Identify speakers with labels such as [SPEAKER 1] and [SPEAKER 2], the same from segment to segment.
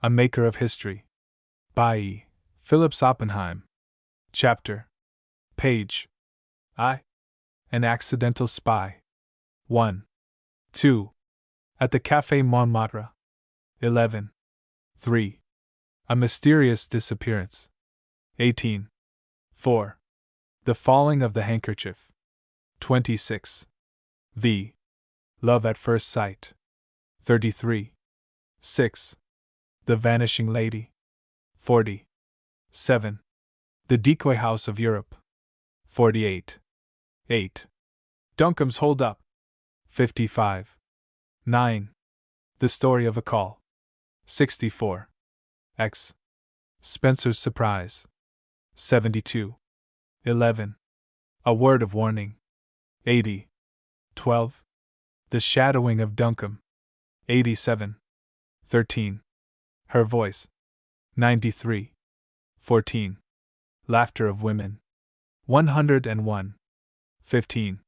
[SPEAKER 1] A Maker of History. By E. Phillips Oppenheim. Chapter. Page. I. An Accidental Spy. 1. 2. At the Café Montmartre. 11. 3. A Mysterious Disappearance. 18. 4. The Falling of the Handkerchief. 26. The Love at First Sight. 33. 6. The Vanishing Lady. 40. 7. The Decoy House of Europe. 48. 8. Duncombe's Hold Up. 55. 9. The Story of a Call. 64. X. Spencer's Surprise. 72. 11. A Word of Warning. 80. 12. The Shadowing of Duncombe. 87. 13. Her Voice. 93. 14. Laughter of Women. 101. 15.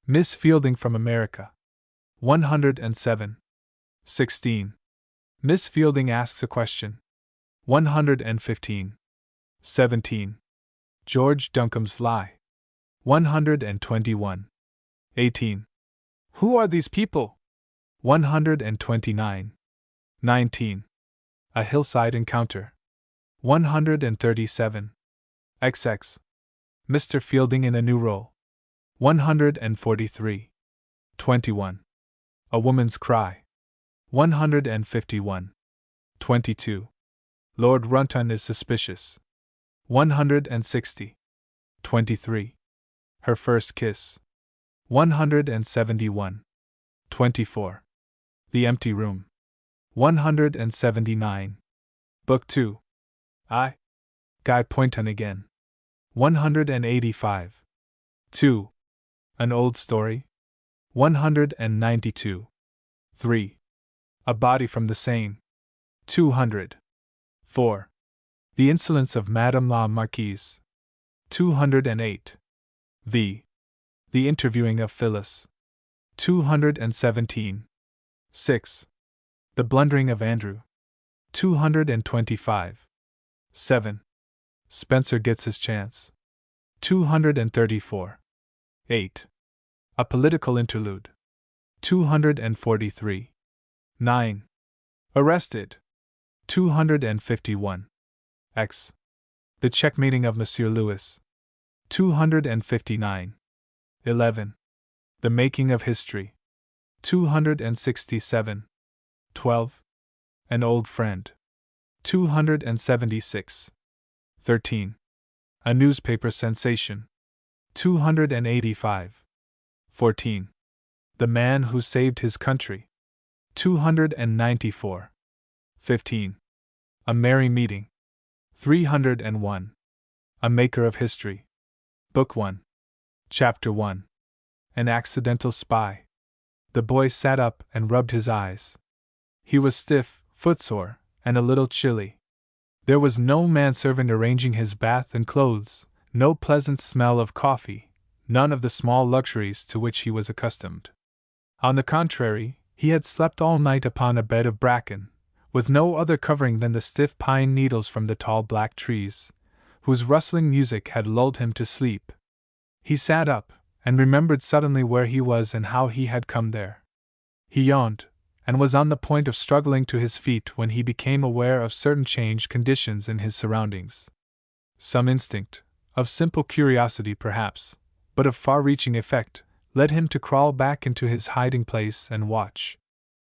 [SPEAKER 1] Miss Fielding from America. 107. 16. Miss Fielding Asks a Question. 115. 17. George Duncombe's Lie. 121. 18. Who are these people? 129. 19. A Hillside Encounter. 137. XX. Mr. Fielding in a New Role. 143. 21. A Woman's Cry. 151. 22. Lord Runton is Suspicious. 160. 23. Her First Kiss. 171. 24. The Empty Room. 179. Book 2. I. Guy Poynton Again. 185. 2. An Old Story. 192. 3. A Body from the Seine. 200. 4. The Insolence of Madame la Marquise. 208. The Interviewing of Phyllis. 217. 6. The Blundering of Andrew. 225. 7. Spencer Gets His Chance. 234. 8. A Political Interlude. 243. 9. Arrested. 251. X. The Checkmating of Monsieur Lewis. 259. 11. The Making of History. 267. 12. An Old Friend. 276. 13. A Newspaper Sensation. 285. 14. The Man Who Saved His Country. 294. 15. A Merry Meeting. 301. A Maker of History. Book 1. Chapter 1. An Accidental Spy. The boy sat up and rubbed his eyes. He was stiff, footsore, and a little chilly. There was no manservant arranging his bath and clothes, no pleasant smell of coffee, none of the small luxuries to which he was accustomed. On the contrary, he had slept all night upon a bed of bracken, with no other covering than the stiff pine needles from the tall black trees, whose rustling music had lulled him to sleep. He sat up, and remembered suddenly where he was and how he had come there. He yawned, and was on the point of struggling to his feet when he became aware of certain changed conditions in his surroundings. Some instinct, of simple curiosity perhaps, but of far-reaching effect, led him to crawl back into his hiding place and watch.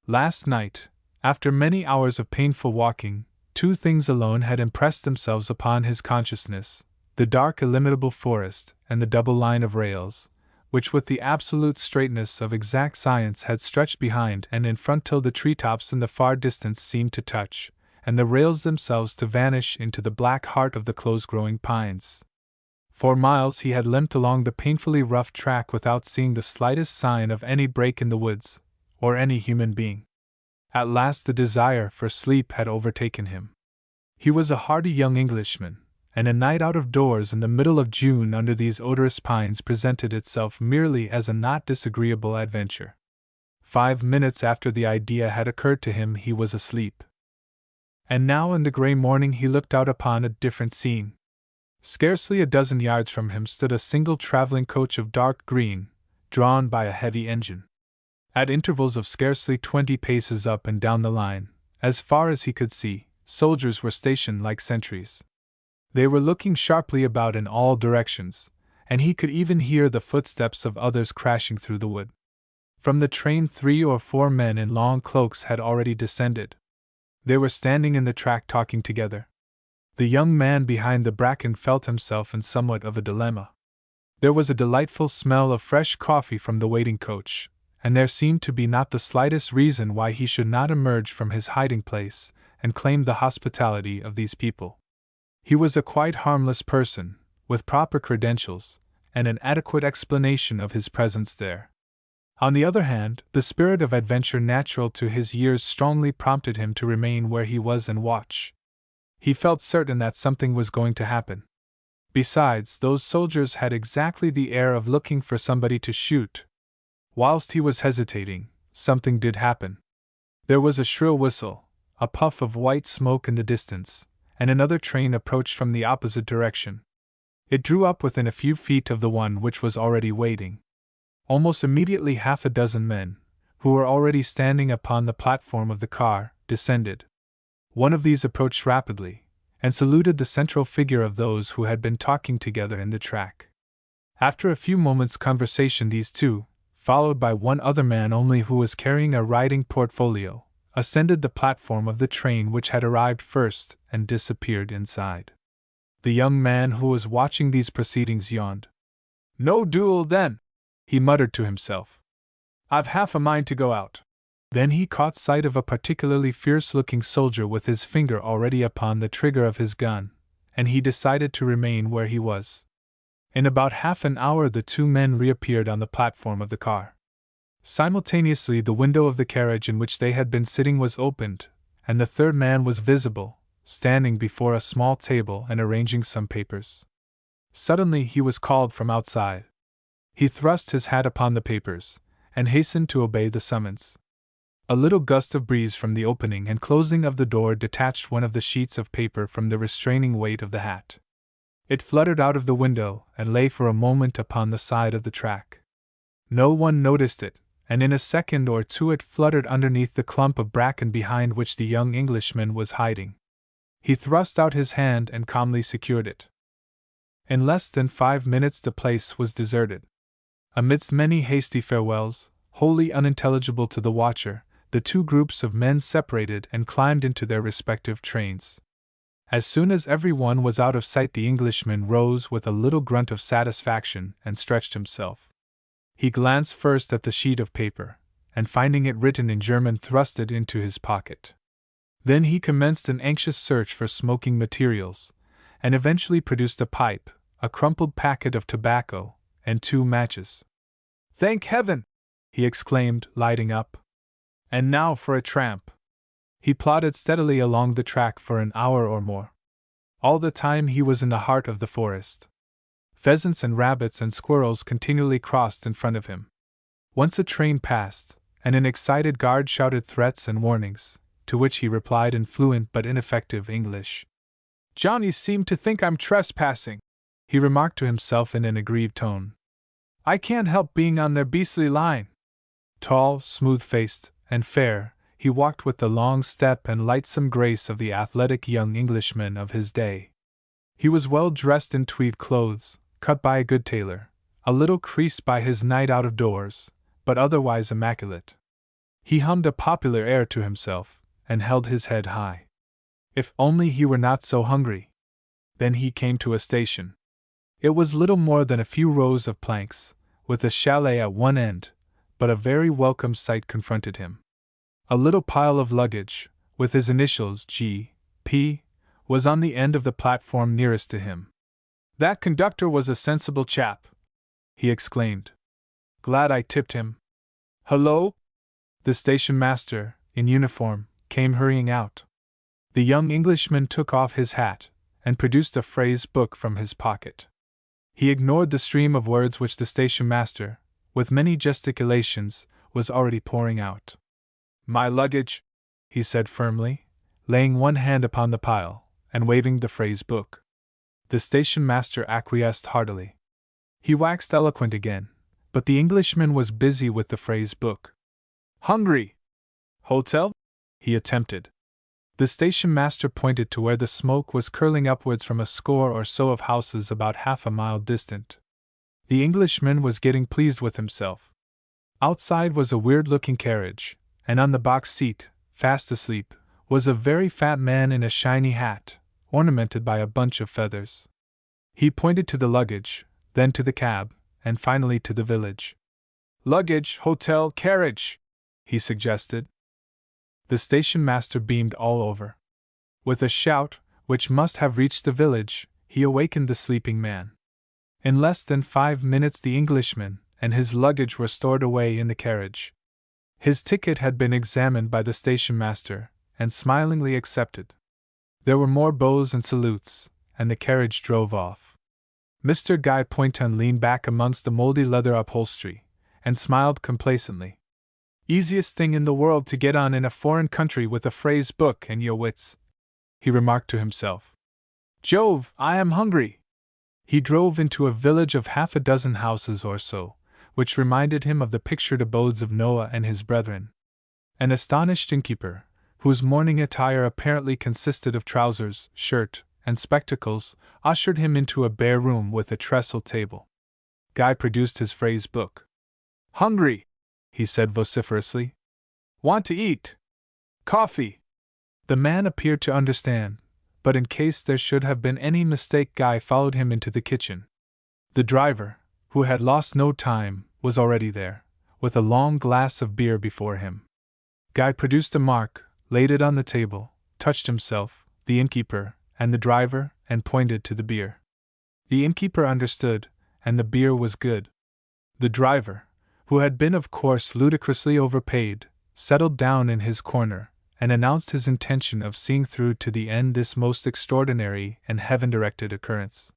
[SPEAKER 1] Last night, after many hours of painful walking, two things alone had impressed themselves upon his consciousness: the dark illimitable forest and the double line of rails, which with the absolute straightness of exact science had stretched behind and in front till the treetops in the far distance seemed to touch, and the rails themselves to vanish into the black heart of the close-growing pines. For miles he had limped along the painfully rough track without seeing the slightest sign of any break in the woods, or any human being. At last the desire for sleep had overtaken him. He was a hardy young Englishman, and a night out of doors in the middle of June under these odorous pines presented itself merely as a not disagreeable adventure. 5 minutes after the idea had occurred to him he was asleep. And now in the grey morning he looked out upon a different scene. Scarcely a dozen yards from him stood a single traveling coach of dark green, drawn by a heavy engine. At intervals of scarcely 20 paces up and down the line, as far as he could see, soldiers were stationed like sentries. They were looking sharply about in all directions, and he could even hear the footsteps of others crashing through the wood. From the train 3 or 4 men in long cloaks had already descended. They were standing in the track talking together. The young man behind the bracken felt himself in somewhat of a dilemma. There was a delightful smell of fresh coffee from the waiting coach, and there seemed to be not the slightest reason why he should not emerge from his hiding place and claim the hospitality of these people. He was a quite harmless person, with proper credentials, and an adequate explanation of his presence there. On the other hand, the spirit of adventure natural to his years strongly prompted him to remain where he was and watch. He felt certain that something was going to happen. Besides, those soldiers had exactly the air of looking for somebody to shoot. Whilst he was hesitating, something did happen. There was a shrill whistle, a puff of white smoke in the distance, and another train approached from the opposite direction. It drew up within a few feet of the one which was already waiting. Almost immediately half a dozen men, who were already standing upon the platform of the car, descended. One of these approached rapidly, and saluted the central figure of those who had been talking together in the track. After a few moments' conversation, these two, followed by one other man only who was carrying a writing portfolio, ascended the platform of the train which had arrived first and disappeared inside. The young man who was watching these proceedings yawned. "No duel, then," he muttered to himself. "I've half a mind to go out." Then he caught sight of a particularly fierce-looking soldier with his finger already upon the trigger of his gun, and he decided to remain where he was. In about half an hour the two men reappeared on the platform of the car. Simultaneously the window of the carriage in which they had been sitting was opened, and the third man was visible, standing before a small table and arranging some papers. Suddenly he was called from outside. He thrust his hat upon the papers, and hastened to obey the summons. A little gust of breeze from the opening and closing of the door detached one of the sheets of paper from the restraining weight of the hat. It fluttered out of the window and lay for a moment upon the side of the track. No one noticed it, and in a second or two it fluttered underneath the clump of bracken behind which the young Englishman was hiding. He thrust out his hand and calmly secured it. In less than 5 minutes the place was deserted. Amidst many hasty farewells, wholly unintelligible to the watcher, the two groups of men separated and climbed into their respective trains. As soon as every one was out of sight, the Englishman rose with a little grunt of satisfaction and stretched himself. He glanced first at the sheet of paper, and finding it written in German, thrust it into his pocket. Then he commenced an anxious search for smoking materials, and eventually produced a pipe, a crumpled packet of tobacco, and 2 matches. "Thank heaven!" he exclaimed, lighting up. "And now for a tramp." He plodded steadily along the track for an hour or more. All the time he was in the heart of the forest. Pheasants and rabbits and squirrels continually crossed in front of him. Once a train passed, and an excited guard shouted threats and warnings, to which he replied in fluent but ineffective English. "Johnnies seem to think I'm trespassing," he remarked to himself in an aggrieved tone. "I can't help being on their beastly line." Tall, smooth-faced, and fair, he walked with the long step and lightsome grace of the athletic young Englishman of his day. He was well dressed in tweed clothes, cut by a good tailor, a little creased by his night out of doors, but otherwise immaculate. He hummed a popular air to himself, and held his head high. If only he were not so hungry! Then he came to a station. It was little more than a few rows of planks, with a chalet at one end, but a very welcome sight confronted him. A little pile of luggage, with his initials G.P., was on the end of the platform nearest to him. "That conductor was a sensible chap," he exclaimed. "Glad I tipped him. Hullo!" The station master, in uniform, came hurrying out. The young Englishman took off his hat, and produced a phrase book from his pocket. He ignored the stream of words which the station master, with many gesticulations, was already pouring out. "My luggage," he said firmly, laying one hand upon the pile, and waving the phrase book. The station master acquiesced heartily. He waxed eloquent again, but the Englishman was busy with the phrase book. Hungry! Hotel? He attempted. The station master pointed to where the smoke was curling upwards from a score or so of houses about half a mile distant. The Englishman was getting pleased with himself. Outside was a weird-looking carriage, and on the box seat, fast asleep, was a very fat man in a shiny hat, ornamented by a bunch of feathers. He pointed to the luggage, then to the cab, and finally to the village. Luggage, hotel, carriage, he suggested. The station master beamed all over. With a shout, which must have reached the village, he awakened the sleeping man. In less than 5 minutes the Englishman and his luggage were stored away in the carriage. His ticket had been examined by the station master, and smilingly accepted. There were more bows and salutes, and the carriage drove off. Mr. Guy Poynton leaned back amongst the moldy leather upholstery, and smiled complacently. Easiest thing in the world to get on in a foreign country with a phrase book and your wits, he remarked to himself. Jove, I am hungry! He drove into a village of half a dozen houses or so, which reminded him of the pictured abodes of Noah and his brethren. An astonished innkeeper, whose morning attire apparently consisted of trousers, shirt, and spectacles, ushered him into a bare room with a trestle table. Guy produced his phrase book. Hungry, he said vociferously. Want to eat? Coffee. The man appeared to understand, but in case there should have been any mistake, Guy followed him into the kitchen. The driver, who had lost no time, was already there, with a long glass of beer before him. Guy produced a mark, laid it on the table, touched himself, the innkeeper, and the driver, and pointed to the beer. The innkeeper understood, and the beer was good. The driver, who had been of course ludicrously overpaid, settled down in his corner, and announced his intention of seeing through to the end this most extraordinary and heaven-directed occurrence.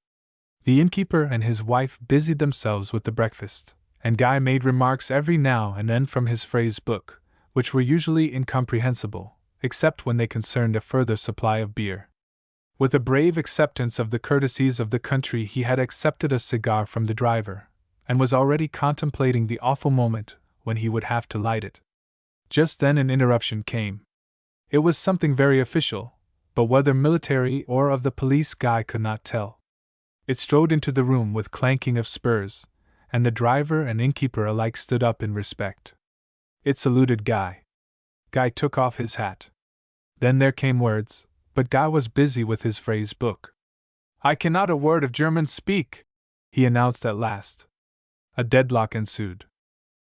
[SPEAKER 1] The innkeeper and his wife busied themselves with the breakfast, and Guy made remarks every now and then from his phrase book, which were usually incomprehensible, except when they concerned a further supply of beer. With a brave acceptance of the courtesies of the country, he had accepted a cigar from the driver, and was already contemplating the awful moment when he would have to light it. Just then an interruption came. It was something very official, but whether military or of the police Guy could not tell. It strode into the room with clanking of spurs, and the driver and innkeeper alike stood up in respect. It saluted Guy. Guy took off his hat. Then there came words, but Guy was busy with his phrase book. I cannot a word of German speak, he announced at last. A deadlock ensued.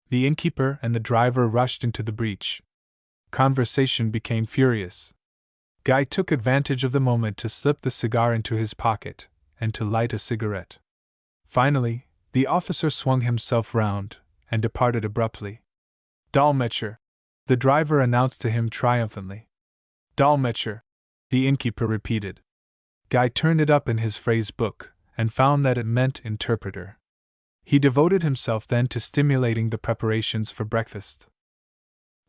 [SPEAKER 1] The innkeeper and the driver rushed into the breach. Conversation became furious. Guy took advantage of the moment to slip the cigar into his pocket, and to light a cigarette. Finally, the officer swung himself round, and departed abruptly. Dolmetscher, the driver announced to him triumphantly. Dolmetscher, the innkeeper repeated. Guy turned it up in his phrase book, and found that it meant interpreter. He devoted himself then to stimulating the preparations for breakfast.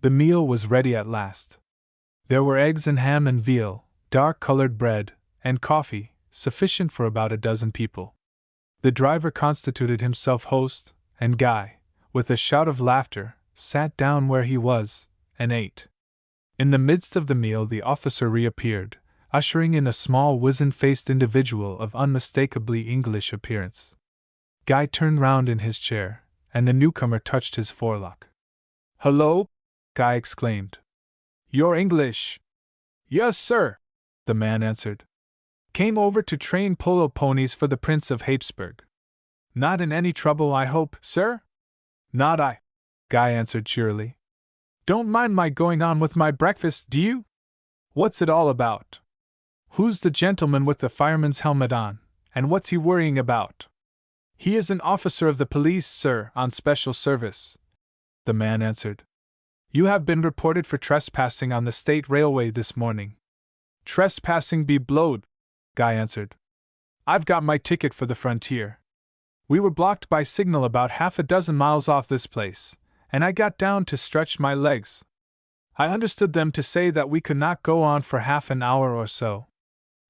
[SPEAKER 1] The meal was ready at last. There were eggs and ham and veal, dark-colored bread, and coffee, sufficient for about a dozen people. The driver constituted himself host, and Guy, with a shout of laughter, sat down where he was, and ate. In the midst of the meal the officer reappeared, ushering in a small wizen-faced individual of unmistakably English appearance. Guy turned round in his chair, and the newcomer touched his forelock. Hello! Guy exclaimed. You're English? Yes, sir, the man answered. Came over to train polo ponies for the Prince of Hapsburg. Not in any trouble, I hope, sir? Not I, Guy answered cheerily. Don't mind my going on with my breakfast, do you? What's it all about? Who's the gentleman with the fireman's helmet on, and what's he worrying about? He is an officer of the police, sir, on special service, the man answered. You have been reported for trespassing on the state railway this morning. Trespassing be blowed, Guy answered. I've got my ticket for the frontier. We were blocked by signal about half a dozen miles off this place, and I got down to stretch my legs. I understood them to say that we could not go on for half an hour or so.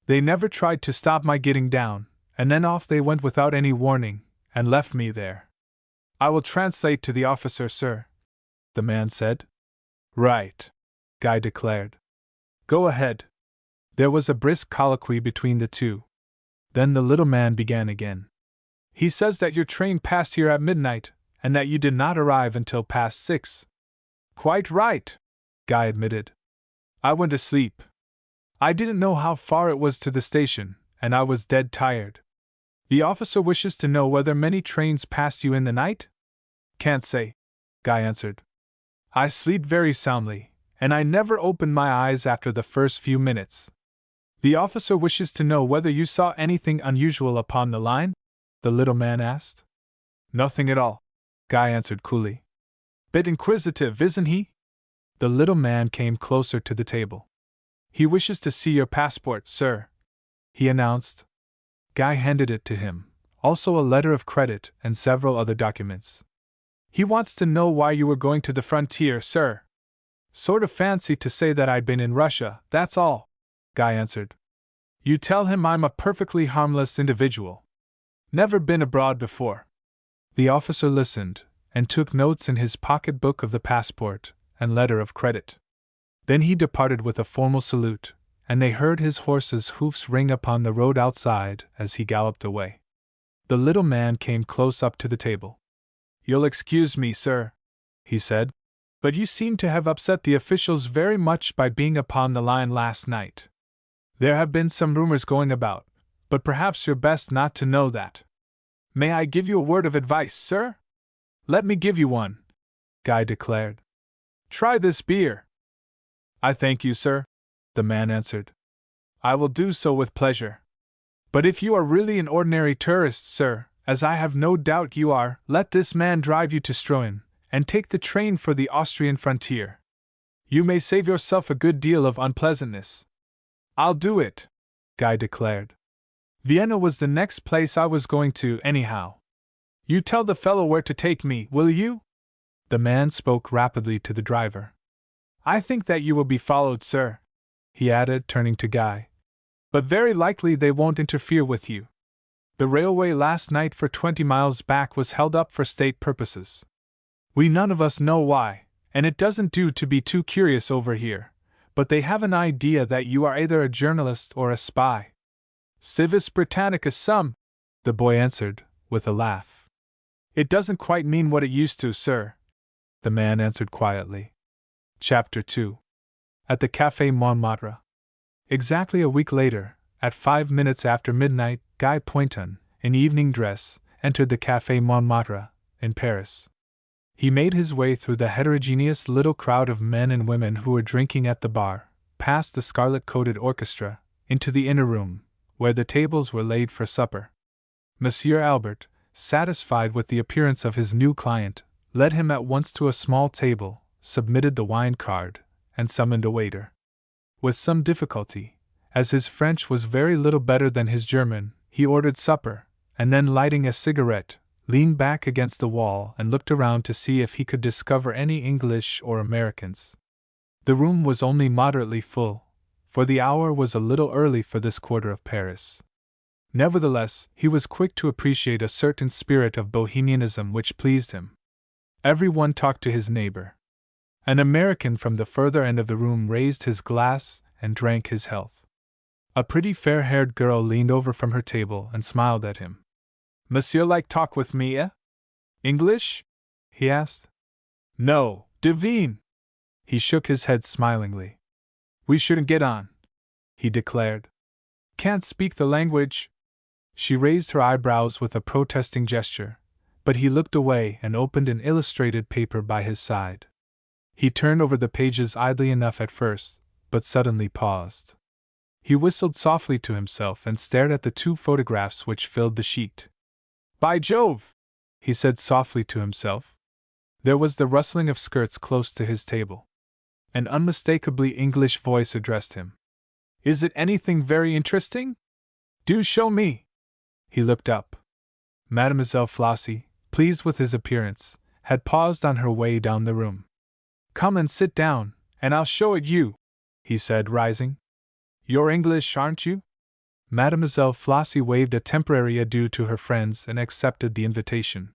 [SPEAKER 1] They never tried to stop my getting down, and then off they went without any warning, and left me there. I will translate to the officer, sir, the man said. Right, Guy declared. Go ahead. There was a brisk colloquy between the two. Then the little man began again. He says that your train passed here at midnight, and that you did not arrive until past 6. Quite right, Guy admitted. I went to sleep. I didn't know how far it was to the station, and I was dead tired. The officer wishes to know whether many trains passed you in the night? Can't say, Guy answered. I sleep very soundly, and I never opened my eyes after the first few minutes. The officer wishes to know whether you saw anything unusual upon the line? The little man asked. Nothing at all, Guy answered coolly. Bit inquisitive, isn't he? The little man came closer to the table. He wishes to see your passport, sir, he announced. Guy handed it to him, also a letter of credit and several other documents. He wants to know why you were going to the frontier, sir. Sort of fancy to say that I'd been in Russia, that's all, Guy answered. You tell him I'm a perfectly harmless individual. Never been abroad before. The officer listened, and took notes in his pocketbook of the passport and letter of credit. Then he departed with a formal salute, and they heard his horse's hoofs ring upon the road outside as he galloped away. The little man came close up to the table. You'll excuse me, sir, he said, but you seem to have upset the officials very much by being upon the line last night. There have been some rumors going about, but perhaps you're best not to know that. May I give you a word of advice, sir? Let me give you one, Guy declared. Try this beer. I thank you, sir, the man answered. I will do so with pleasure. But if you are really an ordinary tourist, sir, as I have no doubt you are, let this man drive you to Stroen, and take the train for the Austrian frontier. You may save yourself a good deal of unpleasantness. I'll do it, Guy declared. Vienna was the next place I was going to, anyhow. You tell the fellow where to take me, will you? The man spoke rapidly to the driver. I think that you will be followed, sir, he added, turning to Guy. But very likely they won't interfere with you. The railway last night for 20 miles back was held up for state purposes. We none of us know why, and it doesn't do to be too curious over here, but they have an idea that you are either a journalist or a spy. Civis Britannicus sum, the boy answered, with a laugh. It doesn't quite mean what it used to, sir, the man answered quietly. Chapter 2. At the Café Montmartre. Exactly a week later, at 5 minutes after midnight, Guy Pointon, in evening dress, entered the Café Montmartre, in Paris. He made his way through the heterogeneous little crowd of men and women who were drinking at the bar, past the scarlet-coated orchestra, into the inner room, where the tables were laid for supper. Monsieur Albert, satisfied with the appearance of his new client, led him at once to a small table, submitted the wine card, and summoned a waiter. With some difficulty, as his French was very little better than his German, he ordered supper, and then lighting a cigarette, leaned back against the wall and looked around to see if he could discover any English or Americans. The room was only moderately full, for the hour was a little early for this quarter of Paris. Nevertheless, he was quick to appreciate a certain spirit of bohemianism which pleased him. Everyone talked to his neighbor. An American from the further end of the room raised his glass and drank his health. A pretty fair-haired girl leaned over from her table and smiled at him. Monsieur like talk with me, eh? English? He asked. No, divine. He shook his head smilingly. We shouldn't get on, he declared. Can't speak the language. She raised her eyebrows with a protesting gesture, but he looked away and opened an illustrated paper by his side. He turned over the pages idly enough at first, but suddenly paused. He whistled softly to himself and stared at the 2 photographs which filled the sheet. By Jove! He said softly to himself. There was the rustling of skirts close to his table. An unmistakably English voice addressed him. Is it anything very interesting? Do show me. He looked up. Mademoiselle Flossie, pleased with his appearance, had paused on her way down the room. Come and sit down, and I'll show it you, he said, rising. You're English, aren't you? Mademoiselle Flossie waved a temporary adieu to her friends and accepted the invitation.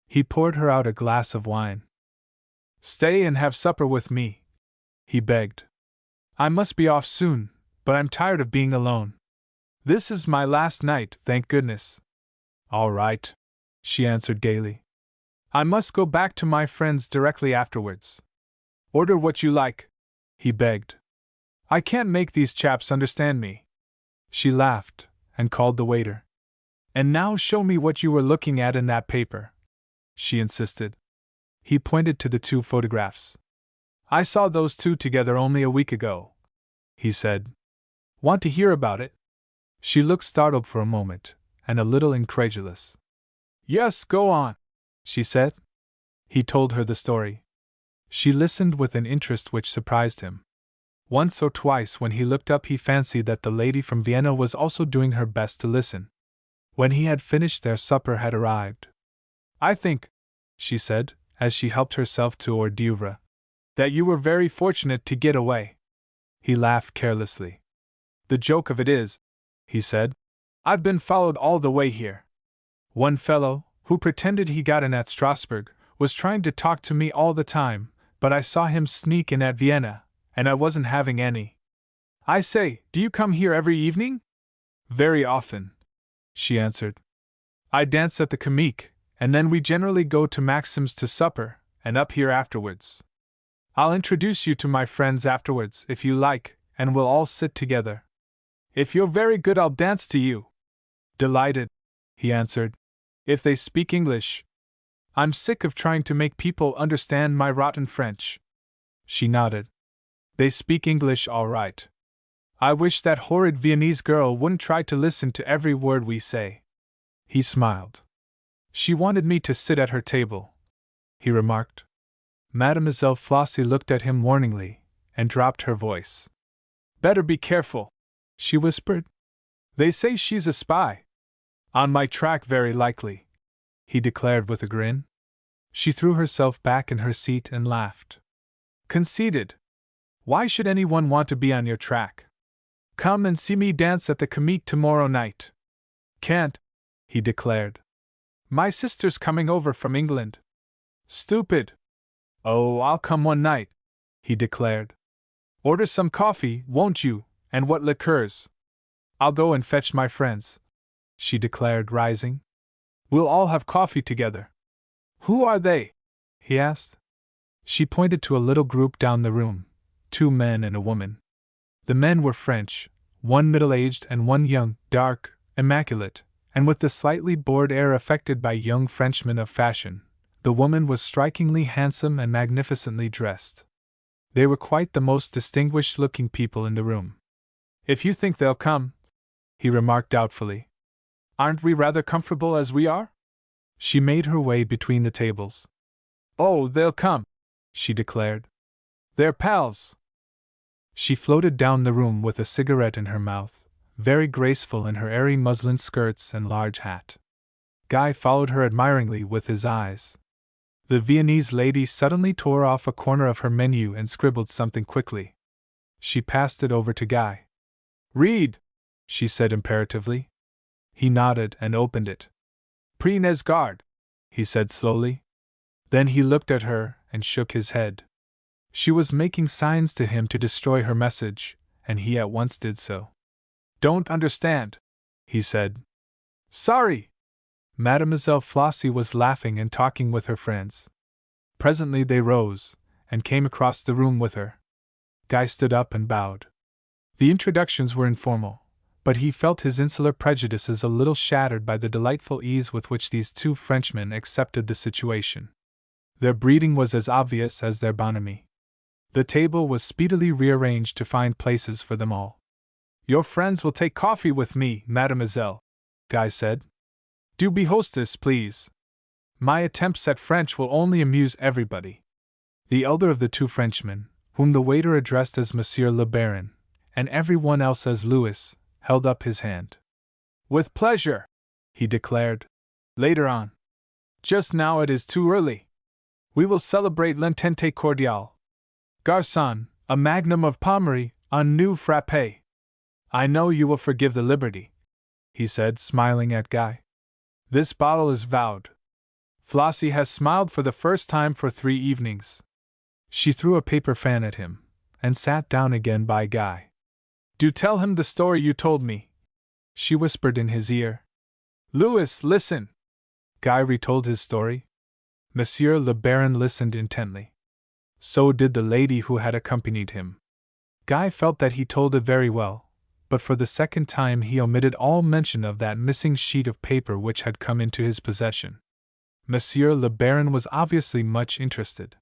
[SPEAKER 1] He poured her out a glass of wine. Stay and have supper with me, he begged. I must be off soon, but I'm tired of being alone. This is my last night, thank goodness. All right, she answered gaily. I must go back to my friends directly afterwards. Order what you like, he begged. I can't make these chaps understand me. She laughed and called the waiter. And now show me what you were looking at in that paper, she insisted. He pointed to the 2 photographs. I saw those 2 together only a week ago, he said. Want to hear about it? She looked startled for a moment, and a little incredulous. Yes, go on, she said. He told her the story. She listened with an interest which surprised him. Once or twice when he looked up he fancied that the lady from Vienna was also doing her best to listen. When he had finished their supper had arrived. I think, she said, as she helped herself to hors d'oeuvre, that you were very fortunate to get away. He laughed carelessly. The joke of it is, he said, I've been followed all the way here. One fellow, who pretended he got in at Strasbourg, was trying to talk to me all the time, but I saw him sneak in at Vienna, and I wasn't having any. I say, do you come here every evening? Very often, she answered. I dance at the Comique, and then we generally go to Maxim's to supper, and up here afterwards. I'll introduce you to my friends afterwards, if you like, and we'll all sit together. If you're very good, I'll dance to you. Delighted, he answered, if they speak English. I'm sick of trying to make people understand my rotten French. She nodded. They speak English all right. I wish that horrid Viennese girl wouldn't try to listen to every word we say. He smiled. She wanted me to sit at her table, he remarked. Mademoiselle Flossie looked at him warningly, and dropped her voice. Better be careful, she whispered. They say she's a spy. On my track, very likely, he declared with a grin. She threw herself back in her seat and laughed. Conceited. Why should anyone want to be on your track? Come and see me dance at the Comique tomorrow night. Can't, he declared. My sister's coming over from England. Stupid. Oh, I'll come one night, he declared. Order some coffee, won't you, and what liqueurs? I'll go and fetch my friends, she declared, rising. We'll all have coffee together. Who are they? He asked. She pointed to a little group down the room, 2 men and a woman. The men were French, one middle-aged and one young, dark, immaculate, and with the slightly bored air affected by young Frenchmen of fashion. The woman was strikingly handsome and magnificently dressed. They were quite the most distinguished-looking people in the room. If you think they'll come, he remarked doubtfully. Aren't we rather comfortable as we are? She made her way between the tables. Oh, they'll come, she declared. They're pals. She floated down the room with a cigarette in her mouth, very graceful in her airy muslin skirts and large hat. Guy followed her admiringly with his eyes. The Viennese lady suddenly tore off a corner of her menu and scribbled something quickly. She passed it over to Guy. Read, she said imperatively. He nodded and opened it. Prenez garde, he said slowly. Then he looked at her and shook his head. She was making signs to him to destroy her message, and he at once did so. Don't understand, he said. Sorry. Mademoiselle Flossie was laughing and talking with her friends. Presently they rose, and came across the room with her. Guy stood up and bowed. The introductions were informal, but he felt his insular prejudices a little shattered by the delightful ease with which these 2 Frenchmen accepted the situation. Their breeding was as obvious as their bonhomie. The table was speedily rearranged to find places for them all. Your friends will take coffee with me, mademoiselle, Guy said. Do be hostess, please. My attempts at French will only amuse everybody. The elder of the 2 Frenchmen, whom the waiter addressed as Monsieur le Baron, and everyone else as Louis, held up his hand. With pleasure, he declared. Later on. Just now it is too early. We will celebrate l'entente cordiale. Garçon, A magnum of Pommery, un new frappé. I know you will forgive the liberty, he said, smiling at Guy. This bottle is vowed. Flossie has smiled for the first time for 3 evenings. She threw a paper fan at him, and sat down again by Guy. Do tell him the story you told me, she whispered in his ear. Louis, listen! Guy retold his story. Monsieur le Baron listened intently. So did the lady who had accompanied him. Guy felt that he told it very well, but for the second time he omitted all mention of that missing sheet of paper which had come into his possession. Monsieur le Baron was obviously much interested.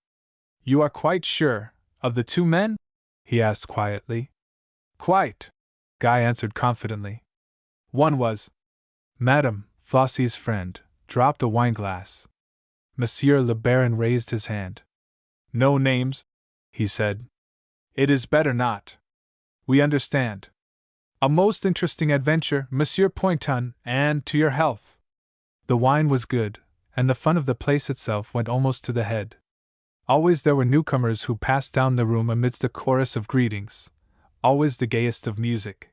[SPEAKER 1] You are quite sure of the 2 men? He asked quietly. Quite, Guy answered confidently. One was Madame, Flossie's friend, dropped a wineglass. Monsieur le Baron raised his hand. No names, he said. It is better not. We understand. A most interesting adventure, Monsieur Pointon, and to your health. The wine was good, and the fun of the place itself went almost to the head. Always there were newcomers who passed down the room amidst a chorus of greetings, always the gayest of music.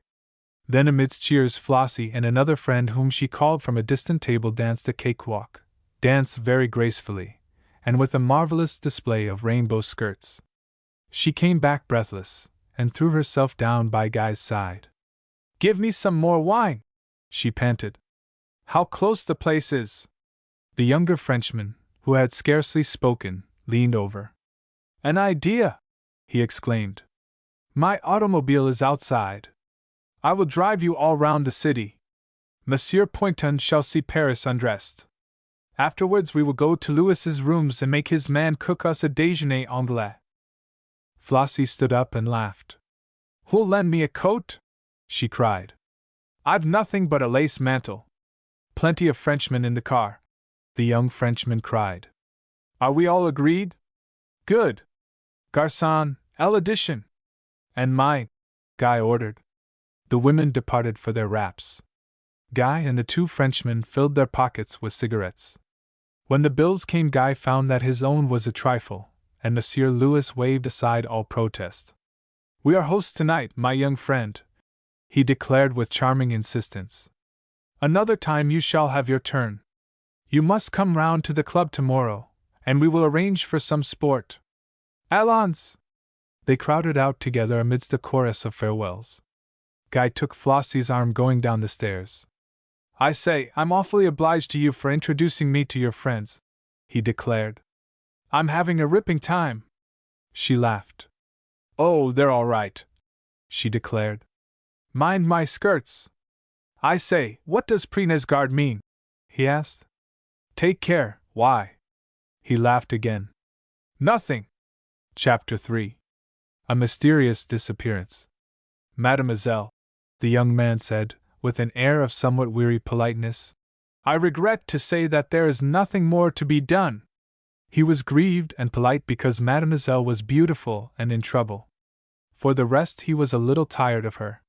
[SPEAKER 1] Then amidst cheers Flossie and another friend whom she called from a distant table danced a cakewalk, danced very gracefully, and with a marvelous display of rainbow skirts. She came back breathless, and threw herself down by Guy's side. Give me some more wine, she panted. How close the place is! The younger Frenchman, who had scarcely spoken, leaned over. An idea! He exclaimed. My automobile is outside. I will drive you all round the city. Monsieur Pointon shall see Paris undressed. Afterwards we will go to Louis's rooms and make his man cook us a déjeuner anglais. Flossie stood up and laughed. Who'll lend me a coat? She cried. I've nothing but a lace mantle. Plenty of Frenchmen in the car, the young Frenchman cried. Are we all agreed? Good. Garçon, l'addition. And mine, Guy ordered. The women departed for their wraps. Guy and the 2 Frenchmen filled their pockets with cigarettes. When the bills came, Guy found that his own was a trifle, and Monsieur Louis waved aside all protest. We are hosts tonight, my young friend, he declared with charming insistence. Another time you shall have your turn. You must come round to the club tomorrow, and we will arrange for some sport. Allons! They crowded out together amidst a chorus of farewells. Guy took Flossie's arm going down the stairs. I say, I'm awfully obliged to you for introducing me to your friends, he declared. I'm having a ripping time. She laughed. Oh, they're all right, she declared. Mind my skirts. I say, what does Prenez Garde mean? He asked. Take care, why? He laughed again. Nothing. Chapter 3. A mysterious disappearance. Mademoiselle, the young man said, with an air of somewhat weary politeness, I regret to say that there is nothing more to be done. He was grieved and polite because Mademoiselle was beautiful and in trouble. For the rest, he was a little tired of her.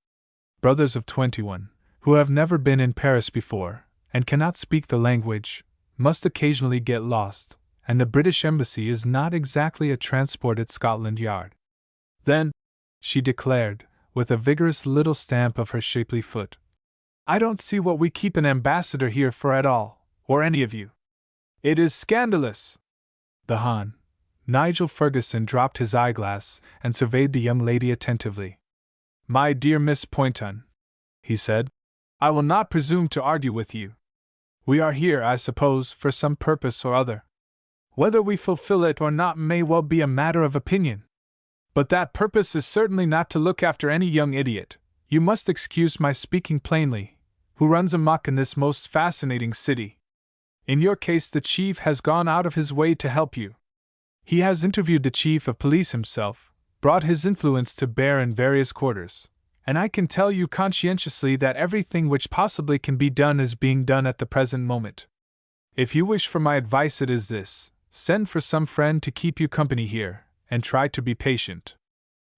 [SPEAKER 1] Brothers of 21, who have never been in Paris before, and cannot speak the language, must occasionally get lost, and the British Embassy is not exactly a transported Scotland Yard. Then, she declared, with a vigorous little stamp of her shapely foot, I don't see what we keep an ambassador here for at all, or any of you. It is scandalous. The Hon, Nigel Ferguson, dropped his eyeglass and surveyed the young lady attentively. My dear Miss Pointon, he said, I will not presume to argue with you. We are here, I suppose, for some purpose or other. Whether we fulfill it or not may well be a matter of opinion. But that purpose is certainly not to look after any young idiot, you must excuse my speaking plainly, who runs amok in this most fascinating city. In your case, the chief has gone out of his way to help you. He has interviewed the chief of police himself, brought his influence to bear in various quarters, and I can tell you conscientiously that everything which possibly can be done is being done at the present moment. If you wish for my advice, it is this: send for some friend to keep you company here, and try to be patient.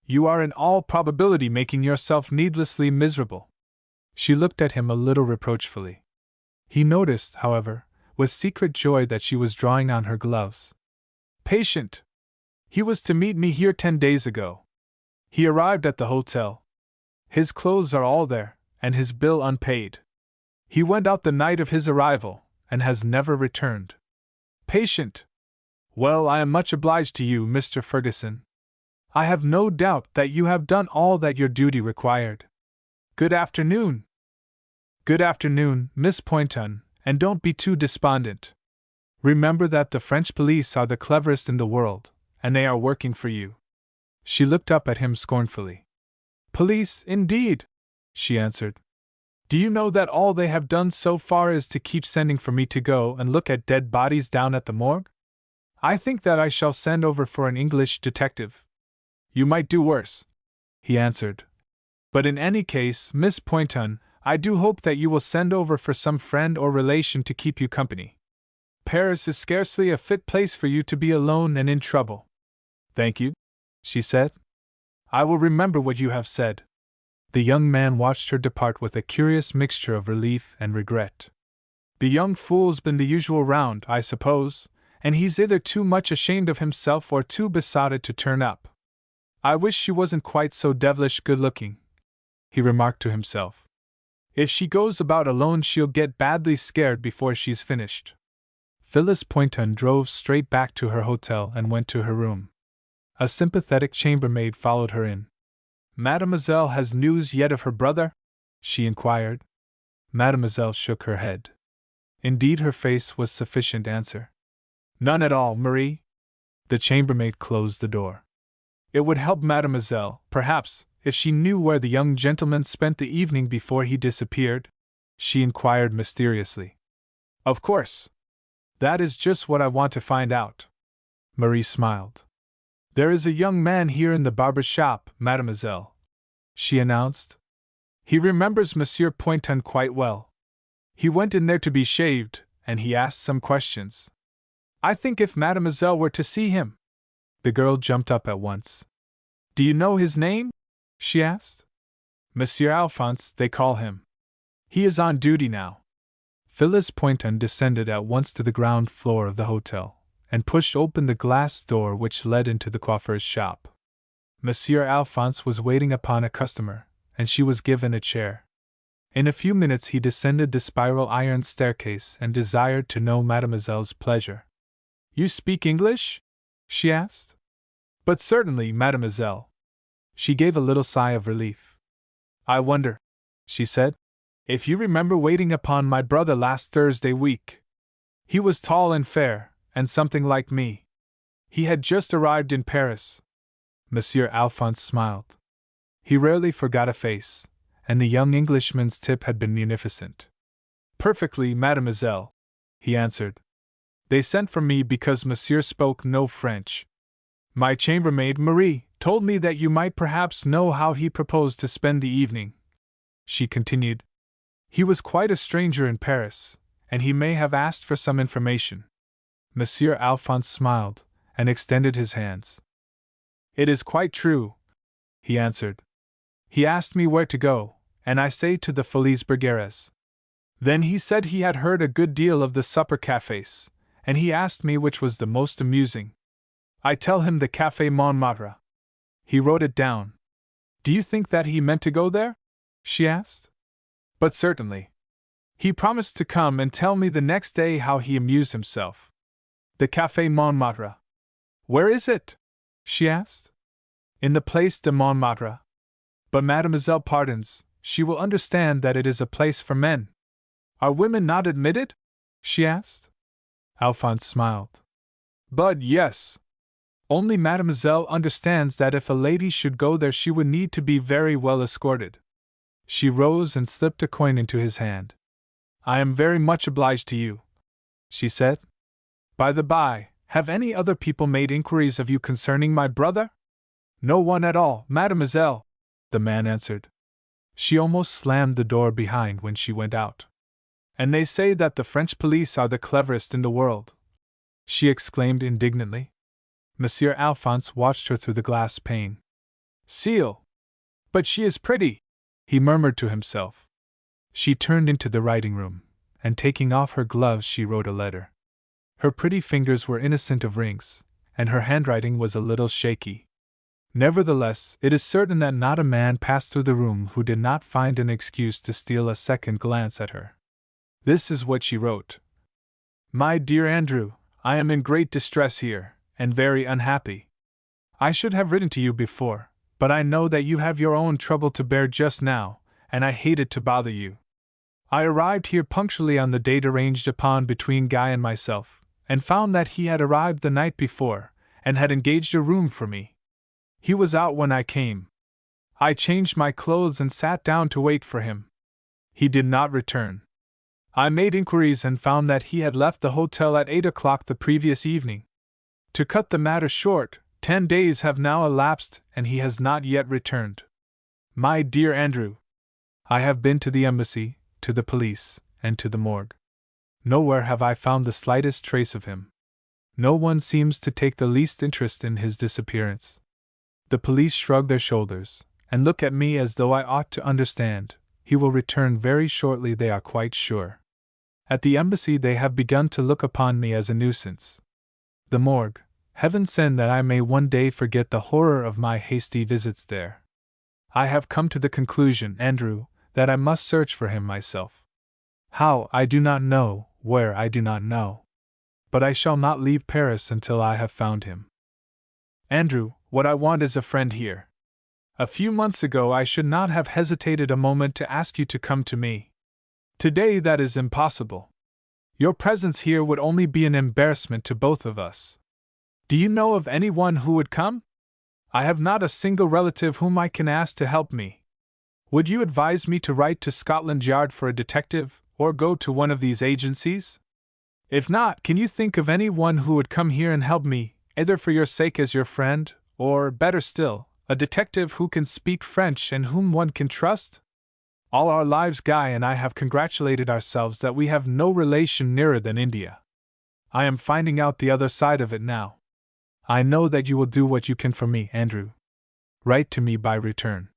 [SPEAKER 1] You are in all probability making yourself needlessly miserable. She looked at him a little reproachfully. He noticed, however, with secret joy that she was drawing on her gloves. Patient! He was to meet me here 10 days ago. He arrived at the hotel. His clothes are all there, and his bill unpaid. He went out the night of his arrival, and has never returned. Patient! Well, I am much obliged to you, Mr. Ferguson. I have no doubt that you have done all that your duty required. Good afternoon. Good afternoon, Miss Poynton, and don't be too despondent. Remember that the French police are the cleverest in the world, and they are working for you. She looked up at him scornfully. Police, indeed, she answered. Do you know that all they have done so far is to keep sending for me to go and look at dead bodies down at the morgue? I think that I shall send over for an English detective. You might do worse, he answered. But in any case, Miss Poynton, I do hope that you will send over for some friend or relation to keep you company. Paris is scarcely a fit place for you to be alone and in trouble. Thank you, she said. I will remember what you have said. The young man watched her depart with a curious mixture of relief and regret. The young fool's been the usual round, I suppose, and he's either too much ashamed of himself or too besotted to turn up. I wish she wasn't quite so devilish good-looking, he remarked to himself. If she goes about alone she'll get badly scared before she's finished. Phyllis Poynton drove straight back to her hotel and went to her room. A sympathetic chambermaid followed her in. Mademoiselle has news yet of her brother? She inquired. Mademoiselle shook her head. Indeed, her face was sufficient answer. None at all, Marie. The chambermaid closed the door. It would help Mademoiselle, perhaps, if she knew where the young gentleman spent the evening before he disappeared? She inquired mysteriously. Of course. That is just what I want to find out. Marie smiled. There is a young man here in the barber's shop, Mademoiselle, she announced. He remembers Monsieur Poynton quite well. He went in there to be shaved, and he asked some questions. I think if Mademoiselle were to see him. The girl jumped up at once. Do you know his name? She asked. Monsieur Alphonse, they call him. He is on duty now. Phyllis Poynton descended at once to the ground floor of the hotel, and pushed open the glass door which led into the coiffeur's shop. Monsieur Alphonse was waiting upon a customer, and she was given a chair. In a few minutes he descended the spiral iron staircase and desired to know Mademoiselle's pleasure. You speak English? She asked. But certainly, Mademoiselle. She gave a little sigh of relief. I wonder, she said, if you remember waiting upon my brother last Thursday week. He was tall and fair, and something like me. He had just arrived in Paris. Monsieur Alphonse smiled. He rarely forgot a face, and the young Englishman's tip had been munificent. Perfectly, Mademoiselle, he answered. They sent for me because Monsieur spoke no French. My chambermaid, Marie, told me that you might perhaps know how he proposed to spend the evening. She continued. He was quite a stranger in Paris, and he may have asked for some information. Monsieur Alphonse smiled, and extended his hands. It is quite true, he answered. He asked me where to go, and I say to the Folies Bergères. Then he said he had heard a good deal of the supper cafes, and he asked me which was the most amusing. I tell him the Café Montmartre. He wrote it down. Do you think that he meant to go there? She asked. But certainly. He promised to come and tell me the next day how he amused himself. The Café Montmartre. Where is it? She asked. In the Place de Montmartre. But Mademoiselle pardons, she will understand that it is a place for men. Are women not admitted? She asked. Alphonse smiled. But yes. Only Mademoiselle understands that if a lady should go there she would need to be very well escorted. She rose and slipped a coin into his hand. I am very much obliged to you, she said. By the by, have any other people made inquiries of you concerning my brother? No one at all, Mademoiselle, the man answered. She almost slammed the door behind when she went out. And they say that the French police are the cleverest in the world, she exclaimed indignantly. Monsieur Alphonse watched her through the glass pane. Seal! But she is pretty, he murmured to himself. She turned into the writing-room, and taking off her gloves she wrote a letter. Her pretty fingers were innocent of rings, and her handwriting was a little shaky. Nevertheless, it is certain that not a man passed through the room who did not find an excuse to steal a second glance at her. This is what she wrote. My dear Andrew, I am in great distress here, and very unhappy. I should have written to you before, but I know that you have your own trouble to bear just now, and I hated to bother you. I arrived here punctually on the date arranged upon between Guy and myself, and found that he had arrived the night before, and had engaged a room for me. He was out when I came. I changed my clothes and sat down to wait for him. He did not return. I made inquiries and found that he had left the hotel at 8 o'clock the previous evening. To cut the matter short, 10 days have now elapsed and he has not yet returned. My dear Andrew, I have been to the embassy, to the police, and to the morgue. Nowhere have I found the slightest trace of him. No one seems to take the least interest in his disappearance. The police shrug their shoulders, and look at me as though I ought to understand. He will return very shortly, they are quite sure. At the embassy they have begun to look upon me as a nuisance. The morgue, heaven send that I may one day forget the horror of my hasty visits there. I have come to the conclusion, Andrew, that I must search for him myself. How, I do not know, where, I do not know. But I shall not leave Paris until I have found him. Andrew, what I want is a friend here. A few months ago I should not have hesitated a moment to ask you to come to me. Today that is impossible. Your presence here would only be an embarrassment to both of us. Do you know of anyone who would come? I have not a single relative whom I can ask to help me. Would you advise me to write to Scotland Yard for a detective, or go to one of these agencies? If not, can you think of anyone who would come here and help me, either for your sake as your friend, or, better still, a detective who can speak French and whom one can trust? All our lives Guy and I have congratulated ourselves that we have no relation nearer than India. I am finding out the other side of it now. I know that you will do what you can for me, Andrew. Write to me by return.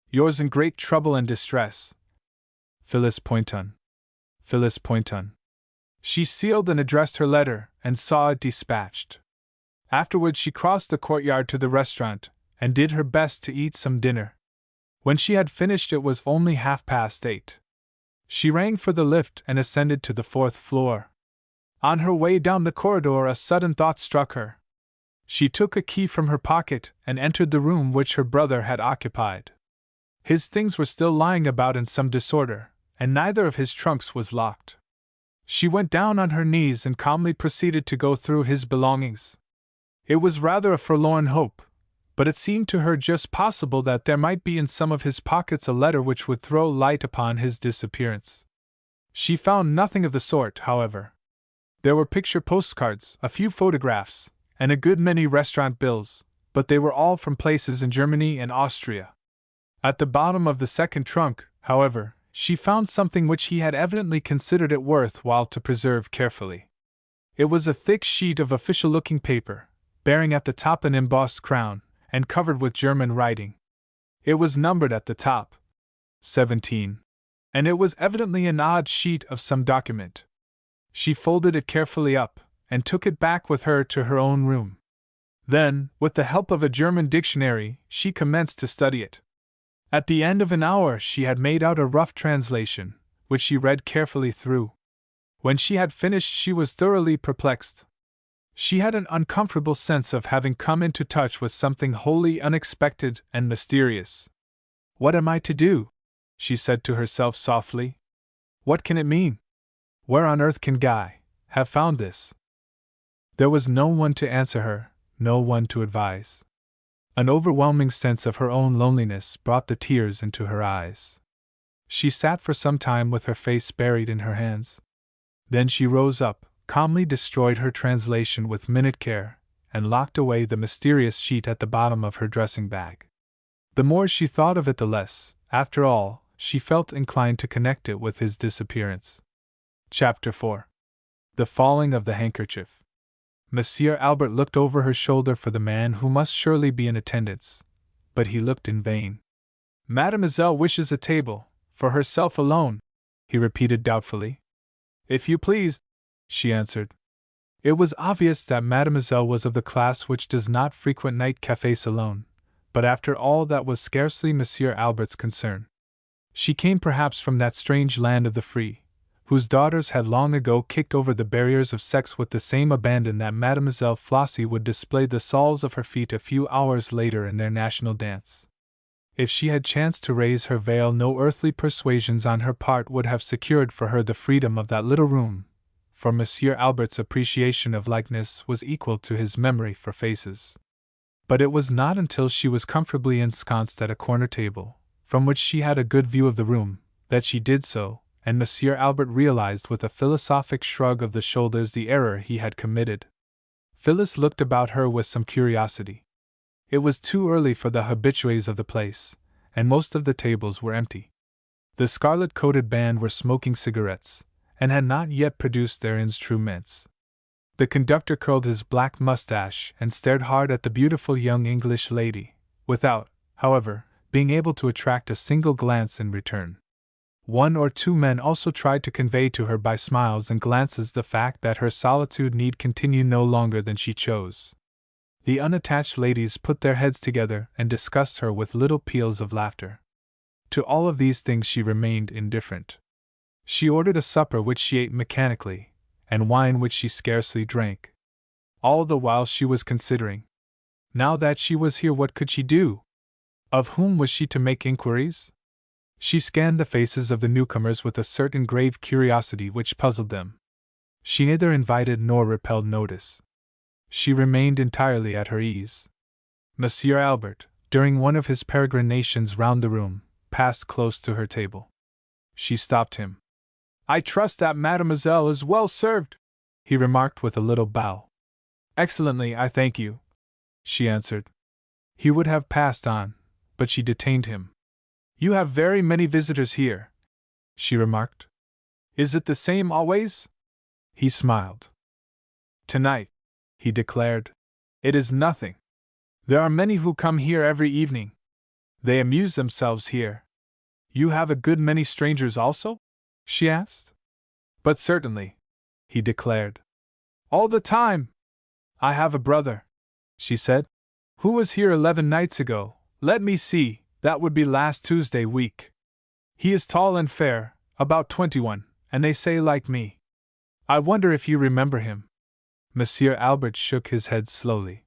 [SPEAKER 1] Yours in great trouble and distress, Phyllis Poynton. Phyllis Poynton. She sealed and addressed her letter, and saw it dispatched. Afterwards she crossed the courtyard to the restaurant, and did her best to eat some dinner. When she had finished it was only 8:30. She rang for the lift and ascended to the 4th floor. On her way down the corridor a sudden thought struck her. She took a key from her pocket and entered the room which her brother had occupied. His things were still lying about in some disorder, and neither of his trunks was locked. She went down on her knees and calmly proceeded to go through his belongings. It was rather a forlorn hope, but it seemed to her just possible that there might be in some of his pockets a letter which would throw light upon his disappearance. She found nothing of the sort, however. There were picture postcards, a few photographs, and a good many restaurant bills, but they were all from places in Germany and Austria. At the bottom of the second trunk, however, she found something which he had evidently considered it worth while to preserve carefully. It was a thick sheet of official-looking paper, bearing at the top an embossed crown, and covered with German writing. It was numbered at the top, 17, and it was evidently an odd sheet of some document. She folded it carefully up, and took it back with her to her own room. Then, with the help of a German dictionary, she commenced to study it. At the end of an hour she had made out a rough translation, which she read carefully through. When she had finished she was thoroughly perplexed. She had an uncomfortable sense of having come into touch with something wholly unexpected and mysterious. "What am I to do?" she said to herself softly. "What can it mean? Where on earth can Guy have found this?" There was no one to answer her, no one to advise. An overwhelming sense of her own loneliness brought the tears into her eyes. She sat for some time with her face buried in her hands. Then she rose up, calmly destroyed her translation with minute care, and locked away the mysterious sheet at the bottom of her dressing bag. The more she thought of it the less, after all, she felt inclined to connect it with his disappearance. Chapter 4. The Falling of the Handkerchief. Monsieur Albert looked over her shoulder for the man who must surely be in attendance, but he looked in vain. "Mademoiselle wishes a table, for herself alone," he repeated doubtfully. "If you please," she answered. It was obvious that Mademoiselle was of the class which does not frequent night cafés alone, but after all that was scarcely Monsieur Albert's concern. She came perhaps from that strange land of the free, whose daughters had long ago kicked over the barriers of sex with the same abandon that Mademoiselle Flossie would display the soles of her feet a few hours later in their national dance. If she had chanced to raise her veil, no earthly persuasions on her part would have secured for her the freedom of that little room, for Monsieur Albert's appreciation of likeness was equal to his memory for faces. But it was not until she was comfortably ensconced at a corner table, from which she had a good view of the room, that she did so, and Monsieur Albert realized with a philosophic shrug of the shoulders the error he had committed. Phyllis looked about her with some curiosity. It was too early for the habitués of the place, and most of the tables were empty. The scarlet-coated band were smoking cigarettes, and had not yet produced their instruments. The conductor curled his black mustache and stared hard at the beautiful young English lady, without, however, being able to attract a single glance in return. One or two men also tried to convey to her by smiles and glances the fact that her solitude need continue no longer than she chose. The unattached ladies put their heads together and discussed her with little peals of laughter. To all of these things she remained indifferent. She ordered a supper which she ate mechanically, and wine which she scarcely drank. All the while she was considering. Now that she was here, what could she do? Of whom was she to make inquiries? She scanned the faces of the newcomers with a certain grave curiosity which puzzled them. She neither invited nor repelled notice. She remained entirely at her ease. Monsieur Albert, during one of his peregrinations round the room, passed close to her table. She stopped him. "I trust that mademoiselle is well served," he remarked with a little bow. "Excellently, I thank you," she answered. He would have passed on, but she detained him. "You have very many visitors here," she remarked. "Is it the same always?" He smiled. "Tonight," he declared, "it is nothing. There are many who come here every evening. They amuse themselves here." "You have a good many strangers also?" she asked. "But certainly," he declared. "All the time?" "I have a brother," she said, "who was here 11 nights ago. Let me see, that would be last Tuesday week. He is tall and fair, about 21, and they say like me. I wonder if you remember him." Monsieur Albert shook his head slowly.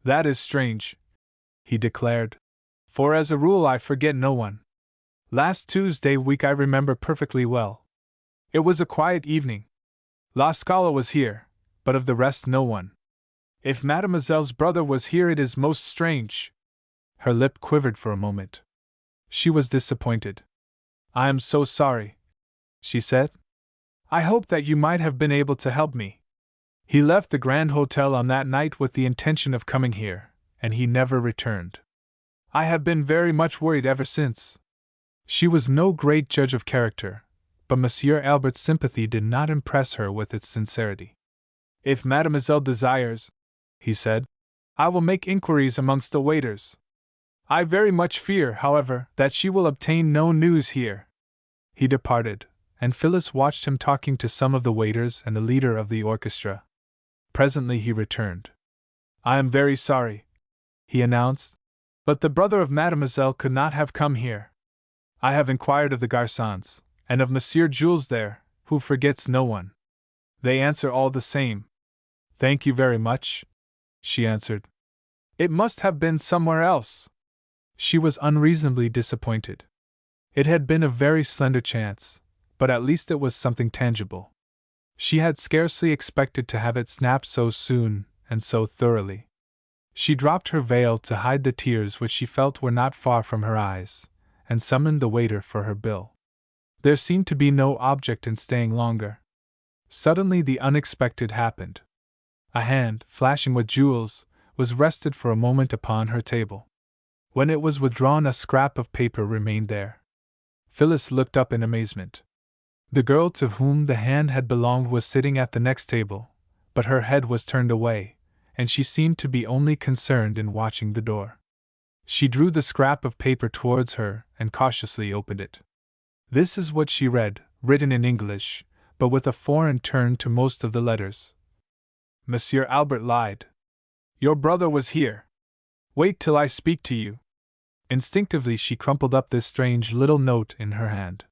[SPEAKER 1] "That is strange," he declared, "for as a rule I forget no one. Last Tuesday week I remember perfectly well. It was a quiet evening. La Scala was here, but of the rest no one. If mademoiselle's brother was here, it is most strange." Her lip quivered for a moment. She was disappointed. "I am so sorry," she said. "I hoped that you might have been able to help me. He left the Grand Hotel on that night with the intention of coming here, and he never returned. I have been very much worried ever since." She was no great judge of character, but Monsieur Albert's sympathy did not impress her with its sincerity. "If mademoiselle desires," he said, "I will make inquiries amongst the waiters. I very much fear, however, that she will obtain no news here." He departed, and Phyllis watched him talking to some of the waiters and the leader of the orchestra. Presently he returned. "I am very sorry," he announced, "but the brother of mademoiselle could not have come here. I have inquired of the garçons, and of Monsieur Jules there, who forgets no one. They answer all the same." "Thank you very much," she answered. "It must have been somewhere else." She was unreasonably disappointed. It had been a very slender chance, but at least it was something tangible. She had scarcely expected to have it snapped so soon and so thoroughly. She dropped her veil to hide the tears which she felt were not far from her eyes, and summoned the waiter for her bill. There seemed to be no object in staying longer. Suddenly the unexpected happened. A hand, flashing with jewels, was rested for a moment upon her table. When it was withdrawn, a scrap of paper remained there. Phyllis looked up in amazement. The girl to whom the hand had belonged was sitting at the next table, but her head was turned away, and she seemed to be only concerned in watching the door. She drew the scrap of paper towards her and cautiously opened it. This is what she read, written in English, but with a foreign turn to most of the letters. "Monsieur Albert lied. Your brother was here. Wait till I speak to you. Instinctively, she crumpled up this strange little note in her hand.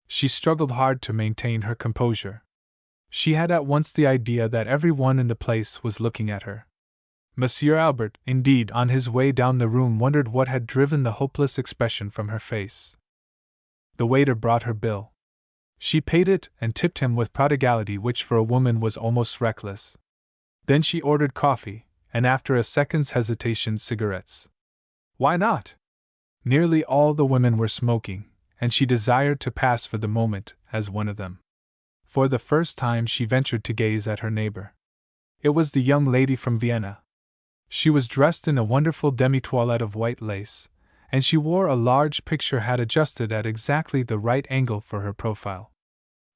[SPEAKER 1] She struggled hard to maintain her composure. She had at once the idea that everyone in the place was looking at her. Monsieur Albert, indeed, on his way down the room, wondered what had driven the hopeless expression from her face. The waiter brought her bill. She paid it and tipped him with prodigality, which for a woman was almost reckless. Then she ordered coffee, and after a second's hesitation, cigarettes. Why not? Nearly all the women were smoking, and she desired to pass for the moment as one of them. For the first time she ventured to gaze at her neighbor. It was the young lady from Vienna. She was dressed in a wonderful demi-toilette of white lace, and she wore a large picture hat adjusted at exactly the right angle for her profile.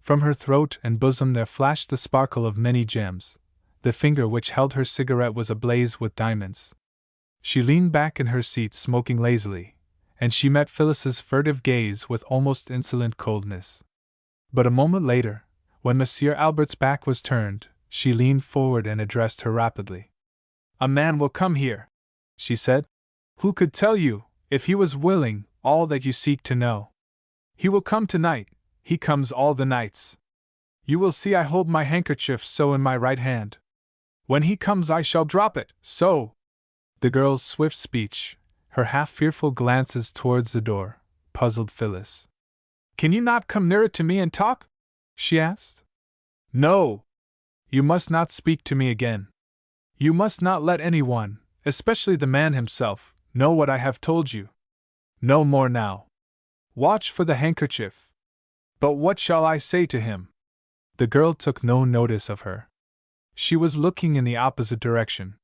[SPEAKER 1] From her throat and bosom there flashed the sparkle of many gems. The finger which held her cigarette was ablaze with diamonds. She leaned back in her seat smoking lazily, and she met Phyllis's furtive gaze with almost insolent coldness. But a moment later, when Monsieur Albert's back was turned, she leaned forward and addressed her rapidly. "A man will come here," she said, "who could tell you, if he was willing, all that you seek to know. He will come tonight, he comes all the nights. You will see I hold my handkerchief so in my right hand. When he comes I shall drop it, so." The girl's swift speech, her half-fearful glances towards the door, puzzled Phyllis. "Can you not come nearer to me and talk?" she asked. "No. You must not speak to me again. You must not let anyone, especially the man himself, know what I have told you. No more now. Watch for the handkerchief. But what shall I say to him?" The girl took no notice of her. She was looking in the opposite direction.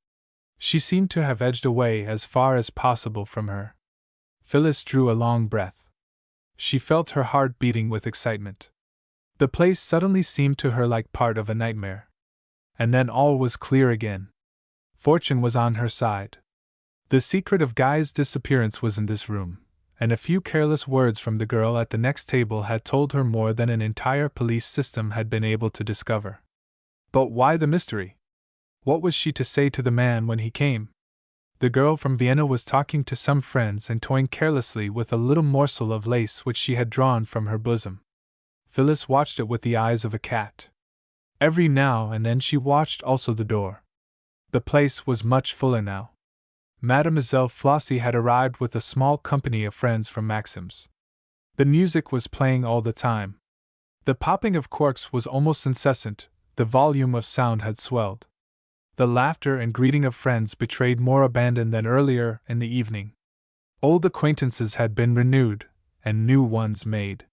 [SPEAKER 1] She seemed to have edged away as far as possible from her. Phyllis drew a long breath. She felt her heart beating with excitement. The place suddenly seemed to her like part of a nightmare. And then all was clear again. Fortune was on her side. The secret of Guy's disappearance was in this room, and a few careless words from the girl at the next table had told her more than an entire police system had been able to discover. But why the mystery? What was she to say to the man when he came? The girl from Vienna was talking to some friends and toying carelessly with a little morsel of lace which she had drawn from her bosom. Phyllis watched it with the eyes of a cat. Every now and then she watched also the door. The place was much fuller now. Mademoiselle Flossie had arrived with a small company of friends from Maxim's. The music was playing all the time. The popping of corks was almost incessant, the volume of sound had swelled. The laughter and greeting of friends betrayed more abandon than earlier in the evening. Old acquaintances had been renewed, and new ones made.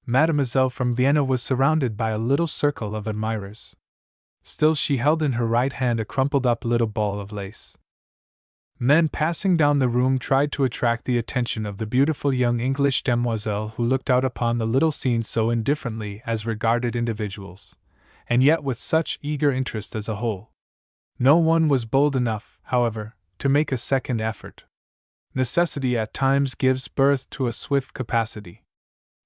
[SPEAKER 1] Mademoiselle from Vienna was surrounded by a little circle of admirers. Still she held in her right hand a crumpled-up little ball of lace. Men passing down the room tried to attract the attention of the beautiful young English demoiselle who looked out upon the little scene so indifferently as regarded individuals, and yet with such eager interest as a whole. No one was bold enough, however, to make a second effort. Necessity at times gives birth to a swift capacity.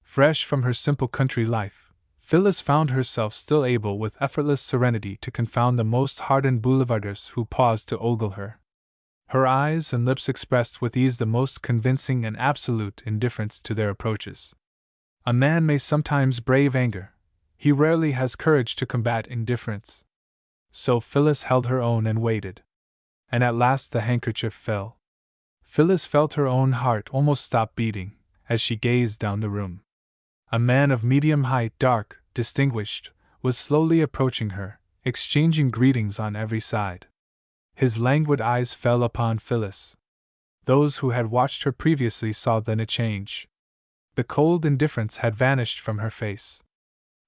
[SPEAKER 1] Fresh from her simple country life, Phyllis found herself still able with effortless serenity to confound the most hardened boulevarders who paused to ogle her. Her eyes and lips expressed with ease the most convincing and absolute indifference to their approaches. A man may sometimes brave anger. He rarely has courage to combat indifference. So Phyllis held her own and waited. And at last the handkerchief fell. Phyllis felt her own heart almost stop beating, as she gazed down the room. A man of medium height, dark, distinguished, was slowly approaching her, exchanging greetings on every side. His languid eyes fell upon Phyllis. Those who had watched her previously saw then a change. The cold indifference had vanished from her face.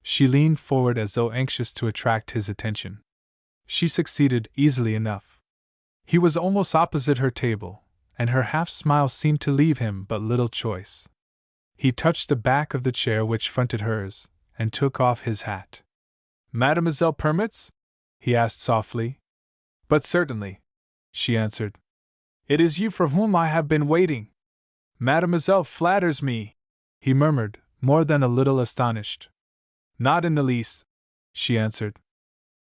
[SPEAKER 1] She leaned forward as though anxious to attract his attention. She succeeded easily enough. He was almost opposite her table, and her half-smile seemed to leave him but little choice. He touched the back of the chair which fronted hers, and took off his hat. "Mademoiselle permits?" he asked softly. "But certainly," she answered. "It is you for whom I have been waiting." "Mademoiselle flatters me," he murmured, more than a little astonished. "Not in the least," she answered.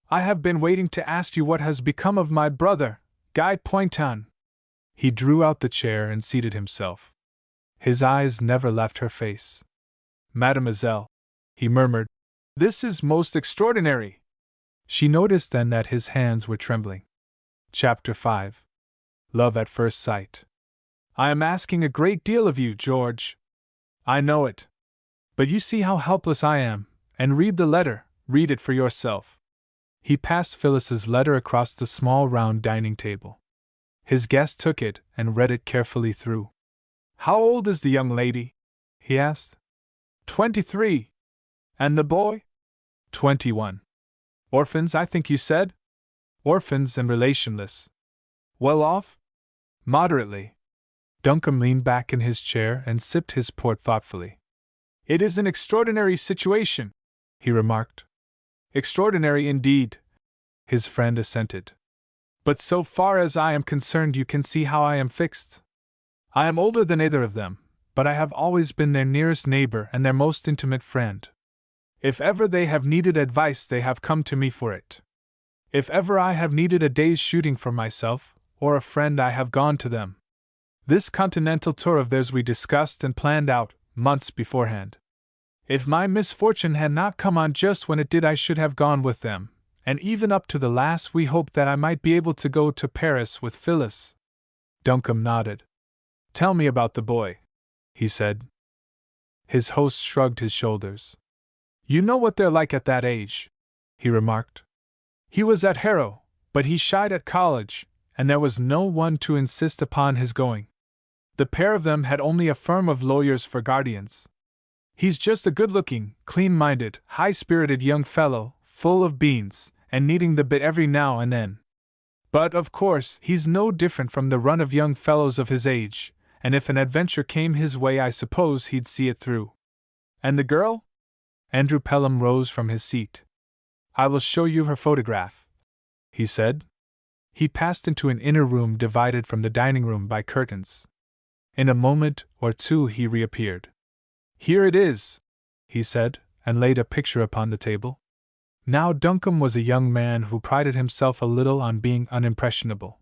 [SPEAKER 1] "I have been waiting to ask you what has become of my brother, Guy Pointon." He drew out the chair and seated himself. His eyes never left her face. "Mademoiselle," he murmured, "this is most extraordinary." She noticed then that his hands were trembling. Chapter 5. Love at First Sight. "I am asking a great deal of you, George. I know it. But you see how helpless I am, and read the letter, read it for yourself." He passed Phyllis's letter across the small round dining table. His guest took it and read it carefully through. "How old is the young lady?" he asked. 23. "And the boy?" 21. "Orphans, I think you said?" "Orphans and relationless." "Well off?" "Moderately." Duncombe leaned back in his chair and sipped his port thoughtfully. "It is an extraordinary situation," he remarked. "Extraordinary indeed," his friend assented. "But so far as I am concerned, you can see how I am fixed. I am older than either of them, but I have always been their nearest neighbor and their most intimate friend. If ever they have needed advice, they have come to me for it. If ever I have needed a day's shooting for myself, or a friend, I have gone to them. This continental tour of theirs we discussed and planned out, months beforehand. If my misfortune had not come on just when it did, I should have gone with them, and even up to the last we hoped that I might be able to go to Paris with Phyllis." Duncombe nodded. "Tell me about the boy," he said. His host shrugged his shoulders. "You know what they're like at that age," he remarked. "He was at Harrow, but he shied at college, and there was no one to insist upon his going. The pair of them had only a firm of lawyers for guardians. He's just a good-looking, clean-minded, high-spirited young fellow, full of beans, and needing the bit every now and then. But, of course, he's no different from the run of young fellows of his age, and if an adventure came his way, I suppose he'd see it through." "And the girl?" Andrew Pelham rose from his seat. "I will show you her photograph," he said. He passed into an inner room divided from the dining room by curtains. In a moment or two he reappeared. "Here it is," he said, and laid a picture upon the table. Now Duncombe was a young man who prided himself a little on being unimpressionable.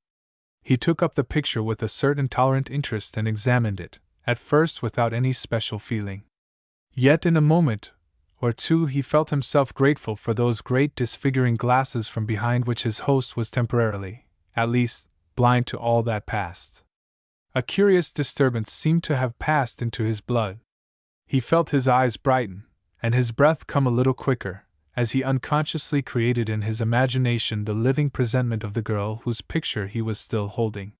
[SPEAKER 1] He took up the picture with a certain tolerant interest and examined it, at first without any special feeling. Yet in a moment or two he felt himself grateful for those great disfiguring glasses from behind which his host was temporarily, at least, blind to all that passed. A curious disturbance seemed to have passed into his blood. He felt his eyes brighten, and his breath come a little quicker, as he unconsciously created in his imagination the living presentment of the girl whose picture he was still holding.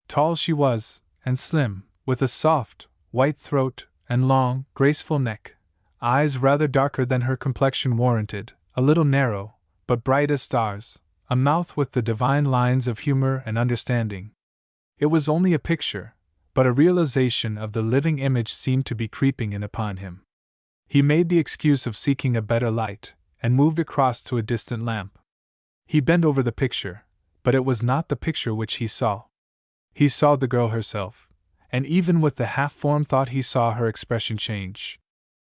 [SPEAKER 1] Tall she was, and slim, with a soft, white throat, and long, graceful neck, eyes rather darker than her complexion warranted, a little narrow, but bright as stars, a mouth with the divine lines of humor and understanding. It was only a picture, but a realization of the living image seemed to be creeping in upon him. He made the excuse of seeking a better light, and moved across to a distant lamp. He bent over the picture, but it was not the picture which he saw. He saw the girl herself, and even with the half-formed thought he saw her expression change.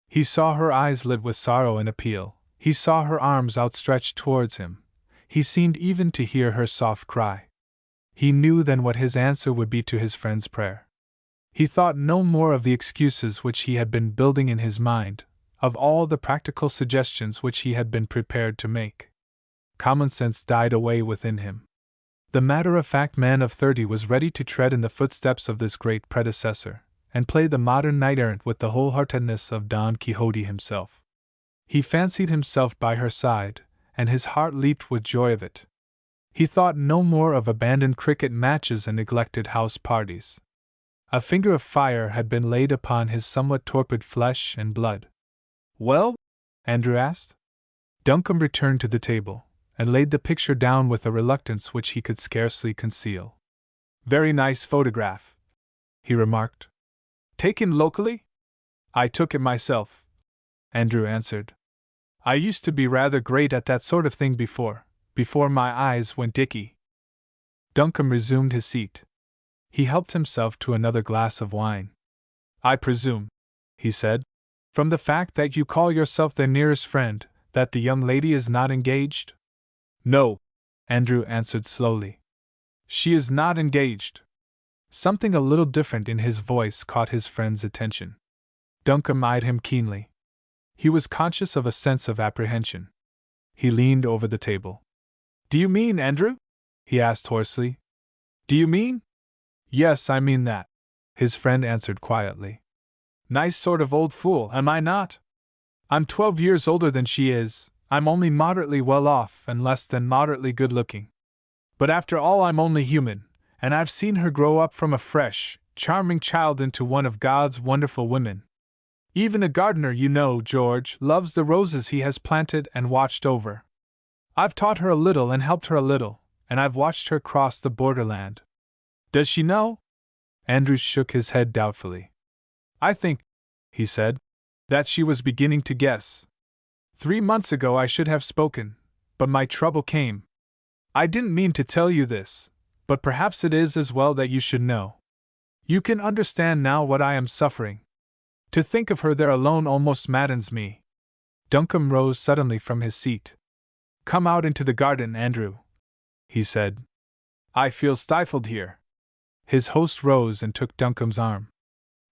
[SPEAKER 1] He saw her eyes lit with sorrow and appeal, he saw her arms outstretched towards him, he seemed even to hear her soft cry. He knew then what his answer would be to his friend's prayer. He thought no more of the excuses which he had been building in his mind, of all the practical suggestions which he had been prepared to make. Common sense died away within him. The matter-of-fact man of 30 was ready to tread in the footsteps of this great predecessor, and play the modern knight-errant with the wholeheartedness of Don Quixote himself. He fancied himself by her side, and his heart leaped with joy of it. He thought no more of abandoned cricket matches and neglected house parties. A finger of fire had been laid upon his somewhat torpid flesh and blood. "Well?" Andrew asked. Duncombe returned to the table, and laid the picture down with a reluctance which he could scarcely conceal. "Very nice photograph," he remarked. "Taken locally?" "I took it myself," Andrew answered. "I used to be rather great at that sort of thing before my eyes went dicky." Duncombe resumed his seat. He helped himself to another glass of wine. "I presume," he said, "from the fact that you call yourself their nearest friend, that the young lady is not engaged?" "No," Andrew answered slowly. "She is not engaged." Something a little different in his voice caught his friend's attention. Duncombe eyed him keenly. He was conscious of a sense of apprehension. He leaned over the table. Do you mean, Andrew? He asked hoarsely. Do you mean? Yes, I mean that, his friend answered quietly. Nice sort of old fool, am I not? I'm 12 years older than she is, I'm only moderately well off and less than moderately good looking. But after all, I'm only human, and I've seen her grow up from a fresh, charming child into one of God's wonderful women. Even a gardener, you know, George, loves the roses he has planted and watched over. I've taught her a little and helped her a little, and I've watched her cross the borderland. Does she know? Andrew shook his head doubtfully. I think, he said, that she was beginning to guess. 3 months ago I should have spoken, but my trouble came. I didn't mean to tell you this, but perhaps it is as well that you should know. You can understand now what I am suffering. To think of her there alone almost maddens me. Duncombe rose suddenly from his seat. Come out into the garden, Andrew, he said. I feel stifled here. His host rose and took Duncombe's arm.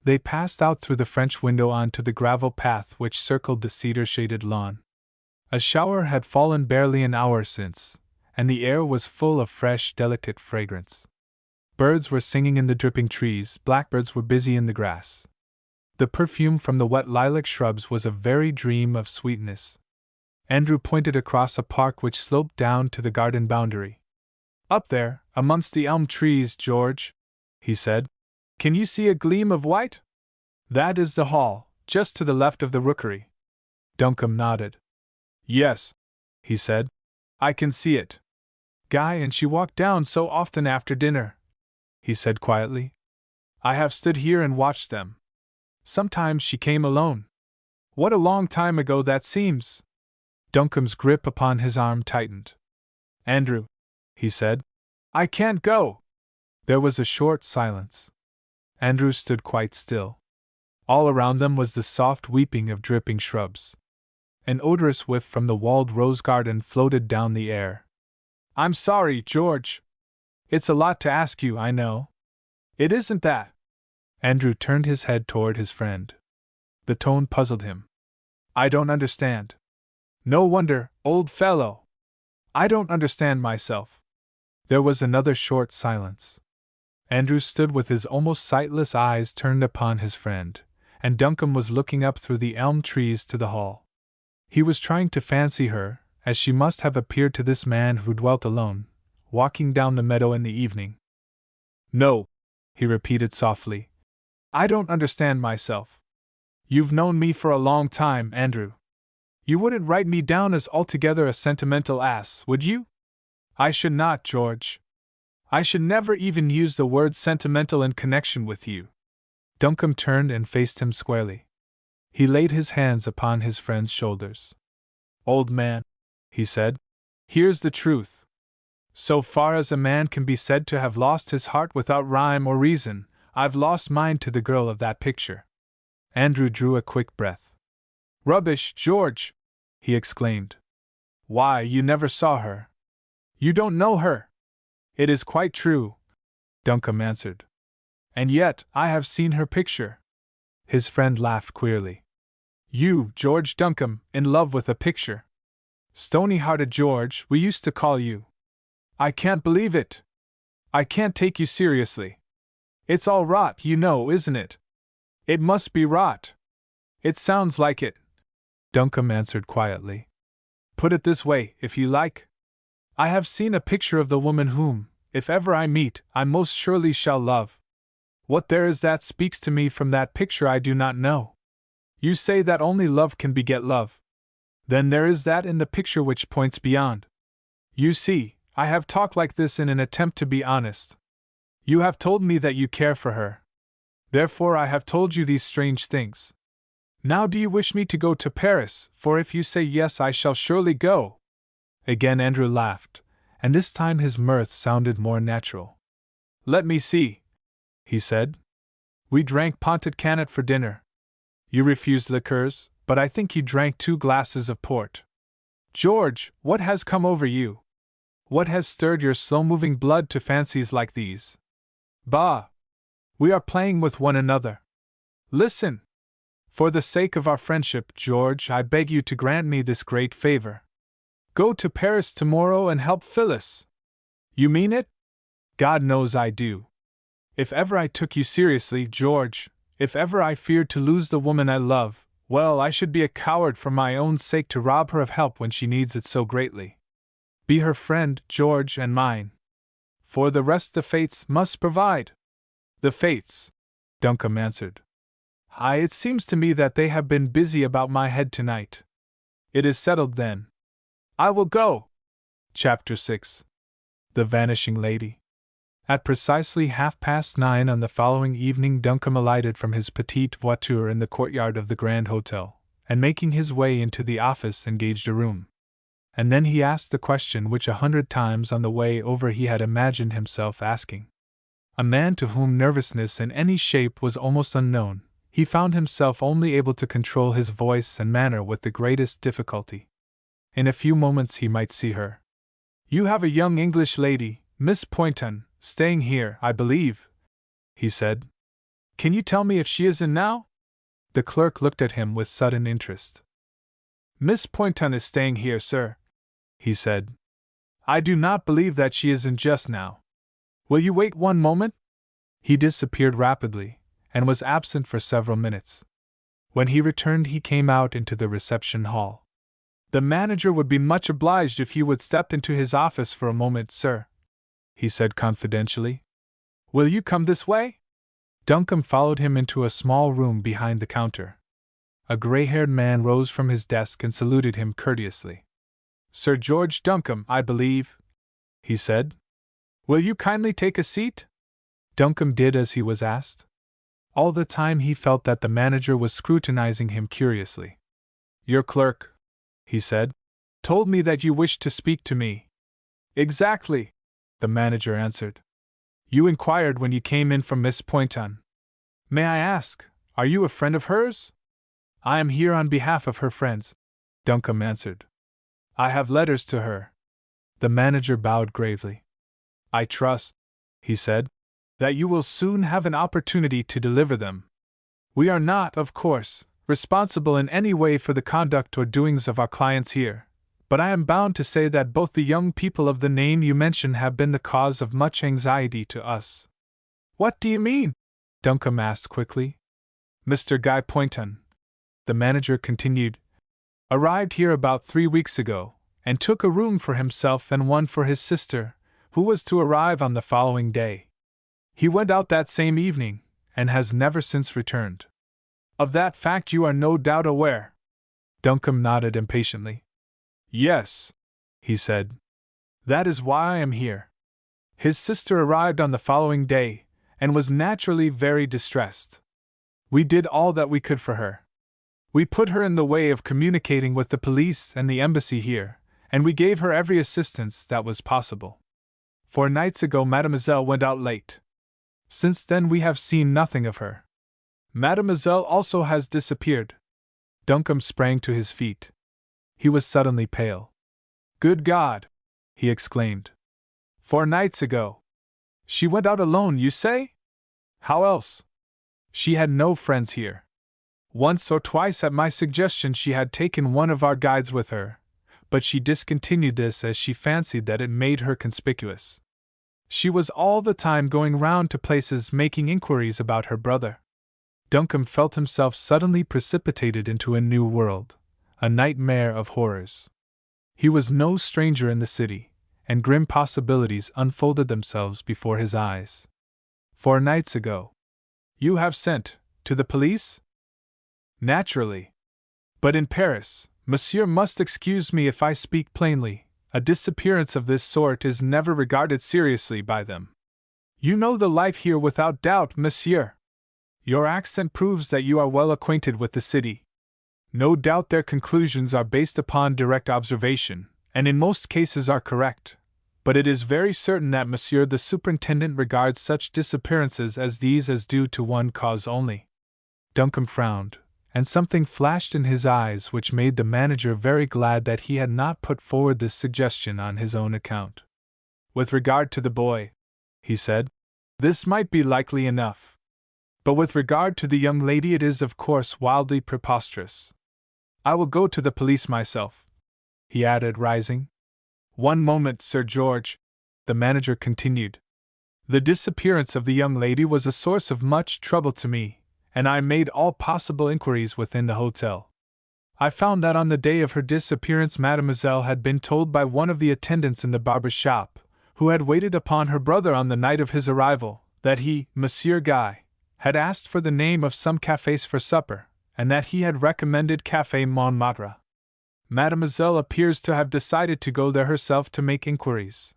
[SPEAKER 1] They passed out through the French window onto the gravel path which circled the cedar-shaded lawn. A shower had fallen barely an hour since, and the air was full of fresh, delicate fragrance. Birds were singing in the dripping trees, blackbirds were busy in the grass. The perfume from the wet lilac shrubs was a very dream of sweetness. Andrew pointed across a park which sloped down to the garden boundary. Up there, amongst the elm trees, George, he said. Can you see a gleam of white? That is the hall, just to the left of the rookery. Duncombe nodded. Yes, he said. I can see it. Guy and she walk down so often after dinner, he said quietly. I have stood here and watched them. Sometimes she came alone. What a long time ago that seems! Duncombe's grip upon his arm tightened. Andrew, he said, I can't go. There was a short silence. Andrew stood quite still. All around them was the soft weeping of dripping shrubs. An odorous whiff from the walled rose garden floated down the air. I'm sorry, George. It's a lot to ask you, I know. It isn't that. Andrew turned his head toward his friend. The tone puzzled him. I don't understand. No wonder, old fellow. I don't understand myself. There was another short silence. Andrew stood with his almost sightless eyes turned upon his friend, and Duncombe was looking up through the elm trees to the hall. He was trying to fancy her, as she must have appeared to this man who dwelt alone, walking down the meadow in the evening. No, he repeated softly. I don't understand myself. You've known me for a long time, Andrew. You wouldn't write me down as altogether a sentimental ass, would you? I should not, George. I should never even use the word sentimental in connection with you. Duncombe turned and faced him squarely. He laid his hands upon his friend's shoulders. Old man, he said, here's the truth. So far as a man can be said to have lost his heart without rhyme or reason, I've lost mine to the girl of that picture. Andrew drew a quick breath. Rubbish, George! He exclaimed. Why, you never saw her. You don't know her. It is quite true, Duncombe answered. And yet, I have seen her picture. His friend laughed queerly. You, George Duncombe, in love with a picture. Stony-hearted George, we used to call you. I can't believe it. I can't take you seriously. It's all rot, you know, isn't it? It must be rot. It sounds like it, Duncombe answered quietly. Put it this way, if you like. I have seen a picture of the woman whom, if ever I meet, I most surely shall love. What there is that speaks to me from that picture I do not know. You say that only love can beget love. Then there is that in the picture which points beyond. You see, I have talked like this in an attempt to be honest. You have told me that you care for her. Therefore I have told you these strange things. Now do you wish me to go to Paris, for if you say yes I shall surely go. Again Andrew laughed, and this time his mirth sounded more natural. Let me see, he said. We drank Pontet Canet for dinner. You refused liqueurs, but I think you drank 2 glasses of port. George, what has come over you? What has stirred your slow-moving blood to fancies like these? Bah! We are playing with one another. Listen! For the sake of our friendship, George, I beg you to grant me this great favor. Go to Paris tomorrow and help Phyllis. You mean it? God knows I do. If ever I took you seriously, George, if ever I feared to lose the woman I love, well, I should be a coward for my own sake to rob her of help when she needs it so greatly. Be her friend, George, and mine. For the rest the fates must provide. The fates, Duncombe answered. Aye, it seems to me that they have been busy about my head tonight. It is settled then. I will go. Chapter 6. The Vanishing Lady. At precisely 9:30 on the following evening, Duncombe alighted from his petite voiture in the courtyard of the Grand Hotel, and making his way into the office engaged a room. And then he asked the question which 100 times on the way over he had imagined himself asking. A man to whom nervousness in any shape was almost unknown, he found himself only able to control his voice and manner with the greatest difficulty. In a few moments he might see her. You have a young English lady, Miss Poynton, staying here, I believe, he said. Can you tell me if she is in now? The clerk looked at him with sudden interest. Miss Poynton is staying here, sir, he said. I do not believe that she is in just now. Will you wait one moment? He disappeared rapidly, and was absent for several minutes. When he returned, he came out into the reception hall. The manager would be much obliged if you would step into his office for a moment, sir, he said confidentially. Will you come this way? Duncombe followed him into a small room behind the counter. A gray-haired man rose from his desk and saluted him courteously. Sir George Duncombe, I believe, he said. Will you kindly take a seat? Duncombe did as he was asked. All the time he felt that the manager was scrutinizing him curiously. Your clerk, he said, told me that you wished to speak to me. Exactly, the manager answered. You inquired when you came in from Miss Poynton. May I ask, are you a friend of hers? I am here on behalf of her friends, Duncombe answered. I have letters to her. The manager bowed gravely. I trust, he said, that you will soon have an opportunity to deliver them. We are not, of course, responsible in any way for the conduct or doings of our clients here, but I am bound to say that both the young people of the name you mention have been the cause of much anxiety to us. What do you mean? Duncombe asked quickly. Mr. Guy Poynton, the manager continued, arrived here about 3 weeks ago, and took a room for himself and one for his sister, who was to arrive on the following day. He went out that same evening, and has never since returned. Of that fact you are no doubt aware. Duncombe nodded impatiently. Yes, he said. That is why I am here. His sister arrived on the following day, and was naturally very distressed. We did all that we could for her. We put her in the way of communicating with the police and the embassy here, and we gave her every assistance that was possible. 4 nights ago Mademoiselle went out late. Since then we have seen nothing of her. Mademoiselle also has disappeared. Duncombe sprang to his feet. He was suddenly pale. Good God! He exclaimed. 4 nights ago. She went out alone, you say? How else? She had no friends here. Once or twice at my suggestion she had taken one of our guides with her, but she discontinued this as she fancied that it made her conspicuous. She was all the time going round to places making inquiries about her brother. Duncombe felt himself suddenly precipitated into a new world, a nightmare of horrors. He was no stranger in the city, and grim possibilities unfolded themselves before his eyes. 4 nights ago. You have sent to the police? Naturally. But in Paris, Monsieur must excuse me if I speak plainly, a disappearance of this sort is never regarded seriously by them. You know the life here without doubt, Monsieur. Your accent proves that you are well acquainted with the city. No doubt their conclusions are based upon direct observation, and in most cases are correct, but it is very certain that Monsieur the Superintendent regards such disappearances as these as due to one cause only. Duncombe frowned, and something flashed in his eyes which made the manager very glad that he had not put forward this suggestion on his own account. With regard to the boy, he said, this might be likely enough. But with regard to the young lady, it is, of course, wildly preposterous. I will go to the police myself," he added, rising. "One moment, Sir George," the manager continued. "The disappearance of the young lady was a source of much trouble to me, and I made all possible inquiries within the hotel. I found that on the day of her disappearance, Mademoiselle had been told by one of the attendants in the barber's shop, who had waited upon her brother on the night of his arrival, that he, Monsieur Guy, had asked for the name of some cafés for supper, and that he had recommended Café Montmartre. Mademoiselle appears to have decided to go there herself to make inquiries.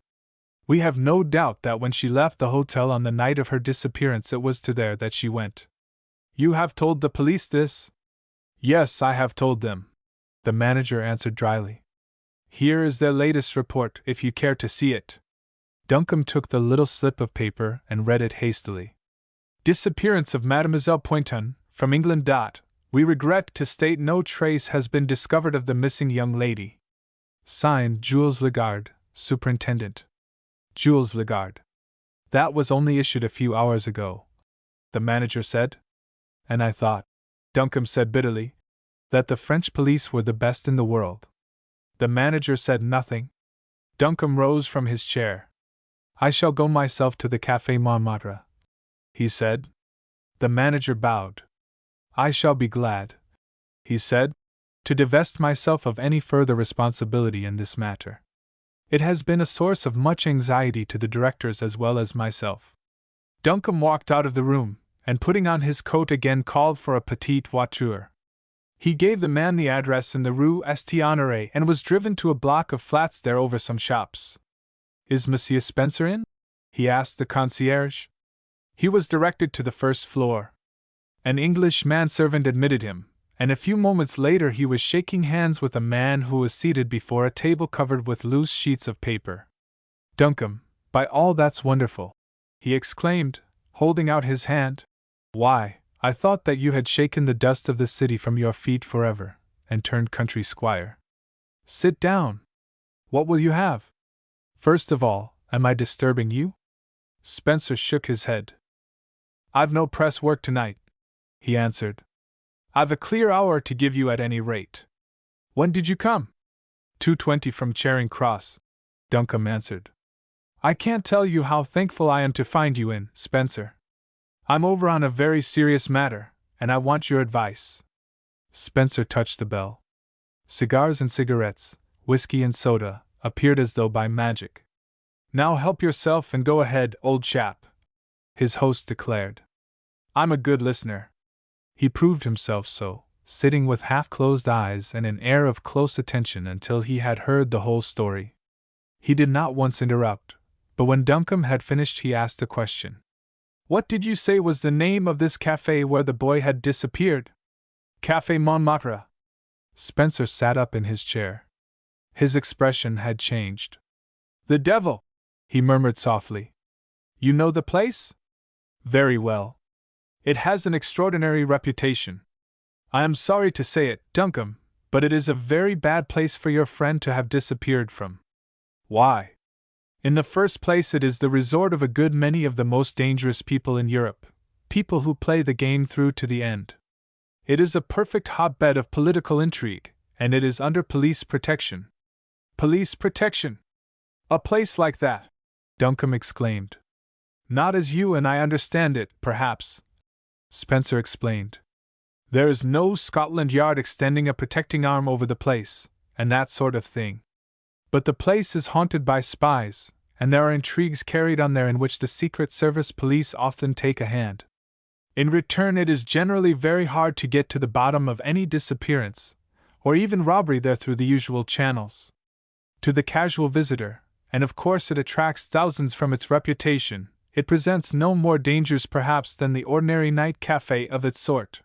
[SPEAKER 1] We have no doubt that when she left the hotel on the night of her disappearance, it was to there that she went." "You have told the police this?" "Yes, I have told them," the manager answered dryly. "Here is their latest report, if you care to see it." Duncombe took the little slip of paper and read it hastily. "Disappearance of Mademoiselle Pointon, from England. We regret to state no trace has been discovered of the missing young lady. Signed, Jules Lagarde, Superintendent." Jules Lagarde. "That was only issued a few hours ago," the manager said. "And I thought," Duncombe said bitterly, "that the French police were the best in the world." The manager said nothing. Duncombe rose from his chair. "I shall go myself to the Café Montmartre," he said. The manager bowed. "I shall be glad," he said, "to divest myself of any further responsibility in this matter. It has been a source of much anxiety to the directors as well as myself." Duncombe walked out of the room, and putting on his coat again called for a petite voiture. He gave the man the address in the Rue St. Honoré and was driven to a block of flats there over some shops. "Is Monsieur Spencer in?" he asked the concierge. He was directed to the first floor. An English manservant admitted him, and a few moments later he was shaking hands with a man who was seated before a table covered with loose sheets of paper. "Duncombe, by all that's wonderful!" he exclaimed, holding out his hand. "Why, I thought that you had shaken the dust of the city from your feet forever, and turned country squire. Sit down. What will you have? First of all, am I disturbing you?" Spencer shook his head. "I've no press work tonight," he answered. "I've a clear hour to give you at any rate." "When did you come?" 2:20 from Charing Cross," Duncombe answered. "I can't tell you how thankful I am to find you in, Spencer. I'm over on a very serious matter, and I want your advice." Spencer touched the bell. Cigars and cigarettes, whiskey and soda, appeared as though by magic. "Now help yourself and go ahead, old chap," his host declared. "I'm a good listener." He proved himself so, sitting with half-closed eyes and an air of close attention until he had heard the whole story. He did not once interrupt, but when Duncombe had finished he asked a question. "What did you say was the name of this café where the boy had disappeared?" "Café Montmartre." Spencer sat up in his chair. His expression had changed. "The devil!" he murmured softly. "You know the place?" "Very well. It has an extraordinary reputation. I am sorry to say it, Duncombe, but it is a very bad place for your friend to have disappeared from." "Why?" "In the first place, it is the resort of a good many of the most dangerous people in Europe, people who play the game through to the end. It is a perfect hotbed of political intrigue, and it is under police protection." "Police protection? A place like that?" Duncombe exclaimed. "Not as you and I understand it, perhaps," Spencer explained. "There is no Scotland Yard extending a protecting arm over the place, and that sort of thing. But the place is haunted by spies, and there are intrigues carried on there in which the Secret Service police often take a hand. In return, it is generally very hard to get to the bottom of any disappearance, or even robbery there through the usual channels. To the casual visitor, and of course it attracts thousands from its reputation, it presents no more dangers perhaps than the ordinary night café of its sort.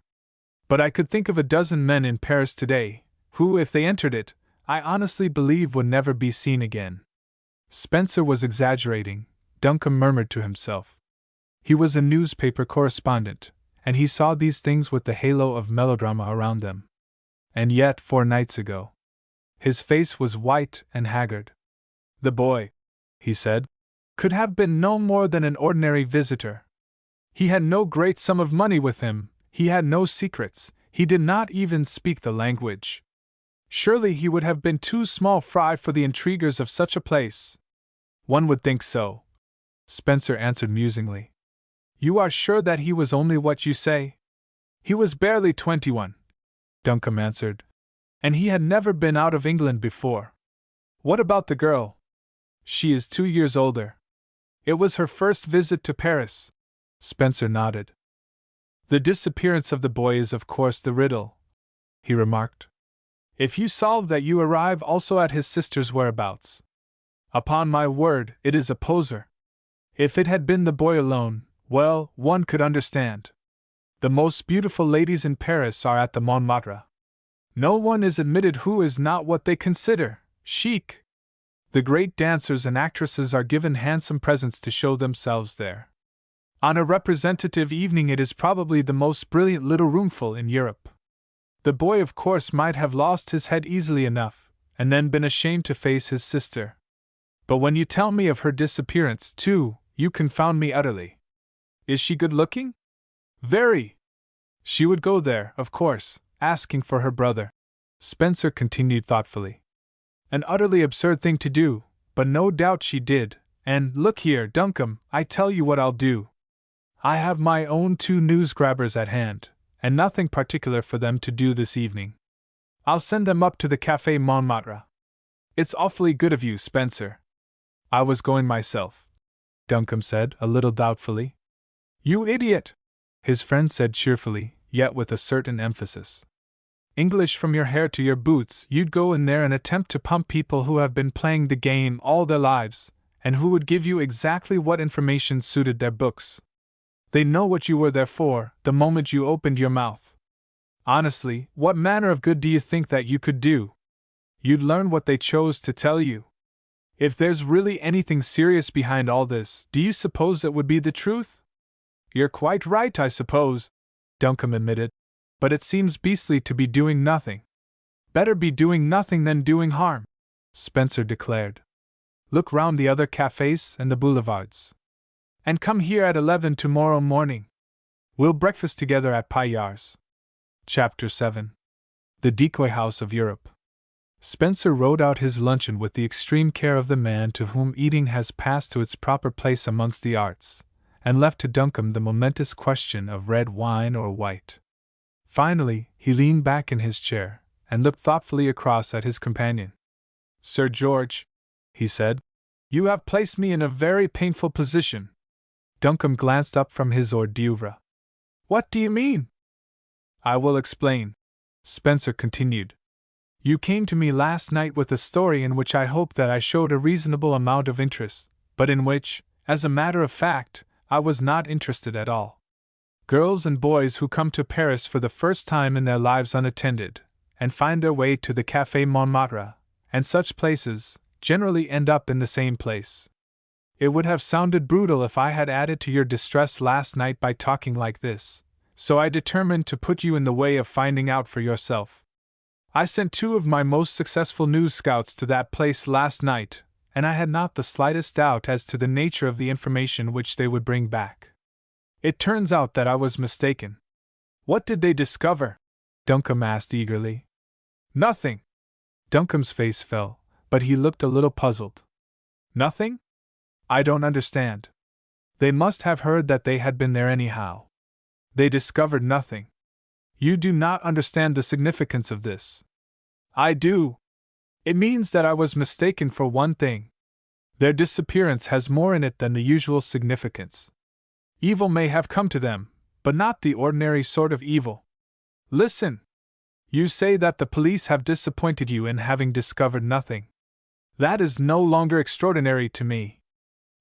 [SPEAKER 1] But I could think of a dozen men in Paris today, who, if they entered it, I honestly believe would never be seen again." Spencer was exaggerating, Duncombe murmured to himself. He was a newspaper correspondent, and he saw these things with the halo of melodrama around them. And yet, 4 nights ago. His face was white and haggard. "The boy," he said, "could have been no more than an ordinary visitor." He had no great sum of money with him, he had no secrets, he did not even speak the language. Surely he would have been too small fry for the intriguers of such a place. One would think so, Spencer answered musingly. You are sure that he was only what you say? He was barely 21, Duncombe answered. And he had never been out of England before. What about the girl? She is 2 years older. It was her first visit to Paris. Spencer nodded. The disappearance of the boy is of course the riddle, he remarked. If you solve that, you arrive also at his sister's whereabouts. Upon my word, it is a poser. If it had been the boy alone, well, one could understand. The most beautiful ladies in Paris are at the Montmartre. No one is admitted who is not what they consider chic. The great dancers and actresses are given handsome presents to show themselves there. On a representative evening it is probably the most brilliant little roomful in Europe. The boy of course might have lost his head easily enough, and then been ashamed to face his sister. But when you tell me of her disappearance, too, you confound me utterly. Is she good-looking? Very. She would go there, of course, asking for her brother. Spencer continued thoughtfully. An utterly absurd thing to do, but no doubt she did, and, look here, Duncombe, I tell you what I'll do. I have my own 2 news-grabbers at hand, and nothing particular for them to do this evening. I'll send them up to the Café Montmartre. It's awfully good of you, Spencer. I was going myself, Duncombe said, a little doubtfully. You idiot! His friend said cheerfully, yet with a certain emphasis. English from your hair to your boots, you'd go in there and attempt to pump people who have been playing the game all their lives, and who would give you exactly what information suited their books. They know what you were there for, the moment you opened your mouth. Honestly, what manner of good do you think that you could do? You'd learn what they chose to tell you. If there's really anything serious behind all this, do you suppose it would be the truth? You're quite right, I suppose, Duncombe admitted, but it seems beastly to be doing nothing. Better be doing nothing than doing harm, Spencer declared. Look round the other cafes and the boulevards. And come here at 11 tomorrow morning. We'll breakfast together at Paillard's. Chapter 7. The Decoy House of Europe. Spencer wrote out his luncheon with the extreme care of the man to whom eating has passed to its proper place amongst the arts, and left to Duncombe the momentous question of red wine or white. Finally, he leaned back in his chair, and looked thoughtfully across at his companion. Sir George, he said, you have placed me in a very painful position. Duncombe glanced up from his hors d'oeuvre. What do you mean? I will explain, Spencer continued. You came to me last night with a story in which I hoped that I showed a reasonable amount of interest, but in which, as a matter of fact, I was not interested at all. Girls and boys who come to Paris for the first time in their lives unattended, and find their way to the Café Montmartre, and such places, generally end up in the same place. It would have sounded brutal if I had added to your distress last night by talking like this, so I determined to put you in the way of finding out for yourself. I sent 2 of my most successful news scouts to that place last night, and I had not the slightest doubt as to the nature of the information which they would bring back. It turns out that I was mistaken. What did they discover? Duncombe asked eagerly. Nothing. Duncombe's face fell, but he looked a little puzzled. Nothing? I don't understand. They must have heard that they had been there anyhow. They discovered nothing. You do not understand the significance of this. I do. It means that I was mistaken for one thing. Their disappearance has more in it than the usual significance. Evil may have come to them, but not the ordinary sort of evil. Listen. You say that the police have disappointed you in having discovered nothing. That is no longer extraordinary to me.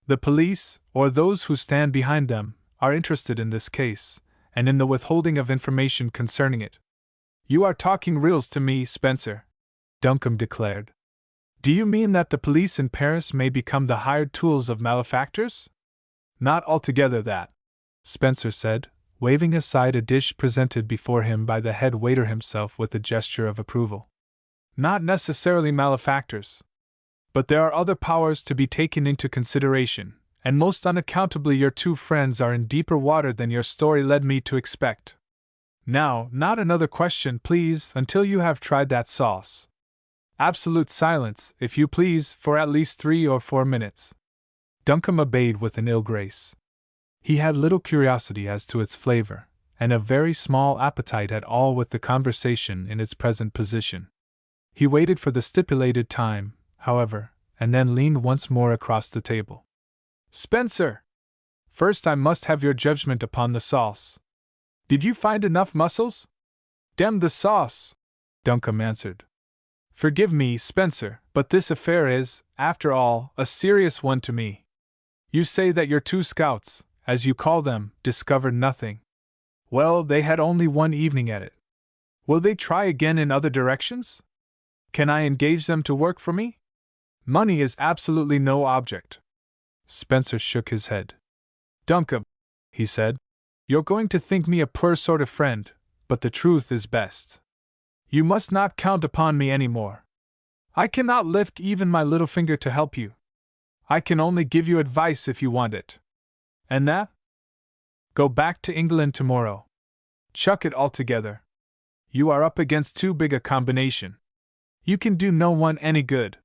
[SPEAKER 1] The police, or those who stand behind them, are interested in this case, and in the withholding of information concerning it. You are talking reals to me, Spencer, Duncombe declared. Do you mean that the police in Paris may become the hired tools of malefactors? Not altogether that, Spencer said, waving aside a dish presented before him by the head waiter himself with a gesture of approval. Not necessarily malefactors. But there are other powers to be taken into consideration, And most unaccountably your two friends are in deeper water than your story led me to expect. Now, not another question, please, until you have tried that sauce. Absolute silence, if you please, for at least 3 or 4 minutes. Duncombe obeyed with an ill grace. He had little curiosity as to its flavor, and a very small appetite at all with the conversation in its present position. He waited for the stipulated time, however, and then leaned once more across the table. Spencer! First I must have your judgment upon the sauce. Did you find enough mussels? Damn the sauce! Duncombe answered. Forgive me, Spencer, but this affair is, after all, a serious one to me. You say that your 2 scouts, as you call them, discovered nothing. Well, they had only one evening at it. Will they try again in other directions? Can I engage them to work for me? Money is absolutely no object. Spencer shook his head. Duncombe, he said, you're going to think me a poor sort of friend, but the truth is best. You must not count upon me any more. I cannot lift even my little finger to help you. I can only give you advice if you want it. And that? Go back to England tomorrow. Chuck it altogether. You are up against too big a combination. You can do no one any good.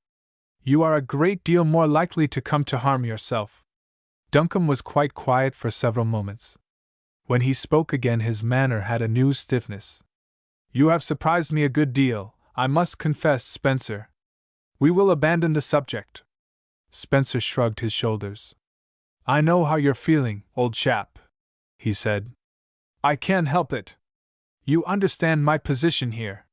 [SPEAKER 1] You are a great deal more likely to come to harm yourself. Duncombe was quite quiet for several moments. When he spoke again his manner had a new stiffness. You have surprised me a good deal, I must confess, Spencer. We will abandon the subject. Spencer shrugged his shoulders. I know how you're feeling, old chap, he said. I can't help it. You understand my position here.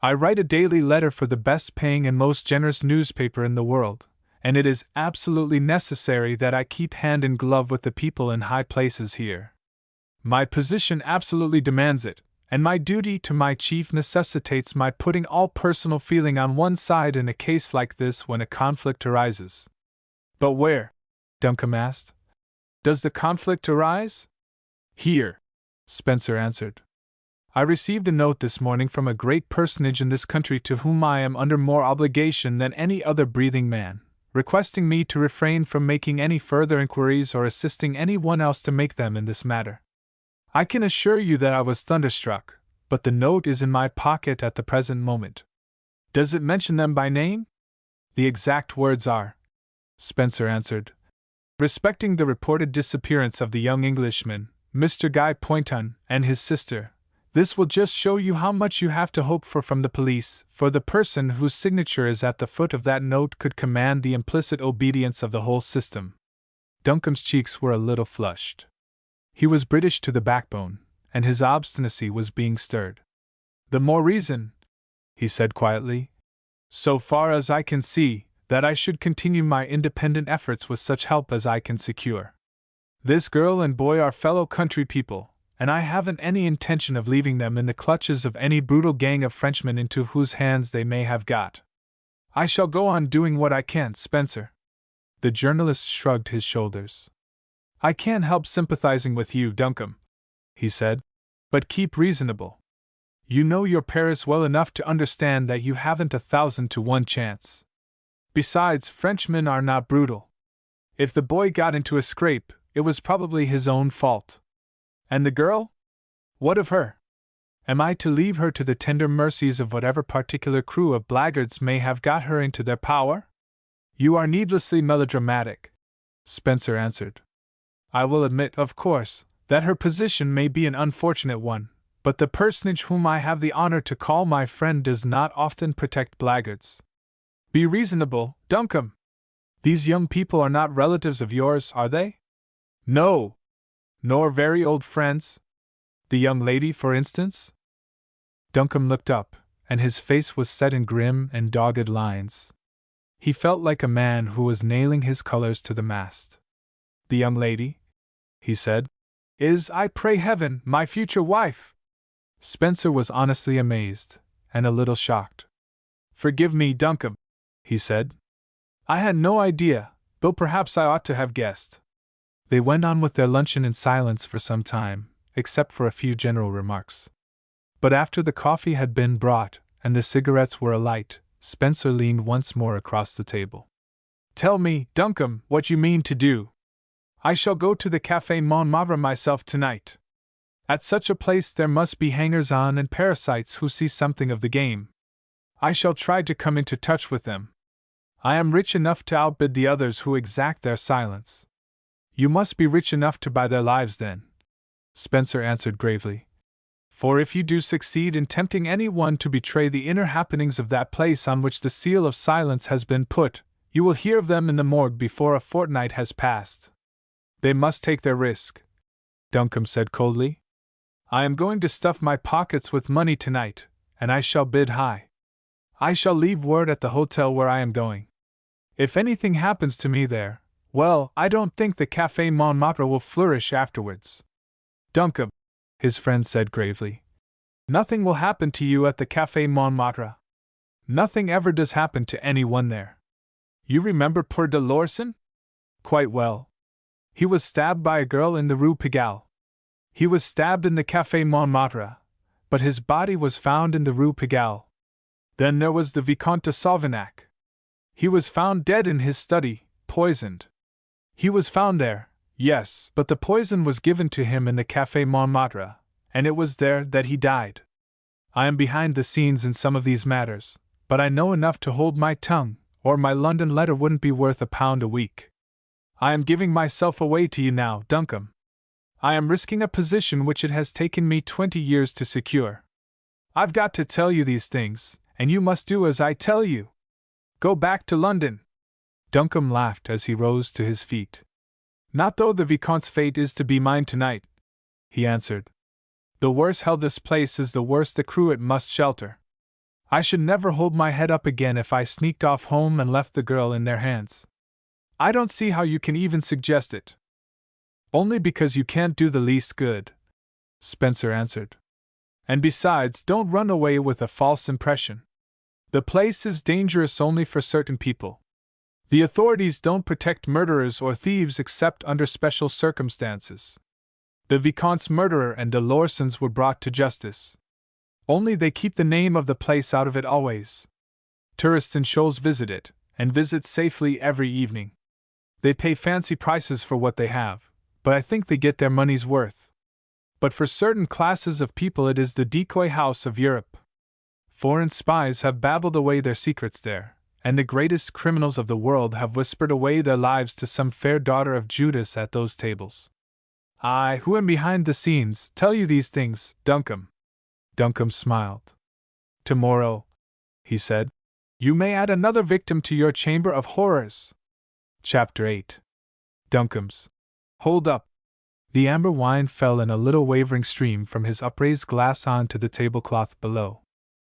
[SPEAKER 1] I write a daily letter for the best paying and most generous newspaper in the world, and it is absolutely necessary that I keep hand in glove with the people in high places here. My position absolutely demands it, and my duty to my chief necessitates my putting all personal feeling on one side in a case like this when a conflict arises. But where, Duncombe asked, does the conflict arise? Here, Spencer answered. I received a note this morning from a great personage in this country to whom I am under more obligation than any other breathing man, requesting me to refrain from making any further inquiries or assisting any one else to make them in this matter. I can assure you that I was thunderstruck, but the note is in my pocket at the present moment. Does it mention them by name? The exact words are, Spencer answered, respecting the reported disappearance of the young Englishman, Mr. Guy Poynton, and his sister. This will just show you how much you have to hope for from the police, for the person whose signature is at the foot of that note could command the implicit obedience of the whole system. Duncombe's cheeks were a little flushed. He was British to the backbone, and his obstinacy was being stirred. The more reason, he said quietly, so far as I can see, that I should continue my independent efforts with such help as I can secure. This girl and boy are fellow country people, and I haven't any intention of leaving them in the clutches of any brutal gang of Frenchmen into whose hands they may have got. I shall go on doing what I can, Spencer. The journalist shrugged his shoulders. I can't help sympathizing with you, Duncombe, he said, but keep reasonable. You know your Paris well enough to understand that you haven't 1,000 to 1 chance. Besides, Frenchmen are not brutal. If the boy got into a scrape, it was probably his own fault. And the girl? What of her? Am I to leave her to the tender mercies of whatever particular crew of blackguards may have got her into their power? You are needlessly melodramatic, Spencer answered. I will admit, of course, that her position may be an unfortunate one, but the personage whom I have the honor to call my friend does not often protect blackguards. Be reasonable, Duncombe. These young people are not relatives of yours, are they? No. Nor very old friends? The young lady, for instance? Duncombe looked up, and his face was set in grim and dogged lines. He felt like a man who was nailing his colors to the mast. The young lady, he said, is, I pray heaven, my future wife. Spencer was honestly amazed, and a little shocked. Forgive me, Duncombe, he said. I had no idea, though perhaps I ought to have guessed. They went on with their luncheon in silence for some time, except for a few general remarks. But after the coffee had been brought, and the cigarettes were alight, Spencer leaned once more across the table. Tell me, Duncombe, what you mean to do, I shall go to the Café Montmartre myself tonight. At such a place there must be hangers-on and parasites who see something of the game. I shall try to come into touch with them. I am rich enough to outbid the others who exact their silence. You must be rich enough to buy their lives then, Spencer answered gravely. For if you do succeed in tempting any one to betray the inner happenings of that place on which the seal of silence has been put, you will hear of them in the morgue before a fortnight has passed. They must take their risk, Duncombe said coldly. I am going to stuff my pockets with money tonight, and I shall bid high. I shall leave word at the hotel where I am going. If anything happens to me there, well, I don't think the Café Montmartre will flourish afterwards. Duncombe, his friend said gravely, nothing will happen to you at the Café Montmartre. Nothing ever does happen to anyone there. You remember poor de Lorson? Quite well. He was stabbed by a girl in the Rue Pigalle. He was stabbed in the Café Montmartre, but his body was found in the Rue Pigalle. Then there was the Vicomte de Sauvignac. He was found dead in his study, poisoned. He was found there, yes, but the poison was given to him in the Café Montmartre, and it was there that he died. I am behind the scenes in some of these matters, but I know enough to hold my tongue, or my London letter wouldn't be worth £1 a week. I am giving myself away to you now, Duncombe. I am risking a position which it has taken me 20 years to secure. I've got to tell you these things, and you must do as I tell you. Go back to London. Duncombe laughed as he rose to his feet. Not though the Vicomte's fate is to be mine tonight, he answered. The worse held this place is the worse the crew it must shelter. I should never hold my head up again if I sneaked off home and left the girl in their hands. I don't see how you can even suggest it. Only because you can't do the least good, Spencer answered. And besides, don't run away with a false impression. The place is dangerous only for certain people. The authorities don't protect murderers or thieves except under special circumstances. The Vicomte's murderer and de Lorson's were brought to justice. Only they keep the name of the place out of it always. Tourists in shoals visit it, and visit safely every evening. They pay fancy prices for what they have, but I think they get their money's worth. But for certain classes of people it is the decoy house of Europe. Foreign spies have babbled away their secrets there, and the greatest criminals of the world have whispered away their lives to some fair daughter of Judas at those tables. I, who am behind the scenes, tell you these things, Duncombe. Duncombe smiled. Tomorrow, he said, you may add another victim to your chamber of horrors. Chapter 8. Duncombe's. Hold up. The amber wine fell in a little wavering stream from his upraised glass onto the tablecloth below.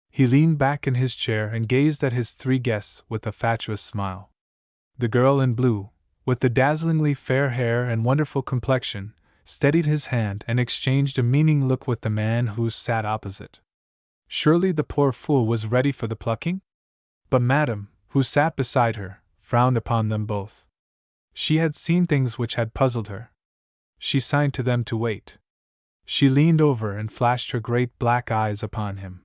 [SPEAKER 1] He leaned back in his chair and gazed at his three guests with a fatuous smile. The girl in blue, with the dazzlingly fair hair and wonderful complexion, steadied his hand and exchanged a meaning look with the man who sat opposite. Surely the poor fool was ready for the plucking? But Madame, who sat beside her, frowned upon them both. She had seen things which had puzzled her. She signed to them to wait. She leaned over and flashed her great black eyes upon him.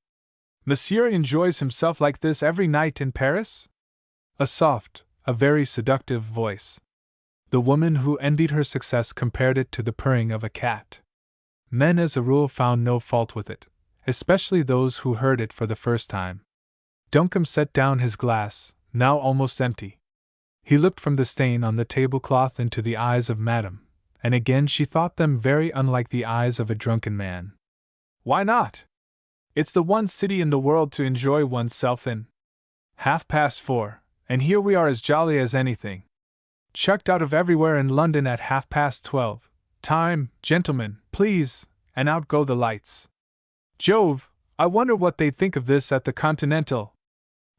[SPEAKER 1] Monsieur enjoys himself like this every night in Paris? A soft, a very seductive voice. The woman who envied her success compared it to the purring of a cat. Men as a rule found no fault with it, especially those who heard it for the first time. Duncombe set down his glass, now almost empty. He looked from the stain on the tablecloth into the eyes of Madame, and again she thought them very unlike the eyes of a drunken man. Why not? It's the one city in the world to enjoy oneself in. 4:30, and here we are as jolly as anything. Chucked out of everywhere in London at 12:30. Time, gentlemen, please, and out go the lights. Jove, I wonder what they'd think of this at the Continental.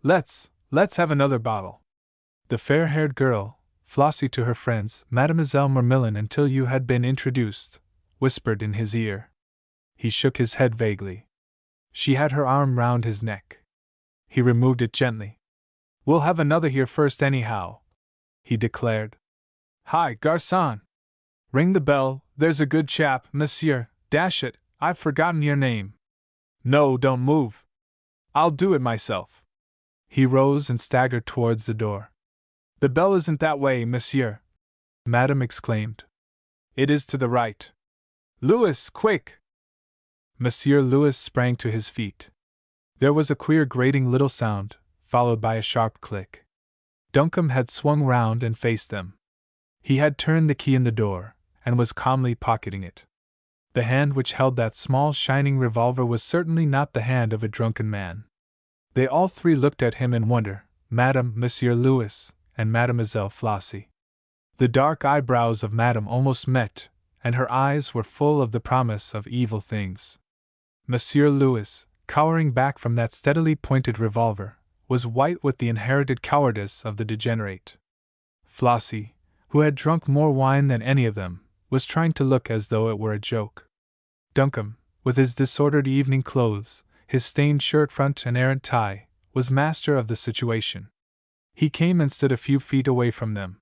[SPEAKER 1] Let's have another bottle. The fair-haired girl, Flossie to her friends, Mademoiselle Marmillon until you had been introduced, whispered in his ear. He shook his head vaguely. She had her arm round his neck. He removed it gently. We'll have another here first anyhow, he declared. Hi, garçon! Ring the bell, there's a good chap, monsieur, dash it, I've forgotten your name. No, don't move. I'll do it myself. He rose and staggered towards the door. The bell isn't that way, monsieur, Madame exclaimed, It is to the right. Louis, quick! Monsieur Louis sprang to his feet. There was a queer grating little sound, followed by a sharp click. Duncombe had swung round and faced them. He had turned the key in the door, and was calmly pocketing it. The hand which held that small shining revolver was certainly not the hand of a drunken man. They all three looked at him in wonder, Madame, Monsieur Louis, and Mademoiselle Flossie. The dark eyebrows of Madame almost met, and her eyes were full of the promise of evil things. Monsieur Louis, cowering back from that steadily pointed revolver, was white with the inherited cowardice of the degenerate. Flossie, who had drunk more wine than any of them, was trying to look as though it were a joke. Duncombe, with his disordered evening clothes, his stained shirt front and errant tie, was master of the situation. He came and stood a few feet away from them.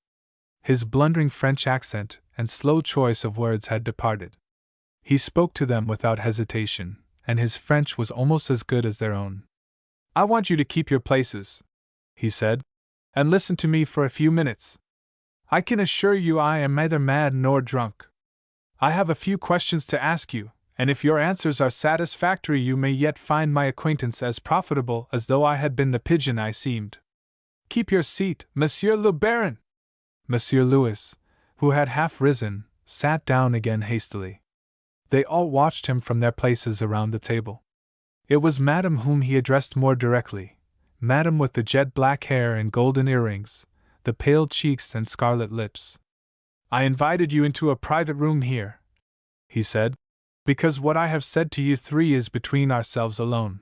[SPEAKER 1] His blundering French accent and slow choice of words had departed. He spoke to them without hesitation, and his French was almost as good as their own. "I want you to keep your places," he said, "and listen to me for a few minutes. I can assure you I am neither mad nor drunk. I have a few questions to ask you, and if your answers are satisfactory you may yet find my acquaintance as profitable as though I had been the pigeon I seemed. Keep your seat, Monsieur le Baron!" Monsieur Louis, who had half risen, sat down again hastily. They all watched him from their places around the table. It was Madame whom he addressed more directly, Madame with the jet black hair and golden earrings, the pale cheeks and scarlet lips. "I invited you into a private room here," he said, "because what I have said to you three is between ourselves alone.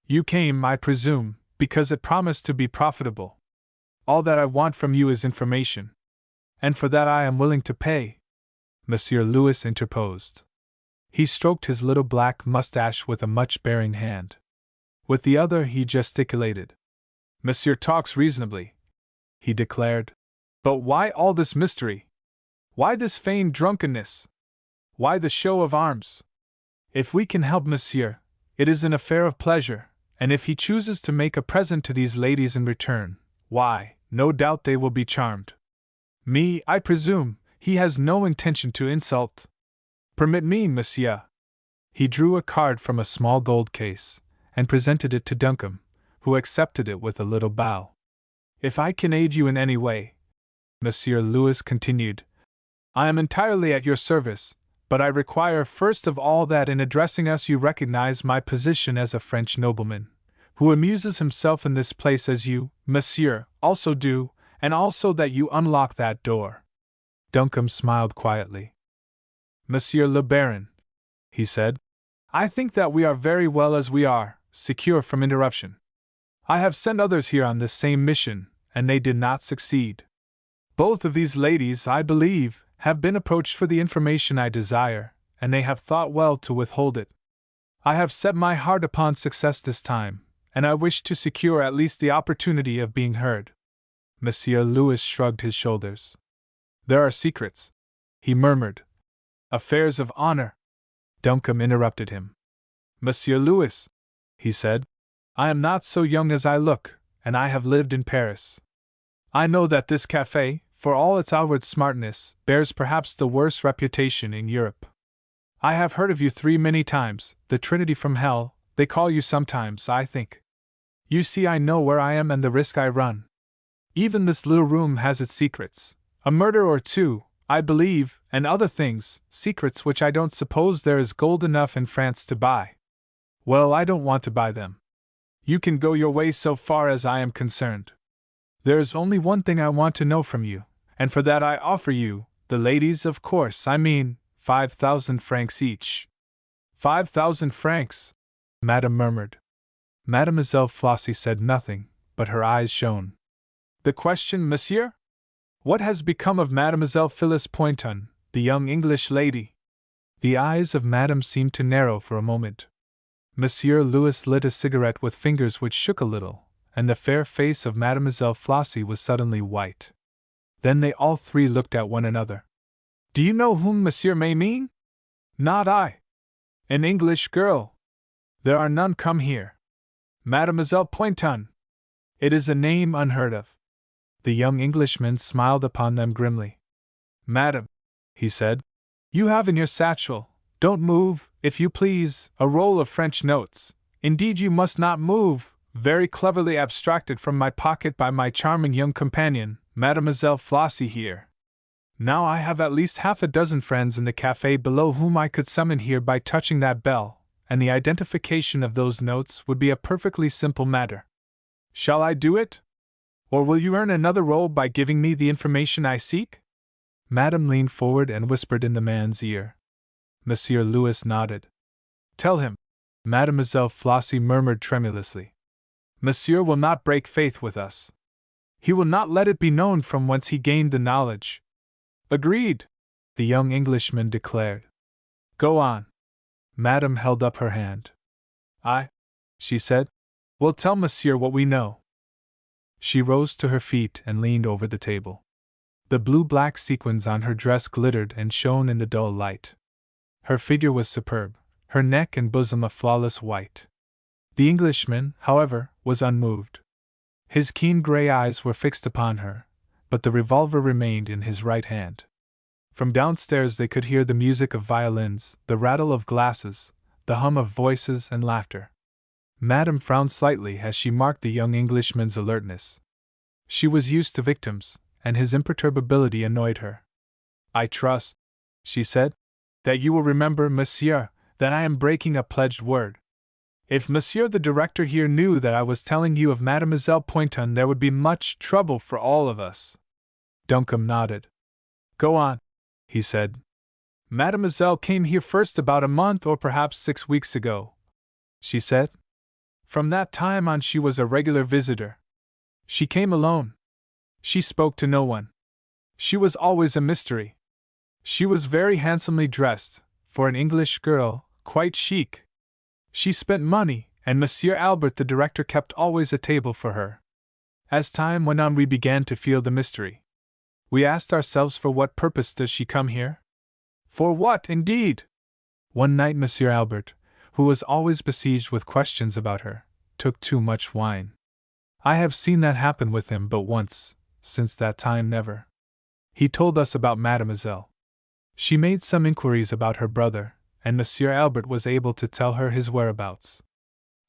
[SPEAKER 1] You came, I presume, because it promised to be profitable. All that I want from you is information. And for that I am willing to pay." Monsieur Louis interposed. He stroked his little black mustache with a much-bearing hand. With the other he gesticulated. "Monsieur talks reasonably," he declared. "But why all this mystery? Why this feigned drunkenness? Why the show of arms? If we can help Monsieur, it is an affair of pleasure, and if he chooses to make a present to these ladies in return, why, no doubt they will be charmed. Me, I presume, he has no intention to insult. Permit me, Monsieur." He drew a card from a small gold case, and presented it to Duncombe, who accepted it with a little bow. "If I can aid you in any way," Monsieur Louis continued, "I am entirely at your service, but I require first of all that in addressing us you recognize my position as a French nobleman, who amuses himself in this place as you, Monsieur, also do, and also that you unlock that door." Duncombe smiled quietly. "Monsieur le Baron," he said, "I think that we are very well as we are, secure from interruption. I have sent others here on this same mission, and they did not succeed. Both of these ladies, I believe, have been approached for the information I desire, and they have thought well to withhold it. I have set my heart upon success this time, and I wish to secure at least the opportunity of being heard." Monsieur Louis shrugged his shoulders. "There are secrets," he murmured. "Affairs of honor." Duncombe interrupted him. "Monsieur Louis," he said, "I am not so young as I look, and I have lived in Paris. I know that this café, for all its outward smartness, bears perhaps the worst reputation in Europe. I have heard of you three many times, the Trinity from Hell, they call you sometimes, I think. You see I know where I am and the risk I run. Even this little room has its secrets, a murder or two, I believe, and other things, secrets which I don't suppose there is gold enough in France to buy. Well, I don't want to buy them. You can go your way so far as I am concerned. There is only one thing I want to know from you, and for that I offer you, the ladies, of course, I mean, 5,000 francs each." 5,000 francs, Madame murmured. Mademoiselle Flossie said nothing, but her eyes shone. "The question, Monsieur? What has become of Mademoiselle Phillips Oppenheim, the young English lady?" The eyes of Madame seemed to narrow for a moment. Monsieur Louis lit a cigarette with fingers which shook a little, and the fair face of Mademoiselle Flossie was suddenly white. Then they all three looked at one another. "Do you know whom Monsieur may mean?" "Not I." "An English girl." "There are none come here." "Mademoiselle Oppenheim." "It is a name unheard of." The young Englishman smiled upon them grimly. "Madam," he said, You have in your satchel, don't move, if you please, a roll of French notes. Indeed, you must not move, very cleverly abstracted from my pocket by my charming young companion, Mademoiselle Flossie here. Now I have at least half a dozen friends in the cafe below whom I could summon here by touching that bell, and the identification of those notes would be a perfectly simple matter. Shall I do it? Or will you earn another roll by giving me the information I seek? Madame leaned forward and whispered in the man's ear. Monsieur Louis nodded. Tell him, Mademoiselle Flossie murmured tremulously. Monsieur will not break faith with us. He will not let it be known from whence he gained the knowledge. Agreed, the young Englishman declared. Go on. Madame held up her hand. I, she said, will tell Monsieur what we know. She rose to her feet and leaned over the table. The blue-black sequins on her dress glittered and shone in the dull light. Her figure was superb, her neck and bosom a flawless white. The Englishman, however, was unmoved. His keen gray eyes were fixed upon her, but the revolver remained in his right hand. From downstairs they could hear the music of violins, the rattle of glasses, the hum of voices and laughter. Madame frowned slightly as she marked the young Englishman's alertness. She was used to victims, and his imperturbability annoyed her. I trust, she said, that you will remember, Monsieur, that I am breaking a pledged word. If Monsieur the Director here knew that I was telling you of Mademoiselle Pointon, there would be much trouble for all of us. Duncombe nodded. Go on, he said. Mademoiselle came here first about a month or perhaps 6 weeks ago, she said. From that time on she was a regular visitor. She came alone. She spoke to no one. She was always a mystery. She was very handsomely dressed, for an English girl, quite chic. She spent money, and Monsieur Albert the Director kept always a table for her. As time went on we began to feel the mystery. We asked ourselves, for what purpose does she come here? For what, indeed? One night Monsieur Albert, who was always besieged with questions about her, took too much wine. I have seen that happen with him but once, since that time never. He told us about Mademoiselle. She made some inquiries about her brother, and Monsieur Albert was able to tell her his whereabouts.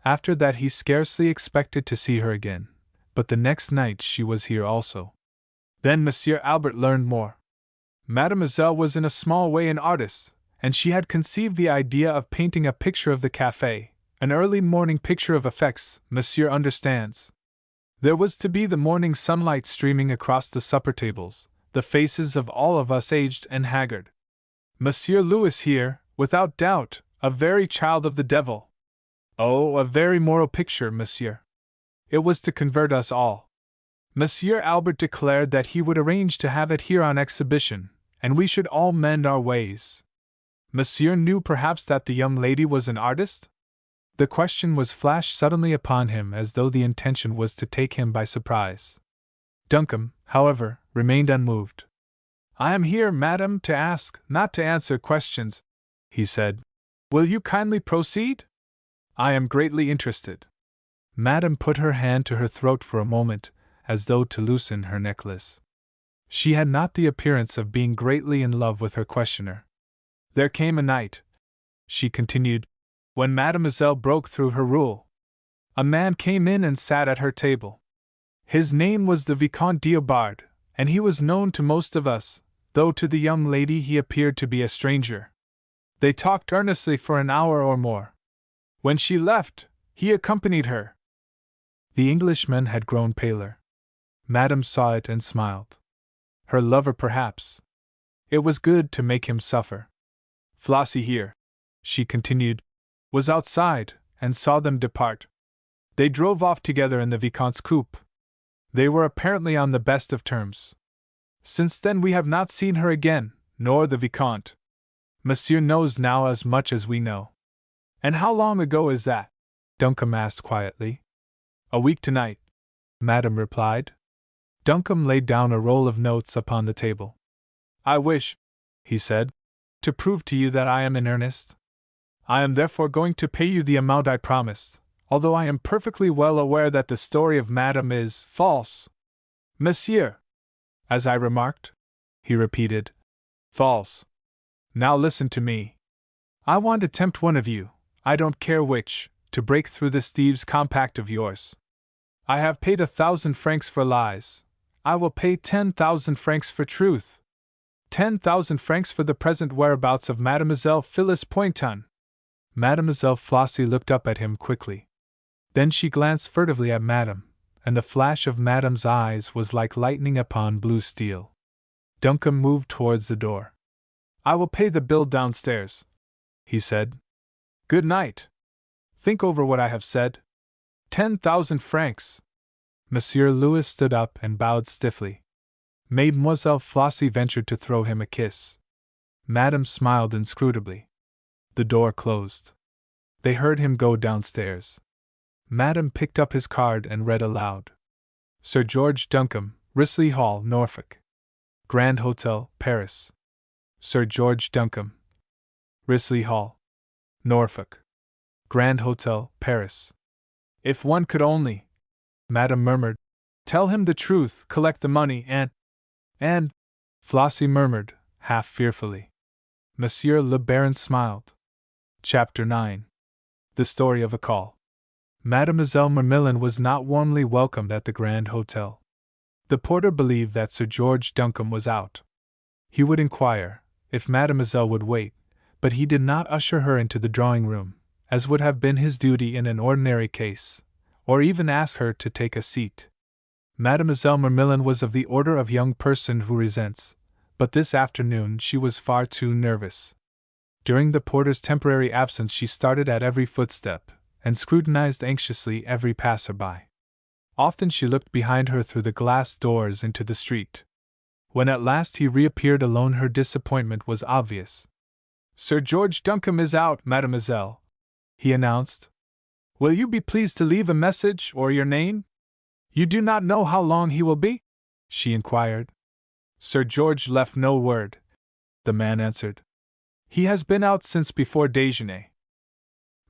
[SPEAKER 1] After that he scarcely expected to see her again, but the next night she was here also. Then Monsieur Albert learned more. Mademoiselle was in a small way an artist, and she had conceived the idea of painting a picture of the café, an early morning picture of effects, Monsieur understands. There was to be the morning sunlight streaming across the supper tables, the faces of all of us aged and haggard. Monsieur Louis here, without doubt, a very child of the devil. Oh, a very moral picture, Monsieur. It was to convert us all. Monsieur Albert declared that he would arrange to have it here on exhibition, and we should all mend our ways. Monsieur knew perhaps that the young lady was an artist? The question was flashed suddenly upon him as though the intention was to take him by surprise. Duncombe, however, remained unmoved. I am here, madam, to ask, not to answer questions, he said. Will you kindly proceed? I am greatly interested. Madame put her hand to her throat for a moment, as though to loosen her necklace. She had not the appearance of being greatly in love with her questioner. There came a night, she continued, when Mademoiselle broke through her rule. A man came in and sat at her table. His name was the Vicomte d'Aubard, and he was known to most of us, though to the young lady he appeared to be a stranger. They talked earnestly for an hour or more. When she left, he accompanied her. The Englishman had grown paler. Madame saw it and smiled. Her lover, perhaps. It was good to make him suffer. Flossie here, she continued, was outside, and saw them depart. They drove off together in the Vicomte's coupe. They were apparently on the best of terms. Since then we have not seen her again, nor the Vicomte. Monsieur knows now as much as we know. And how long ago is that? Duncombe asked quietly. A week tonight, Madame replied. Duncombe laid down a roll of notes upon the table. I wish, he said, to prove to you that I am in earnest. I am therefore going to pay you the amount I promised, although I am perfectly well aware that the story of Madame is false. Monsieur, as I remarked, he repeated. False. Now listen to me. I want to tempt one of you, I don't care which, to break through this thieves' compact of yours. I have paid 1,000 francs for lies. I will pay 10,000 francs for truth. 10,000 francs for the present whereabouts of Mademoiselle Phyllis Poynton. Mademoiselle Flossie looked up at him quickly. Then she glanced furtively at Madame, and the flash of Madame's eyes was like lightning upon blue steel. Duncan moved towards the door. I will pay the bill downstairs, he said. Good night. Think over what I have said. 10,000 francs. Monsieur Louis stood up and bowed stiffly. Mademoiselle Flossie ventured to throw him a kiss. Madame smiled inscrutably. The door closed. They heard him go downstairs. Madame picked up his card and read aloud. Sir George Duncombe, Risley Hall, Norfolk. Grand Hotel, Paris. Sir George Duncombe. Risley Hall, Norfolk. Grand Hotel, Paris. If one could only, Madame murmured. Tell him the truth, collect the money, and, Flossie murmured, half fearfully. Monsieur le Baron smiled. Chapter 9. The Story of a Call. Mademoiselle Marmillon was not warmly welcomed at the Grand Hotel. The porter believed that Sir George Duncombe was out. He would inquire if Mademoiselle would wait, but he did not usher her into the drawing-room, as would have been his duty in an ordinary case, or even ask her to take a seat. Mademoiselle Marmillon was of the order of young person who resents, but this afternoon she was far too nervous. During the porter's temporary absence she started at every footstep, and scrutinized anxiously every passer-by. Often she looked behind her through the glass doors into the street. When at last he reappeared alone her disappointment was obvious. Sir George Duncombe is out, mademoiselle, he announced. Will you be pleased to leave a message or your name? You do not know how long he will be? She inquired. Sir George left no word, the man answered. He has been out since before déjeuner.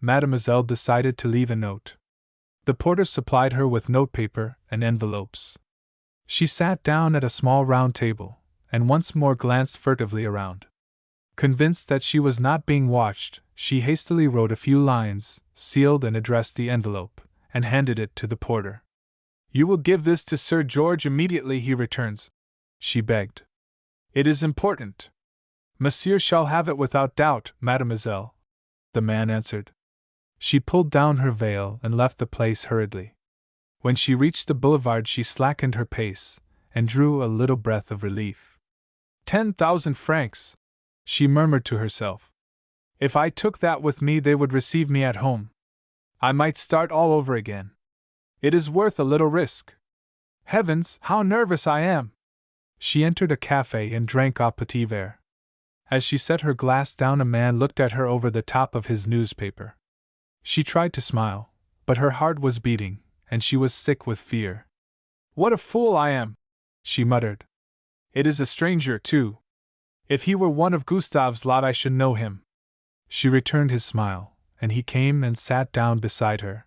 [SPEAKER 1] Mademoiselle decided to leave a note. The porter supplied her with notepaper and envelopes. She sat down at a small round table, and once more glanced furtively around. Convinced that she was not being watched, she hastily wrote a few lines, sealed and addressed the envelope, and handed it to the porter. You will give this to Sir George immediately he returns, she begged. It is important. Monsieur shall have it without doubt, mademoiselle, the man answered. She pulled down her veil and left the place hurriedly. When she reached the boulevard she slackened her pace, and drew a little breath of relief. 10,000 francs, she murmured to herself. If I took that with me they would receive me at home. I might start all over again. It is worth a little risk. Heavens, how nervous I am! She entered a cafe and drank a petit verre. As she set her glass down a man looked at her over the top of his newspaper. She tried to smile, but her heart was beating, and she was sick with fear. What a fool I am, she muttered. It is a stranger, too. If he were one of Gustave's lot I should know him. She returned his smile, and he came and sat down beside her.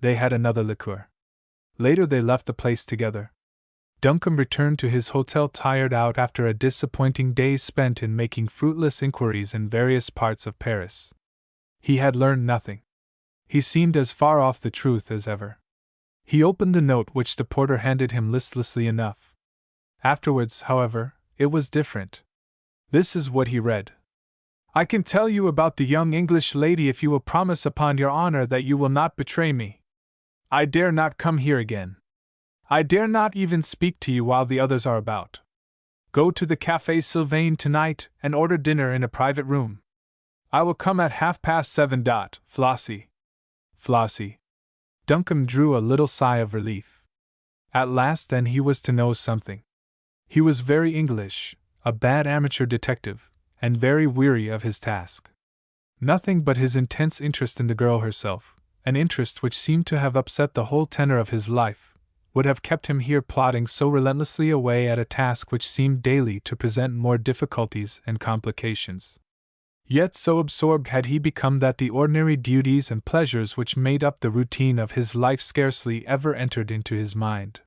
[SPEAKER 1] They had another liqueur. Later they left the place together. Duncombe returned to his hotel tired out after a disappointing day spent in making fruitless inquiries in various parts of Paris. He had learned nothing. He seemed as far off the truth as ever. He opened the note which the porter handed him listlessly enough. Afterwards, however, it was different. This is what he read. I can tell you about the young English lady if you will promise upon your honor that you will not betray me. I dare not come here again. I dare not even speak to you while the others are about. Go to the Café Sylvain tonight and order dinner in a private room. I will come at 7:30. Flossie. Flossie. Duncombe drew a little sigh of relief. At last then he was to know something. He was very English, a bad amateur detective, and very weary of his task. Nothing but his intense interest in the girl herself, an interest which seemed to have upset the whole tenor of his life, would have kept him here plodding so relentlessly away at a task which seemed daily to present more difficulties and complications. Yet so absorbed had he become that the ordinary duties and pleasures which made up the routine of his life scarcely ever entered into his mind.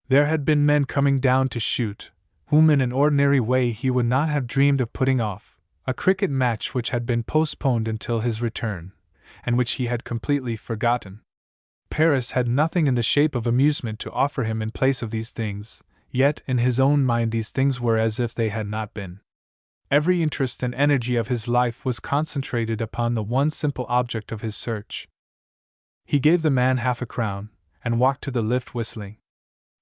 [SPEAKER 1] There had been men coming down to shoot, whom in an ordinary way he would not have dreamed of putting off, a cricket match which had been postponed until his return, and which he had completely forgotten. Paris had nothing in the shape of amusement to offer him in place of these things, yet in his own mind these things were as if they had not been. Every interest and energy of his life was concentrated upon the one simple object of his search. He gave the man half a crown, and walked to the lift whistling.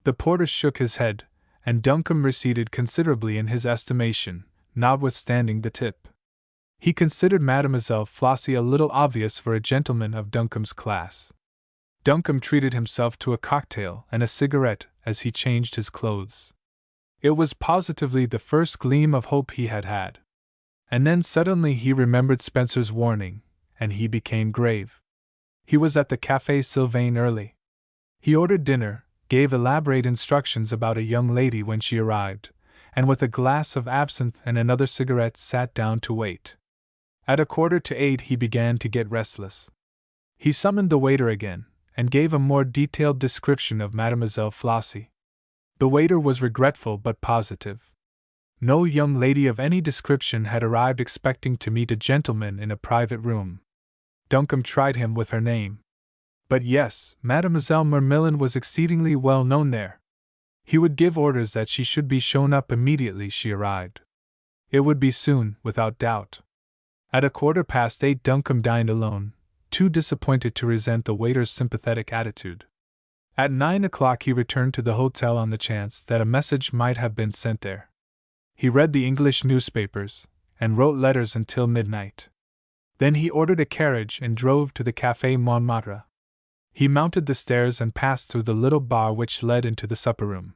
[SPEAKER 1] The porter shook his head, and Duncombe receded considerably in his estimation, notwithstanding the tip. He considered Mademoiselle Flossie a little obvious for a gentleman of Duncombe's class. Duncombe treated himself to a cocktail and a cigarette as he changed his clothes. It was positively the first gleam of hope he had had. And then suddenly he remembered Spencer's warning, and he became grave. He was at the Café Sylvain early. He ordered dinner, gave elaborate instructions about a young lady when she arrived, and with a glass of absinthe and another cigarette sat down to wait. At 7:45 he began to get restless. He summoned the waiter again, and gave a more detailed description of Mademoiselle Flossie. The waiter was regretful but positive. No young lady of any description had arrived expecting to meet a gentleman in a private room. Duncombe tried him with her name. But yes, Mademoiselle Mermillon was exceedingly well known there. He would give orders that she should be shown up immediately she arrived. It would be soon, without doubt. At 8:15 Duncombe dined alone, too disappointed to resent the waiter's sympathetic attitude. At 9 o'clock he returned to the hotel on the chance that a message might have been sent there. He read the English newspapers, and wrote letters until midnight. Then he ordered a carriage and drove to the Café Montmartre. He mounted the stairs and passed through the little bar which led into the supper room.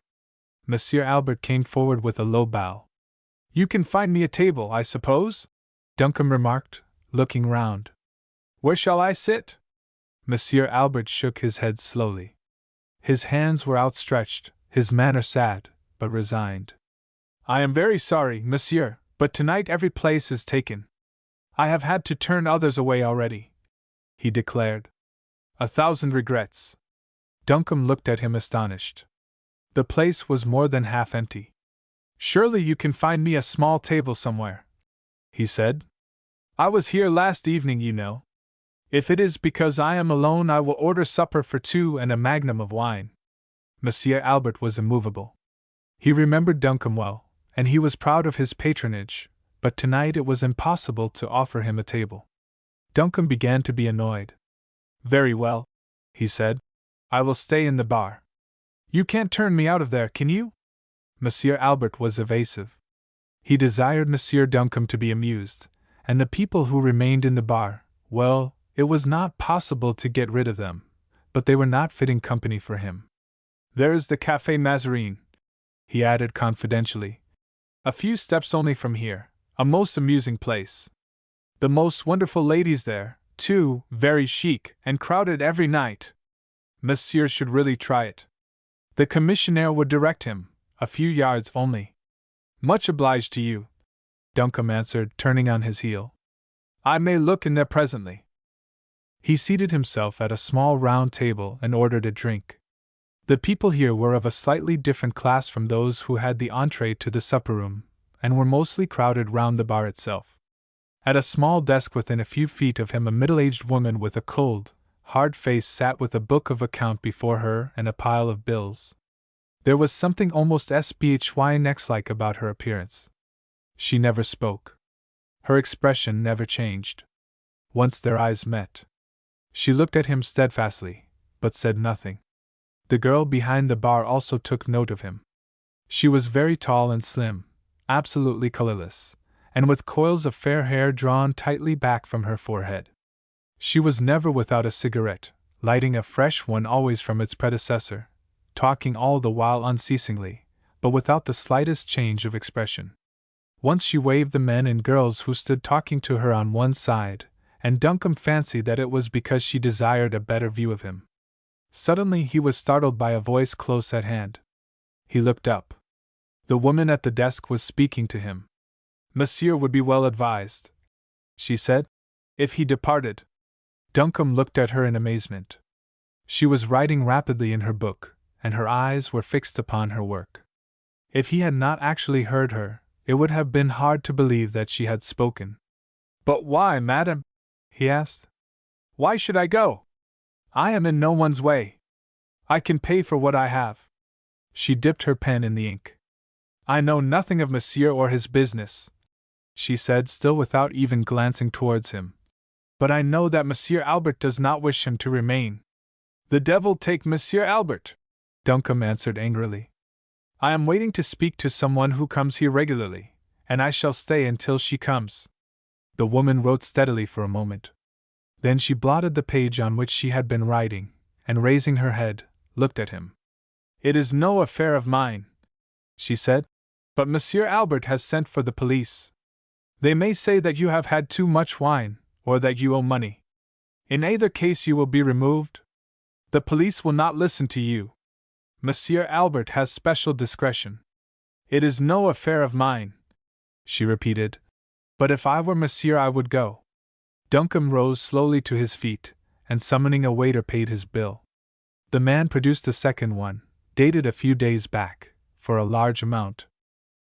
[SPEAKER 1] Monsieur Albert came forward with a low bow. "You can find me a table, I suppose?" Duncombe remarked, looking round. "Where shall I sit?" Monsieur Albert shook his head slowly. His hands were outstretched, his manner sad, but resigned. "I am very sorry, monsieur, but tonight every place is taken. I have had to turn others away already," he declared. "1,000 regrets." Duncombe looked at him astonished. The place was more than half empty. "Surely you can find me a small table somewhere," he said. "I was here last evening, you know. If it is because I am alone, I will order supper for 2 and a magnum of wine." Monsieur Albert was immovable. He remembered Duncombe well, and he was proud of his patronage, but tonight it was impossible to offer him a table. Duncombe began to be annoyed. "Very well," he said. "I will stay in the bar." "You can't turn me out of there, can you?" Monsieur Albert was evasive. He desired Monsieur Duncombe to be amused, and the people who remained in the bar, well, it was not possible to get rid of them, but they were not fitting company for him. "There is the Café Mazarin," he added confidentially. "A few steps only from here, a most amusing place. The most wonderful ladies there, too, very chic, and crowded every night. Monsieur should really try it. The commissionaire would direct him, a few yards only." "Much obliged to you," Duncombe answered, turning on his heel. "I may look in there presently." He seated himself at a small round table and ordered a drink. The people here were of a slightly different class from those who had the entree to the supper room, and were mostly crowded round the bar itself. At a small desk within a few feet of him a middle-aged woman with a cold, hard face sat with a book of account before her and a pile of bills. There was something almost Sphinx-like about her appearance. She never spoke. Her expression never changed. Once their eyes met. She looked at him steadfastly, but said nothing. The girl behind the bar also took note of him. She was very tall and slim, absolutely colorless, and with coils of fair hair drawn tightly back from her forehead. She was never without a cigarette, lighting a fresh one always from its predecessor, talking all the while unceasingly, but without the slightest change of expression. Once she waved the men and girls who stood talking to her on one side, and Duncombe fancied that it was because she desired a better view of him. Suddenly he was startled by a voice close at hand. He looked up. The woman at the desk was speaking to him. "Monsieur would be well advised," she said, "if he departed." Duncombe looked at her in amazement. She was writing rapidly in her book, and her eyes were fixed upon her work. If he had not actually heard her, It would have been hard to believe that she had spoken. "But why, madam?" he asked. "Why should I go? I am in no one's way. I can pay for what I have." She dipped her pen in the ink. "I know nothing of Monsieur or his business," she said, still without even glancing towards him. "But I know that Monsieur Albert does not wish him to remain." "The devil take Monsieur Albert!" Duncombe answered angrily. "I am waiting to speak to someone who comes here regularly, and I shall stay until she comes." The woman wrote steadily for a moment. Then she blotted the page on which she had been writing, and raising her head, looked at him. "It is no affair of mine," she said, "but Monsieur Albert has sent for the police. They may say that you have had too much wine, or that you owe money. In either case you will be removed. The police will not listen to you. Monsieur Albert has special discretion. It is no affair of mine," she repeated, "but if I were Monsieur I would go." Duncombe rose slowly to his feet, and summoning a waiter paid his bill. The man produced a second one, dated a few days back, for a large amount.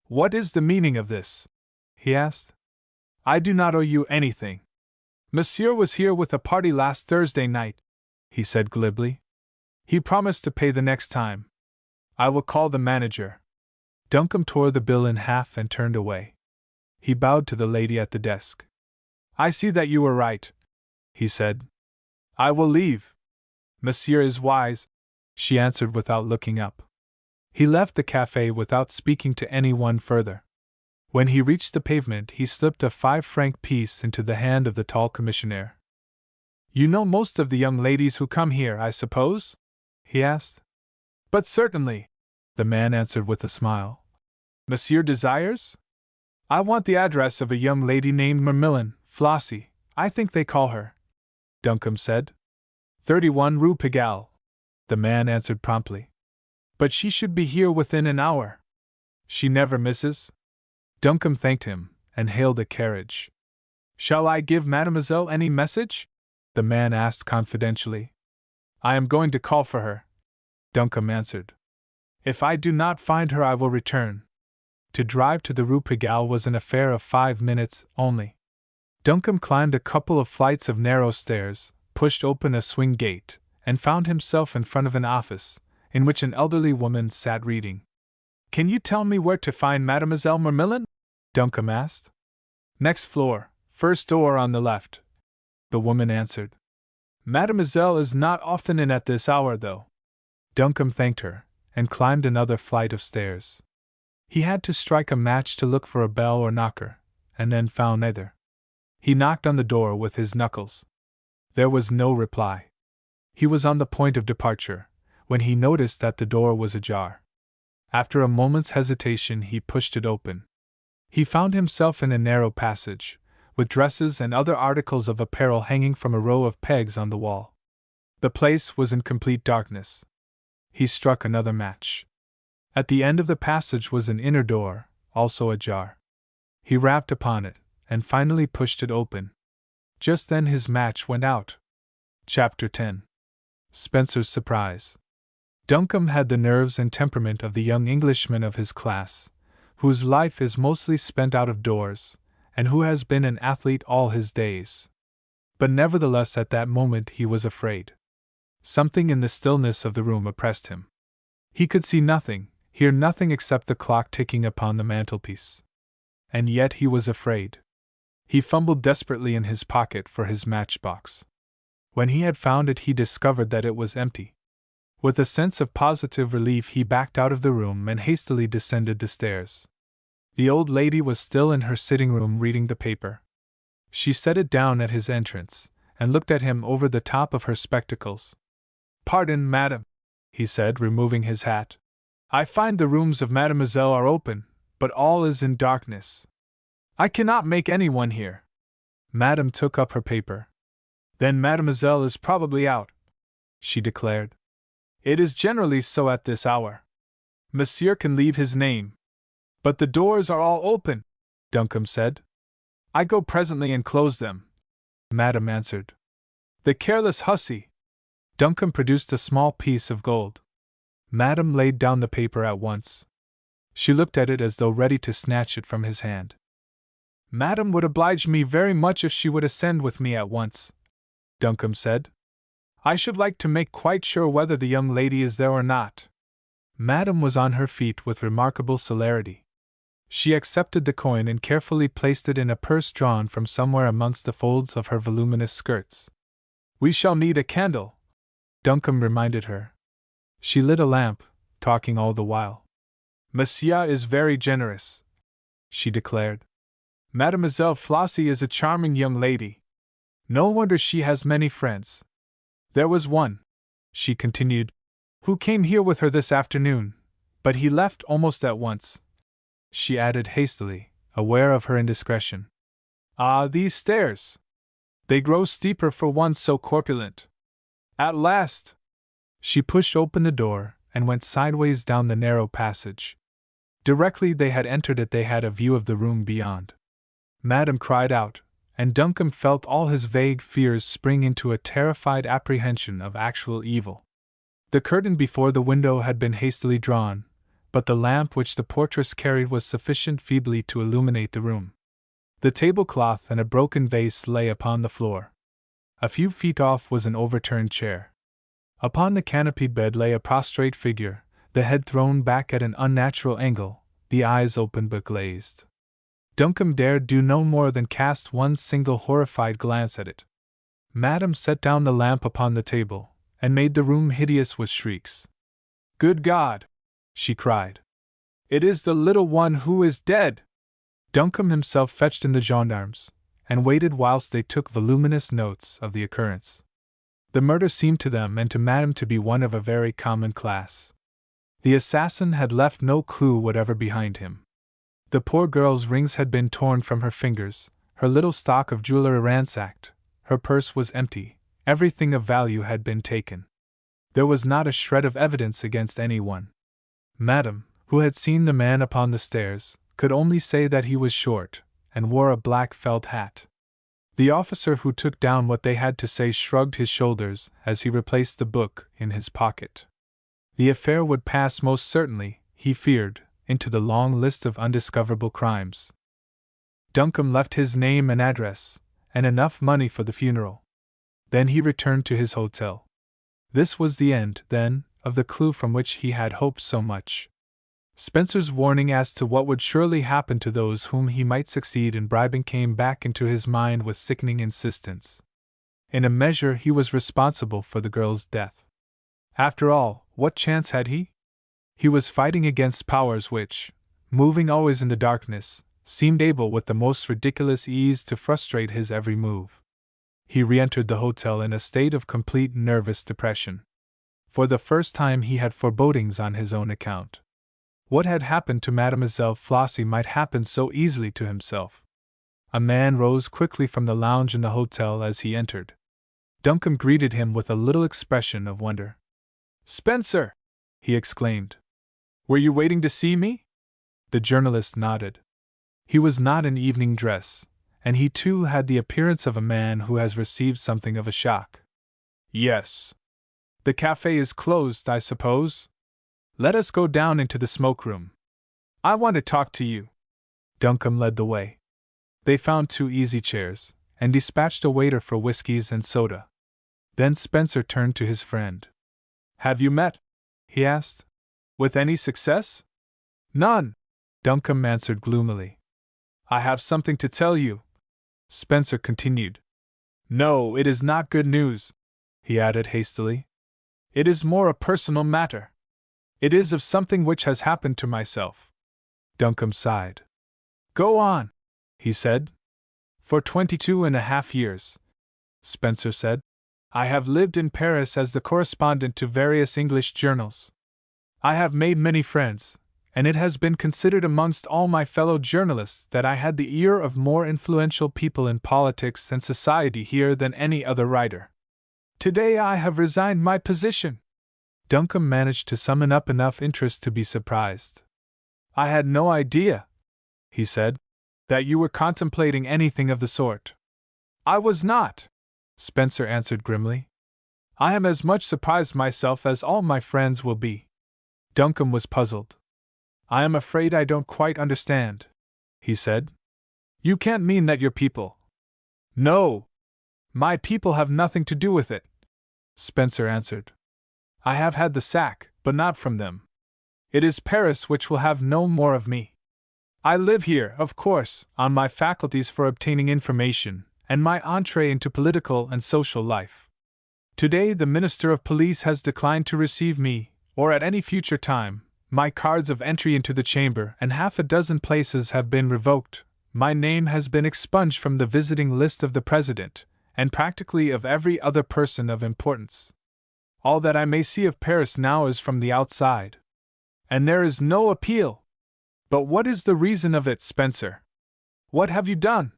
[SPEAKER 1] "What is the meaning of this?" he asked. "I do not owe you anything. Monsieur was here with a party last Thursday night," he said glibly. "He promised to pay the next time. I will call the manager." Duncombe tore the bill in half and turned away. He bowed to the lady at the desk. "I see that you were right," he said. "I will leave." "Monsieur is wise," she answered without looking up. He left the cafe without speaking to anyone further. When he reached the pavement, he slipped a 5-franc piece into the hand of the tall commissionaire. "You know most of the young ladies who come here, I suppose?" he asked. "But certainly," the man answered with a smile. "Monsieur desires?" "I want the address of a young lady named Marmillon, Flossie, I think they call her," Duncombe said. 31 Rue Pigalle," the man answered promptly. "But she should be here within an hour." "She never misses?" Duncombe thanked him, and hailed a carriage. "Shall I give Mademoiselle any message?" the man asked confidentially. "I am going to call for her," Duncombe answered. "If I do not find her I will return." To drive to the Rue Pigalle was an affair of 5 minutes only. Duncombe climbed a couple of flights of narrow stairs, pushed open a swing gate, and found himself in front of an office, in which an elderly woman sat reading. "Can you tell me where to find Mademoiselle Marmillon?" Duncombe asked. "Next floor, first door on the left," the woman answered. "Mademoiselle is not often in at this hour, though." Duncombe thanked her, and climbed another flight of stairs. He had to strike a match to look for a bell or knocker, and then found neither. He knocked on the door with his knuckles. There was no reply. He was on the point of departure, when he noticed that the door was ajar. After a moment's hesitation, he pushed it open. He found himself in a narrow passage, with dresses and other articles of apparel hanging from a row of pegs on the wall. The place was in complete darkness. He struck another match. At the end of the passage was an inner door, also ajar. He rapped upon it, and finally pushed it open. Just then his match went out. Chapter 10. Spencer's Surprise. Duncombe had the nerves and temperament of the young Englishman of his class, whose life is mostly spent out of doors, and who has been an athlete all his days. But nevertheless at that moment he was afraid. Something in the stillness of the room oppressed him. He could see nothing, hear nothing except the clock ticking upon the mantelpiece. And yet he was afraid. He fumbled desperately in his pocket for his matchbox. When he had found it, he discovered that it was empty. With a sense of positive relief, he backed out of the room and hastily descended the stairs. The old lady was still in her sitting room reading the paper. She set it down at his entrance, and looked at him over the top of her spectacles. "Pardon, madam," he said, removing his hat. "I find the rooms of Mademoiselle are open, but all is in darkness. I cannot make anyone hear." Madame took up her paper. "Then Mademoiselle is probably out," she declared. "It is generally so at this hour. Monsieur can leave his name." "But the doors are all open," Duncombe said. "I go presently and close them," Madame answered. "The careless hussy!" Duncombe produced a small piece of gold. Madame laid down the paper at once. She looked at it as though ready to snatch it from his hand. Madam would oblige me very much if she would ascend with me at once, Duncombe said. I should like to make quite sure whether the young lady is there or not. Madam was on her feet with remarkable celerity. She accepted the coin and carefully placed it in a purse drawn from somewhere amongst the folds of her voluminous skirts. We shall need a candle, Duncombe reminded her. She lit a lamp, talking all the while. Monsieur is very generous, she declared. Mademoiselle Flossie is a charming young lady. No wonder she has many friends. There was one, she continued, who came here with her this afternoon, but he left almost at once, she added hastily, aware of her indiscretion. Ah, these stairs! They grow steeper for one so corpulent. At last! She pushed open the door and went sideways down the narrow passage. Directly they had entered it, they had a view of the room beyond. Madame cried out, and Duncombe felt all his vague fears spring into a terrified apprehension of actual evil. The curtain before the window had been hastily drawn, but the lamp which the portress carried was sufficient feebly to illuminate the room. The tablecloth and a broken vase lay upon the floor. A few feet off was an overturned chair. Upon the canopied bed lay a prostrate figure, the head thrown back at an unnatural angle, the eyes open but glazed. Duncombe dared do no more than cast one single horrified glance at it. Madame set down the lamp upon the table, and made the room hideous with shrieks. Good God! She cried. It is the little one who is dead! Duncombe himself fetched in the gendarmes, and waited whilst they took voluminous notes of the occurrence. The murder seemed to them and to Madame to be one of a very common class. The assassin had left no clue whatever behind him. The poor girl's rings had been torn from her fingers, her little stock of jewelry ransacked, her purse was empty, everything of value had been taken. There was not a shred of evidence against anyone. Madame, who had seen the man upon the stairs, could only say that he was short, and wore a black felt hat. The officer who took down what they had to say shrugged his shoulders as he replaced the book in his pocket. The affair would pass most certainly, he feared, into the long list of undiscoverable crimes. Duncombe left his name and address, and enough money for the funeral. Then he returned to his hotel. This was the end, then, of the clue from which he had hoped so much. Spencer's warning as to what would surely happen to those whom he might succeed in bribing came back into his mind with sickening insistence. In a measure, he was responsible for the girl's death. After all, what chance had he? He was fighting against powers which, moving always in the darkness, seemed able with the most ridiculous ease to frustrate his every move. He re-entered the hotel in a state of complete nervous depression. For the first time he had forebodings on his own account. What had happened to Mademoiselle Flossie might happen so easily to himself. A man rose quickly from the lounge in the hotel as he entered. Duncombe greeted him with a little expression of wonder. "Spencer!" he exclaimed. "Were you waiting to see me?" The journalist nodded. He was not in evening dress, and he too had the appearance of a man who has received something of a shock. "Yes. The cafe is closed, I suppose? Let us go down into the smoke-room. I want to talk to you." Duncombe led the way. They found 2 easy chairs, and dispatched a waiter for whiskies and soda. Then Spencer turned to his friend. "Have you met?" he asked. "With any success?" "None," Duncombe answered gloomily. "I have something to tell you," Spencer continued. "No, it is not good news," he added hastily. "It is more a personal matter. It is of something which has happened to myself." Duncombe sighed. "Go on," he said. "For 22.5 years," Spencer said, "I have lived in Paris as the correspondent to various English journals. I have made many friends, and it has been considered amongst all my fellow journalists that I had the ear of more influential people in politics and society here than any other writer. Today I have resigned my position." Duncombe managed to summon up enough interest to be surprised. "I had no idea," he said, "that you were contemplating anything of the sort." "I was not," Spencer answered grimly. "I am as much surprised myself as all my friends will be." Duncombe was puzzled. I am afraid I don't quite understand, he said. You can't mean that your people. No! My people have nothing to do with it, Spencer answered. I have had the sack, but not from them. It is Paris which will have no more of me. I live here, of course, on my faculties for obtaining information, and my entree into political and social life. Today the Minister of Police has declined to receive me, or at any future time. My cards of entry into the chamber and half a dozen places have been revoked. My name has been expunged from the visiting list of the President, and practically of every other person of importance. All that I may see of Paris now is from the outside. And there is no appeal. But what is the reason of it, Spencer? What have you done?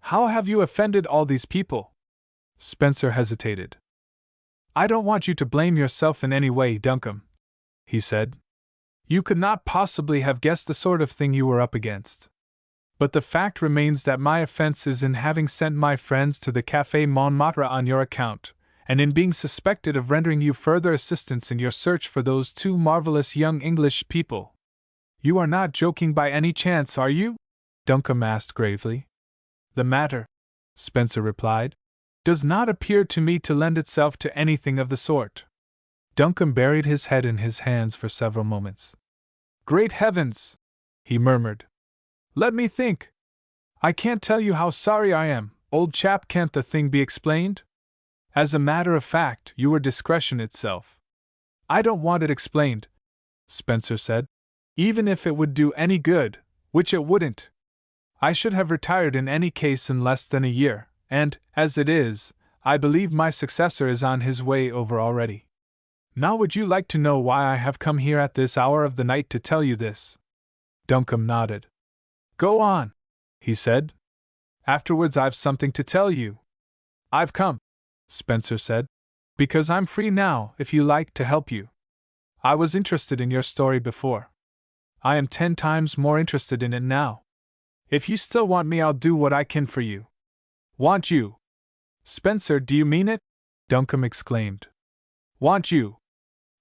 [SPEAKER 1] How have you offended all these people? Spencer hesitated. I don't want you to blame yourself in any way, Duncombe, he said. You could not possibly have guessed the sort of thing you were up against. But the fact remains that my offense is in having sent my friends to the Café Montmartre on your account, and in being suspected of rendering you further assistance in your search for those two marvelous young English people. You are not joking by any chance, are you? Duncombe asked gravely. The matter, Spencer replied, does not appear to me to lend itself to anything of the sort. Duncombe buried his head in his hands for several moments. Great heavens! He murmured. Let me think. I can't tell you how sorry I am, old chap. Can't the thing be explained? As a matter of fact, you were discretion itself. I don't want it explained, Spencer said. Even if it would do any good, which it wouldn't. I should have retired in any case in less than a year, and, as it is, I believe my successor is on his way over already. Now would you like to know why I have come here at this hour of the night to tell you this? Duncombe nodded. Go on, he said. Afterwards I've something to tell you. I've come, Spencer said, because I'm free now, if you like, to help you. I was interested in your story before. I am 10 times more interested in it now. If you still want me, I'll do what I can for you. Want you? Spencer, do you mean it? Duncombe exclaimed. Want you?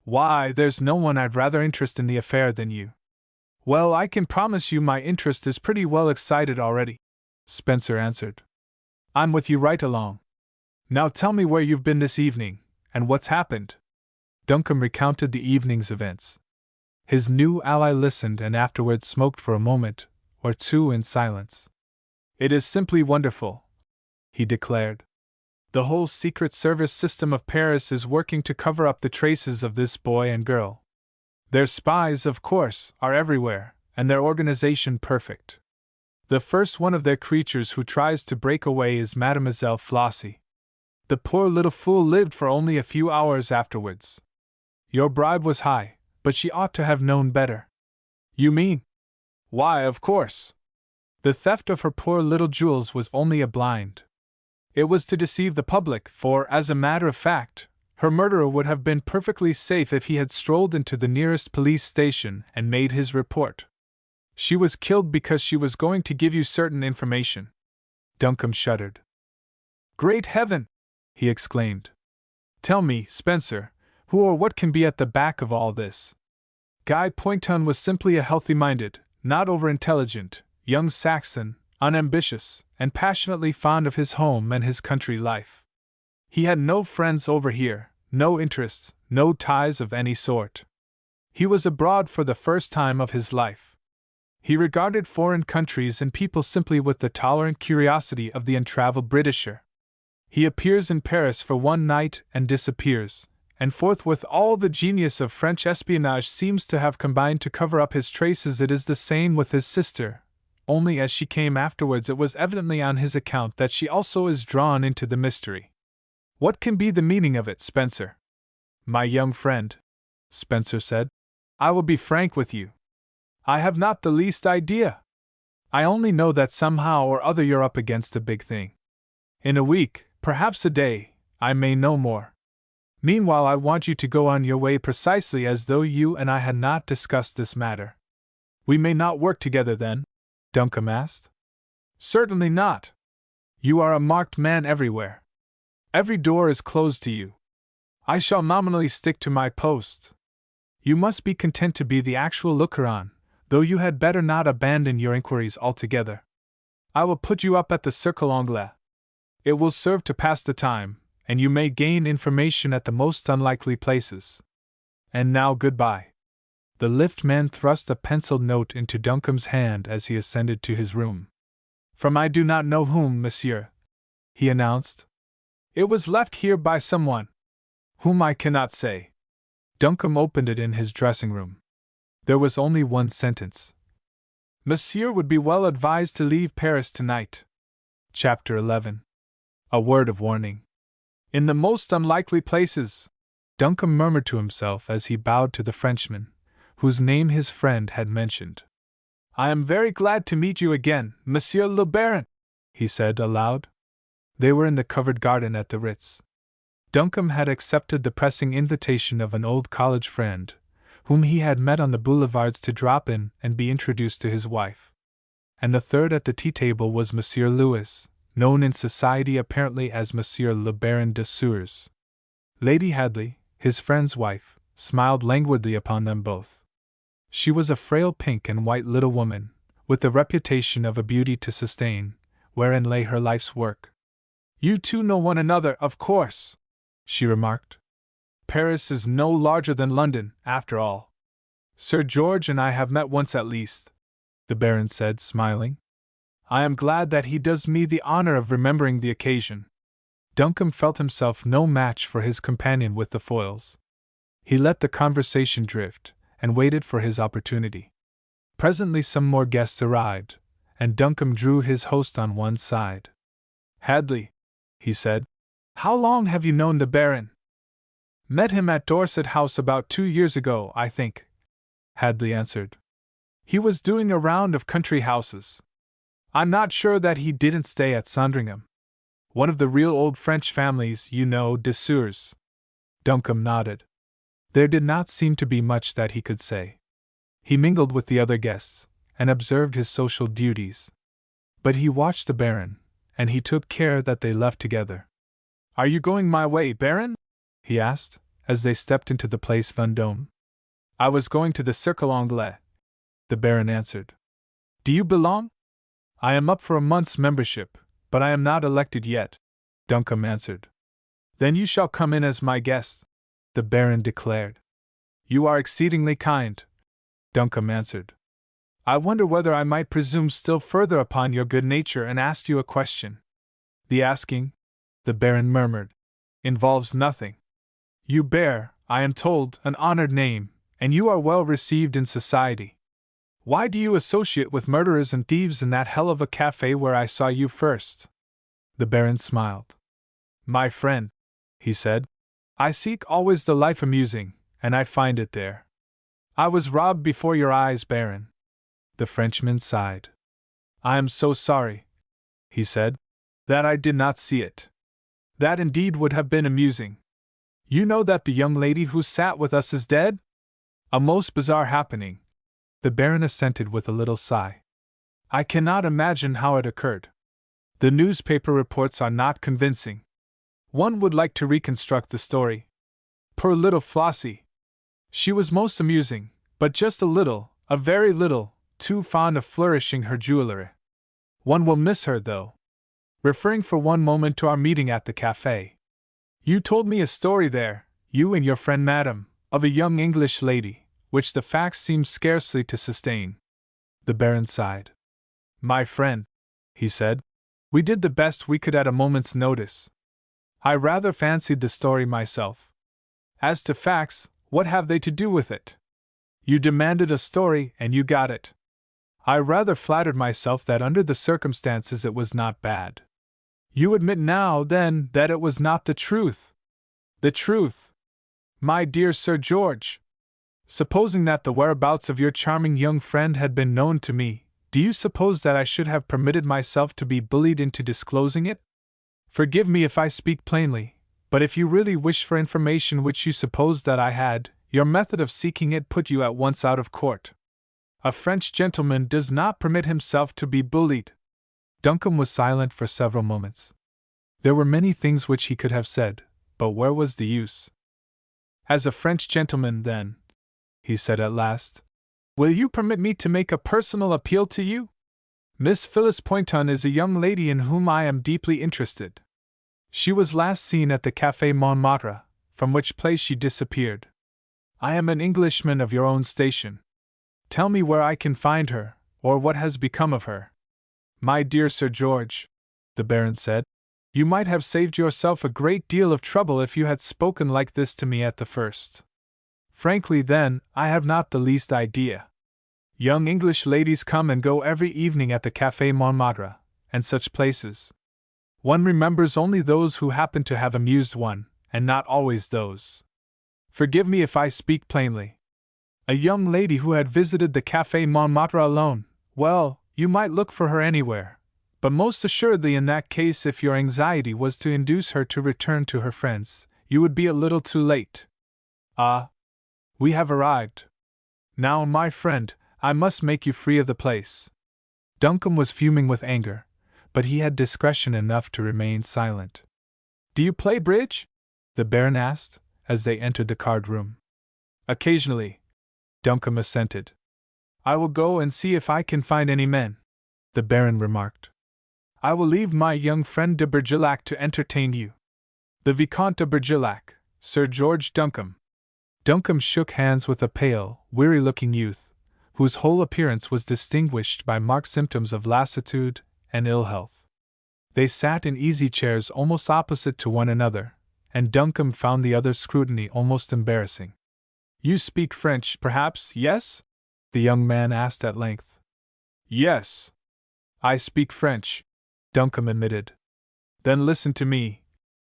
[SPEAKER 1] Why, there's no one I'd rather interest in the affair than you. Well, I can promise you my interest is pretty well excited already, Spencer answered. I'm with you right along. Now tell me where you've been this evening, and what's happened. Duncombe recounted the evening's events. His new ally listened and afterwards smoked for a moment or two in silence. It is simply wonderful, he declared. The whole Secret Service system of Paris is working to cover up the traces of this boy and girl. Their spies, of course, are everywhere, and their organization perfect. The first one of their creatures who tries to break away is Mademoiselle Flossie. The poor little fool lived for only a few hours afterwards. Your bribe was high, but she ought to have known better. You mean? Why, of course. The theft of her poor little jewels was only a blind. It was to deceive the public, for, as a matter of fact, her murderer would have been perfectly safe if he had strolled into the nearest police station and made his report. She was killed because she was going to give you certain information. Duncombe shuddered. Great heaven! He exclaimed. Tell me, Spencer, who or what can be at the back of all this? Guy Poynton was simply a healthy-minded, not over-intelligent, young Saxon, unambitious, and passionately fond of his home and his country life. He had no friends over here, no interests, no ties of any sort. He was abroad for the first time of his life. He regarded foreign countries and people simply with the tolerant curiosity of the untraveled Britisher. He appears in Paris for one night and disappears, and forthwith all the genius of French espionage seems to have combined to cover up his traces. It is the same with his sister, only as she came afterwards it was evidently on his account that she also is drawn into the mystery. What can be the meaning of it, Spencer? My young friend, Spencer said, I will be frank with you. I have not the least idea. I only know that somehow or other you're up against a big thing. In a week, perhaps a day, I may know more. Meanwhile, I want you to go on your way precisely as though you and I had not discussed this matter. We may not work together then? Duncombe asked. Certainly not. You are a marked man everywhere. Every door is closed to you. I shall nominally stick to my post. You must be content to be the actual looker-on, though you had better not abandon your inquiries altogether. I will put you up at the Cercle Anglais. It will serve to pass the time, and you may gain information at the most unlikely places. And now goodbye. The lift man thrust a penciled note into Duncombe's hand as he ascended to his room. From I do not know whom, monsieur, he announced. It was left here by someone. Whom I cannot say. Duncombe opened it in his dressing room. There was only one sentence. Monsieur would be well advised to leave Paris tonight. Chapter 11. A word of warning. In the most unlikely places, Duncombe murmured to himself as he bowed to the Frenchman, whose name his friend had mentioned. I am very glad to meet you again, Monsieur le Baron, he said aloud. They were in the covered garden at the Ritz. Duncombe had accepted the pressing invitation of an old college friend, whom he had met on the boulevards, to drop in and be introduced to his wife. And the third at the tea-table was Monsieur Louis, known in society apparently as Monsieur le Baron de Suars. Lady Hadley, his friend's wife, smiled languidly upon them both. She was a frail pink and white little woman, with the reputation of a beauty to sustain, wherein lay her life's work. You two know one another, of course, she remarked. Paris is no larger than London, after all. Sir George and I have met once at least, the Baron said, smiling. I am glad that he does me the honor of remembering the occasion. Duncombe felt himself no match for his companion with the foils. He let the conversation drift, and waited for his opportunity. Presently some more guests arrived, and Duncombe drew his host on one side. Hadley, he said, how long have you known the Baron? Met him at Dorset House about 2 years ago, I think, Hadley answered. He was doing a round of country houses. I'm not sure that he didn't stay at Sandringham. One of the real old French families, you know, de Suars. Duncombe nodded. There did not seem to be much that he could say. He mingled with the other guests, and observed his social duties. But he watched the Baron, and he took care that they left together. Are you going my way, Baron? He asked, as they stepped into the Place Vendôme. I was going to the Cercle Anglais, the Baron answered. Do you belong? I am up for a month's membership, but I am not elected yet, Duncombe answered. Then you shall come in as my guest, the Baron declared. You are exceedingly kind, Duncombe answered. I wonder whether I might presume still further upon your good nature and ask you a question. The asking, the Baron murmured, involves nothing. You bear, I am told, an honored name, and you are well received in society. Why do you associate with murderers and thieves in that hell of a cafe where I saw you first? The Baron smiled. My friend, he said, I seek always the life amusing, and I find it there. I was robbed before your eyes, Baron. The Frenchman sighed. I am so sorry, he said, that I did not see it. That indeed would have been amusing. You know that the young lady who sat with us is dead? A most bizarre happening, the Baron assented with a little sigh. I cannot imagine how it occurred. The newspaper reports are not convincing. One would like to reconstruct the story. Poor little Flossie. She was most amusing, but just a very little, too fond of flourishing her jewelry. One will miss her, though. Referring for one moment to our meeting at the cafe. You told me a story there, you and your friend Madame, of a young English lady, which the facts seem scarcely to sustain. The Baron sighed. My friend, he said, we did the best we could at a moment's notice. I rather fancied the story myself. As to facts, what have they to do with it? You demanded a story and you got it. I rather flattered myself that under the circumstances it was not bad. You admit now, then, that it was not the truth. The truth. My dear Sir George. Supposing that the whereabouts of your charming young friend had been known to me, do you suppose that I should have permitted myself to be bullied into disclosing it? Forgive me if I speak plainly, but if you really wish for information which you supposed that I had, your method of seeking it put you at once out of court. A French gentleman does not permit himself to be bullied. Duncombe was silent for several moments. There were many things which he could have said, but where was the use? As a French gentleman, then, he said at last, Will you permit me to make a personal appeal to you? Miss Phyllis Poynton is a young lady in whom I am deeply interested. She was last seen at the Café Montmartre, from which place she disappeared. I am an Englishman of your own station. Tell me where I can find her, or what has become of her. My dear Sir George, the Baron said, you might have saved yourself a great deal of trouble if you had spoken like this to me at the first. Frankly, then, I have not the least idea. Young English ladies come and go every evening at the Café Montmartre, and such places. One remembers only those who happen to have amused one, and not always those. Forgive me if I speak plainly. A young lady who had visited the Café Montmartre alone, well, you might look for her anywhere, but most assuredly in that case, if your anxiety was to induce her to return to her friends, you would be a little too late. Ah, we have arrived. Now, my friend, I must make you free of the place. Duncombe was fuming with anger, but he had discretion enough to remain silent. Do you play bridge? The Baron asked, as they entered the card room. Occasionally, Duncombe assented. I will go and see if I can find any men, the Baron remarked. I will leave my young friend de Bergerac to entertain you. The Vicomte de Bergerac, Sir George Duncombe. Duncombe shook hands with a pale, weary-looking youth, whose whole appearance was distinguished by marked symptoms of lassitude and ill health. They sat in easy chairs almost opposite to one another, and Duncombe found the other's scrutiny almost embarrassing. You speak French, perhaps, yes? The young man asked at length. Yes. I speak French, Duncombe admitted. Then listen to me,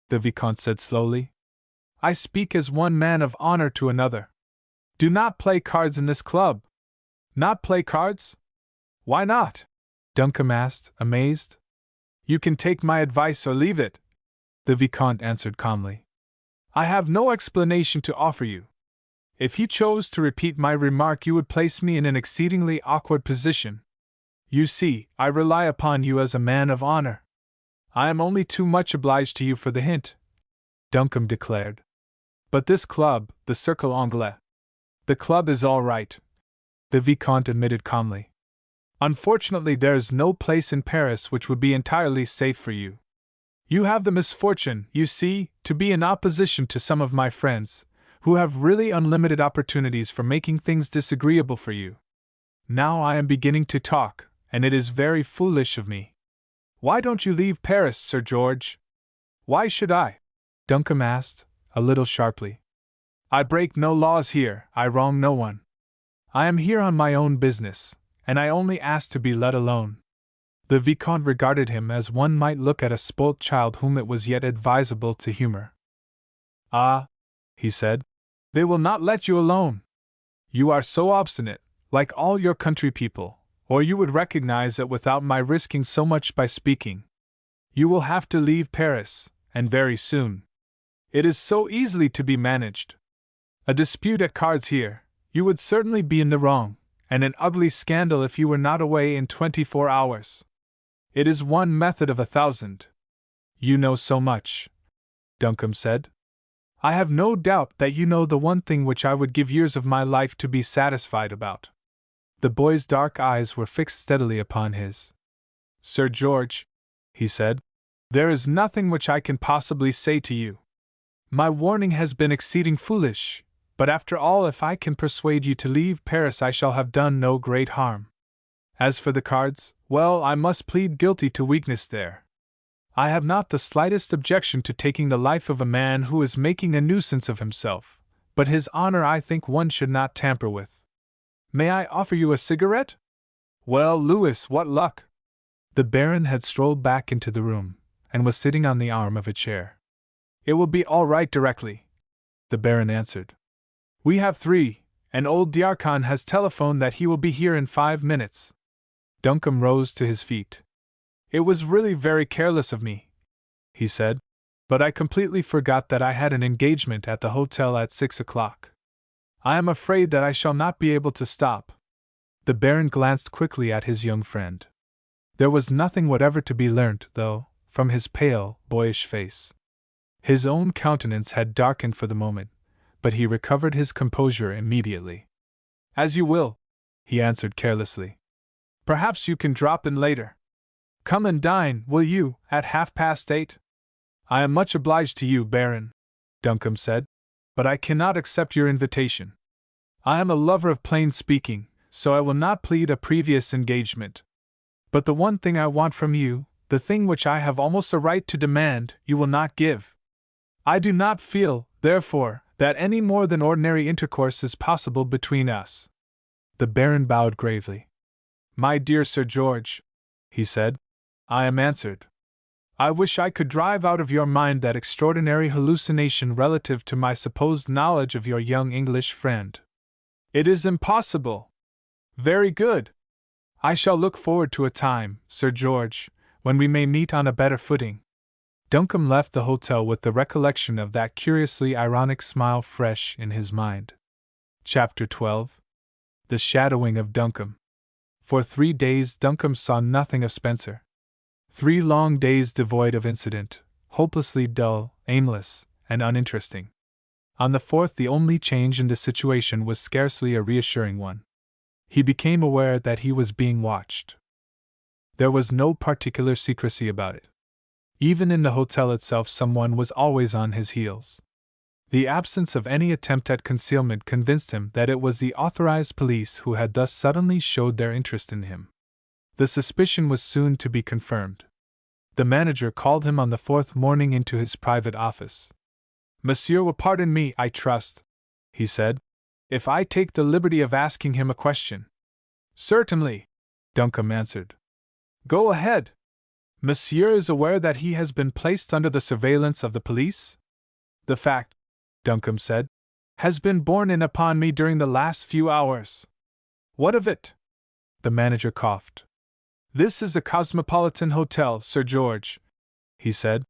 [SPEAKER 1] the Vicomte said slowly. I speak as one man of honor to another. Do not play cards in this club. Not play cards? Why not? Duncombe asked, amazed. You can take my advice or leave it, the Vicomte answered calmly. I have no explanation to offer you. If you chose to repeat my remark, you would place me in an exceedingly awkward position. You see, I rely upon you as a man of honor. I am only too much obliged to you for the hint, Duncombe declared. But this club, the Cercle Anglais. The club is all right, the Vicomte admitted calmly. Unfortunately, there is no place in Paris which would be entirely safe for you. You have the misfortune, you see, to be in opposition to some of my friends, who have really unlimited opportunities for making things disagreeable for you. Now I am beginning to talk, and it is very foolish of me. Why don't you leave Paris, Sir George? Why should I? Duncombe asked, a little sharply. I break no laws here, I wrong no one. I am here on my own business, and I only ask to be let alone. The Vicomte regarded him as one might look at a spoilt child whom it was yet advisable to humor. Ah, he said, they will not let you alone. You are so obstinate, like all your country people, or you would recognize it without my risking so much by speaking. You will have to leave Paris, and very soon. It is so easily to be managed. A dispute at cards here, you would certainly be in the wrong, and an ugly scandal if you were not away in 24 hours. It is one method of 1,000. You know so much, Duncombe said. I have no doubt that you know the one thing which I would give years of my life to be satisfied about. The boy's dark eyes were fixed steadily upon his. Sir George, he said, there is nothing which I can possibly say to you. My warning has been exceeding foolish, but after all, if I can persuade you to leave Paris, I shall have done no great harm. As for the cards, well, I must plead guilty to weakness there. I have not the slightest objection to taking the life of a man who is making a nuisance of himself, but his honor I think one should not tamper with. May I offer you a cigarette? Well, Louis, what luck? The Baron had strolled back into the room, and was sitting on the arm of a chair. It will be all right directly, the Baron answered. We have 3, and old Diarchon has telephoned that he will be here in 5 minutes. Duncombe rose to his feet. It was really very careless of me, he said, but I completely forgot that I had an engagement at the hotel at 6 o'clock. I am afraid that I shall not be able to stop. The Baron glanced quickly at his young friend. There was nothing whatever to be learnt, though, from his pale, boyish face. His own countenance had darkened for the moment, but he recovered his composure immediately. As you will, he answered carelessly. Perhaps you can drop in later. Come and dine, will you, at 8:30? I am much obliged to you, Baron, Duncombe said, but I cannot accept your invitation. I am a lover of plain speaking, so I will not plead a previous engagement. But the one thing I want from you, the thing which I have almost a right to demand, you will not give. I do not feel, therefore, that any more than ordinary intercourse is possible between us. The Baron bowed gravely. My dear Sir George, he said, I am answered. I wish I could drive out of your mind that extraordinary hallucination relative to my supposed knowledge of your young English friend. It is impossible. Very good. I shall look forward to a time, Sir George, when we may meet on a better footing. Duncombe left the hotel with the recollection of that curiously ironic smile fresh in his mind. Chapter 12. The Shadowing of Duncombe. For 3 days Duncombe saw nothing of Spencer. 3 long days devoid of incident, hopelessly dull, aimless, and uninteresting. On the 4th the only change in the situation was scarcely a reassuring one. He became aware that he was being watched. There was no particular secrecy about it. Even in the hotel itself someone was always on his heels. The absence of any attempt at concealment convinced him that it was the authorized police who had thus suddenly showed their interest in him. The suspicion was soon to be confirmed. The manager called him on the 4th morning into his private office. Monsieur will pardon me, I trust, he said, if I take the liberty of asking him a question. Certainly, Duncombe answered. Go ahead. Monsieur is aware that he has been placed under the surveillance of the police? The fact, Duncombe said, has been borne in upon me during the last few hours. What of it? The manager coughed. This is a cosmopolitan hotel, Sir George, he said,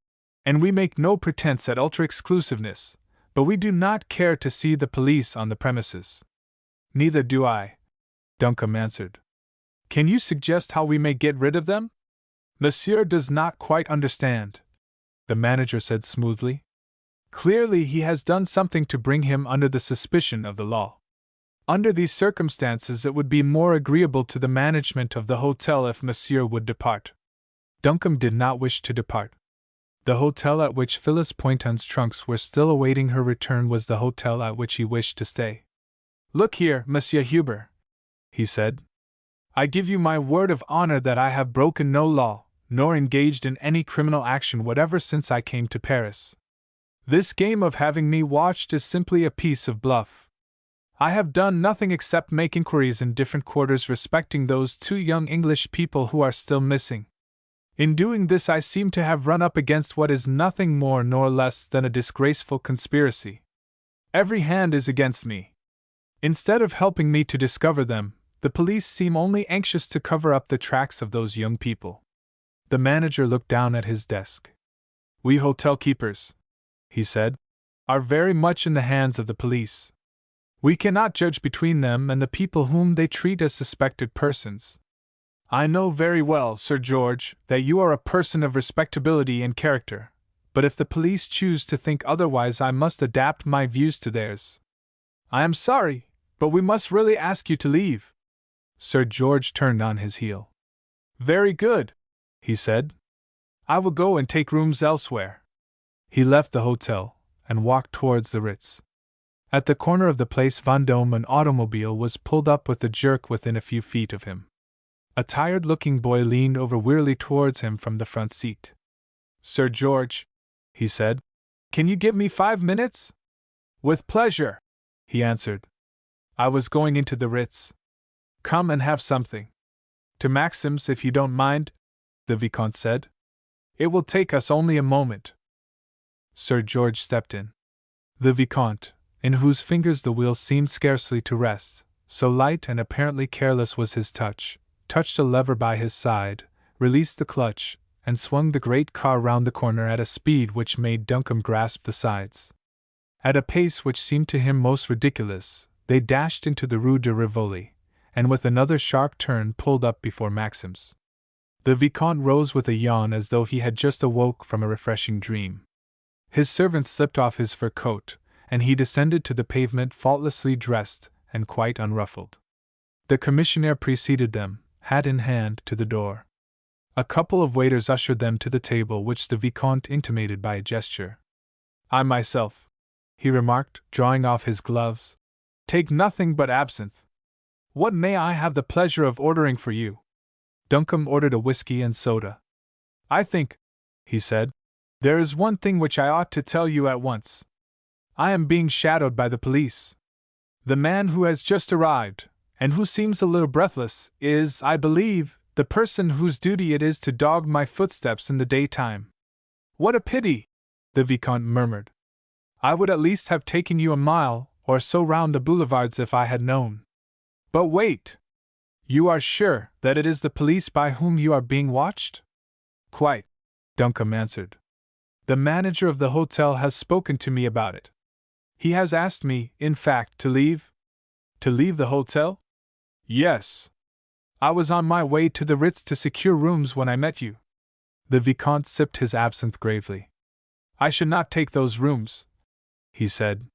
[SPEAKER 1] and we make no pretense at ultra-exclusiveness, but we do not care to see the police on the premises. Neither do I, Duncombe answered. Can you suggest how we may get rid of them? Monsieur does not quite understand, the manager said smoothly. Clearly he has done something to bring him under the suspicion of the law. Under these circumstances it would be more agreeable to the management of the hotel if Monsieur would depart. Duncombe did not wish to depart. The hotel at which Phyllis Poynton's trunks were still awaiting her return was the hotel at which he wished to stay. Look here, Monsieur Huber, he said. I give you my word of honor that I have broken no law, nor engaged in any criminal action whatever since I came to Paris. This game of having me watched is simply a piece of bluff. I have done nothing except make inquiries in different quarters respecting those 2 young English people who are still missing. In doing this I seem to have run up against what is nothing more nor less than a disgraceful conspiracy. Every hand is against me. Instead of helping me to discover them, the police seem only anxious to cover up the tracks of those young people. The manager looked down at his desk. We hotel keepers, he said, are very much in the hands of the police. We cannot judge between them and the people whom they treat as suspected persons. I know very well, Sir George, that you are a person of respectability and character, but if the police choose to think otherwise I must adapt my views to theirs. I am sorry, but we must really ask you to leave. Sir George turned on his heel. Very good, he said. I will go and take rooms elsewhere. He left the hotel and walked towards the Ritz. At the corner of the Place Vendôme an automobile was pulled up with a jerk within a few feet of him. A tired-looking boy leaned over wearily towards him from the front seat. Sir George, he said, can you give me 5 minutes? With pleasure, he answered. I was going into the Ritz. Come and have something. To Maxim's, if you don't mind, the Vicomte said. It will take us only a moment. Sir George stepped in. The Vicomte, in whose fingers the wheel seemed scarcely to rest, so light and apparently careless was his touch, touched a lever by his side, released the clutch, and swung the great car round the corner at a speed which made Duncombe grasp the sides. At a pace which seemed to him most ridiculous, they dashed into the Rue de Rivoli, and with another sharp turn pulled up before Maxim's. The Vicomte rose with a yawn as though he had just awoke from a refreshing dream. His servant slipped off his fur coat, and he descended to the pavement faultlessly dressed and quite unruffled. The commissionaire preceded them, hat in hand, to the door. A couple of waiters ushered them to the table, which the Vicomte intimated by a gesture. I myself, he remarked, drawing off his gloves, take nothing but absinthe. What may I have the pleasure of ordering for you? Duncombe ordered a whiskey and soda. I think, he said, there is one thing which I ought to tell you at once. I am being shadowed by the police. The man who has just arrived, and who seems a little breathless, is, I believe, the person whose duty it is to dog my footsteps in the daytime. What a pity! The Vicomte murmured. I would at least have taken you a mile or so round the boulevards if I had known. But wait! You are sure that it is the police by whom you are being watched? Quite, Duncombe answered. The manager of the hotel has spoken to me about it. He has asked me, in fact, to leave. To leave the hotel? Yes. I was on my way to the Ritz to secure rooms when I met you. The Vicomte sipped his absinthe gravely. I should not take those rooms, he said.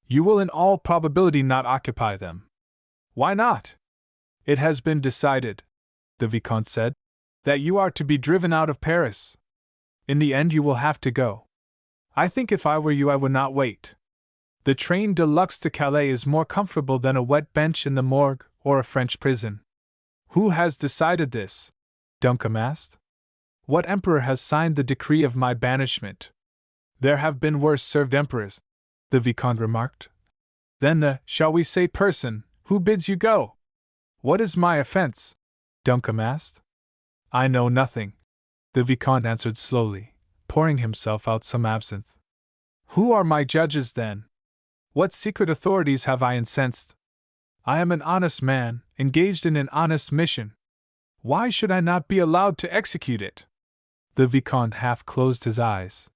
[SPEAKER 1] You will in all probability not occupy them. Why not? It has been decided, the Vicomte said, that you are to be driven out of Paris. In the end you will have to go. I think if I were you I would not wait. The train de luxe to Calais is more comfortable than a wet bench in the morgue or a French prison. Who has decided this? Duncombe asked. What emperor has signed the decree of my banishment? There have been worse served emperors, the Vicomte remarked. Then the, shall we say, person who bids you go? What is my offense? Duncombe asked. I know nothing, the Vicomte answered slowly, pouring himself out some absinthe. Who are my judges then? What secret authorities have I incensed? I am an honest man, engaged in an honest mission. Why should I not be allowed to execute it? The Vicomte half closed his eyes.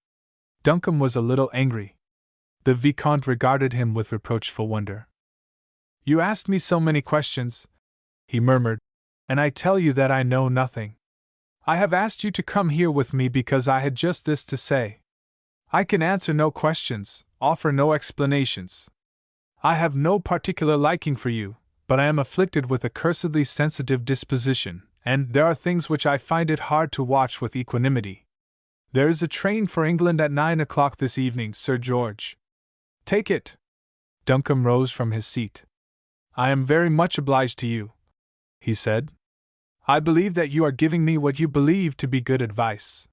[SPEAKER 1] Duncombe was a little angry. The Vicomte regarded him with reproachful wonder. You asked me so many questions, he murmured, and I tell you that I know nothing. I have asked you to come here with me because I had just this to say. I can answer no questions, offer no explanations. I have no particular liking for you, but I am afflicted with a cursedly sensitive disposition, and there are things which I find it hard to watch with equanimity. There is a train for England at 9 o'clock this evening, Sir George. Take it. Duncombe rose from his seat. I am very much obliged to you, he said. I believe that you are giving me what you believe to be good advice.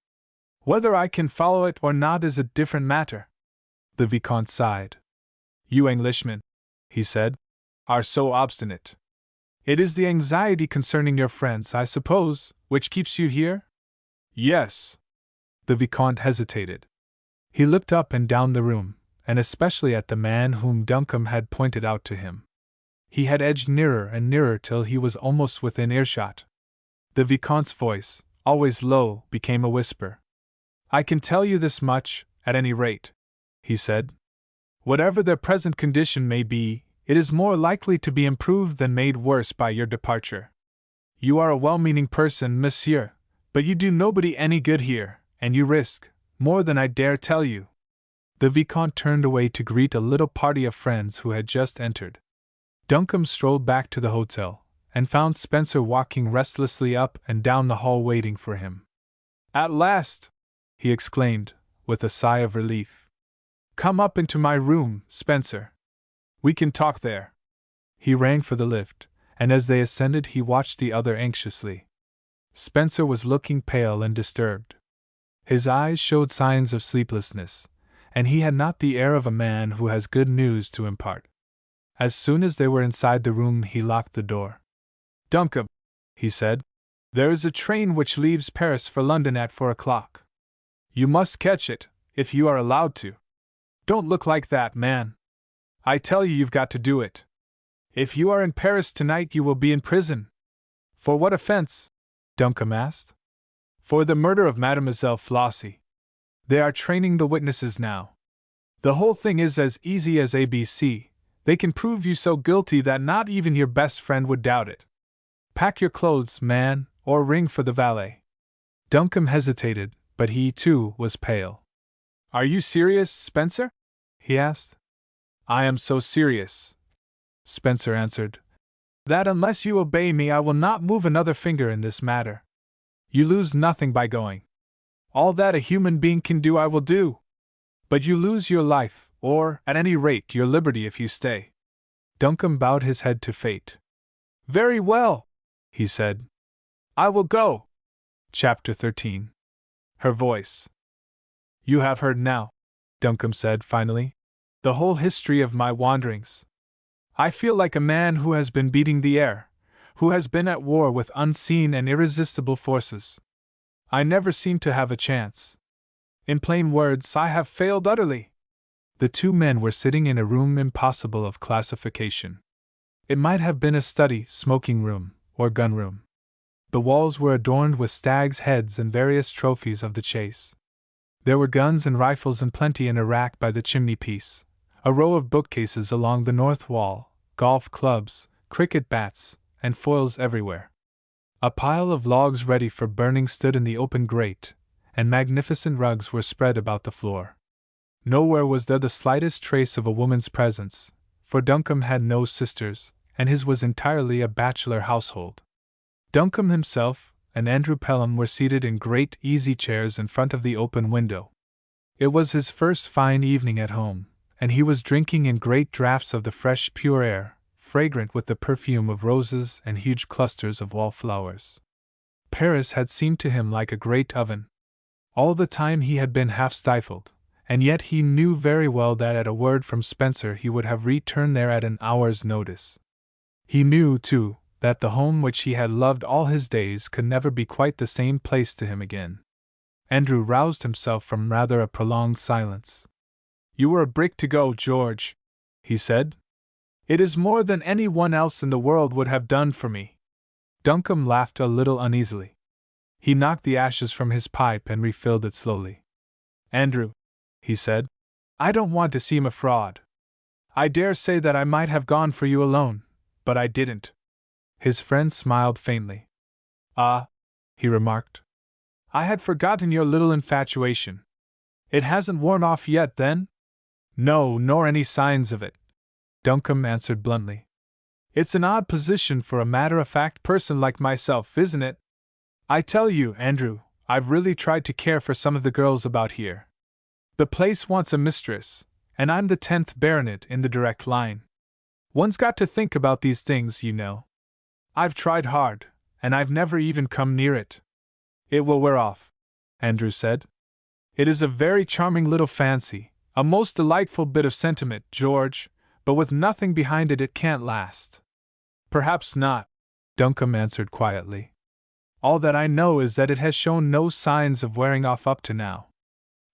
[SPEAKER 1] Whether I can follow it or not is a different matter. The Vicomte sighed. You Englishmen, he said, are so obstinate. It is the anxiety concerning your friends, I suppose, which keeps you here? Yes. The Vicomte hesitated. He looked up and down the room, and especially at the man whom Duncombe had pointed out to him. He had edged nearer and nearer till he was almost within earshot. The Vicomte's voice, always low, became a whisper. I can tell you this much, at any rate, he said. Whatever their present condition may be, it is more likely to be improved than made worse by your departure. You are a well-meaning person, monsieur, but you do nobody any good here, and you risk more than I dare tell you. The Vicomte turned away to greet a little party of friends who had just entered. Duncombe strolled back to the hotel, and found Spencer walking restlessly up and down the hall waiting for him. At last! He exclaimed, with a sigh of relief. Come up into my room, Spencer. We can talk there. He rang for the lift, and as they ascended he watched the other anxiously. Spencer was looking pale and disturbed. His eyes showed signs of sleeplessness, and he had not the air of a man who has good news to impart. As soon as they were inside the room he locked the door. Duncombe, he said, there is a train which leaves Paris for London at 4 o'clock. You must catch it, if you are allowed to. Don't look like that, man. I tell you you've got to do it. If you are in Paris tonight you will be in prison. For what offense? Duncombe asked. For the murder of Mademoiselle Flossie. They are training the witnesses now. The whole thing is as easy as ABC. They can prove you so guilty that not even your best friend would doubt it. Pack your clothes, man, or ring for the valet. Duncombe hesitated, but he, too, was pale. Are you serious, Spencer? He asked. I am so serious, Spencer answered, That unless you obey me, I will not move another finger in this matter. You lose nothing by going. All that a human being can do, I will do. But you lose your life, or, at any rate, your liberty if you stay. Duncombe bowed his head to fate. Very well, he said. I will go. Chapter 13. Her voice. You have heard now, Duncombe said finally, the whole history of my wanderings. I feel like a man who has been beating the air, who has been at war with unseen and irresistible forces. I never seem to have a chance. In plain words, I have failed utterly. The two men were sitting in a room impossible of classification. It might have been a study, smoking room, or gun room. The walls were adorned with stags' heads and various trophies of the chase. There were guns and rifles in plenty in a rack by the chimney-piece, a row of bookcases along the north wall, golf clubs, cricket bats, and foils everywhere. A pile of logs ready for burning stood in the open grate, and magnificent rugs were spread about the floor. Nowhere was there the slightest trace of a woman's presence, for Duncombe had no sisters, and his was entirely a bachelor household. Duncombe himself and Andrew Pelham were seated in great easy chairs in front of the open window. It was his first fine evening at home, and he was drinking in great draughts of the fresh pure air, fragrant with the perfume of roses and huge clusters of wallflowers. Paris had seemed to him like a great oven. All the time he had been half stifled, and yet he knew very well that at a word from Spencer he would have returned there at an hour's notice. He knew, too, that the home which he had loved all his days could never be quite the same place to him again. Andrew roused himself from rather a prolonged silence. You were a brick to go, George, he said. It is more than any one else in the world would have done for me. Duncombe laughed a little uneasily. He knocked the ashes from his pipe and refilled it slowly. Andrew, he said, I don't want to seem a fraud. I dare say that I might have gone for you alone, but I didn't. His friend smiled faintly. Ah, he remarked. I had forgotten your little infatuation. It hasn't worn off yet, then? No, nor any signs of it, Duncombe answered bluntly. It's an odd position for a matter-of-fact person like myself, isn't it? I tell you, Andrew, I've really tried to care for some of the girls about here. The place wants a mistress, and I'm the 10th baronet in the direct line. One's got to think about these things, you know. I've tried hard, and I've never even come near it. It will wear off, Andrew said. It is a very charming little fancy, a most delightful bit of sentiment, George, but with nothing behind it can't last. Perhaps not, Duncombe answered quietly. All that I know is that it has shown no signs of wearing off up to now.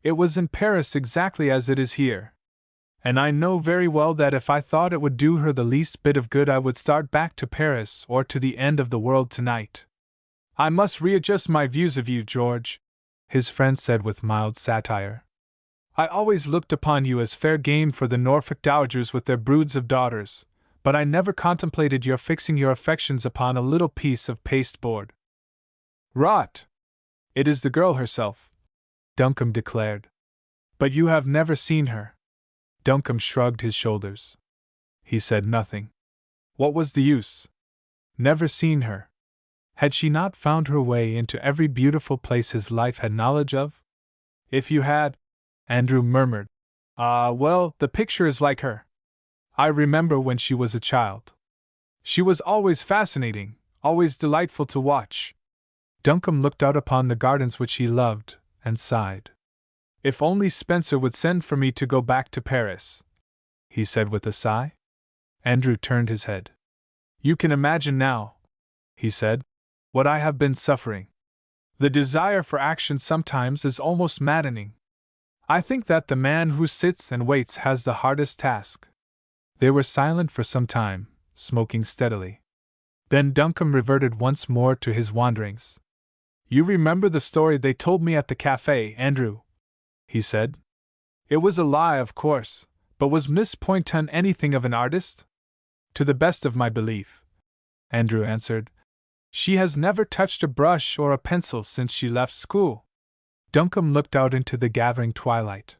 [SPEAKER 1] It was in Paris exactly as it is here. And I know very well that if I thought it would do her the least bit of good, I would start back to Paris or to the end of the world tonight. I must readjust my views of you, George, his friend said with mild satire. I always looked upon you as fair game for the Norfolk dowagers with their broods of daughters, but I never contemplated your fixing your affections upon a little piece of pasteboard. Rot! It is the girl herself, Duncombe declared. But you have never seen her. Duncombe shrugged his shoulders. He said nothing. What was the use? Never seen her. Had she not found her way into every beautiful place his life had knowledge of? If you had, Andrew murmured. Well, the picture is like her. I remember when she was a child. She was always fascinating, always delightful to watch. Duncombe looked out upon the gardens which he loved, and sighed. If only Spencer would send for me to go back to Paris, he said with a sigh. Andrew turned his head. You can imagine now, he said, what I have been suffering. The desire for action sometimes is almost maddening. I think that the man who sits and waits has the hardest task. They were silent for some time, smoking steadily. Then Duncombe reverted once more to his wanderings. You remember the story they told me at the cafe, Andrew, he said. It was a lie, of course, but was Miss Poynton anything of an artist? To the best of my belief, Andrew answered. She has never touched a brush or a pencil since she left school. Duncombe looked out into the gathering twilight.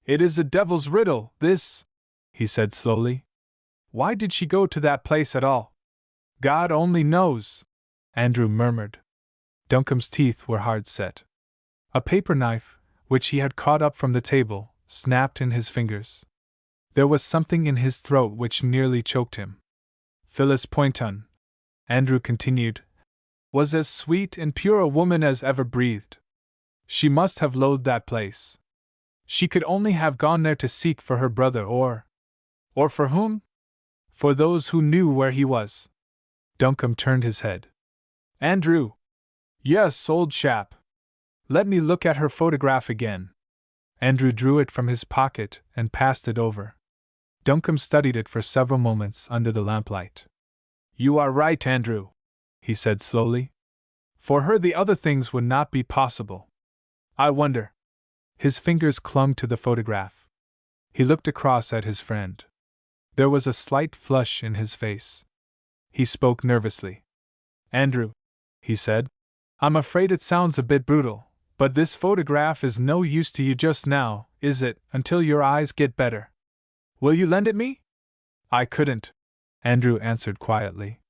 [SPEAKER 1] It is a devil's riddle, this, he said slowly. Why did she go to that place at all? God only knows, Andrew murmured. Duncombe's teeth were hard set. A paper knife, which he had caught up from the table, snapped in his fingers. There was something in his throat which nearly choked him. Phyllis Poynton, Andrew continued, was as sweet and pure a woman as ever breathed. She must have loathed that place. She could only have gone there to seek for her brother or for whom? For those who knew where he was. Duncombe turned his head. Andrew. Yes, old chap. Let me look at her photograph again. Andrew drew it from his pocket and passed it over. Duncombe studied it for several moments under the lamplight. You are right, Andrew, he said slowly. For her the other things would not be possible. I wonder. His fingers clung to the photograph. He looked across at his friend. There was a slight flush in his face. He spoke nervously. Andrew, he said, I'm afraid it sounds a bit brutal, but this photograph is no use to you just now, is it, until your eyes get better? Will you lend it me? I couldn't, Andrew answered quietly.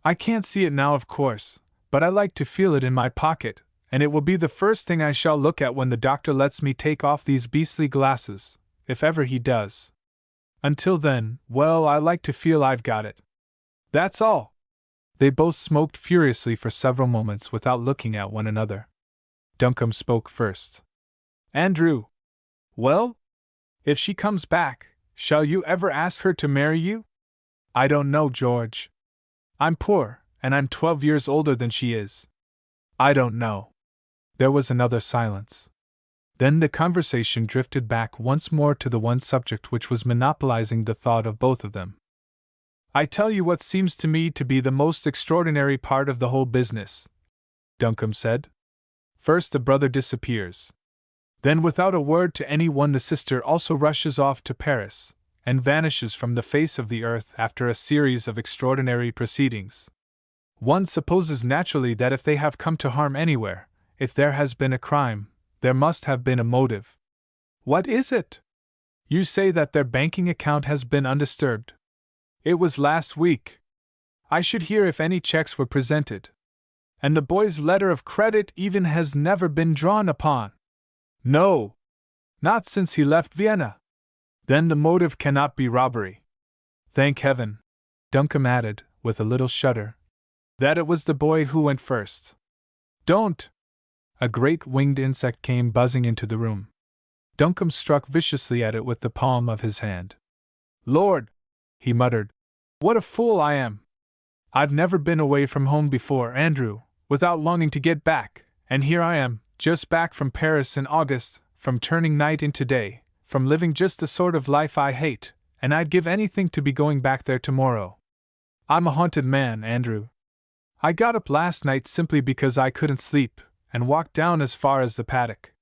[SPEAKER 1] I can't see it now, of course, but I like to feel it in my pocket, and it will be the first thing I shall look at when the doctor lets me take off these beastly glasses, if ever he does. Until then, well, I like to feel I've got it. That's all. They both smoked furiously for several moments without looking at one another. Duncombe spoke first. Andrew. Well? If she comes back, shall you ever ask her to marry you? I don't know, George. I'm poor, and I'm 12 years older than she is. I don't know. There was another silence. Then the conversation drifted back once more to the one subject which was monopolizing the thought of both of them. I tell you what seems to me to be the most extraordinary part of the whole business, Duncombe said. First the brother disappears. Then without a word to anyone the sister also rushes off to Paris, and vanishes from the face of the earth after a series of extraordinary proceedings. One supposes naturally that if they have come to harm anywhere, if there has been a crime, there must have been a motive. What is it? You say that their banking account has been undisturbed. It was last week. I should hear if any checks were presented. And the boy's letter of credit even has never been drawn upon. No. Not since he left Vienna. Then the motive cannot be robbery. Thank heaven, Duncombe added, with a little shudder, that it was the boy who went first. Don't! A great winged insect came buzzing into the room. Duncombe struck viciously at it with the palm of his hand. Lord! He muttered. What a fool I am! I've never been away from home before, Andrew, without longing to get back, and here I am, just back from Paris in August, from turning night into day, from living just the sort of life I hate, and I'd give anything to be going back there tomorrow. I'm a haunted man, Andrew. I got up last night simply because I couldn't sleep, and walked down as far as the paddock.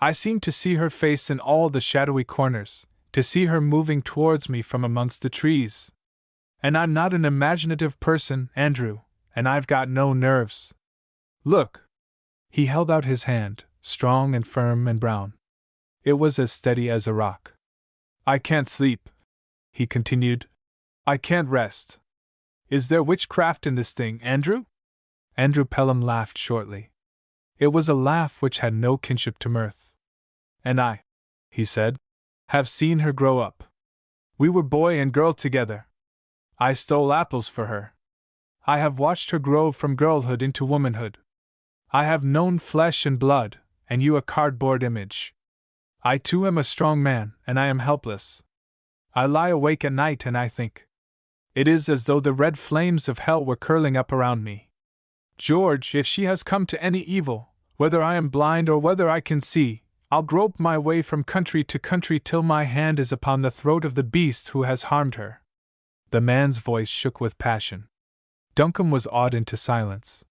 [SPEAKER 1] I seemed to see her face in all the shadowy corners, to see her moving towards me from amongst the trees. And I'm not an imaginative person, Andrew, and I've got no nerves. Look! He held out his hand, strong and firm and brown. It was as steady as a rock. I can't sleep, he continued. I can't rest. Is there witchcraft in this thing, Andrew? Andrew Pelham laughed shortly. It was a laugh which had no kinship to mirth. And I, he said, have seen her grow up. We were boy and girl together. I stole apples for her. I have watched her grow from girlhood into womanhood. I have known flesh and blood, and you a cardboard image. I too am a strong man, and I am helpless. I lie awake at night and I think. It is as though the red flames of hell were curling up around me. George, if she has come to any evil, whether I am blind or whether I can see, I'll grope my way from country to country till my hand is upon the throat of the beast who has harmed her. The man's voice shook with passion. Duncombe was awed into silence.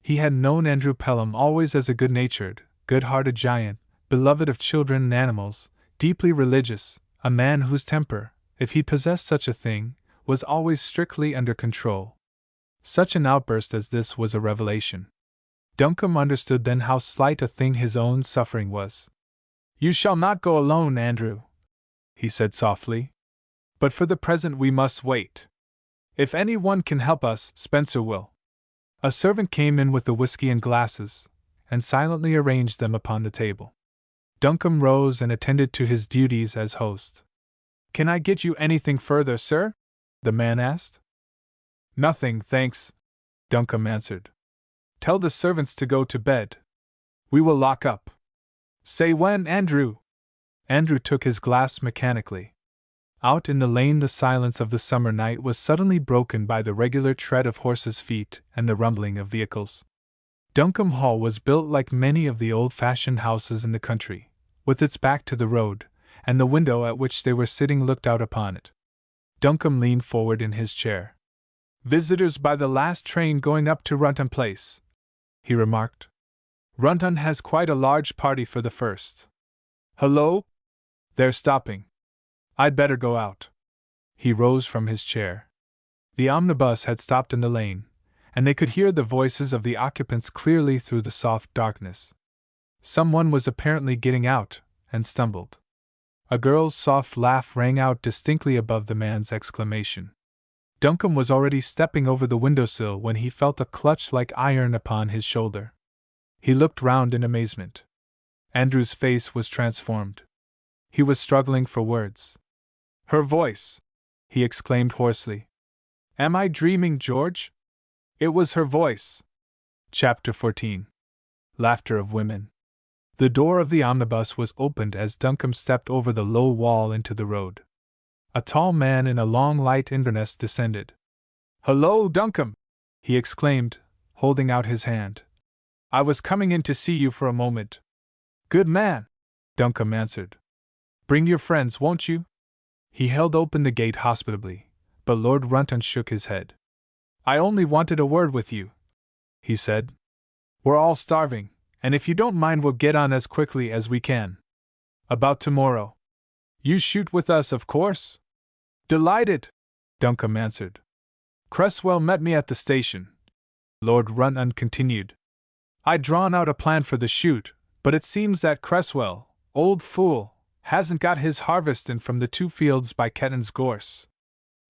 [SPEAKER 1] He had known Andrew Pelham always as a good-natured, good-hearted giant, beloved of children and animals, deeply religious, a man whose temper, if he possessed such a thing, was always strictly under control. Such an outburst as this was a revelation. Duncombe understood then how slight a thing his own suffering was. You shall not go alone, Andrew, he said softly. But for the present we must wait. If anyone can help us, Spencer will. A servant came in with the whiskey and glasses, and silently arranged them upon the table. Duncombe rose and attended to his duties as host. Can I get you anything further, sir? The man asked. Nothing, thanks, Duncombe answered. Tell the servants to go to bed. We will lock up. Say when, Andrew. Andrew took his glass mechanically. Out in the lane the silence of the summer night was suddenly broken by the regular tread of horses' feet and the rumbling of vehicles. Duncombe Hall was built like many of the old-fashioned houses in the country, with its back to the road, and the window at which they were sitting looked out upon it. Duncombe leaned forward in his chair. Visitors by the last train going up to Runton Place, he remarked. Runton has quite a large party for the first. Hullo! They're stopping. I'd better go out. He rose from his chair. The omnibus had stopped in the lane, and they could hear the voices of the occupants clearly through the soft darkness. Someone was apparently getting out, and stumbled. A girl's soft laugh rang out distinctly above the man's exclamation. Duncombe was already stepping over the windowsill when he felt a clutch like iron upon his shoulder. He looked round in amazement. Andrew's face was transformed. He was struggling for words. Her voice! He exclaimed hoarsely. Am I dreaming, George? It was her voice. Chapter 14. Laughter of Women. The door of the omnibus was opened as Duncombe stepped over the low wall into the road. A tall man in a long light Inverness descended. Hullo, Duncombe! He exclaimed, holding out his hand. I was coming in to see you for a moment. Good man, Duncombe answered. Bring your friends, won't you? He held open the gate hospitably, but Lord Runton shook his head. I only wanted a word with you, he said. We're all starving, and if you don't mind we'll get on as quickly as we can. About tomorrow. You shoot with us, of course? Delighted, Duncombe answered. Cresswell met me at the station, Lord Runton continued. I'd drawn out a plan for the shoot, but it seems that Cresswell, old fool, hasn't got his harvest in from the 2 fields by Ketton's gorse.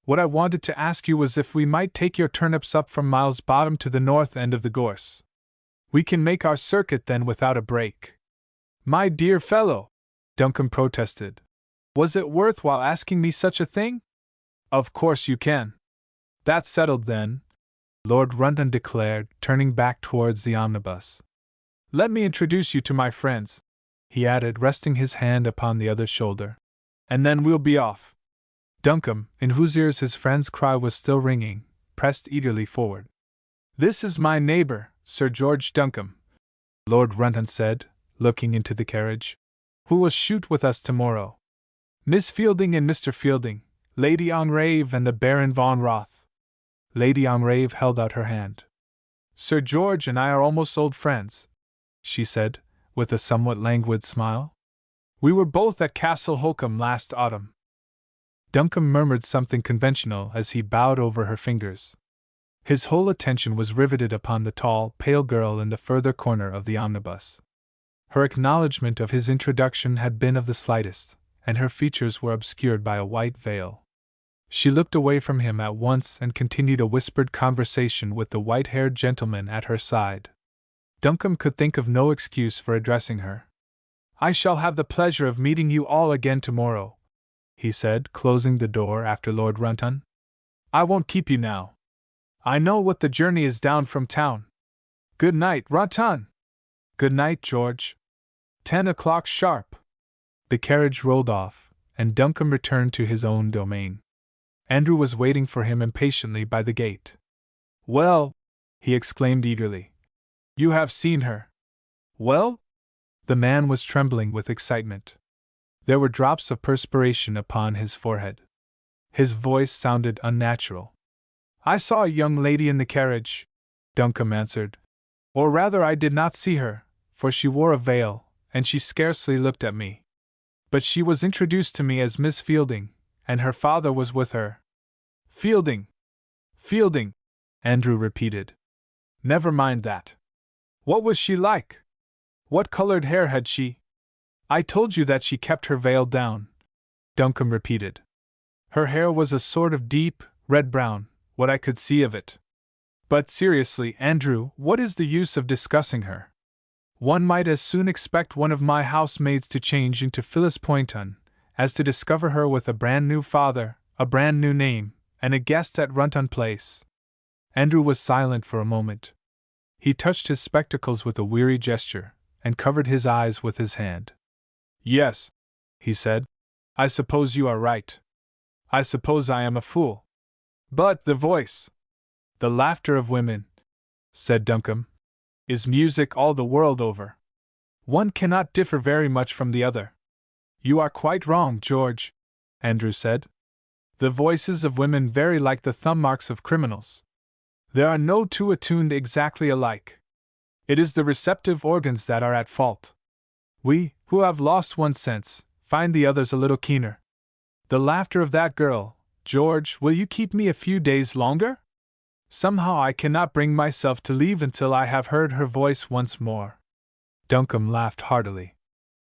[SPEAKER 1] What I wanted to ask you was if we might take your turnips up from Miles Bottom to the north end of the gorse. We can make our circuit then without a break. My dear fellow, Duncombe protested. Was it worthwhile asking me such a thing? Of course you can. That's settled then, Lord Runton declared, turning back towards the omnibus. Let me introduce you to my friends, he added, resting his hand upon the other's shoulder. And then we'll be off. Duncombe, in whose ears his friend's cry was still ringing, pressed eagerly forward. This is my neighbor, Sir George Duncombe, Lord Runton said, looking into the carriage, who will shoot with us tomorrow. Miss Fielding and Mr. Fielding, Lady Angrave and the Baron Von Roth. Lady Angrave held out her hand. Sir George and I are almost old friends, she said, with a somewhat languid smile. We were both at Castle Holcombe last autumn. Duncombe murmured something conventional as he bowed over her fingers. His whole attention was riveted upon the tall, pale girl in the further corner of the omnibus. Her acknowledgment of his introduction had been of the slightest, and her features were obscured by a white veil. She looked away from him at once and continued a whispered conversation with the white-haired gentleman at her side. Duncombe could think of no excuse for addressing her. I shall have the pleasure of meeting you all again tomorrow, he said, closing the door after Lord Runton. I won't keep you now. I know what the journey is down from town. Good night, Runton. Good night, George. 10 o'clock sharp. The carriage rolled off, and Duncombe returned to his own domain. Andrew was waiting for him impatiently by the gate. Well, he exclaimed eagerly. You have seen her. Well? The man was trembling with excitement. There were drops of perspiration upon his forehead. His voice sounded unnatural. I saw a young lady in the carriage, Duncombe answered. Or rather, I did not see her, for she wore a veil, and she scarcely looked at me. But she was introduced to me as Miss Fielding, and her father was with her. Fielding! Fielding! Andrew repeated. Never mind that. What was she like? What colored hair had she? I told you that she kept her veil down, Duncombe repeated. Her hair was a sort of deep, red-brown, what I could see of it. But seriously, Andrew, what is the use of discussing her? One might as soon expect one of my housemaids to change into Phyllis Poynton as to discover her with a brand new father, a brand new name, and a guest at Runton Place. Andrew was silent for a moment. He touched his spectacles with a weary gesture, and covered his eyes with his hand. Yes, he said, I suppose you are right. I suppose I am a fool. But the voice, the laughter of women, said Duncombe, is music all the world over. One cannot differ very much from the other. You are quite wrong, George, Andrew said. The voices of women vary like the thumb marks of criminals. There are no two attuned exactly alike. It is the receptive organs that are at fault. We, who have lost one sense, find the others a little keener. The laughter of that girl, George, will you keep me a few days longer? Somehow I cannot bring myself to leave until I have heard her voice once more. Duncombe laughed heartily.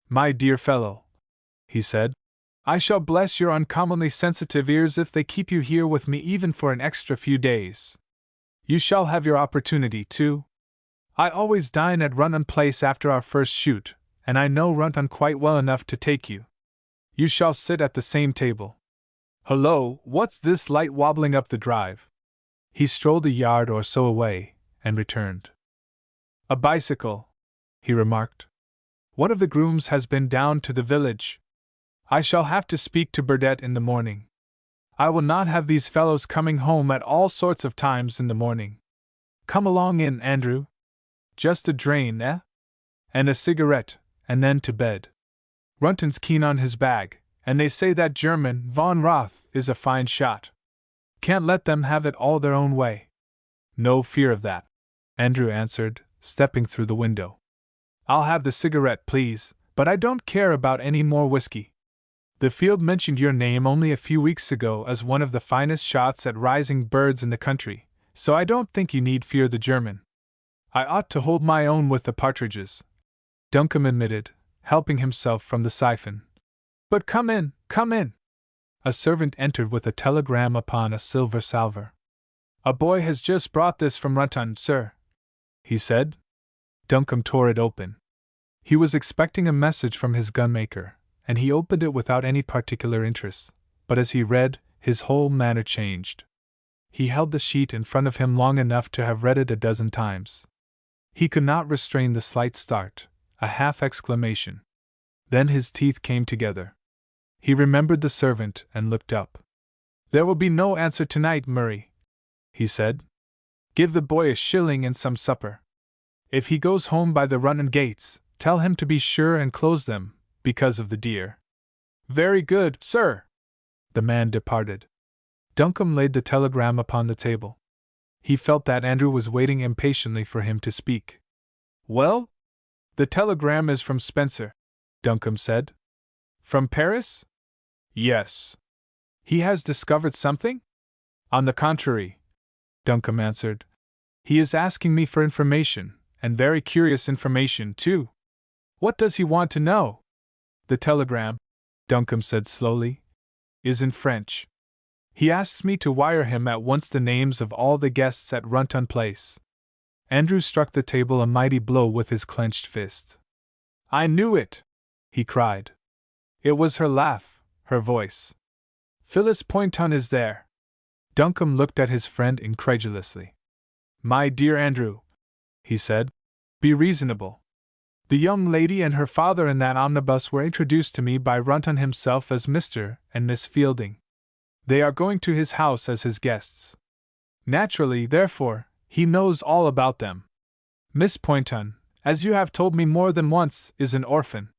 [SPEAKER 1] My dear fellow, he said, I shall bless your uncommonly sensitive ears if they keep you here with me even for an extra few days. You shall have your opportunity, too. I always dine at Runton Place after our first shoot, and I know Runton quite well enough to take you. You shall sit at the same table. Hullo, what's this light wobbling up the drive? He strolled a yard or so away, and returned. A bicycle, he remarked. One of the grooms has been down to the village. I shall have to speak to Burdett in the morning. I will not have these fellows coming home at all sorts of times in the morning. Come along in, Andrew. Just a drain, eh? And a cigarette, and then to bed. Runton's keen on his bag, and they say that German, Von Roth, is a fine shot. Can't let them have it all their own way. No fear of that, Andrew answered, stepping through the window. I'll have the cigarette, please, but I don't care about any more whiskey. The field mentioned your name only a few weeks ago as one of the finest shots at rising birds in the country, so I don't think you need fear the German. I ought to hold my own with the partridges, Duncombe admitted, helping himself from the siphon. But come in, come in. A servant entered with a telegram upon a silver salver. A boy has just brought this from Runton, sir, he said. Duncombe tore it open. He was expecting a message from his gunmaker, and he opened it without any particular interest, but as he read, his whole manner changed. He held the sheet in front of him long enough to have read it a dozen times. He could not restrain the slight start, a half-exclamation. Then his teeth came together. He remembered the servant and looked up. There will be no answer tonight, Murray, he said. Give the boy a shilling and some supper. If he goes home by the Runton gates, tell him to be sure and close them, because of the deer. Very good, sir. The man departed. Duncombe laid the telegram upon the table. He felt that Andrew was waiting impatiently for him to speak. Well? The telegram is from Spencer, Duncombe said. From Paris? Yes. He has discovered something? On the contrary, Duncombe answered. He is asking me for information, and very curious information, too. What does he want to know? The telegram, Duncombe said slowly, is in French. He asks me to wire him at once the names of all the guests at Runton Place. Andrew struck the table a mighty blow with his clenched fist. I knew it, he cried. It was her laugh, her voice. Phyllis Poynton is there. Duncombe looked at his friend incredulously. My dear Andrew, he said, be reasonable. The young lady and her father in that omnibus were introduced to me by Runton himself as Mr. and Miss Fielding. They are going to his house as his guests. Naturally, therefore, he knows all about them. Miss Poynton, as you have told me more than once, is an orphan.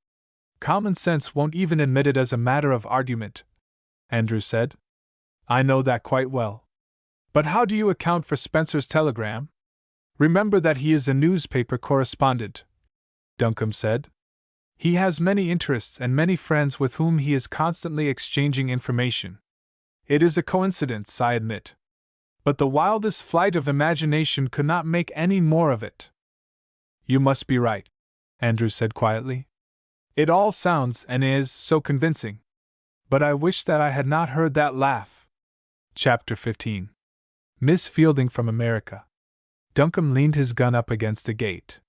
[SPEAKER 1] Common sense won't even admit it as a matter of argument, Andrew said. I know that quite well. But how do you account for Spencer's telegram? Remember that he is a newspaper correspondent, Duncombe said. He has many interests and many friends with whom he is constantly exchanging information. It is a coincidence, I admit. But the wildest flight of imagination could not make any more of it. You must be right, Andrew said quietly. It all sounds and is so convincing. But I wish that I had not heard that laugh. Chapter 15. Miss Fielding from America. Duncombe leaned his gun up against the gate.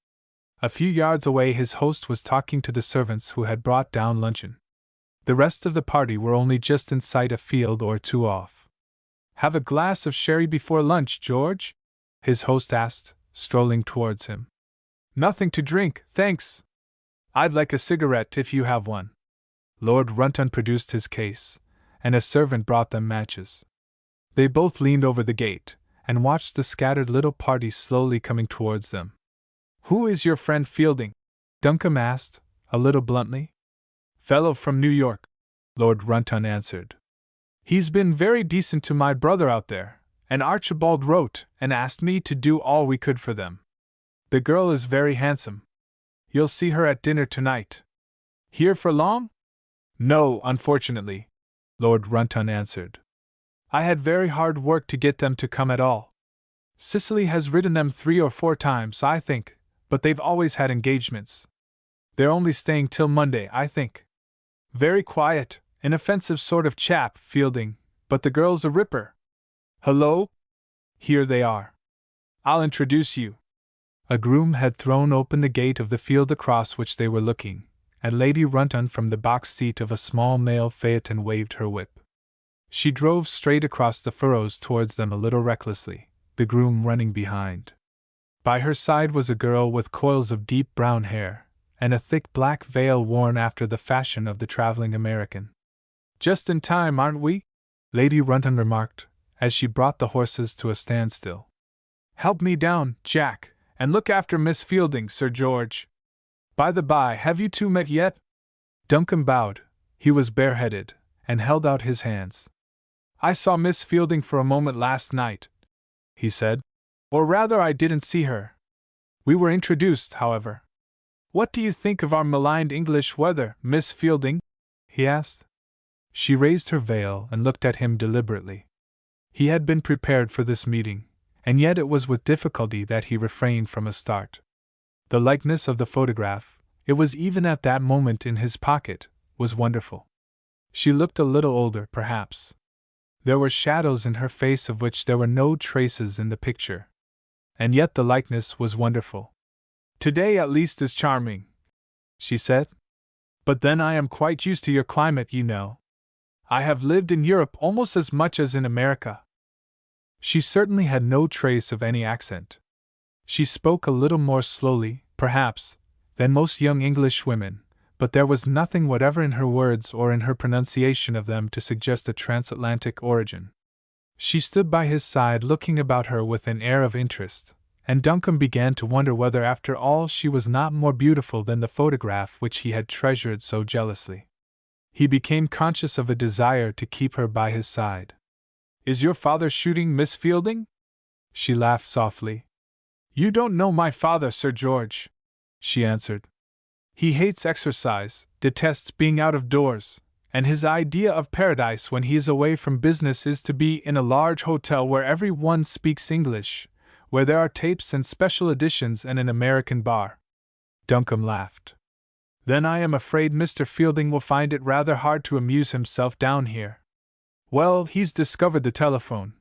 [SPEAKER 1] A few yards away, his host was talking to the servants who had brought down luncheon. The rest of the party were only just in sight a field or two off. "Have a glass of sherry before lunch, George?" his host asked, strolling towards him. "Nothing to drink, thanks. I'd like a cigarette if you have one." Lord Runton produced his case, and a servant brought them matches. They both leaned over the gate and watched the scattered little party slowly coming towards them. "Who is your friend Fielding?" Duncombe asked, a little bluntly. "Fellow from New York," Lord Runton answered. "He's been very decent to my brother out there, and Archibald wrote and asked me to do all we could for them. The girl is very handsome. You'll see her at dinner tonight." "Here for long?" "No, unfortunately," Lord Runton answered. "I had very hard work to get them to come at all. Cicely has written them 3 or 4 times, I think, but they've always had engagements. They're only staying till Monday, I think. Very quiet, inoffensive sort of chap, Fielding, but the girl's a ripper. Hello? Here they are. I'll introduce you." A groom had thrown open the gate of the field across which they were looking, and Lady Runton from the box seat of a small mail phaeton waved her whip. She drove straight across the furrows towards them a little recklessly, the groom running behind. By her side was a girl with coils of deep brown hair, and a thick black veil worn after the fashion of the traveling American. "Just in time, aren't we?" Lady Runton remarked, as she brought the horses to a standstill. "Help me down, Jack, and look after Miss Fielding, Sir George. By the by, have you two met yet?" Duncombe bowed. He was bareheaded, and held out his hands. "I saw Miss Fielding for a moment last night," he said. "Or rather, I didn't see her. We were introduced, however. What do you think of our maligned English weather, Miss Fielding?" he asked. She raised her veil and looked at him deliberately. He had been prepared for this meeting, and yet it was with difficulty that he refrained from a start. The likeness of the photograph, it was even at that moment in his pocket, was wonderful. She looked a little older, perhaps. There were shadows in her face of which there were no traces in the picture. And yet the likeness was wonderful. "Today at least is charming," she said. "But then I am quite used to your climate, you know. I have lived in Europe almost as much as in America." She certainly had no trace of any accent. She spoke a little more slowly, perhaps, than most young English women, but there was nothing whatever in her words or in her pronunciation of them to suggest a transatlantic origin. She stood by his side looking about her with an air of interest, and Duncombe began to wonder whether after all she was not more beautiful than the photograph which he had treasured so jealously. He became conscious of a desire to keep her by his side. "Is your father shooting, Miss Fielding?" She laughed softly. "You don't know my father, Sir George," she answered. "He hates exercise, detests being out of doors, and his idea of paradise when he is away from business is to be in a large hotel where every one speaks English, where there are tapes and special editions and an American bar." Duncombe laughed. "Then I am afraid Mr. Fielding will find it rather hard to amuse himself down here." "Well, he's discovered the telephone,"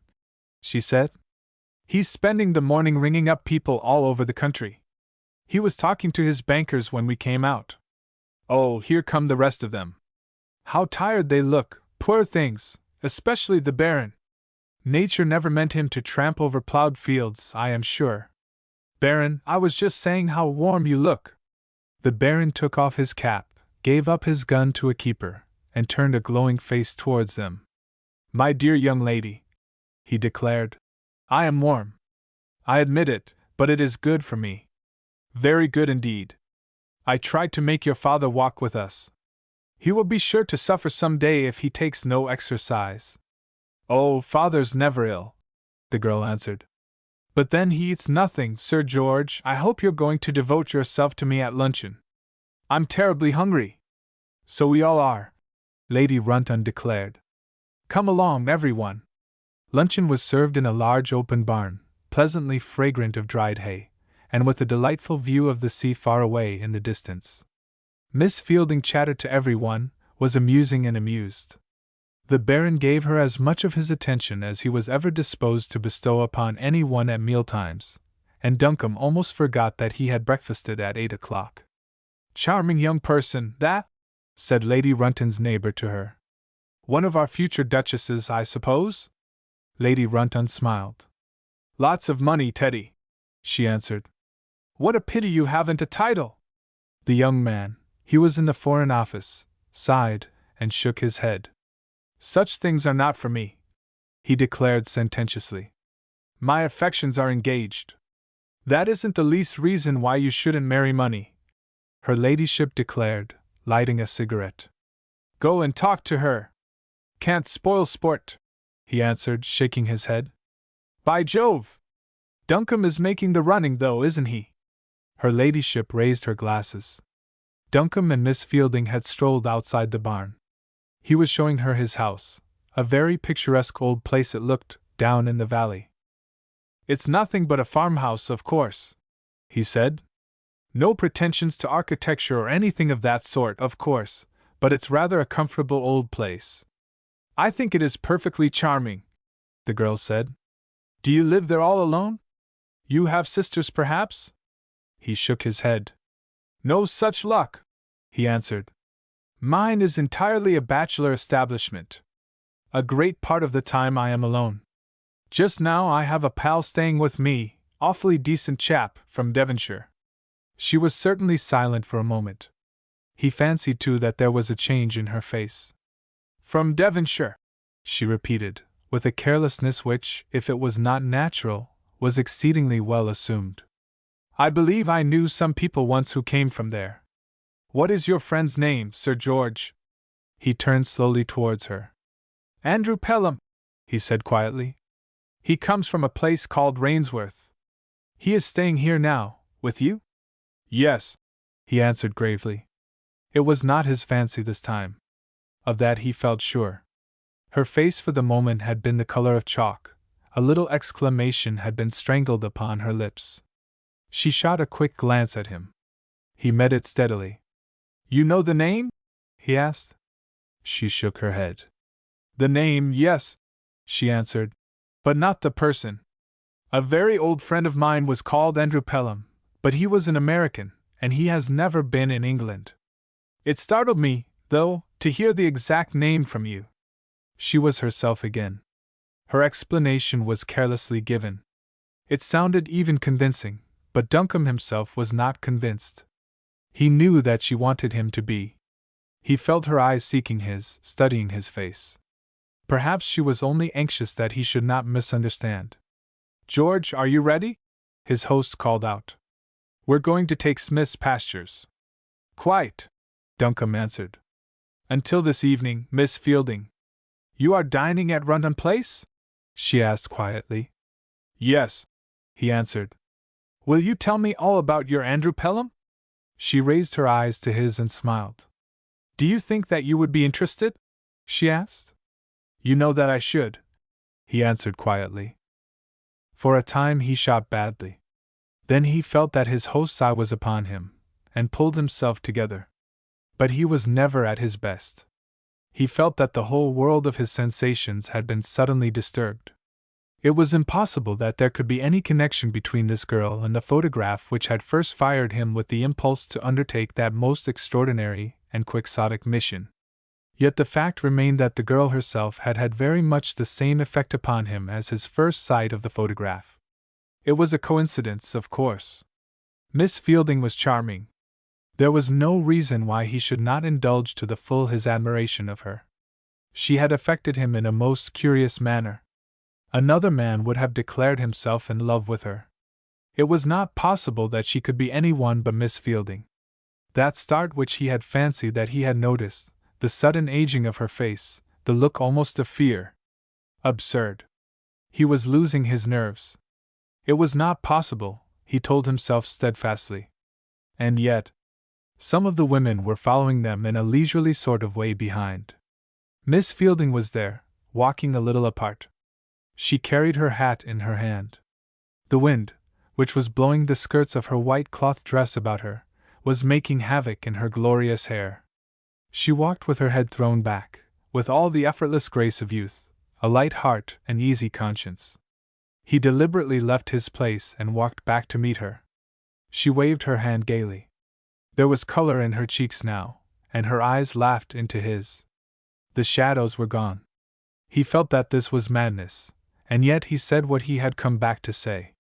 [SPEAKER 1] she said. "He's spending the morning ringing up people all over the country. He was talking to his bankers when we came out. Oh, here come the rest of them. How tired they look, poor things, especially the Baron. Nature never meant him to tramp over plowed fields, I am sure. Baron, I was just saying how warm you look." The Baron took off his cap, gave up his gun to a keeper, and turned a glowing face towards them. "My dear young lady," he declared, "I am warm. I admit it, but it is good for me. Very good indeed. I tried to make your father walk with us. He will be sure to suffer some day if he takes no exercise." "Oh, father's never ill," the girl answered. "But then he eats nothing, Sir George. I hope you're going to devote yourself to me at luncheon. I'm terribly hungry." "So we all are," Lady Runton declared. "Come along, everyone." Luncheon was served in a large open barn, pleasantly fragrant of dried hay, and with a delightful view of the sea far away in the distance. Miss Fielding chattered to everyone, was amusing and amused. The Baron gave her as much of his attention as he was ever disposed to bestow upon any one at mealtimes, and Duncombe almost forgot that he had breakfasted at 8 o'clock. "Charming young person, that," said Lady Runton's neighbor to her. "One of our future duchesses, I suppose?" Lady Runton smiled. "Lots of money, Teddy," she answered. "What a pity you haven't a title!" The young man, he was in the Foreign Office, sighed and shook his head. "Such things are not for me," he declared sententiously. "My affections are engaged." "That isn't the least reason why you shouldn't marry money," her ladyship declared, lighting a cigarette. "Go and talk to her." "Can't spoil sport," he answered, shaking his head. "By Jove! Duncombe is making the running, though, isn't he?" Her ladyship raised her glasses. Duncombe and Miss Fielding had strolled outside the barn. He was showing her his house, a very picturesque old place it looked, down in the valley. "It's nothing but a farmhouse, of course," he said. "No pretensions to architecture or anything of that sort, of course, but it's rather a comfortable old place." "I think it is perfectly charming," the girl said. "Do you live there all alone? You have sisters, perhaps?" He shook his head. "No such luck," he answered. "Mine is entirely a bachelor establishment. A great part of the time I am alone. Just now I have a pal staying with me, awfully decent chap, from Devonshire." She was certainly silent for a moment. He fancied too that there was a change in her face. "From Devonshire," she repeated, with a carelessness which, if it was not natural, was exceedingly well assumed. "I believe I knew some people once who came from there. What is your friend's name, Sir George?" He turned slowly towards her. "Andrew Pelham," he said quietly. "He comes from a place called Rainsworth. He is staying here now, with you?" "Yes," he answered gravely. It was not his fancy this time. Of that he felt sure. Her face for the moment had been the color of chalk, a little exclamation had been strangled upon her lips. She shot a quick glance at him. He met it steadily. "You know the name?" he asked. She shook her head. "The name, yes," she answered, "but not the person. A very old friend of mine was called Andrew Pelham, but he was an American, and he has never been in England. It startled me, though, to hear the exact name from you." She was herself again. Her explanation was carelessly given. It sounded even convincing, but Duncombe himself was not convinced. He knew that she wanted him to be. He felt her eyes seeking his, studying his face. Perhaps she was only anxious that he should not misunderstand. "George, are you ready?" his host called out. "We're going to take Smith's pastures." "Quite," Duncombe answered. "Until this evening, Miss Fielding." "You are dining at Runton Place?" she asked quietly. "Yes," he answered. "Will you tell me all about your Andrew Pelham?" She raised her eyes to his and smiled. "Do you think that you would be interested?" she asked. "You know that I should," he answered quietly. For a time he shot badly. Then he felt that his host's eye was upon him, and pulled himself together. But he was never at his best. He felt that the whole world of his sensations had been suddenly disturbed. It was impossible that there could be any connection between this girl and the photograph which had first fired him with the impulse to undertake that most extraordinary and quixotic mission. Yet the fact remained that the girl herself had had very much the same effect upon him as his first sight of the photograph. It was a coincidence, of course. Miss Fielding was charming. There was no reason why he should not indulge to the full his admiration of her. She had affected him in a most curious manner. Another man would have declared himself in love with her. It was not possible that she could be anyone but Miss Fielding. That start which he had fancied that he had noticed, the sudden aging of her face, the look almost of fear. Absurd. He was losing his nerves. It was not possible, he told himself steadfastly. And yet, some of the women were following them in a leisurely sort of way behind. Miss Fielding was there, walking a little apart. She carried her hat in her hand. The wind, which was blowing the skirts of her white cloth dress about her, was making havoc in her glorious hair. She walked with her head thrown back, with all the effortless grace of youth, a light heart, and easy conscience. He deliberately left his place and walked back to meet her. She waved her hand gaily. There was color in her cheeks now, and her eyes laughed into his. The shadows were gone. He felt that this was madness, and yet he said what he had come back to say.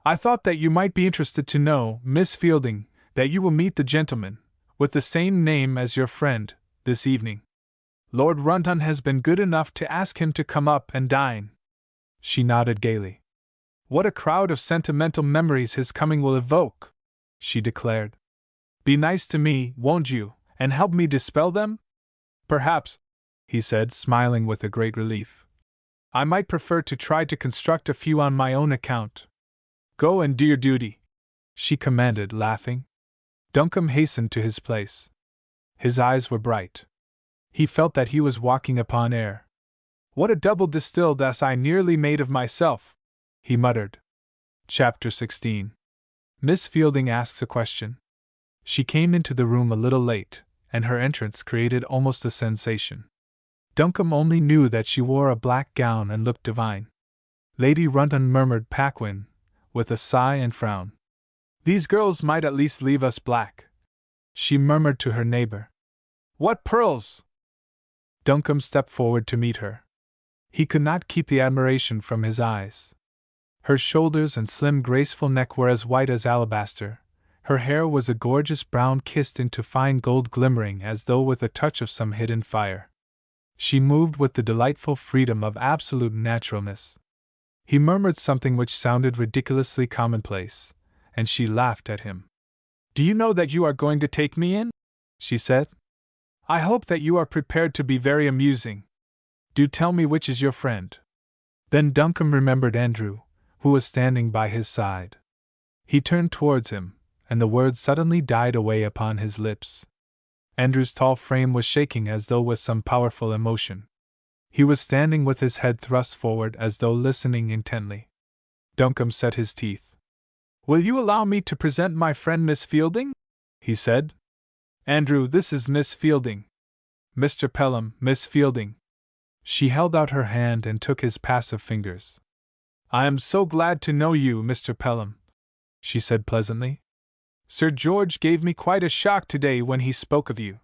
[SPEAKER 1] "I thought that you might be interested to know, Miss Fielding, that you will meet the gentleman, with the same name as your friend, this evening. Lord Runton has been good enough to ask him to come up and dine." She nodded gaily. "What a crowd of sentimental memories his coming will evoke," she declared. "Be nice to me, won't you, and help me dispel them?" "Perhaps," he said, smiling with a great relief. "I might prefer to try to construct a few on my own account." "Go and do your duty," she commanded, laughing. Duncombe hastened to his place. His eyes were bright. He felt that he was walking upon air. "What a double distilled ass I nearly made of myself," he muttered. Chapter 16. Miss Fielding asks a question. She came into the room a little late, and her entrance created almost a sensation. Duncombe only knew that she wore a black gown and looked divine. Lady Runton murmured Paquin, with a sigh and frown. "These girls might at least leave us black," she murmured to her neighbor. "What pearls!" Duncombe stepped forward to meet her. He could not keep the admiration from his eyes. Her shoulders and slim graceful neck were as white as alabaster. Her hair was a gorgeous brown kissed into fine gold glimmering as though with a touch of some hidden fire. She moved with the delightful freedom of absolute naturalness. He murmured something which sounded ridiculously commonplace, and she laughed at him. "Do you know that you are going to take me in?" she said. "I hope that you are prepared to be very amusing. Do tell me which is your friend." Then Duncombe remembered Andrew, who was standing by his side. He turned towards him, and the words suddenly died away upon his lips. Andrew's tall frame was shaking as though with some powerful emotion. He was standing with his head thrust forward as though listening intently. Duncombe set his teeth. "Will you allow me to present my friend Miss Fielding?" he said. "Andrew, this is Miss Fielding. Mr. Pelham, Miss Fielding." She held out her hand and took his passive fingers. "I am so glad to know you, Mr. Pelham," she said pleasantly. "Sir George gave me quite a shock today when he spoke of you.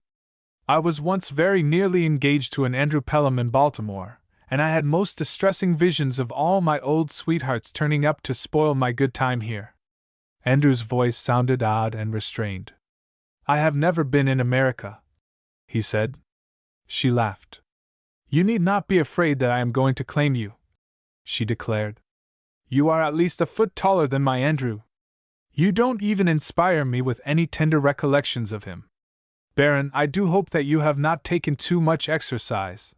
[SPEAKER 1] I was once very nearly engaged to an Andrew Pelham in Baltimore, and I had most distressing visions of all my old sweethearts turning up to spoil my good time here." Andrew's voice sounded odd and restrained. "I have never been in America," he said. She laughed. "You need not be afraid that I am going to claim you," she declared. "You are at least a foot taller than my Andrew. You don't even inspire me with any tender recollections of him. Baron, I do hope that you have not taken too much exercise."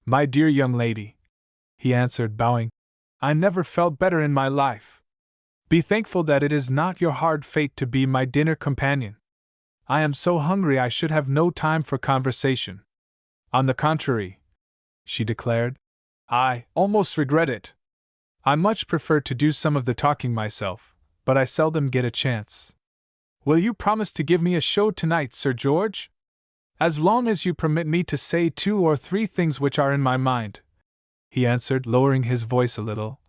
[SPEAKER 1] "My dear young lady," he answered, bowing, "I never felt better in my life. Be thankful that it is not your hard fate to be my dinner companion. I am so hungry I should have no time for conversation." "On the contrary," she declared, "I almost regret it. I much prefer to do some of the talking myself, but I seldom get a chance. Will you promise to give me a show tonight, Sir George? As long as you permit me to say 2 or 3 things which are in my mind," he answered, lowering his voice a little.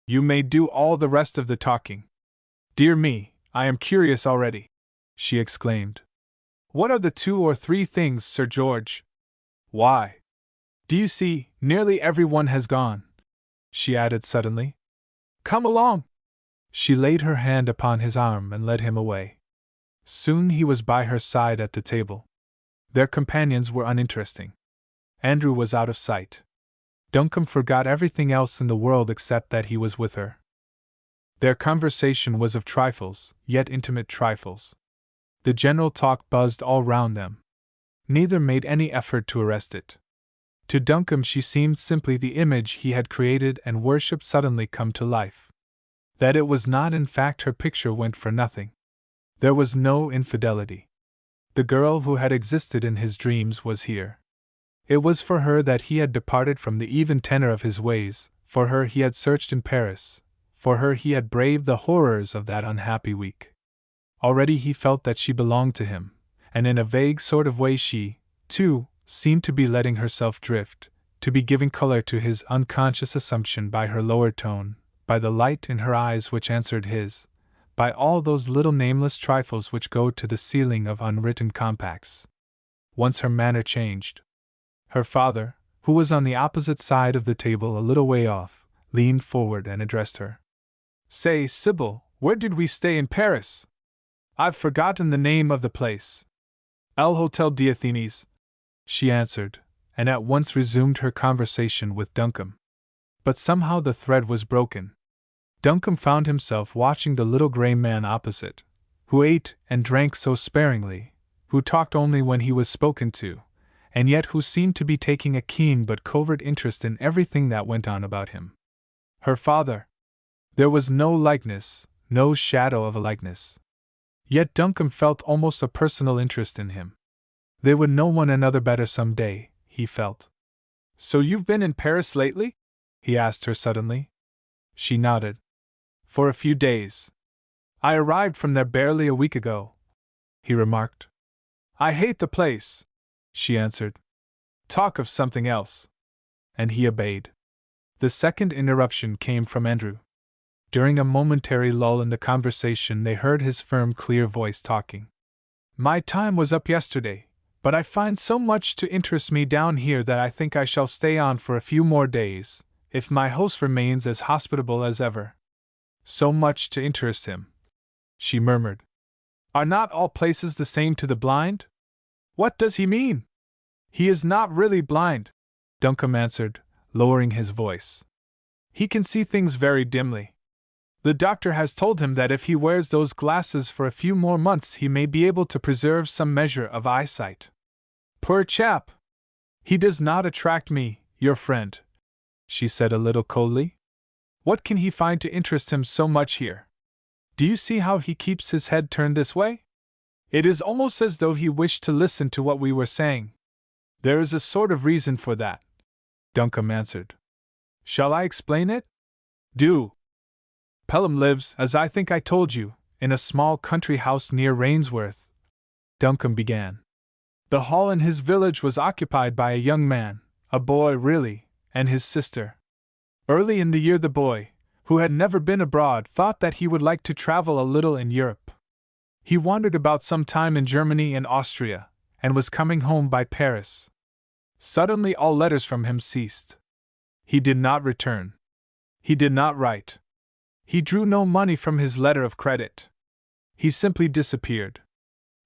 [SPEAKER 1] "You may do all the rest of the talking." "Dear me, I am curious already," she exclaimed. "What are the 2 or 3 things, Sir George?" "Why, do you see, nearly everyone has gone," she added suddenly. "Come along." She laid her hand upon his arm and led him away. Soon he was by her side at the table. Their companions were uninteresting. Andrew was out of sight. Duncombe forgot everything else in the world except that he was with her. Their conversation was of trifles, yet intimate trifles. The general talk buzzed all round them. Neither made any effort to arrest it. To Duncombe she seemed simply the image he had created and worshipped suddenly come to life. That it was not in fact her picture went for nothing. There was no infidelity. The girl who had existed in his dreams was here. It was for her that he had departed from the even tenor of his ways, for her he had searched in Paris, for her he had braved the horrors of that unhappy week. Already he felt that she belonged to him, and in a vague sort of way she, too, seemed to be letting herself drift, to be giving color to his unconscious assumption by her lower tone, by the light in her eyes which answered his, by all those little nameless trifles which go to the sealing of unwritten compacts. Once her manner changed. Her father, who was on the opposite side of the table a little way off, leaned forward and addressed her. "Say, Sybil, where did we stay in Paris? I've forgotten the name of the place." "El Hotel d'Athenes," she answered, and at once resumed her conversation with Duncombe. But somehow the thread was broken. Duncombe found himself watching the little gray man opposite, who ate and drank so sparingly, who talked only when he was spoken to, and yet who seemed to be taking a keen but covert interest in everything that went on about him. Her father. There was no likeness, no shadow of a likeness. Yet Duncombe felt almost a personal interest in him. They would know one another better some day, he felt. "So you've been in Paris lately?" he asked her suddenly. She nodded. "For a few days. I arrived from there barely a week ago," he remarked. "I hate the place," she answered. "Talk of something else." And he obeyed. The second interruption came from Andrew. During a momentary lull in the conversation, they heard his firm, clear voice talking. "My time was up yesterday, but I find so much to interest me down here that I think I shall stay on for a few more days, if my host remains as hospitable as ever." "So much to interest him," she murmured. "Are not all places the same to the blind?" "What does he mean?" "He is not really blind," Duncombe answered, lowering his voice. "He can see things very dimly. The doctor has told him that if he wears those glasses for a few more months he may be able to preserve some measure of eyesight. Poor chap! He does not attract me, your friend," she said a little coldly. "What can he find to interest him so much here? Do you see how he keeps his head turned this way? It is almost as though he wished to listen to what we were saying." "There is a sort of reason for that," Duncombe answered. "Shall I explain it?" "Do." "Pelham lives, as I think I told you, in a small country house near Rainsworth," Duncombe began. "The hall in his village was occupied by a young man, a boy really, and his sister. Early in the year the boy, who had never been abroad, thought that he would like to travel a little in Europe. He wandered about some time in Germany and Austria, and was coming home by Paris. Suddenly all letters from him ceased. He did not return. He did not write. He drew no money from his letter of credit. He simply disappeared."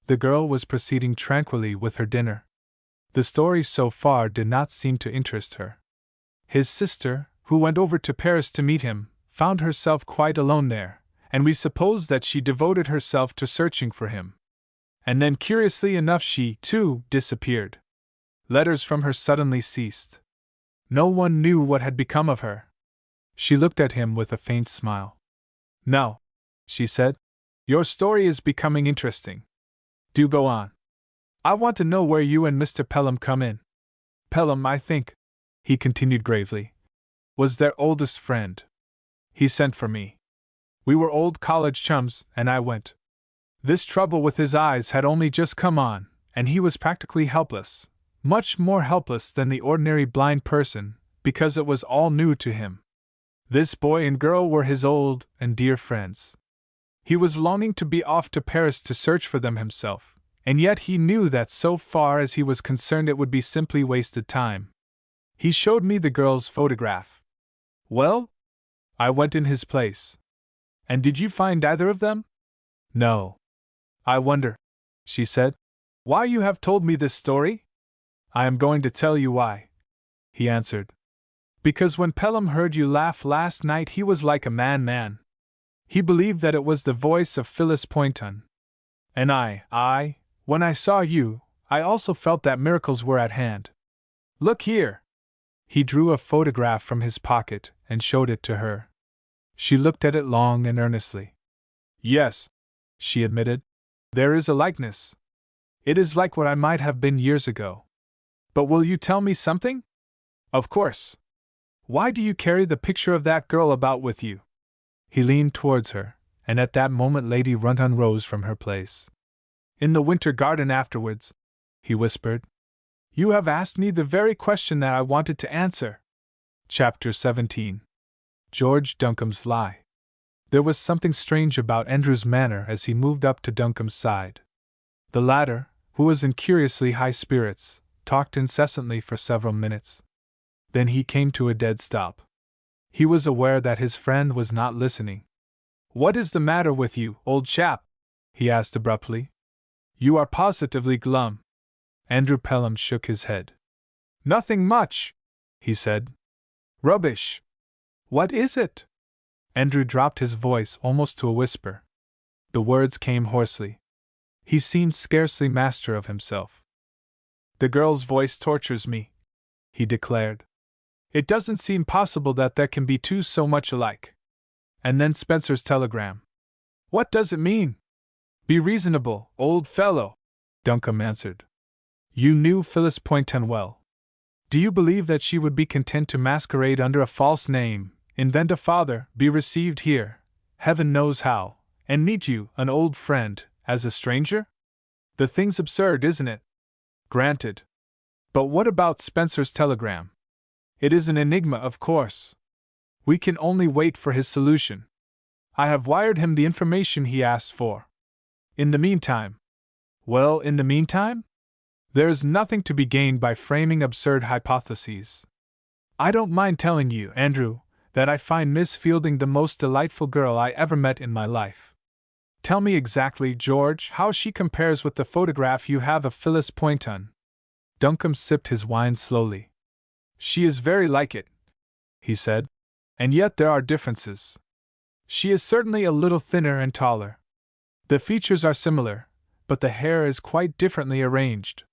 [SPEAKER 1] The girl was proceeding tranquilly with her dinner. The story so far did not seem to interest her. His sister, who went over to Paris to meet him, found herself quite alone there, and we supposed that she devoted herself to searching for him. And then, curiously enough, she, too, disappeared. Letters from her suddenly ceased. No one knew what had become of her. She looked at him with a faint smile. "Now," she said, "your story is becoming interesting. Do go on. I want to know where you and Mr. Pelham come in. Pelham, I think," he continued gravely, "was their oldest friend. He sent for me. We were old college chums, and I went. This trouble with his eyes had only just come on, and he was practically helpless, much more helpless than the ordinary blind person, because it was all new to him. This boy and girl were his old and dear friends. He was longing to be off to Paris to search for them himself, and yet he knew that so far as he was concerned it would be simply wasted time. He showed me the girl's photograph. Well, I went in his place. And did you find either of them?" "No." "I wonder," she said, "why you have told me this story?" "I am going to tell you why," he answered. "Because when Pelham heard you laugh last night he was like a man. He believed that it was the voice of Phyllis Poynton. And when I saw you, I also felt that miracles were at hand. Look here!" He drew a photograph from his pocket and showed it to her. She looked at it long and earnestly. "Yes," she admitted, "there is a likeness. It is like what I might have been years ago. But will you tell me something?" "Of course. Why do you carry the picture of that girl about with you?" He leaned towards her, and at that moment Lady Runton rose from her place. "In the winter garden afterwards," he whispered. You have asked me the very question that I wanted to answer. Chapter 17. George Duncombe's Lie. There was something strange about Andrew's manner as he moved up to Duncombe's side. The latter, who was in curiously high spirits, talked incessantly for several minutes. Then he came to a dead stop. He was aware that his friend was not listening. "What is the matter with you, old chap?" he asked abruptly. "You are positively glum." Andrew Pelham shook his head. "Nothing much," he said. "Rubbish." "What is it?" Andrew dropped his voice almost to a whisper. The words came hoarsely. He seemed scarcely master of himself. "The girl's voice tortures me," he declared. "It doesn't seem possible that there can be two so much alike." And then Spencer's telegram. "What does it mean?" "Be reasonable, old fellow," Duncombe answered. "You knew Phyllis Poynton well. Do you believe that she would be content to masquerade under a false name, invent a father, be received here, heaven knows how, and meet you, an old friend, as a stranger? The thing's absurd, isn't it? Granted. But what about Spencer's telegram? It is an enigma, of course. We can only wait for his solution. I have wired him the information he asked for. In the meantime. Well, in the meantime? There is nothing to be gained by framing absurd hypotheses. I don't mind telling you, Andrew, that I find Miss Fielding the most delightful girl I ever met in my life. Tell me exactly, George, how she compares with the photograph you have of Phyllis Poynton." Duncombe sipped his wine slowly. "She is very like it," he said, "and yet there are differences. She is certainly a little thinner and taller. The features are similar, but the hair is quite differently arranged.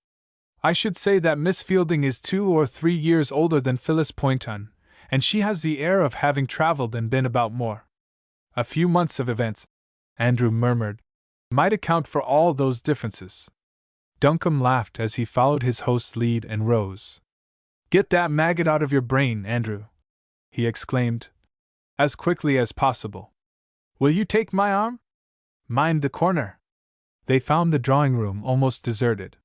[SPEAKER 1] I should say that Miss Fielding is 2 or 3 years older than Phyllis Poynton, and she has the air of having traveled and been about more. A few months of events," Andrew murmured, "might account for all those differences." Duncombe laughed as he followed his host's lead and rose. "Get that maggot out of your brain, Andrew," he exclaimed, "as quickly as possible. Will you take my arm? Mind the corner." They found the drawing-room almost deserted.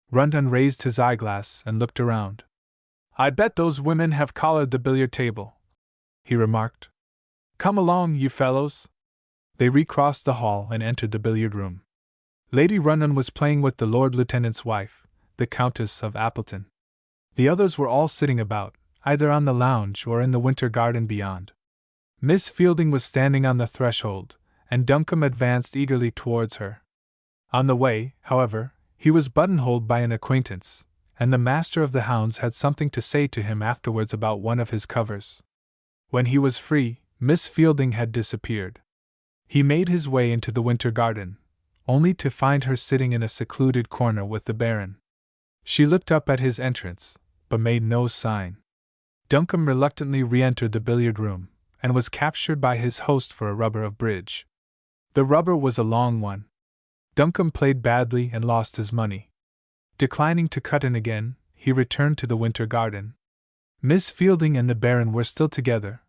[SPEAKER 1] Rundon raised his eyeglass and looked around. "I bet those women have collared the billiard table," he remarked. "Come along, you fellows." They recrossed the hall and entered the billiard room. Lady Rundon was playing with the Lord Lieutenant's wife, the Countess of Appleton. The others were all sitting about, either on the lounge or in the winter garden beyond. Miss Fielding was standing on the threshold, and Duncombe advanced eagerly towards her. On the way, however, he was buttonholed by an acquaintance, and the master of the hounds had something to say to him afterwards about one of his covers. When he was free, Miss Fielding had disappeared. He made his way into the winter garden, only to find her sitting in a secluded corner with the Baron. She looked up at his entrance, but made no sign. Duncombe reluctantly re-entered the billiard room, and was captured by his host for a rubber of bridge. The rubber was a long one. Duncombe played badly and lost his money. Declining to cut in again, he returned to the winter garden. Miss Fielding and the Baron were still together,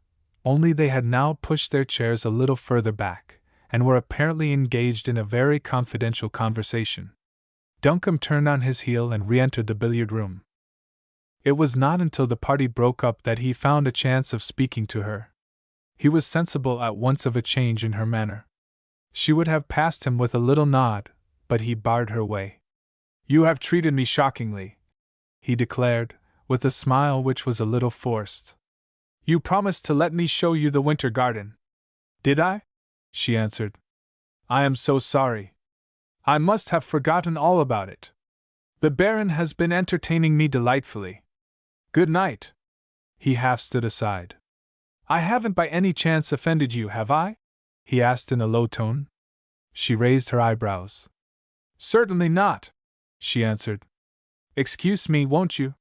[SPEAKER 1] only they had now pushed their chairs a little further back, and were apparently engaged in a very confidential conversation. Duncombe turned on his heel and re-entered the billiard room. It was not until the party broke up that he found a chance of speaking to her. He was sensible at once of a change in her manner. She would have passed him with a little nod, but he barred her way. "You have treated me shockingly," he declared, with a smile which was a little forced. "You promised to let me show you the winter garden." "Did I?" she answered. "I am so sorry. I must have forgotten all about it. The Baron has been entertaining me delightfully. Good night." He half stood aside. "I haven't by any chance offended you, have I?" he asked in a low tone. She raised her eyebrows. "Certainly not," she answered. "Excuse me, won't you?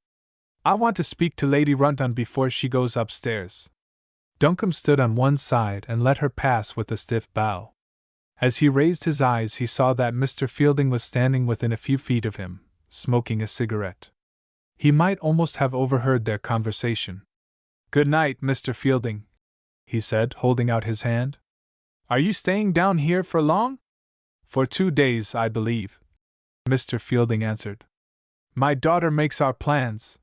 [SPEAKER 1] I want to speak to Lady Rundon before she goes upstairs." Duncombe stood on one side and let her pass with a stiff bow. As he raised his eyes, he saw that Mr. Fielding was standing within a few feet of him, smoking a cigarette. He might almost have overheard their conversation. "Good night, Mr. Fielding," he said, holding out his hand. "Are you staying down here for long?" "For 2 days, I believe," Mr. Fielding answered. My daughter makes our plans.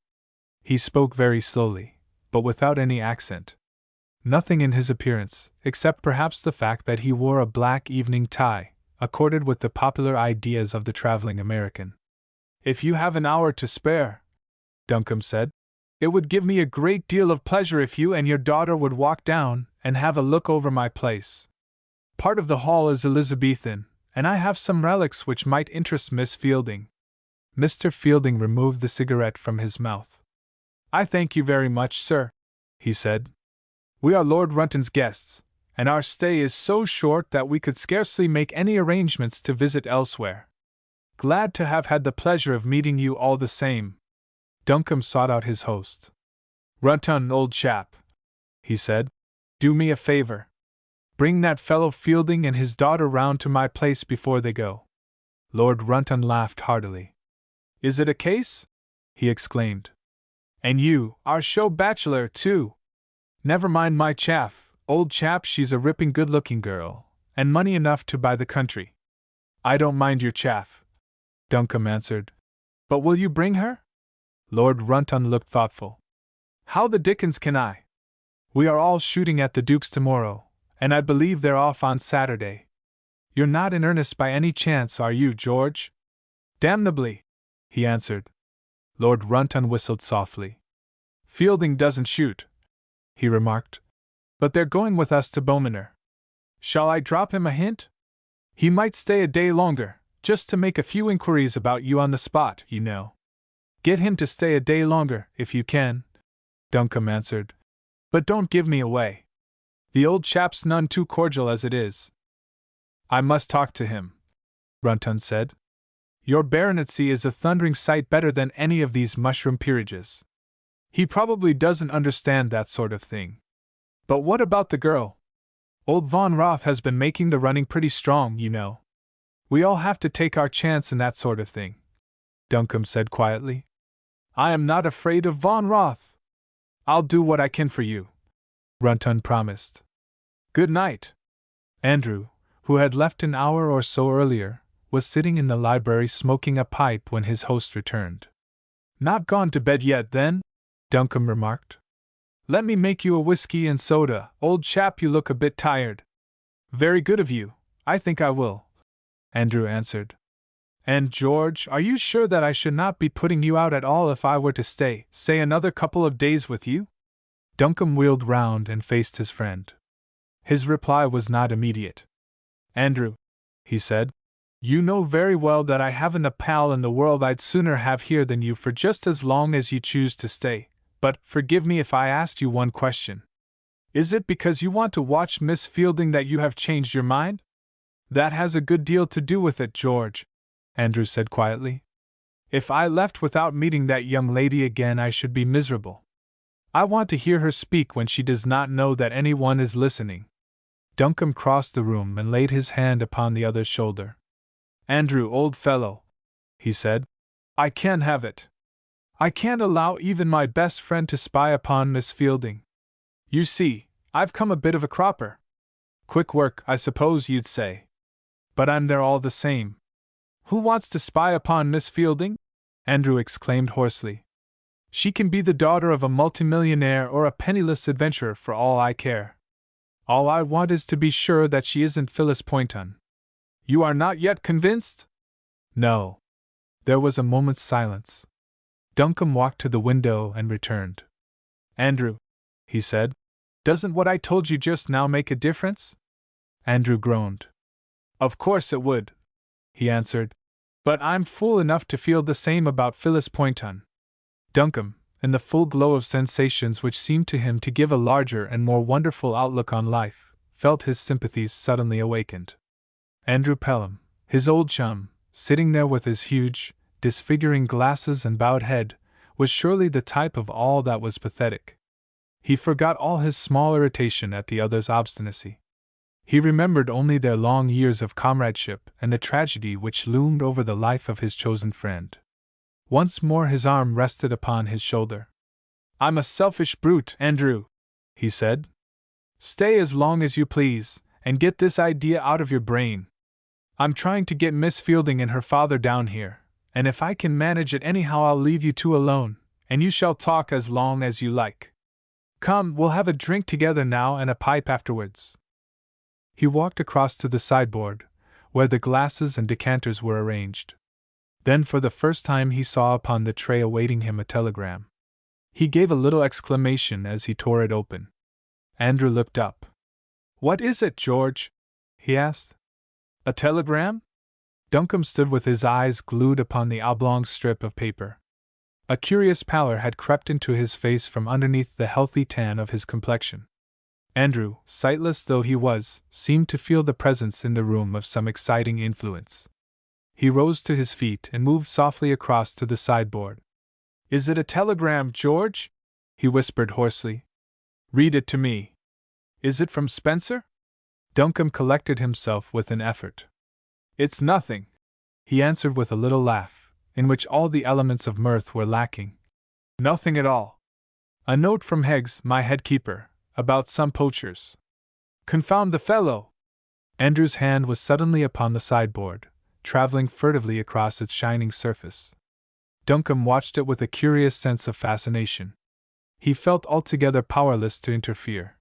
[SPEAKER 1] He spoke very slowly, but without any accent. Nothing in his appearance, except perhaps the fact that he wore a black evening tie, accorded with the popular ideas of the traveling American. If you have an hour to spare, Duncombe said, it would give me a great deal of pleasure if you and your daughter would walk down and have a look over my place. Part of the hall is Elizabethan, and I have some relics which might interest Miss Fielding. Mr. Fielding removed the cigarette from his mouth. I thank you very much, sir, he said. We are Lord Runton's guests, and our stay is so short that we could scarcely make any arrangements to visit elsewhere. Glad to have had the pleasure of meeting you all the same. Duncombe sought out his host. Runton, old chap, he said, do me a favor. Bring that fellow Fielding and his daughter round to my place before they go. Lord Runton laughed heartily. Is it a case? He exclaimed. And you, our show bachelor, too. Never mind my chaff, old chap, she's a ripping good-looking girl, and money enough to buy the country. I don't mind your chaff, Duncombe answered. But will you bring her? Lord Runton looked thoughtful. How the dickens can I? We are all shooting at the Duke's tomorrow, and I believe they're off on Saturday. You're not in earnest by any chance, are you, George? Damnably, he answered. Lord Runton whistled softly. Fielding doesn't shoot, he remarked. But they're going with us to Beaumanoir. Shall I drop him a hint? He might stay a day longer, just to make a few inquiries about you on the spot, you know. Get him to stay a day longer, if you can, Duncombe answered. But don't give me away. The old chap's none too cordial as it is. I must talk to him, Runton said. Your baronetcy is a thundering sight better than any of these mushroom peerages. He probably doesn't understand that sort of thing. But what about the girl? Old Von Roth has been making the running pretty strong, you know. We all have to take our chance in that sort of thing, Duncombe said quietly. I am not afraid of Von Roth. I'll do what I can for you, Runton promised. Good night. Andrew, who had left an hour or so earlier, was sitting in the library smoking a pipe when his host returned. Not gone to bed yet, then? Duncombe remarked. Let me make you a whiskey and soda, old chap, you look a bit tired. Very good of you, I think I will, Andrew answered. And, George, are you sure that I should not be putting you out at all if I were to stay, say, another couple of days with you? Duncombe wheeled round and faced his friend. His reply was not immediate. Andrew, he said, you know very well that I haven't a pal in the world I'd sooner have here than you for just as long as you choose to stay, but forgive me if I asked you one question. Is it because you want to watch Miss Fielding that you have changed your mind? That has a good deal to do with it, George, Andrew said quietly. If I left without meeting that young lady again, I should be miserable. I want to hear her speak when she does not know that anyone is listening. Duncombe crossed the room and laid his hand upon the other's shoulder. Andrew, old fellow, he said, I can't have it. I can't allow even my best friend to spy upon Miss Fielding. You see, I've come a bit of a cropper. Quick work, I suppose you'd say. But I'm there all the same. Who wants to spy upon Miss Fielding? Andrew exclaimed hoarsely. She can be the daughter of a multimillionaire or a penniless adventurer for all I care. All I want is to be sure that she isn't Phyllis Poynton. You are not yet convinced? No. There was a moment's silence. Duncombe walked to the window and returned. Andrew, he said, doesn't what I told you just now make a difference? Andrew groaned. Of course it would, he answered, but I'm fool enough to feel the same about Phyllis Poynton. Duncombe, in the full glow of sensations which seemed to him to give a larger and more wonderful outlook on life, felt his sympathies suddenly awakened. Andrew Pelham, his old chum, sitting there with his huge, disfiguring glasses and bowed head, was surely the type of all that was pathetic. He forgot all his small irritation at the other's obstinacy. He remembered only their long years of comradeship and the tragedy which loomed over the life of his chosen friend. Once more his arm rested upon his shoulder. I'm a selfish brute, Andrew, he said. Stay as long as you please, and get this idea out of your brain. I'm trying to get Miss Fielding and her father down here, And if I can manage it anyhow, I'll leave you two alone, and you shall talk as long as you like. Come, we'll have a drink together now and a pipe afterwards. He walked across to the sideboard, where the glasses and decanters were arranged. Then for the first time he saw upon the tray awaiting him a telegram. He gave a little exclamation as he tore it open. Andrew looked up. "What is it, George?" he asked. "A telegram?" Duncombe stood with his eyes glued upon the oblong strip of paper. A curious pallor had crept into his face from underneath the healthy tan of his complexion. Andrew, sightless though he was, seemed to feel the presence in the room of some exciting influence. He rose to his feet and moved softly across to the sideboard. "Is it a telegram, George?" he whispered hoarsely. "Read it to me. Is it from Spencer?" Duncombe collected himself with an effort. "It's nothing," he answered with a little laugh, in which all the elements of mirth were lacking. "Nothing at all. A note from Heggs, my head keeper, about some poachers. Confound the fellow!" Andrew's hand was suddenly upon the sideboard, traveling furtively across its shining surface. Duncombe watched it with a curious sense of fascination. He felt altogether powerless to interfere.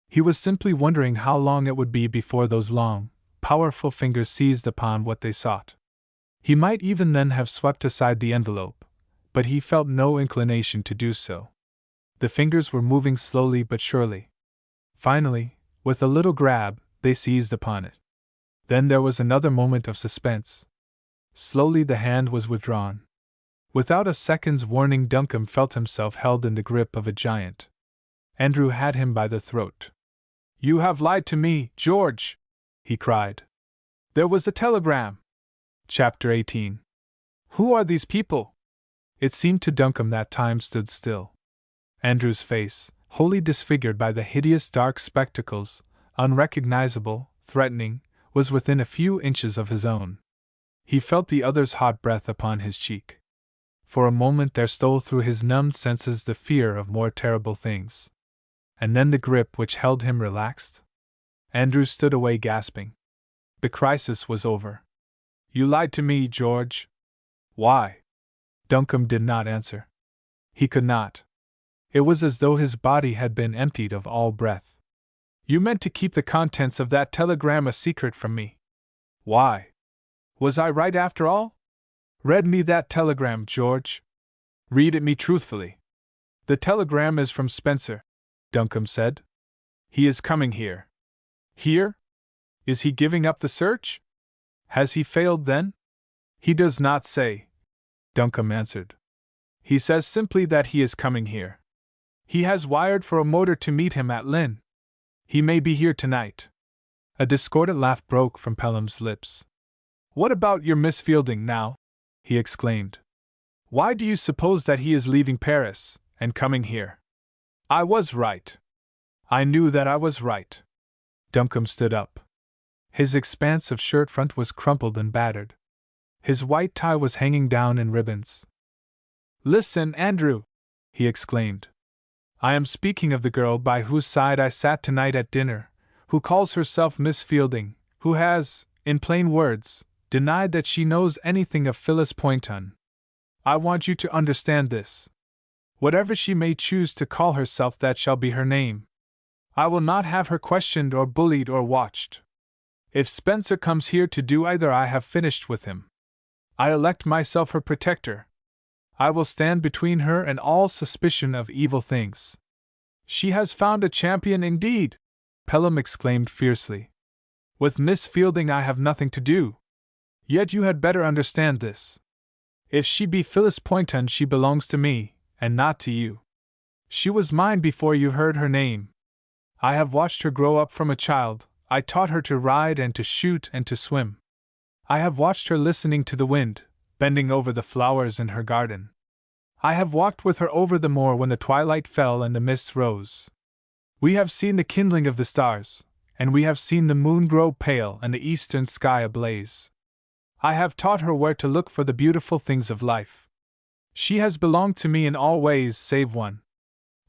[SPEAKER 1] He was simply wondering how long it would be before those long, powerful fingers seized upon what they sought. He might even then have swept aside the envelope, but he felt no inclination to do so. The fingers were moving slowly but surely. Finally, with a little grab, they seized upon it. Then there was another moment of suspense. Slowly the hand was withdrawn. Without a second's warning, Duncombe felt himself held in the grip of a giant. Andrew had him by the throat. "You have lied to me, George!" he cried. "There was a telegram." Chapter 18. Who are these people? It seemed to Duncombe that time stood still. Andrew's face, wholly disfigured by the hideous dark spectacles, unrecognizable, threatening, was within a few inches of his own. He felt the other's hot breath upon his cheek. For a moment there stole through his numbed senses the fear of more terrible things. And then the grip which held him relaxed. Andrew stood away gasping. The crisis was over. "You lied to me, George." "Why?" Duncombe did not answer. He could not. It was as though his body had been emptied of all breath. "You meant to keep the contents of that telegram a secret from me." "Why? Was I right after all?" "Read me that telegram, George. Read it me truthfully." "The telegram is from Spencer," Duncombe said. "He is coming here." "Here? Is he giving up the search? Has he failed then?" "He does not say," Duncombe answered. "He says simply that he is coming here. He has wired for a motor to meet him at Lynn. He may be here tonight." A discordant laugh broke from Pelham's lips. "What about your Miss Fielding now?" he exclaimed. "Why do you suppose that he is leaving Paris, and coming here?" "I was right. I knew that I was right." Duncombe stood up. His expanse of shirt front was crumpled and battered. His white tie was hanging down in ribbons. "Listen, Andrew!" he exclaimed. "I am speaking of the girl by whose side I sat tonight at dinner, who calls herself Miss Fielding, who has, in plain words, denied that she knows anything of Phillips Oppenheim. I want you to understand this. Whatever she may choose to call herself, that shall be her name. I will not have her questioned or bullied or watched. If Spencer comes here to do either, I have finished with him. I elect myself her protector. I will stand between her and all suspicion of evil things." "She has found a champion indeed!" Pelham exclaimed fiercely. "With Miss Fielding I have nothing to do. Yet you had better understand this. If she be Phyllis Poynton, she belongs to me, and not to you. She was mine before you heard her name. I have watched her grow up from a child. I taught her to ride and to shoot and to swim. I have watched her listening to the wind, bending over the flowers in her garden. I have walked with her over the moor when the twilight fell and the mists rose. We have seen the kindling of the stars, and we have seen the moon grow pale and the eastern sky ablaze. I have taught her where to look for the beautiful things of life. She has belonged to me in all ways save one.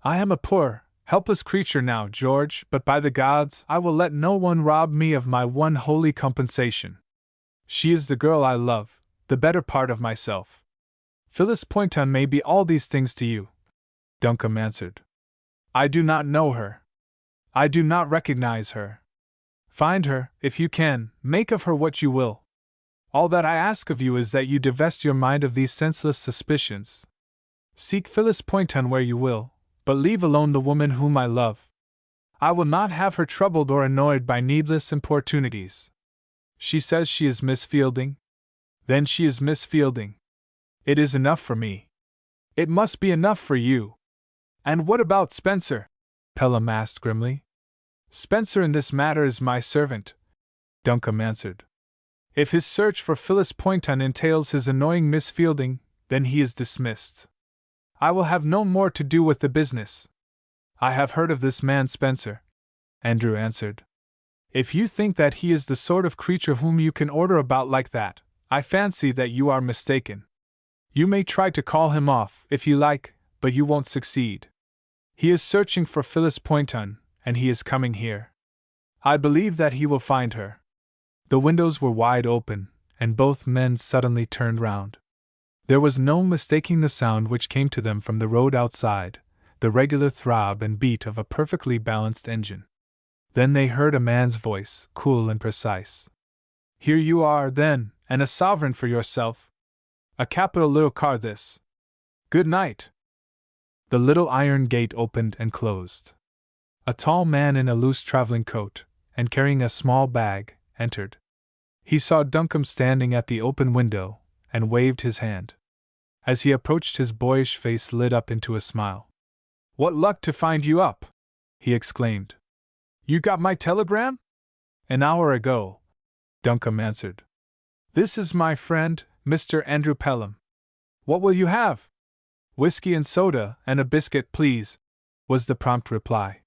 [SPEAKER 1] I am a poor, helpless creature now, George, but by the gods, I will let no one rob me of my one holy compensation. She is the girl I love, the better part of myself. Phyllis Poynton may be all these things to you, Duncombe answered. I do not know her. I do not recognize her. Find her, if you can, make of her what you will. All that I ask of you is that you divest your mind of these senseless suspicions. Seek Phyllis Poynton where you will, but leave alone the woman whom I love. I will not have her troubled or annoyed by needless importunities. She says she is Miss Fielding? Then she is Miss Fielding. It is enough for me. It must be enough for you. And what about Spencer? Pelham asked grimly. Spencer in this matter is my servant, Duncombe answered. If his search for Phyllis Poynton entails his annoying Miss Fielding, then he is dismissed. I will have no more to do with the business. I have heard of this man Spencer, Andrew answered. If you think that he is the sort of creature whom you can order about like that, I fancy that you are mistaken. You may try to call him off, if you like, but you won't succeed. He is searching for Phyllis Poynton, and he is coming here. I believe that he will find her. The windows were wide open, and both men suddenly turned round. There was no mistaking the sound which came to them from the road outside, the regular throb and beat of a perfectly balanced engine. Then they heard a man's voice, cool and precise. Here you are, then, and a sovereign for yourself. A capital little car this. Good night. The little iron gate opened and closed. A tall man in a loose traveling coat, and carrying a small bag, entered. He saw Duncombe standing at the open window, and waved his hand. As he approached, his boyish face lit up into a smile. What luck to find you up! He exclaimed. You got my telegram? An hour ago, Duncombe answered. This is my friend, Mr. Andrew Pelham. What will you have? Whiskey and soda and a biscuit, please, was the prompt reply.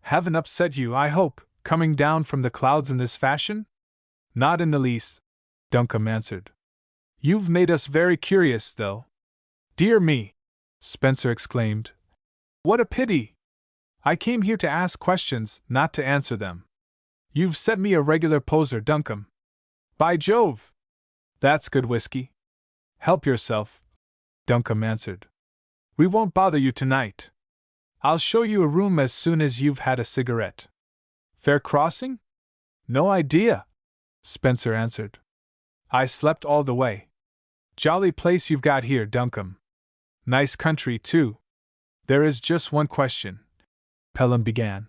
[SPEAKER 1] Haven't upset you, I hope, coming down from the clouds in this fashion? Not in the least, Duncombe answered. You've made us very curious, though. Dear me, Spencer exclaimed. What a pity! I came here to ask questions, not to answer them. You've set me a regular poser, Duncombe. By Jove! That's good whiskey. Help yourself, Duncombe answered. We won't bother you tonight. I'll show you a room as soon as you've had a cigarette. Fair crossing? No idea, Spencer answered. I slept all the way. Jolly place you've got here, Duncombe. Nice country, too. There is just one question, Pelham began.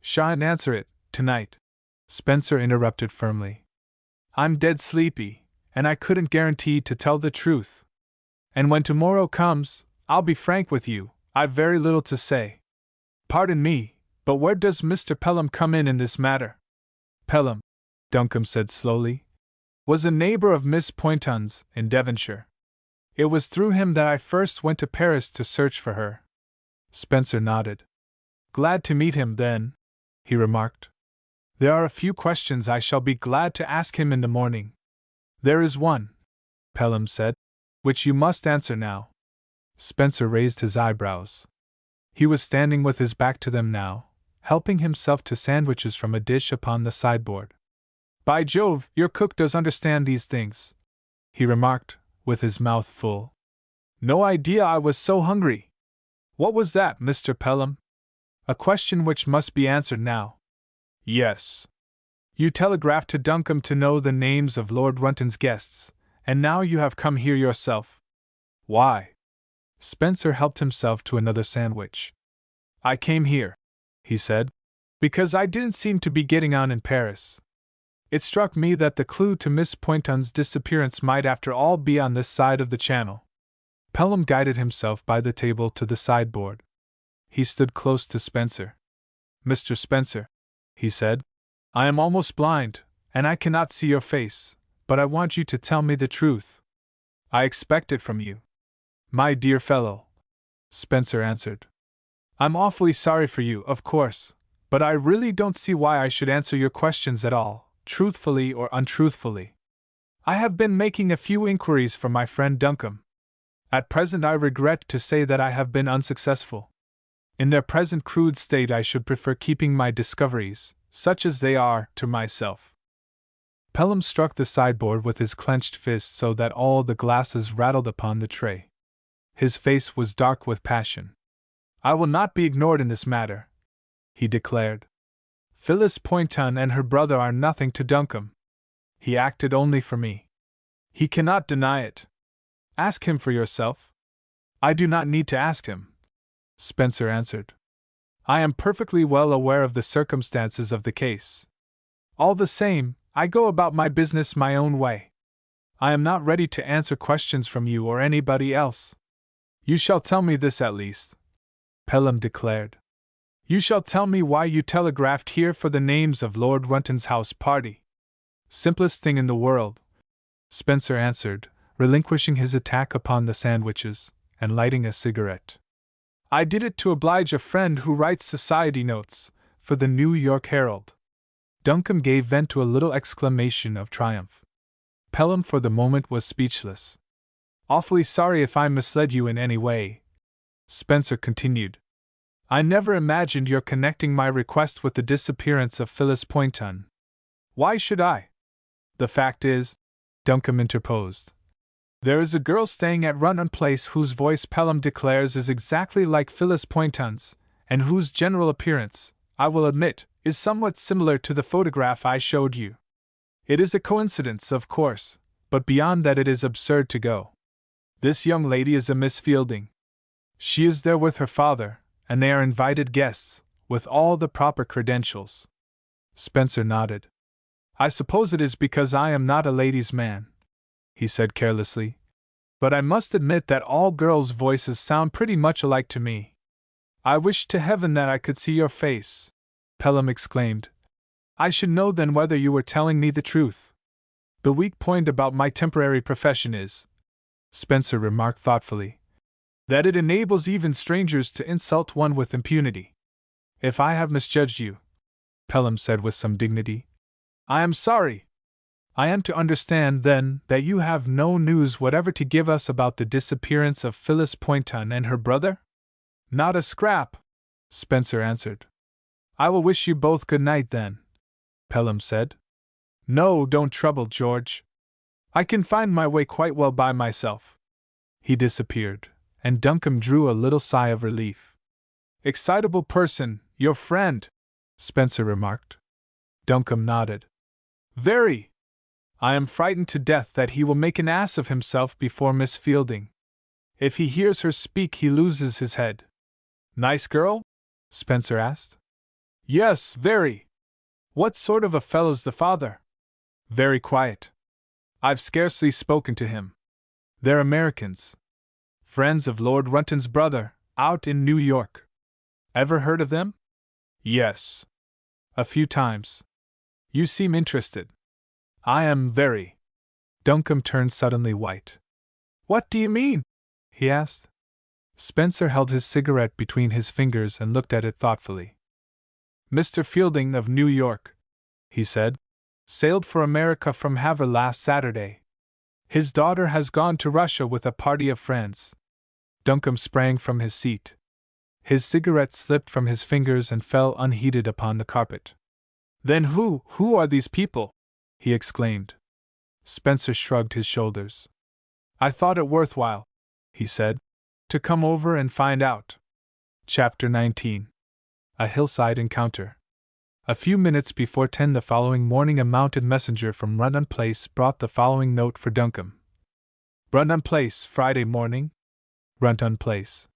[SPEAKER 1] Shan't answer it, tonight, Spencer interrupted firmly. I'm dead sleepy, and I couldn't guarantee to tell the truth. And when tomorrow comes, I'll be frank with you, I've very little to say. Pardon me, but where does Mr. Pelham come in this matter? Pelham, Duncombe said slowly, was a neighbor of Miss Poynton's in Devonshire. It was through him that I first went to Paris to search for her. Spencer nodded. Glad to meet him, then, he remarked. There are a few questions I shall be glad to ask him in the morning. There is one, Pelham said, which you must answer now. Spencer raised his eyebrows. He was standing with his back to them now, helping himself to sandwiches from a dish upon the sideboard. By Jove, your cook does understand these things, he remarked, with his mouth full. No idea I was so hungry. What was that, Mr. Pelham? A question which must be answered now. Yes. You telegraphed to Duncombe to know the names of Lord Runton's guests, and now you have come here yourself. Why? Spencer helped himself to another sandwich. I came here, he said, because I didn't seem to be getting on in Paris. It struck me that the clue to Miss Poynton's disappearance might after all be on this side of the channel. Pelham guided himself by the table to the sideboard. He stood close to Spencer. Mr. Spencer, he said, I am almost blind, and I cannot see your face, but I want you to tell me the truth. I expect it from you. My dear fellow, Spencer answered. I'm awfully sorry for you, of course, but I really don't see why I should answer your questions at all, truthfully or untruthfully. I have been making a few inquiries for my friend Duncombe. At present I regret to say that I have been unsuccessful. In their present crude state I should prefer keeping my discoveries, such as they are, to myself. Pelham struck the sideboard with his clenched fist so that all the glasses rattled upon the tray. His face was dark with passion. "I will not be ignored in this matter," he declared. "Phyllis Poynton and her brother are nothing to Duncombe. He acted only for me. He cannot deny it. Ask him for yourself." "I do not need to ask him," Spencer answered. "I am perfectly well aware of the circumstances of the case. All the same, I go about my business my own way. I am not ready to answer questions from you or anybody else." "You shall tell me this at least," Pelham declared. "You shall tell me why you telegraphed here for the names of Lord Runton's house party." "Simplest thing in the world," Spencer answered, relinquishing his attack upon the sandwiches, and lighting a cigarette. "I did it to oblige a friend who writes society notes for the New York Herald." Duncombe gave vent to a little exclamation of triumph. Pelham for the moment was speechless. "Awfully sorry if I misled you in any way," Spencer continued. "I never imagined your connecting my request with the disappearance of Phyllis Poynton." "Why should I?" "The fact is," Duncombe interposed, "there is a girl staying at Runton Place whose voice Pelham declares is exactly like Phyllis Poynton's, and whose general appearance, I will admit, is somewhat similar to the photograph I showed you. It is a coincidence, of course, but beyond that it is absurd to go. This young lady is a Miss Fielding. She is there with her father, and they are invited guests, with all the proper credentials." Spencer nodded. "I suppose it is because I am not a ladies' man," he said carelessly, "but I must admit that all girls' voices sound pretty much alike to me." "I wish to heaven that I could see your face," Pelham exclaimed. "I should know then whether you were telling me the truth." "The weak point about my temporary profession is," Spencer remarked thoughtfully, "that it enables even strangers to insult one with impunity." "If I have misjudged you," Pelham said with some dignity, "I am sorry. I am to understand, then, that you have no news whatever to give us about the disappearance of Phyllis Poynton and her brother?" "Not a scrap," Spencer answered. "I will wish you both good night then," Pelham said. "No, don't trouble, George. I can find my way quite well by myself." He disappeared, and Duncombe drew a little sigh of relief. "Excitable person, your friend," Spencer remarked. Duncombe nodded. "Very. I am frightened to death that he will make an ass of himself before Miss Fielding. If he hears her speak, he loses his head." "Nice girl?" Spencer asked. "Yes, very." "What sort of a fellow's the father?" "Very quiet. I've scarcely spoken to him. They're Americans. Friends of Lord Runton's brother, out in New York. Ever heard of them?" "Yes. A few times." "You seem interested." "I am very." Duncombe turned suddenly white. "What do you mean?" he asked. Spencer held his cigarette between his fingers and looked at it thoughtfully. "Mr. Fielding of New York," he said, "sailed for America from Havre last Saturday. His daughter has gone to Russia with a party of friends." Duncombe sprang from his seat. His cigarette slipped from his fingers and fell unheeded upon the carpet. "Then who are these people?" he exclaimed. Spencer shrugged his shoulders. "I thought it worthwhile," he said, "to come over and find out." Chapter 19. A Hillside Encounter. A few minutes before 10 the following morning a mounted messenger from Runton Place brought the following note for Duncombe. "Runton Place, Friday morning. Runton Place.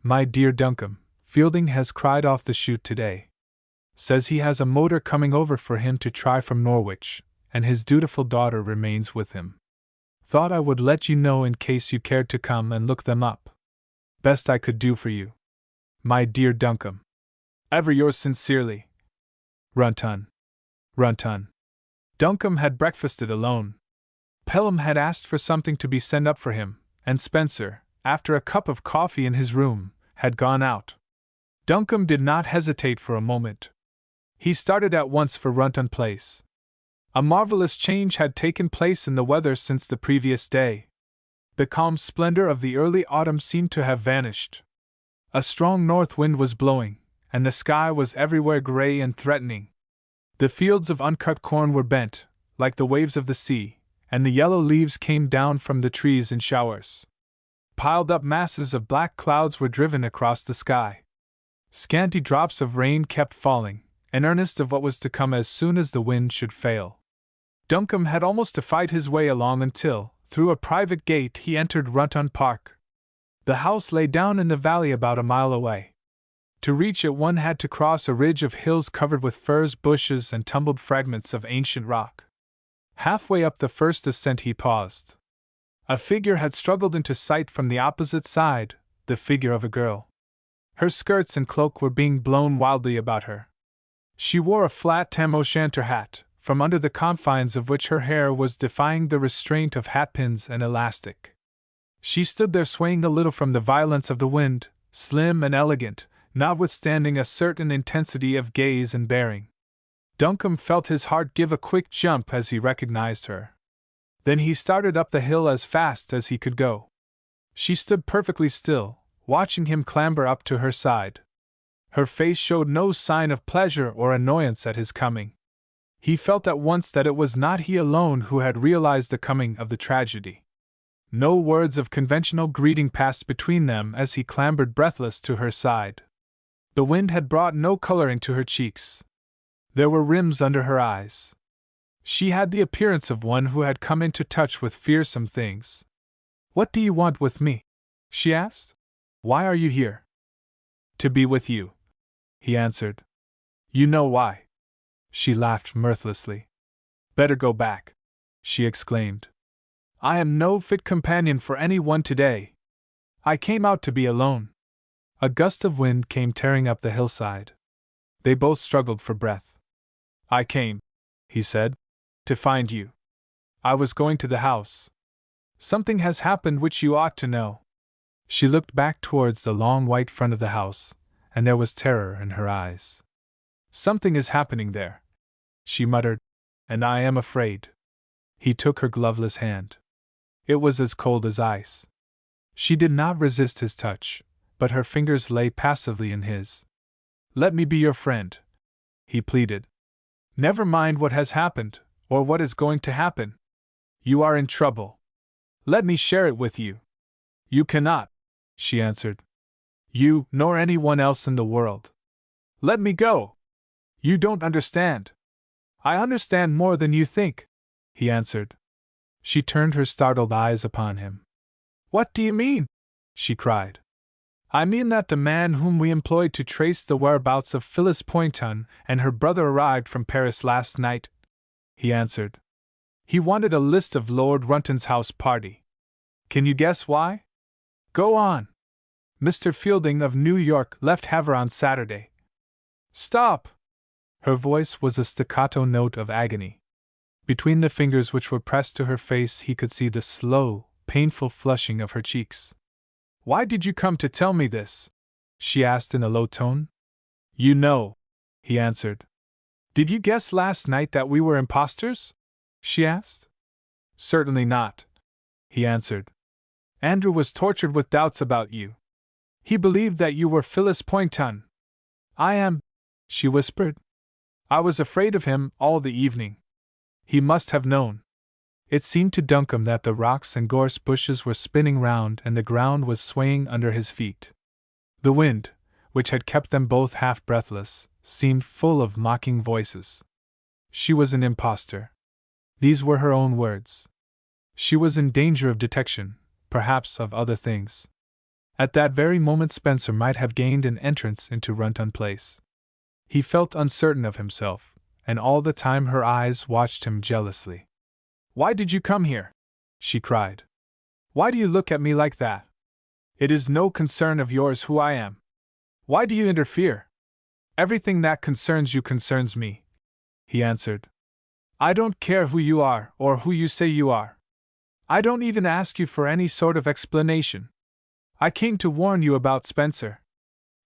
[SPEAKER 1] My dear Duncombe, Fielding has cried off the shoot today. Says he has a motor coming over for him to try from Norwich, and his dutiful daughter remains with him. Thought I would let you know in case you cared to come and look them up. Best I could do for you. My dear Duncombe. Ever yours sincerely. Runton. Runton." Duncombe had breakfasted alone. Pelham had asked for something to be sent up for him, and Spencer, after a cup of coffee in his room, had gone out. Duncombe did not hesitate for a moment. He started at once for Runton Place. A marvelous change had taken place in the weather since the previous day. The calm splendor of the early autumn seemed to have vanished. A strong north wind was blowing, and the sky was everywhere gray and threatening. The fields of uncut corn were bent, like the waves of the sea, and the yellow leaves came down from the trees in showers. Piled up masses of black clouds were driven across the sky. Scanty drops of rain kept falling, an earnest of what was to come as soon as the wind should fail. Duncombe had almost to fight his way along until, through a private gate, he entered Runton Park. The house lay down in the valley about a mile away. To reach it one had to cross a ridge of hills covered with furze bushes and tumbled fragments of ancient rock. Halfway up the first ascent he paused. A figure had struggled into sight from the opposite side, the figure of a girl. Her skirts and cloak were being blown wildly about her. She wore a flat tam o' shanter hat, from under the confines of which her hair was defying the restraint of hatpins and elastic. She stood there swaying a little from the violence of the wind, slim and elegant, notwithstanding a certain intensity of gaze and bearing. Duncombe felt his heart give a quick jump as he recognized her. Then he started up the hill as fast as he could go. She stood perfectly still, watching him clamber up to her side. Her face showed no sign of pleasure or annoyance at his coming. He felt at once that it was not he alone who had realized the coming of the tragedy. No words of conventional greeting passed between them as he clambered breathless to her side. The wind had brought no coloring to her cheeks. There were rims under her eyes. She had the appearance of one who had come into touch with fearsome things. "What do you want with me?" she asked. "Why are you here?" "To be with you," he answered. "You know why." She laughed mirthlessly. "Better go back," she exclaimed. "I am no fit companion for any one today. I came out to be alone." A gust of wind came tearing up the hillside. They both struggled for breath. "I came," he said, "to find you. I was going to the house. Something has happened which you ought to know." She looked back towards the long white front of the house, and there was terror in her eyes. "Something is happening there," she muttered, "and I am afraid." He took her gloveless hand. It was as cold as ice. She did not resist his touch, but her fingers lay passively in his. "Let me be your friend," he pleaded. "Never mind what has happened, or what is going to happen. You are in trouble. Let me share it with you." "You cannot," she answered. "You, nor anyone else in the world. Let me go." "You don't understand." "I understand more than you think," he answered. She turned her startled eyes upon him. "What do you mean?" she cried. "I mean that the man whom we employed to trace the whereabouts of Phyllis Poynton and her brother arrived from Paris last night," he answered. "He wanted a list of Lord Runton's house party. Can you guess why? Go on. Mr. Fielding of New York left Havre on Saturday." "Stop!" Her voice was a staccato note of agony. Between the fingers which were pressed to her face he could see the slow, painful flushing of her cheeks. "Why did you come to tell me this?" she asked in a low tone. "You know," he answered. "Did you guess last night that we were impostors?" she asked. "Certainly not," he answered. "Andrew was tortured with doubts about you. He believed that you were Phyllis Poynton." "I am," she whispered. "I was afraid of him all the evening. He must have known." It seemed to Duncombe that the rocks and gorse bushes were spinning round and the ground was swaying under his feet. The wind, which had kept them both half breathless, seemed full of mocking voices. She was an impostor. These were her own words. She was in danger of detection, perhaps of other things. At that very moment Spencer might have gained an entrance into Runton Place. He felt uncertain of himself, and all the time her eyes watched him jealously. "Why did you come here?" she cried. "Why do you look at me like that? It is no concern of yours who I am. Why do you interfere?" "Everything that concerns you concerns me," he answered. "I don't care who you are or who you say you are. I don't even ask you for any sort of explanation. I came to warn you about Spencer.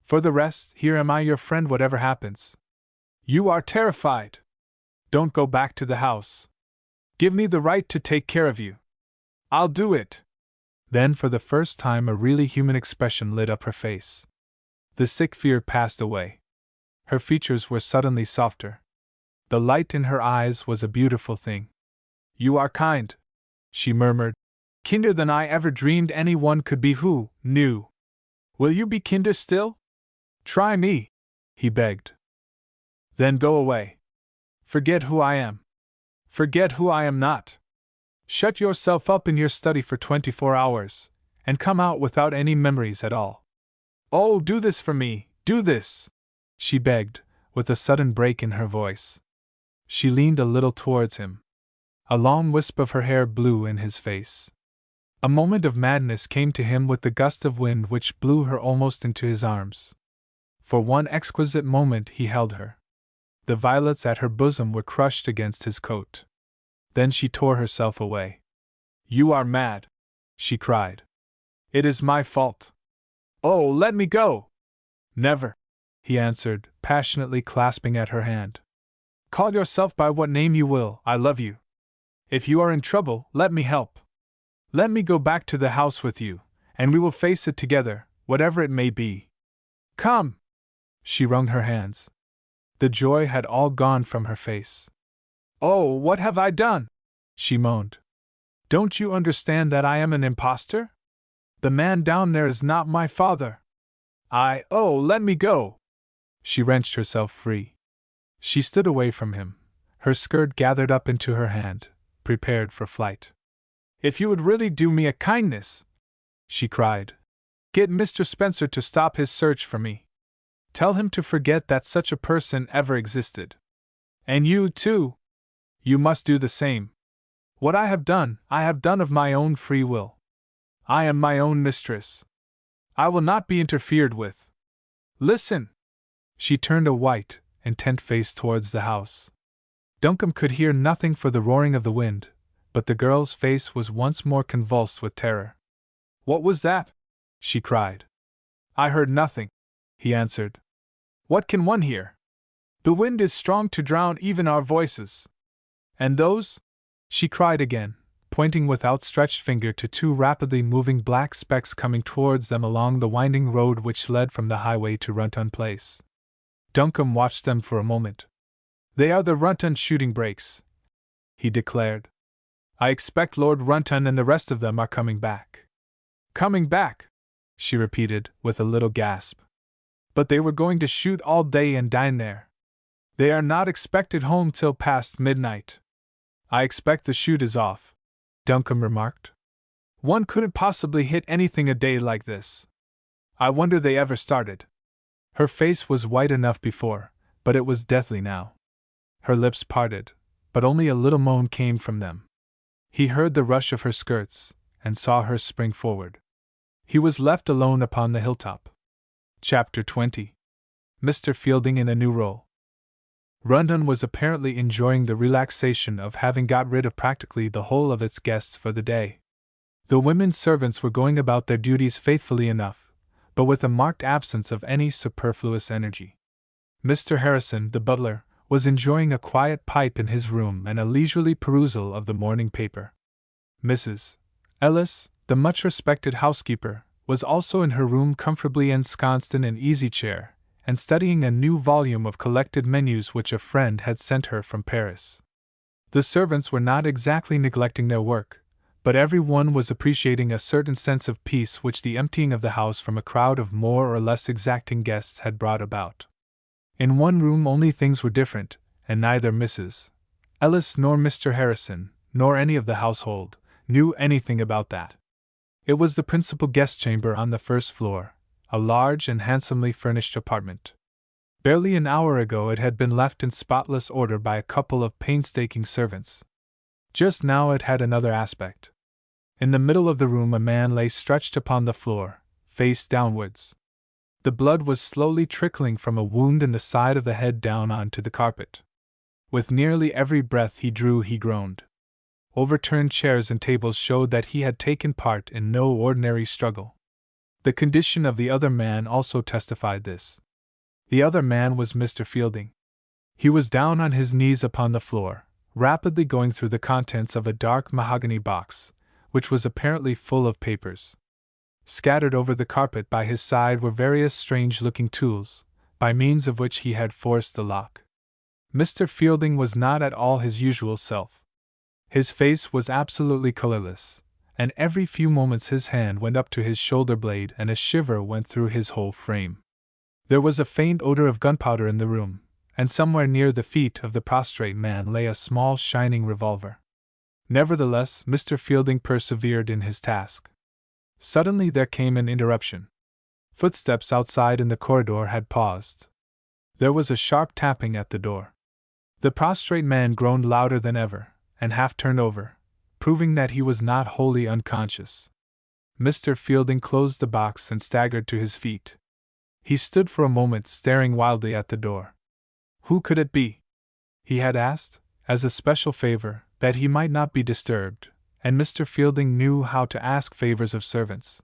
[SPEAKER 1] For the rest, here am I, your friend, whatever happens. You are terrified. Don't go back to the house. Give me the right to take care of you. I'll do it." Then for the first time a really human expression lit up her face. The sick fear passed away. Her features were suddenly softer. The light in her eyes was a beautiful thing. You are kind, she murmured. Kinder than I ever dreamed anyone could be who knew. Will you be kinder still? Try me, he begged. Then go away. Forget who I am. Forget who I am not. Shut yourself up in your study for 24 hours, and come out without any memories at all. Oh, do this for me, do this, she begged, with a sudden break in her voice. She leaned a little towards him. A long wisp of her hair blew in his face. A moment of madness came to him with the gust of wind which blew her almost into his arms. For one exquisite moment he held her. The violets at her bosom were crushed against his coat. Then she tore herself away. You are mad, she cried. It is my fault. Oh, let me go! Never, he answered, passionately clasping at her hand. Call yourself by what name you will, I love you. If you are in trouble, let me help. Let me go back to the house with you, and we will face it together, whatever it may be. Come! She wrung her hands. The joy had all gone from her face. Oh, what have I done? She moaned. Don't you understand that I am an impostor? The man down there is not my father. Oh, let me go! She wrenched herself free. She stood away from him, her skirt gathered up into her hand, prepared for flight. If you would really do me a kindness, she cried, get Mr. Spencer to stop his search for me. Tell him to forget that such a person ever existed. And you, too. You must do the same. What I have done of my own free will. I am my own mistress. I will not be interfered with. Listen! She turned a white, intent face towards the house. Duncombe could hear nothing for the roaring of the wind, but the girl's face was once more convulsed with terror. What was that? She cried. I heard nothing, he answered. What can one hear? The wind is strong to drown even our voices. And those? She cried again, pointing with outstretched finger to two rapidly moving black specks coming towards them along the winding road which led from the highway to Runton Place. Duncombe watched them for a moment. They are the Runton shooting brakes, he declared. I expect Lord Runton and the rest of them are coming back. Coming back, she repeated, with a little gasp. But they were going to shoot all day and dine there. They are not expected home till past midnight. I expect the shoot is off, Duncombe remarked. One couldn't possibly hit anything a day like this. I wonder they ever started. Her face was white enough before, but it was deathly now. Her lips parted, but only a little moan came from them. He heard the rush of her skirts, and saw her spring forward. He was left alone upon the hilltop. Chapter 20. Mr. Fielding in a New Role. Runton was apparently enjoying the relaxation of having got rid of practically the whole of its guests for the day. The women servants were going about their duties faithfully enough, but with a marked absence of any superfluous energy. Mr. Harrison, the butler, was enjoying a quiet pipe in his room and a leisurely perusal of the morning paper. Mrs. Ellis, the much-respected housekeeper, was also in her room comfortably ensconced in an easy-chair, and studying a new volume of collected menus which a friend had sent her from Paris. The servants were not exactly neglecting their work, but every one was appreciating a certain sense of peace which the emptying of the house from a crowd of more or less exacting guests had brought about. In one room only things were different, and neither Mrs. Ellis nor Mr. Harrison, nor any of the household, knew anything about that. It was the principal guest chamber on the first floor, a large and handsomely furnished apartment. Barely an hour ago it had been left in spotless order by a couple of painstaking servants. Just now it had another aspect. In the middle of the room a man lay stretched upon the floor, face downwards. The blood was slowly trickling from a wound in the side of the head down onto the carpet. With nearly every breath he drew he groaned. Overturned chairs and tables showed that he had taken part in no ordinary struggle. The condition of the other man also testified this. The other man was Mr. Fielding. He was down on his knees upon the floor, rapidly going through the contents of a dark mahogany box, which was apparently full of papers. Scattered over the carpet by his side were various strange-looking tools, by means of which he had forced the lock. Mr. Fielding was not at all his usual self. His face was absolutely colorless, and every few moments his hand went up to his shoulder blade and a shiver went through his whole frame. There was a faint odor of gunpowder in the room, and somewhere near the feet of the prostrate man lay a small shining revolver. Nevertheless, Mr. Fielding persevered in his task. Suddenly there came an interruption. Footsteps outside in the corridor had paused. There was a sharp tapping at the door. The prostrate man groaned louder than ever, and half turned over, proving that he was not wholly unconscious. Mr. Fielding closed the box and staggered to his feet. He stood for a moment staring wildly at the door. Who could it be? He had asked, as a special favor, that he might not be disturbed, and Mr. Fielding knew how to ask favors of servants.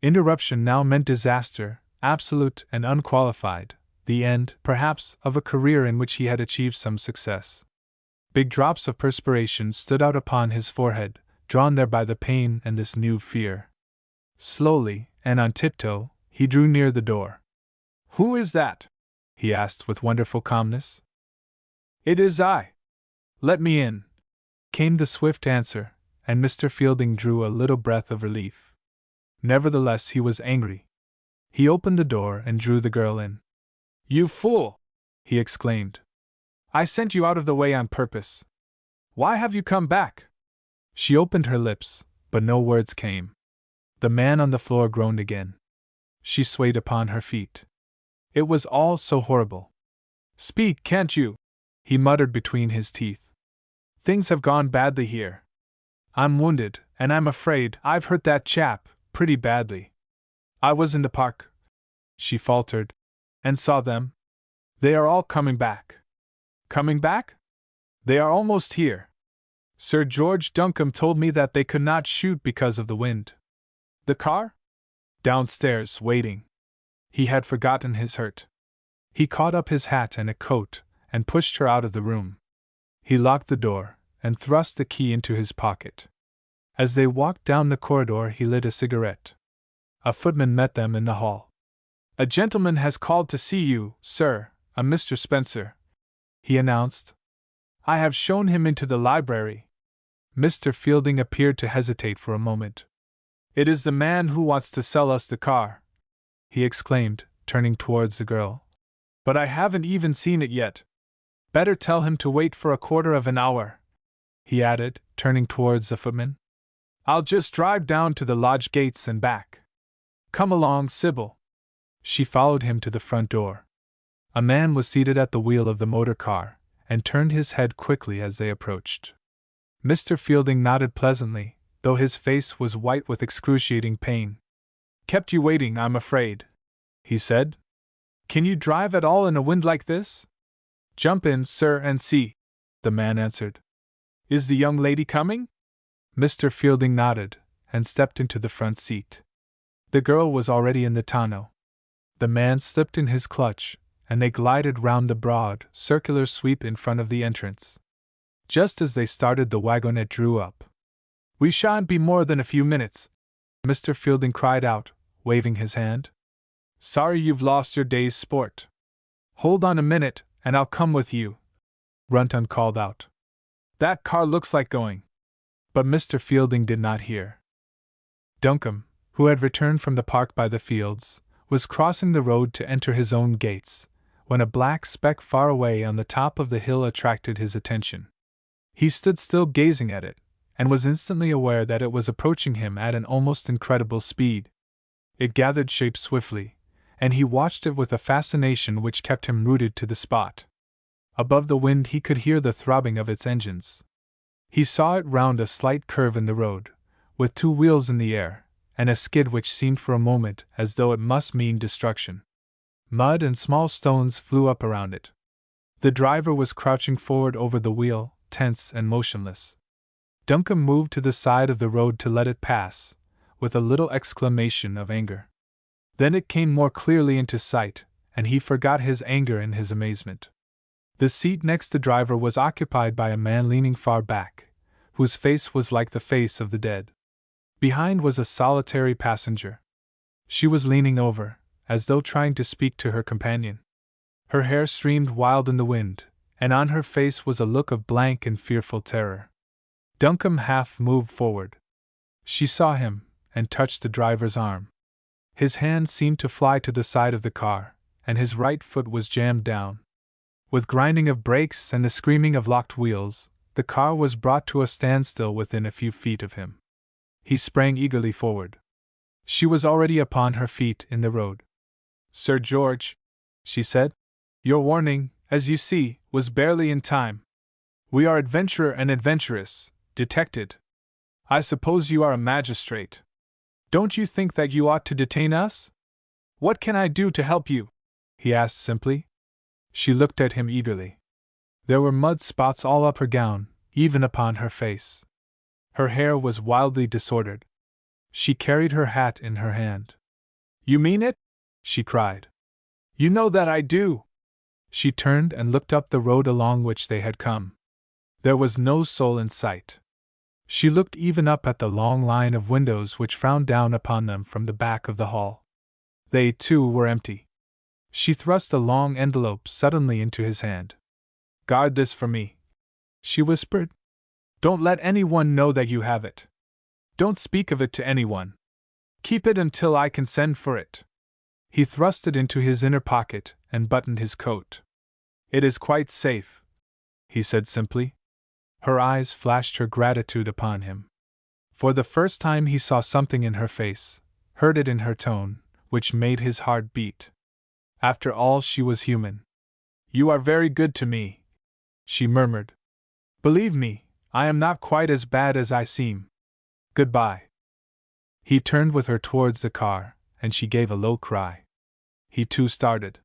[SPEAKER 1] Interruption now meant disaster, absolute and unqualified, the end, perhaps, of a career in which he had achieved some success. Big drops of perspiration stood out upon his forehead, drawn there by the pain and this new fear. Slowly, and on tiptoe, he drew near the door. "Who is that?" he asked with wonderful calmness. "It is I. Let me in," came the swift answer, and Mr. Fielding drew a little breath of relief. Nevertheless, he was angry. He opened the door and drew the girl in. "You fool!" he exclaimed. "I sent you out of the way on purpose. Why have you come back?" She opened her lips, but no words came. The man on the floor groaned again. She swayed upon her feet. It was all so horrible. "Speak, can't you?" he muttered between his teeth. "Things have gone badly here. I'm wounded, and I'm afraid I've hurt that chap pretty badly. I was in the park," she faltered, "and saw them. They are all coming back." "Coming back?" "They are almost here. Sir George Duncombe told me that they could not shoot because of the wind." "The car?" "Downstairs, waiting." He had forgotten his hurt. He caught up his hat and a coat, and pushed her out of the room. He locked the door, and thrust the key into his pocket. As they walked down the corridor, he lit a cigarette. A footman met them in the hall. "A gentleman has called to see you, sir, a Mr. Spencer," he announced. "I have shown him into the library." Mr. Fielding appeared to hesitate for a moment. "It is the man who wants to sell us the car," he exclaimed, turning towards the girl. "But I haven't even seen it yet. Better tell him to wait for a quarter of an hour," he added, turning towards the footman. "I'll just drive down to the lodge gates and back. Come along, Sybil." She followed him to the front door. A man was seated at the wheel of the motor car, and turned his head quickly as they approached. Mr. Fielding nodded pleasantly, though his face was white with excruciating pain. "Kept you waiting, I'm afraid," he said. "Can you drive at all in a wind like this?" "Jump in, sir, and see," the man answered. "Is the young lady coming?" Mr. Fielding nodded, and stepped into the front seat. The girl was already in the tonneau. The man slipped in his clutch, and they glided round the broad, circular sweep in front of the entrance. Just as they started, the wagonette drew up. "We shan't be more than a few minutes," Mr. Fielding cried out, waving his hand. "Sorry you've lost your day's sport." "Hold on a minute, and I'll come with you," Runton called out. "That car looks like going." But Mr. Fielding did not hear. Duncombe, who had returned from the park by the fields, was crossing the road to enter his own gates, when a black speck far away on the top of the hill attracted his attention. He stood still gazing at it, and was instantly aware that it was approaching him at an almost incredible speed. It gathered shape swiftly, and he watched it with a fascination which kept him rooted to the spot. Above the wind he could hear the throbbing of its engines. He saw it round a slight curve in the road, with two wheels in the air, and a skid which seemed for a moment as though it must mean destruction. Mud and small stones flew up around it. The driver was crouching forward over the wheel, tense and motionless. Duncombe moved to the side of the road to let it pass, with a little exclamation of anger. Then it came more clearly into sight, and he forgot his anger in his amazement. The seat next the driver was occupied by a man leaning far back, whose face was like the face of the dead. Behind was a solitary passenger. She was leaning over, as though trying to speak to her companion. Her hair streamed wild in the wind, and on her face was a look of blank and fearful terror. Duncombe half moved forward. She saw him, and touched the driver's arm. His hand seemed to fly to the side of the car, and his right foot was jammed down. With grinding of brakes and the screaming of locked wheels, the car was brought to a standstill within a few feet of him. He sprang eagerly forward. She was already upon her feet in the road. "Sir George," she said, "your warning, as you see, was barely in time. We are adventurer and adventuress, detected. I suppose you are a magistrate. Don't you think that you ought to detain us? What can I do to help you?" he asked simply. She looked at him eagerly. There were mud spots all up her gown, even upon her face. Her hair was wildly disordered. She carried her hat in her hand. "You mean it?" she cried. "You know that I do." She turned and looked up the road along which they had come. There was no soul in sight. She looked even up at the long line of windows which frowned down upon them from the back of the hall. They, too, were empty. She thrust a long envelope suddenly into his hand. "Guard this for me," she whispered. "Don't let anyone know that you have it. Don't speak of it to anyone. Keep it until I can send for it." He thrust it into his inner pocket and buttoned his coat. "It is quite safe," he said simply. Her eyes flashed her gratitude upon him. For the first time he saw something in her face, heard it in her tone, which made his heart beat. After all, she was human. "You are very good to me," she murmured. "Believe me, I am not quite as bad as I seem. Goodbye." He turned with her towards the car, and she gave a low cry. He too started.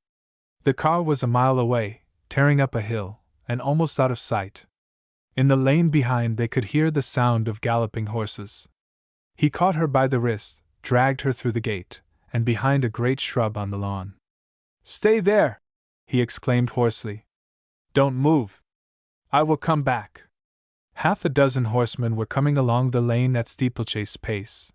[SPEAKER 1] The car was a mile away, tearing up a hill, and almost out of sight. In the lane behind they could hear the sound of galloping horses. He caught her by the wrist, dragged her through the gate, and behind a great shrub on the lawn. "Stay there!" he exclaimed hoarsely. "Don't move. I will come back." Half a dozen horsemen were coming along the lane at steeplechase pace.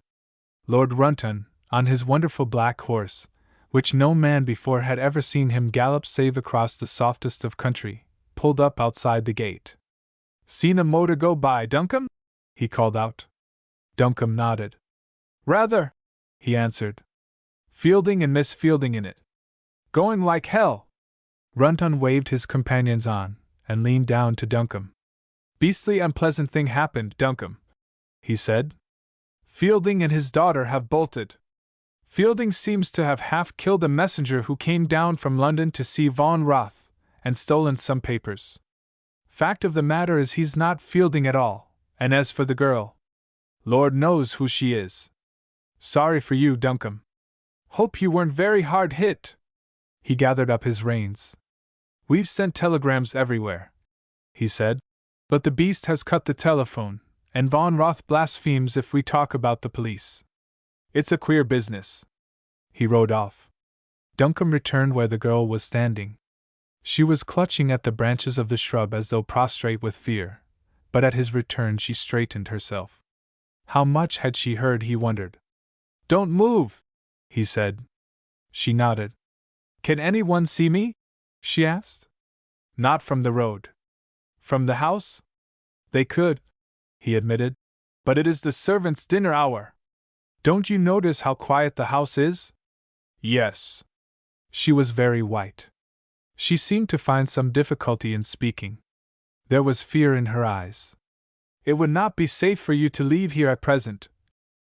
[SPEAKER 1] Lord Runton, on his wonderful black horse, which no man before had ever seen him gallop save across the softest of country, pulled up outside the gate. "Seen a motor go by, Duncombe?" he called out. Duncombe nodded. "Rather," he answered. "Fielding and Miss Fielding in it. Going like hell." Runton waved his companions on, and leaned down to Duncombe. "Beastly unpleasant thing happened, Duncombe," he said. "Fielding and his daughter have bolted. Fielding seems to have half killed a messenger who came down from London to see Von Roth, and stolen some papers. Fact of the matter is he's not Fielding at all, and as for the girl, Lord knows who she is. Sorry for you, Duncombe. Hope you weren't very hard hit." He gathered up his reins. "We've sent telegrams everywhere," he said, "but the beast has cut the telephone, and Von Roth blasphemes if we talk about the police. It's a queer business." He rode off. Duncombe returned where the girl was standing. She was clutching at the branches of the shrub as though prostrate with fear, but at his return she straightened herself. How much had she heard, he wondered. "Don't move," he said. She nodded. "Can anyone see me?" she asked. "Not from the road." "From the house?" "They could," he admitted, "but it is the servants' dinner hour. Don't you notice how quiet the house is?" "Yes." She was very white. She seemed to find some difficulty in speaking. There was fear in her eyes. "It would not be safe for you to leave here at present,"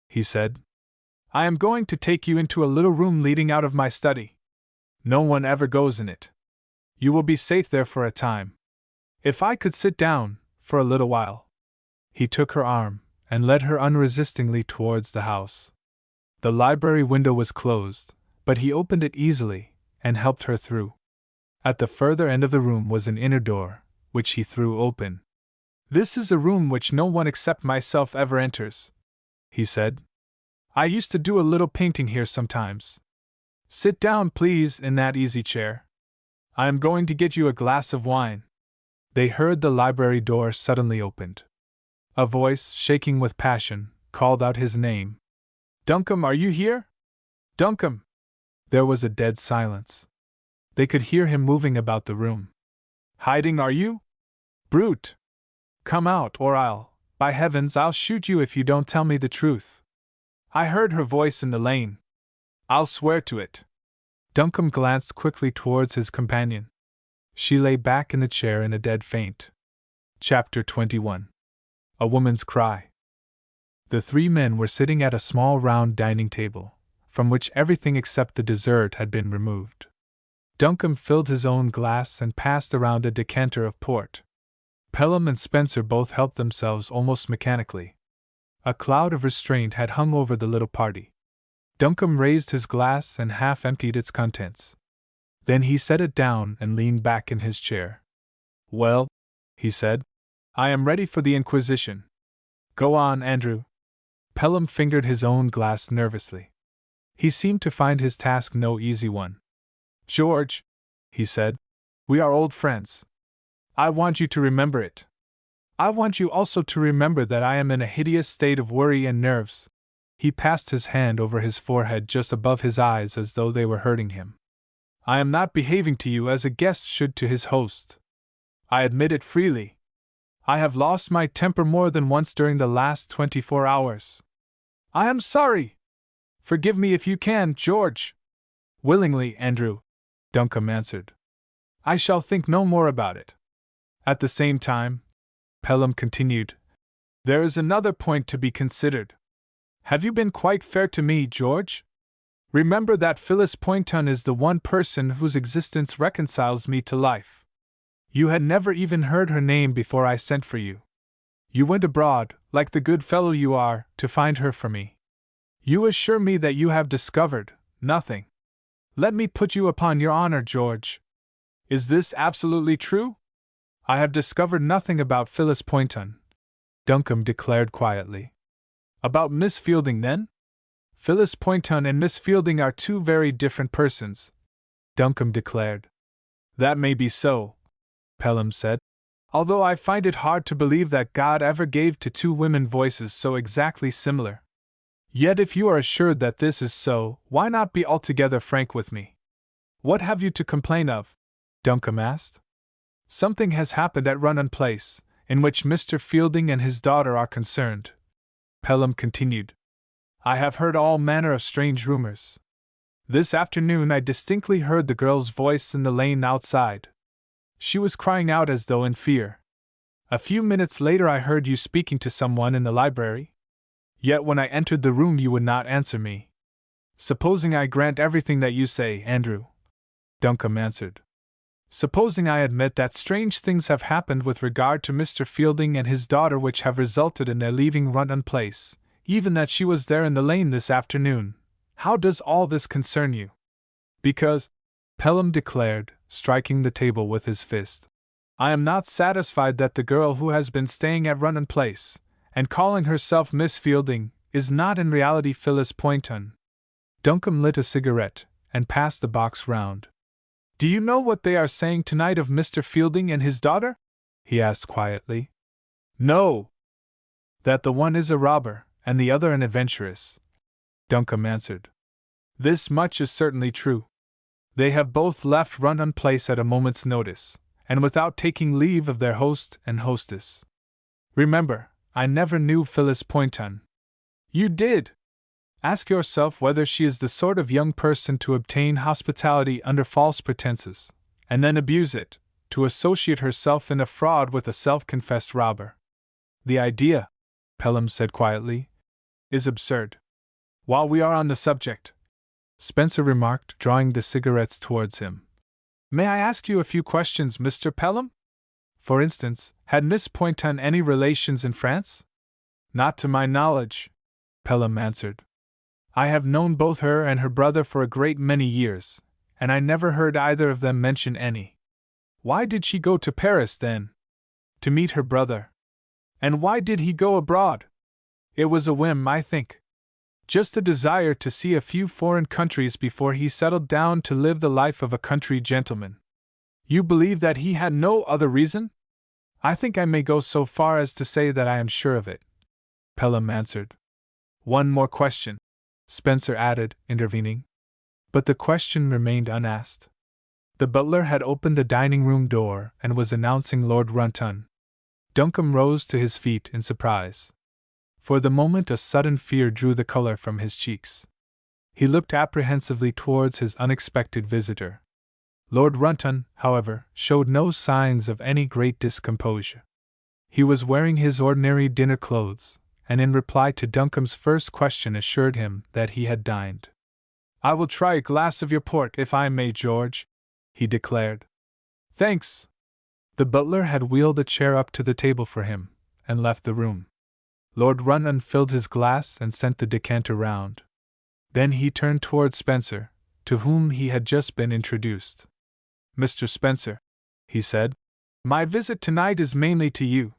[SPEAKER 1] he said. "I am going to take you into a little room leading out of my study. No one ever goes in it. You will be safe there for a time. If I could sit down, for a little while." He took her arm, and led her unresistingly towards the house. The library window was closed, but he opened it easily, and helped her through. At the further end of the room was an inner door, which he threw open. "This is a room which no one except myself ever enters," he said. "I used to do a little painting here sometimes. Sit down, please, in that easy chair. I am going to get you a glass of wine." They heard the library door suddenly opened. A voice, shaking with passion, called out his name. "Duncombe, are you here? Duncombe!" There was a dead silence. They could hear him moving about the room. "Hiding, are you? Brute! Come out, or I'll By heavens, I'll shoot you if you don't tell me the truth. I heard her voice in the lane. I'll swear to it. Duncombe glanced quickly towards his companion. She lay back in the chair in a dead faint. Chapter 21. A Woman's Cry. The three men were sitting at a small round dining table, from which everything except the dessert had been removed. Duncombe filled his own glass and passed around a decanter of port. Pelham and Spencer both helped themselves almost mechanically. A cloud of restraint had hung over the little party. Duncombe raised his glass and half emptied its contents. Then he set it down and leaned back in his chair. Well, he said, I am ready for the inquisition. Go on, Andrew. Pelham fingered his own glass nervously. He seemed to find his task no easy one. George, he said, we are old friends. I want you to remember it. I want you also to remember that I am in a hideous state of worry and nerves. He passed his hand over his forehead just above his eyes as though they were hurting him. I am not behaving to you as a guest should to his host. I admit it freely. I have lost my temper more than once during the last 24 hours. I am sorry. Forgive me if you can, George. Willingly, Andrew, Duncombe answered. I shall think no more about it. At the same time, Pelham continued, there is another point to be considered. Have you been quite fair to me, George? Remember that Phyllis Poynton is the one person whose existence reconciles me to life. You had never even heard her name before I sent for you. You went abroad, like the good fellow you are, to find her for me. You assure me that you have discovered nothing. Let me put you upon your honor, George. Is this absolutely true? I have discovered nothing about Phyllis Poynton, Duncombe declared quietly. About Miss Fielding, then? Phyllis Poynton and Miss Fielding are two very different persons, Duncombe declared. That may be so, Pelham said, although I find it hard to believe that God ever gave to two women voices so exactly similar. Yet if you are assured that this is so, why not be altogether frank with me? What have you to complain of? Duncombe asked. Something has happened at Runnon Place, in which Mr. Fielding and his daughter are concerned, Pelham continued. I have heard all manner of strange rumors. This afternoon I distinctly heard the girl's voice in the lane outside. She was crying out as though in fear. A few minutes later I heard you speaking to someone in the library. Yet when I entered the room you would not answer me. Supposing I grant everything that you say, Andrew, Duncombe answered. Supposing I admit that strange things have happened with regard to Mr. Fielding and his daughter which have resulted in their leaving Runnon Place, even that she was there in the lane this afternoon, how does all this concern you? Because, Pelham declared, striking the table with his fist, I am not satisfied that the girl who has been staying at Runnon Place, and calling herself Miss Fielding, is not in reality Phyllis Poynton. Duncombe lit a cigarette, and passed the box round. Do you know what they are saying tonight of Mr. Fielding and his daughter? He asked quietly. No. That the one is a robber, and the other an adventuress, Duncombe answered. This much is certainly true. They have both left Runnon Place at a moment's notice, and without taking leave of their host and hostess. Remember, I never knew Phyllis Poynton. You did. Ask yourself whether she is the sort of young person to obtain hospitality under false pretenses, and then abuse it, to associate herself in a fraud with a self-confessed robber. The idea, Pelham said quietly, is absurd. While we are on the subject, Spencer remarked, drawing the cigarettes towards him. May I ask you a few questions, Mr. Pelham? For instance, had Miss Poynton any relations in France? Not to my knowledge, Pelham answered. I have known both her and her brother for a great many years, and I never heard either of them mention any. Why did she go to Paris, then? To meet her brother. And why did he go abroad? It was a whim, I think. Just a desire to see a few foreign countries before he settled down to live the life of a country gentleman. You believe that he had no other reason? I think I may go so far as to say that I am sure of it, Pelham answered. One more question, Spencer added, intervening. But the question remained unasked. The butler had opened the dining-room door and was announcing Lord Runton. Duncombe rose to his feet in surprise. For the moment a sudden fear drew the color from his cheeks. He looked apprehensively towards his unexpected visitor. Lord Runton, however, showed no signs of any great discomposure. He was wearing his ordinary dinner clothes, and in reply to Duncombe's first question assured him that he had dined. "I will try a glass of your port, if I may, George," he declared. "Thanks." The butler had wheeled a chair up to the table for him, and left the room. Lord Runton filled his glass and sent the decanter round. Then he turned towards Spencer, to whom he had just been introduced. "Mr. Spencer," he said, "my visit tonight is mainly to you.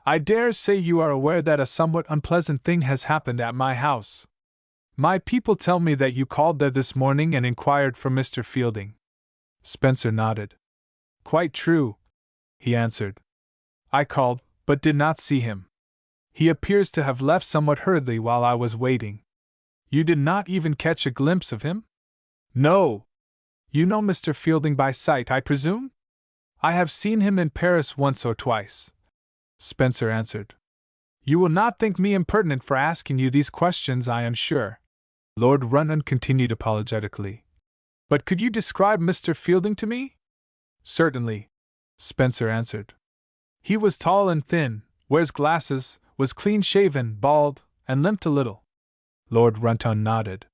[SPEAKER 1] I dare say you are aware that a somewhat unpleasant thing has happened at my house. My people tell me that you called there this morning and inquired for Mr. Fielding." Spencer nodded. "Quite true," he answered. "I called, but did not see him. He appears to have left somewhat hurriedly while I was waiting." "You did not even catch a glimpse of him?" "No." "You know Mr. Fielding by sight, I presume?" "I have seen him in Paris once or twice," Spencer answered. "You will not think me impertinent for asking you these questions, I am sure," Lord Runton continued apologetically. "But could you describe Mr. Fielding to me?" "Certainly," Spencer answered. "He was tall and thin, wears glasses, was clean-shaven, bald, and limped a little." Lord Runton nodded.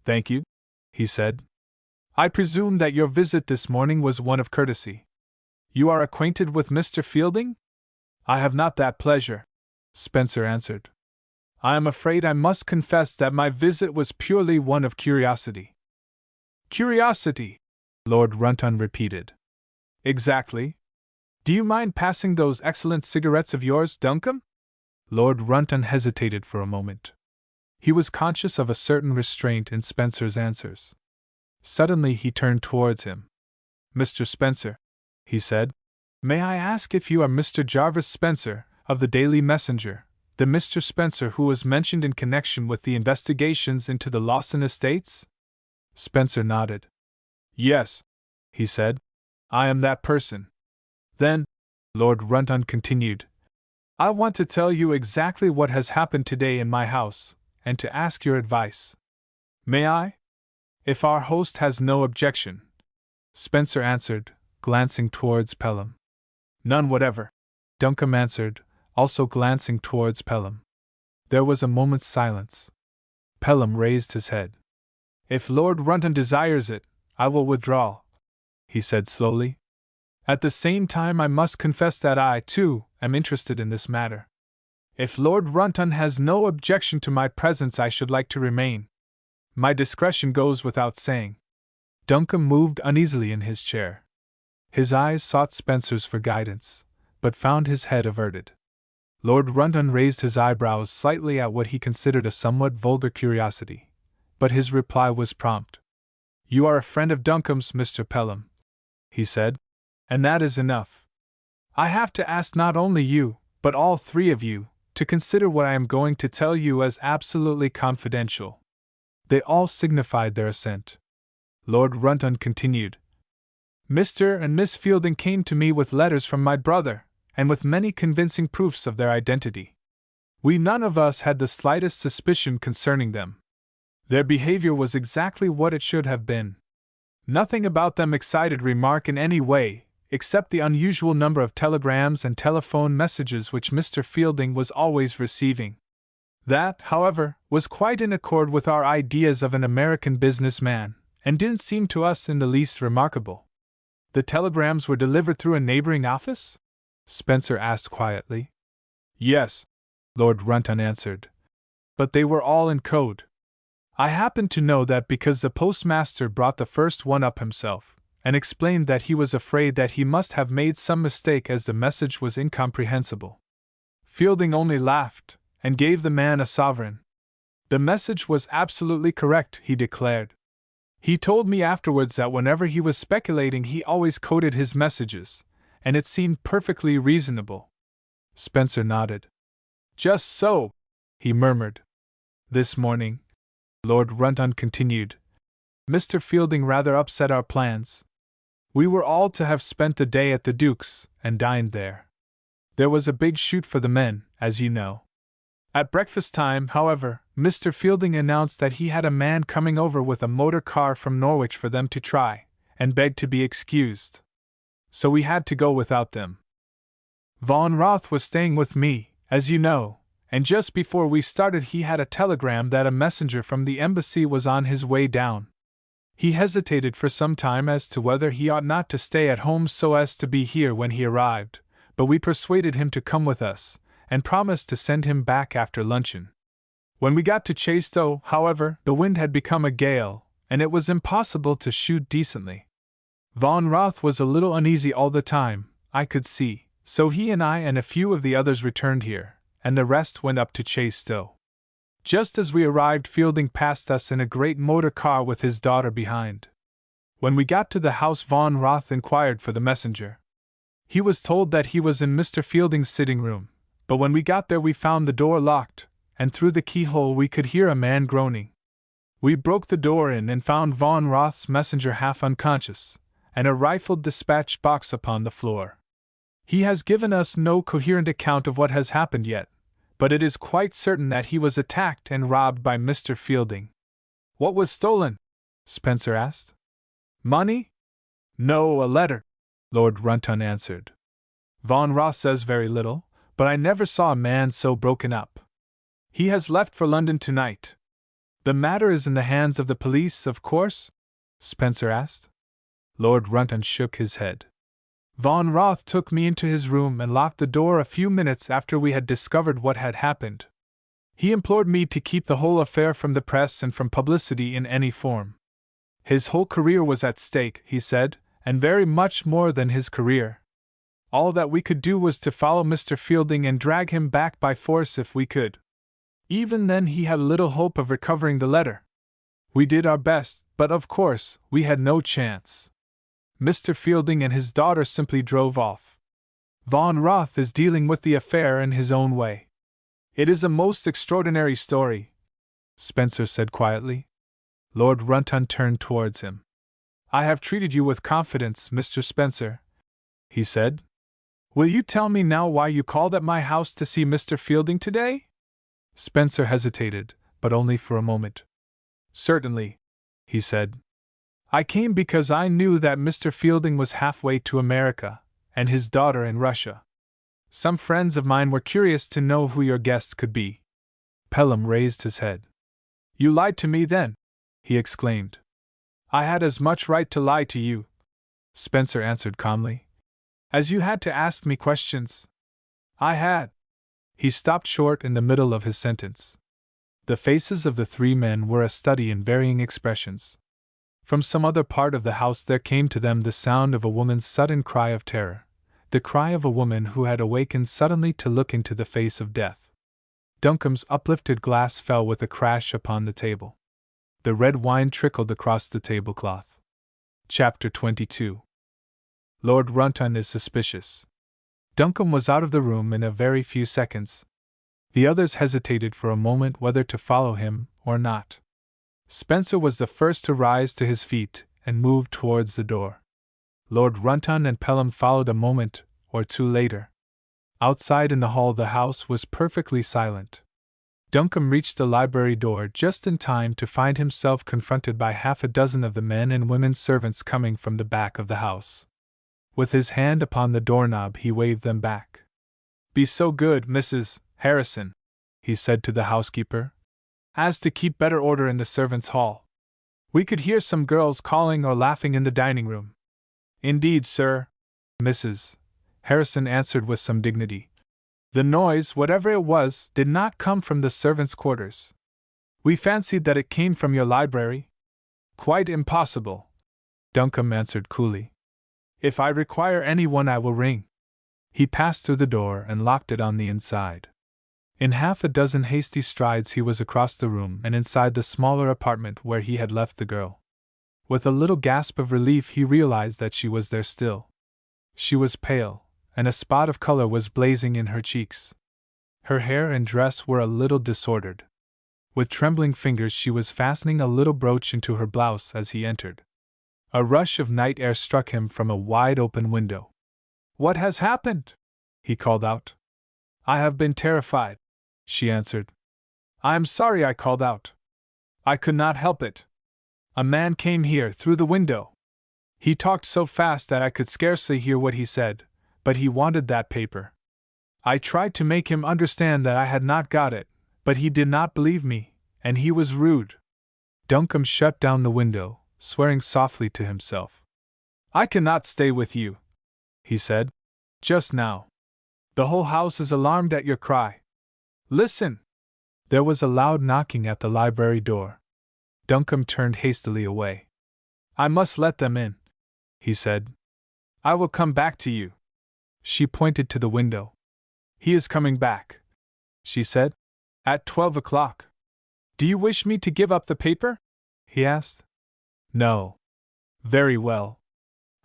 [SPEAKER 1] "Thank you," he said. "I presume that your visit this morning was one of courtesy. You are acquainted with Mr. Fielding?" "I have not that pleasure," Spencer answered. "I am afraid I must confess that my visit was purely one of curiosity." "Curiosity?" Lord Runton repeated. "Exactly. Do you mind passing those excellent cigarettes of yours, Duncombe?" Lord Runton hesitated for a moment. He was conscious of a certain restraint in Spencer's answers. Suddenly he turned towards him. "Mr. Spencer," he said, "may I ask if you are Mr. Jarvis Spencer, of the Daily Messenger, the Mr. Spencer who was mentioned in connection with the investigations into the Lawson estates?" Spencer nodded. "Yes," he said, "I am that person." "Then," Lord Runton continued, "I want to tell you exactly what has happened today in my house, and to ask your advice. May I? If our host has no objection," Spencer answered, glancing towards Pelham. "None whatever," Duncombe answered, also glancing towards Pelham. There was a moment's silence. Pelham raised his head. "If Lord Runton desires it, I will withdraw," he said slowly. "At the same time I must confess that I, too, am interested in this matter. If Lord Runton has no objection to my presence, I should like to remain. My discretion goes without saying." Duncombe moved uneasily in his chair. His eyes sought Spencer's for guidance, but found his head averted. Lord Runton raised his eyebrows slightly at what he considered a somewhat vulgar curiosity, but his reply was prompt. "You are a friend of Duncombe's, Mr. Pelham," he said, "and that is enough. I have to ask not only you, but all three of you, to consider what I am going to tell you as absolutely confidential." They all signified their assent. Lord Runton continued. "Mr. and Miss Fielding came to me with letters from my brother, and with many convincing proofs of their identity. We none of us had the slightest suspicion concerning them. Their behavior was exactly what it should have been. Nothing about them excited remark in any way, except the unusual number of telegrams and telephone messages which Mr. Fielding was always receiving. That, however, was quite in accord with our ideas of an American businessman, and didn't seem to us in the least remarkable." "The telegrams were delivered through a neighboring office?" Spencer asked quietly. "Yes," Lord Runton answered. "But they were all in code. I happen to know that because the postmaster brought the first one up himself, and explained that he was afraid that he must have made some mistake as the message was incomprehensible. Fielding only laughed, and gave the man a sovereign. The message was absolutely correct, he declared. He told me afterwards that whenever he was speculating he always coded his messages, and it seemed perfectly reasonable." Spencer nodded. "Just so," he murmured. "This morning," Lord Runton continued, "Mr. Fielding rather upset our plans. We were all to have spent the day at the Duke's, and dined there. There was a big shoot for the men, as you know. At breakfast time, however, Mr. Fielding announced that he had a man coming over with a motor car from Norwich for them to try, and begged to be excused. So we had to go without them. Von Roth was staying with me, as you know, and just before we started he had a telegram that a messenger from the embassy was on his way down. He hesitated for some time as to whether he ought not to stay at home so as to be here when he arrived, but we persuaded him to come with us, and promised to send him back after luncheon. When we got to Chaistow, however, the wind had become a gale, and it was impossible to shoot decently. Von Roth was a little uneasy all the time, I could see, so he and I and a few of the others returned here, and the rest went up to Chaistow. Just as we arrived, Fielding passed us in a great motor car with his daughter behind. When we got to the house, Von Roth inquired for the messenger. He was told that he was in Mr. Fielding's sitting room, but when we got there we found the door locked, and through the keyhole we could hear a man groaning. We broke the door in and found Von Roth's messenger half unconscious, and a rifled dispatch box upon the floor. He has given us no coherent account of what has happened yet, but it is quite certain that he was attacked and robbed by Mr. Fielding. What was stolen? Spencer asked. Money? No, a letter, Lord Runton answered. Von Roth says very little, but I never saw a man so broken up. He has left for London tonight. The matter is in the hands of the police, of course? Spencer asked. Lord Runton shook his head. Von Roth took me into his room and locked the door a few minutes after we had discovered what had happened. He implored me to keep the whole affair from the press and from publicity in any form. His whole career was at stake, he said, and very much more than his career. All that we could do was to follow Mr. Fielding and drag him back by force if we could. Even then he had little hope of recovering the letter. We did our best, but of course, we had no chance. Mr. Fielding and his daughter simply drove off. Von Roth is dealing with the affair in his own way. It is a most extraordinary story, Spencer said quietly. Lord Runton turned towards him. I have treated you with confidence, Mr. Spencer, he said. Will you tell me now why you called at my house to see Mr. Fielding today? Spencer hesitated, but only for a moment. Certainly, he said. I came because I knew that Mr. Fielding was halfway to America, and his daughter in Russia. Some friends of mine were curious to know who your guest could be. Pelham raised his head. You lied to me then, he exclaimed. I had as much right to lie to you, Spencer answered calmly, as you had to ask me questions. I had. He stopped short in the middle of his sentence. The faces of the three men were a study in varying expressions. From some other part of the house there came to them the sound of a woman's sudden cry of terror, the cry of a woman who had awakened suddenly to look into the face of death. Duncombe's uplifted glass fell with a crash upon the table. The red wine trickled across the tablecloth. Chapter 22. Lord Runton is suspicious. Duncombe was out of the room in a very few seconds. The others hesitated for a moment whether to follow him or not. Spencer was the first to rise to his feet and move towards the door. Lord Runton and Pelham followed a moment or two later. Outside in the hall the house was perfectly silent. Duncombe reached the library door just in time to find himself confronted by half a dozen of the men and women servants coming from the back of the house. With his hand upon the doorknob he waved them back. Be so good, Mrs. Harrison, he said to the housekeeper, as to keep better order in the servants' hall. We could hear some girls calling or laughing in the dining room. Indeed, sir, Mrs. Harrison answered with some dignity. The noise, whatever it was, did not come from the servants' quarters. We fancied that it came from your library. Quite impossible, Duncombe answered coolly. If I require anyone I will ring. He passed through the door and locked it on the inside. In half a dozen hasty strides he was across the room and inside the smaller apartment where he had left the girl. With a little gasp of relief he realized that she was there still. She was pale, and a spot of color was blazing in her cheeks. Her hair and dress were a little disordered. With trembling fingers she was fastening a little brooch into her blouse as he entered. A rush of night air struck him from a wide-open window. What has happened? he called out. I have been terrified, she answered. I am sorry I called out. I could not help it. A man came here through the window. He talked so fast that I could scarcely hear what he said, but he wanted that paper. I tried to make him understand that I had not got it, but he did not believe me, and he was rude. Duncombe shut down the window, swearing softly to himself. I cannot stay with you, he said, just now. The whole house is alarmed at your cry. Listen! There was a loud knocking at the library door. Duncombe turned hastily away. I must let them in, he said. I will come back to you. She pointed to the window. He is coming back, she said. At 12 o'clock. Do you wish me to give up the paper? He asked. No. Very well.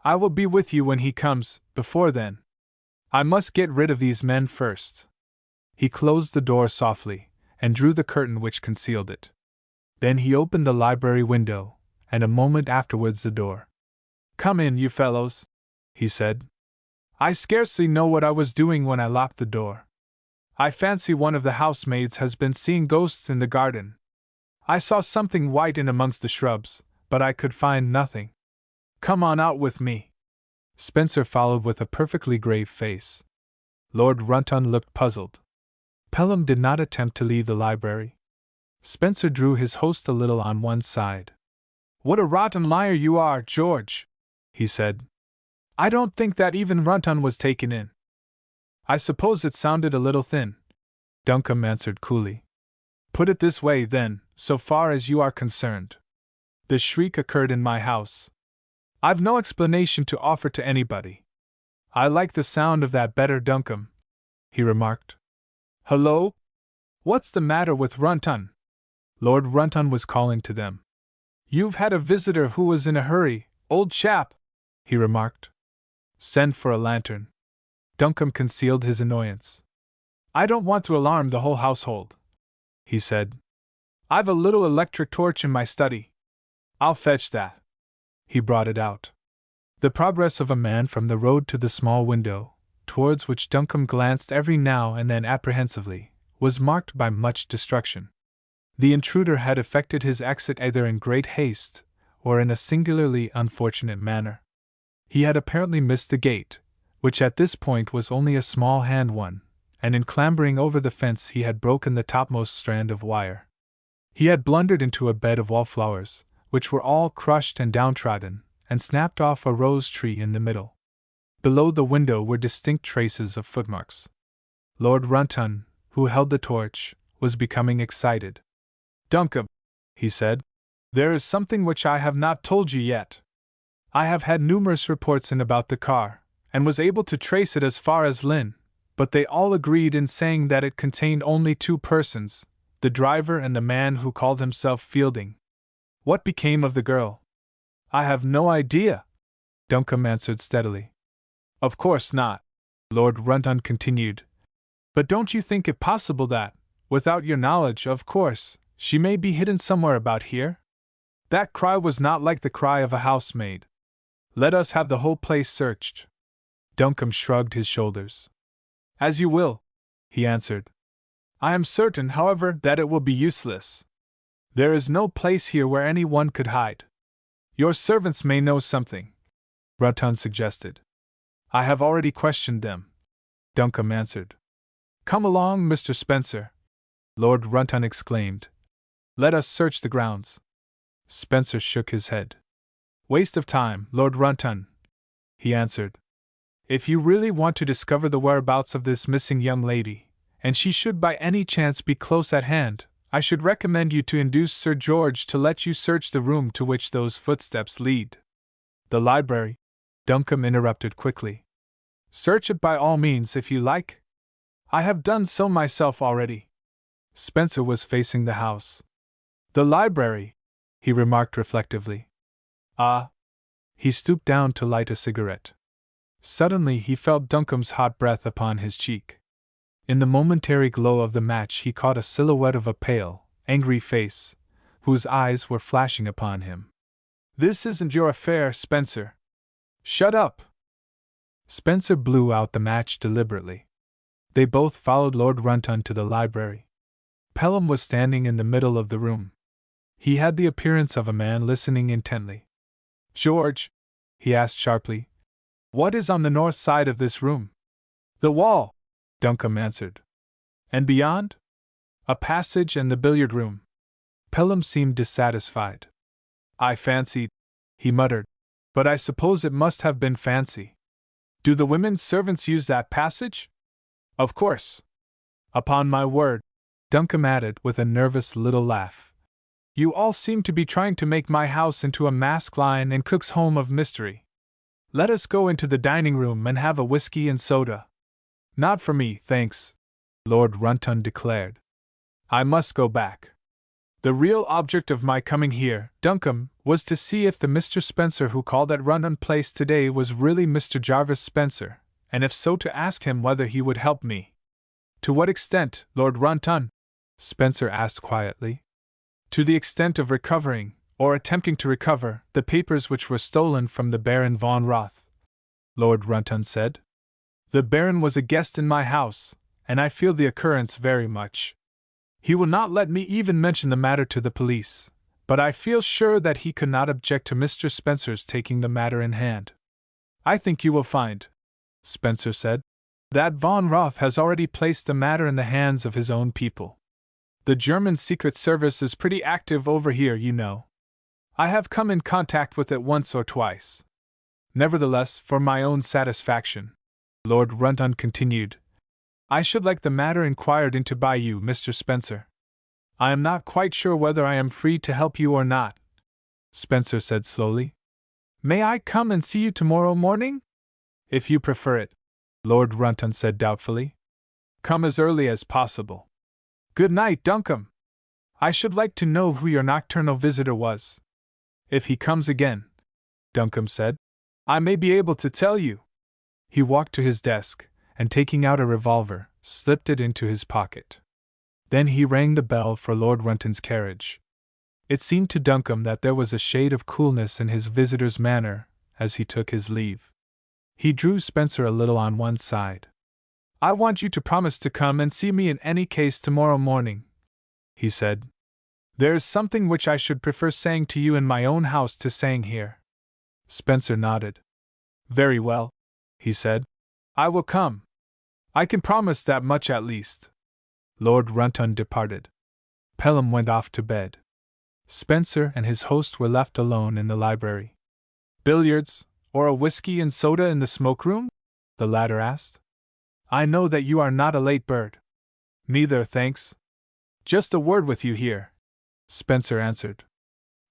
[SPEAKER 1] I will be with you when he comes, before then. I must get rid of these men first. He closed the door softly, and drew the curtain which concealed it. Then he opened the library window, and a moment afterwards the door. Come in, you fellows, he said. I scarcely know what I was doing when I locked the door. I fancy one of the housemaids has been seeing ghosts in the garden. I saw something white in amongst the shrubs, but I could find nothing. Come on out with me. Spencer followed with a perfectly grave face. Lord Runton looked puzzled. Pelham did not attempt to leave the library. Spencer drew his host a little on one side. What a rotten liar you are, George, he said. I don't think that even Runton was taken in. I suppose it sounded a little thin, Duncombe answered coolly. Put it this way, then, so far as you are concerned. The shriek occurred in my house. I've no explanation to offer to anybody. I like the sound of that better, Duncombe, he remarked. Hullo? What's the matter with Runton? Lord Runton was calling to them. You've had a visitor who was in a hurry, old chap, he remarked. Send for a lantern. Duncombe concealed his annoyance. I don't want to alarm the whole household, he said. I've a little electric torch in my study. I'll fetch that. He brought it out. The progress of a man from the road to the small window, towards which Duncombe glanced every now and then apprehensively, was marked by much destruction. The intruder had effected his exit either in great haste, or in a singularly unfortunate manner. He had apparently missed the gate, which at this point was only a small hand one, and in clambering over the fence he had broken the topmost strand of wire. He had blundered into a bed of wallflowers, which were all crushed and downtrodden, and snapped off a rose tree in the middle. Below the window were distinct traces of footmarks. Lord Runton, who held the torch, was becoming excited. Duncombe, he said, there is something which I have not told you yet. I have had numerous reports in about the car, and was able to trace it as far as Lynn, but they all agreed in saying that it contained only two persons, the driver and the man who called himself Fielding. What became of the girl? I have no idea, Duncombe answered steadily. Of course not, Lord Runton continued. But don't you think it possible that, without your knowledge, of course, she may be hidden somewhere about here? That cry was not like the cry of a housemaid. Let us have the whole place searched. Duncombe shrugged his shoulders. As you will, he answered. I am certain, however, that it will be useless. There is no place here where any one could hide. Your servants may know something, Runton suggested. I have already questioned them, Duncombe answered. Come along, Mr. Spencer, Lord Runton exclaimed. Let us search the grounds. Spencer shook his head. Waste of time, Lord Runton, he answered. If you really want to discover the whereabouts of this missing young lady, and she should by any chance be close at hand, I should recommend you to induce Sir George to let you search the room to which those footsteps lead. The library, Duncombe interrupted quickly. Search it by all means if you like. I have done so myself already. Spencer was facing the house. The library, he remarked reflectively. Ah. He stooped down to light a cigarette. Suddenly he felt Duncombe's hot breath upon his cheek. In the momentary glow of the match he caught a silhouette of a pale, angry face, whose eyes were flashing upon him. This isn't your affair, Spencer. Shut up! Spencer blew out the match deliberately. They both followed Lord Runton to the library. Pelham was standing in the middle of the room. He had the appearance of a man listening intently. "George," he asked sharply, "what is on the north side of this room?" "The wall," Duncombe answered. "And beyond?" "A passage and the billiard room." Pelham seemed dissatisfied. "I fancied," he muttered, "but I suppose it must have been fancy. Do the women servants use that passage?" "Of course." "Upon my word," Duncombe added with a nervous little laugh, "you all seem to be trying to make my house into a masked lion and cook's home of mystery. Let us go into the dining room and have a whiskey and soda." "Not for me, thanks," Lord Runton declared. "I must go back. The real object of my coming here, Duncombe, was to see if the Mr. Spencer who called at Runton Place today was really Mr. Jarvis Spencer, and if so to ask him whether he would help me." "To what extent, Lord Runton?" Spencer asked quietly. "To the extent of recovering, or attempting to recover, the papers which were stolen from the Baron von Roth," Lord Runton said. "The Baron was a guest in my house, and I feel the occurrence very much. He will not let me even mention the matter to the police, but I feel sure that he could not object to Mr. Spencer's taking the matter in hand." "I think you will find," Spencer said, "that von Roth has already placed the matter in the hands of his own people. The German Secret Service is pretty active over here, you know. I have come in contact with it once or twice. Nevertheless, for my own satisfaction," Lord Runton continued, "I should like the matter inquired into by you, Mr. Spencer. I am not quite sure whether I am free to help you or not," Spencer said slowly. "May I come and see you tomorrow morning?" "If you prefer it," Lord Runton said doubtfully. "Come as early as possible." "Good night, Duncombe. I should like to know who your nocturnal visitor was." "If he comes again," Duncombe said, "I may be able to tell you." He walked to his desk, and taking out a revolver, slipped it into his pocket. Then he rang the bell for Lord Runton's carriage. It seemed to Duncombe that there was a shade of coolness in his visitor's manner as he took his leave. He drew Spencer a little on one side. "I want you to promise to come and see me in any case tomorrow morning," he said. "There is something which I should prefer saying to you in my own house to saying here." Spencer nodded. "Very well," he said. "I will come. I can promise that much at least." Lord Runton departed. Pelham went off to bed. Spencer and his host were left alone in the library. "Billiards, or a whiskey and soda in the smoke-room?" the latter asked. "I know that you are not a late bird." "Neither, thanks. Just a word with you here," Spencer answered.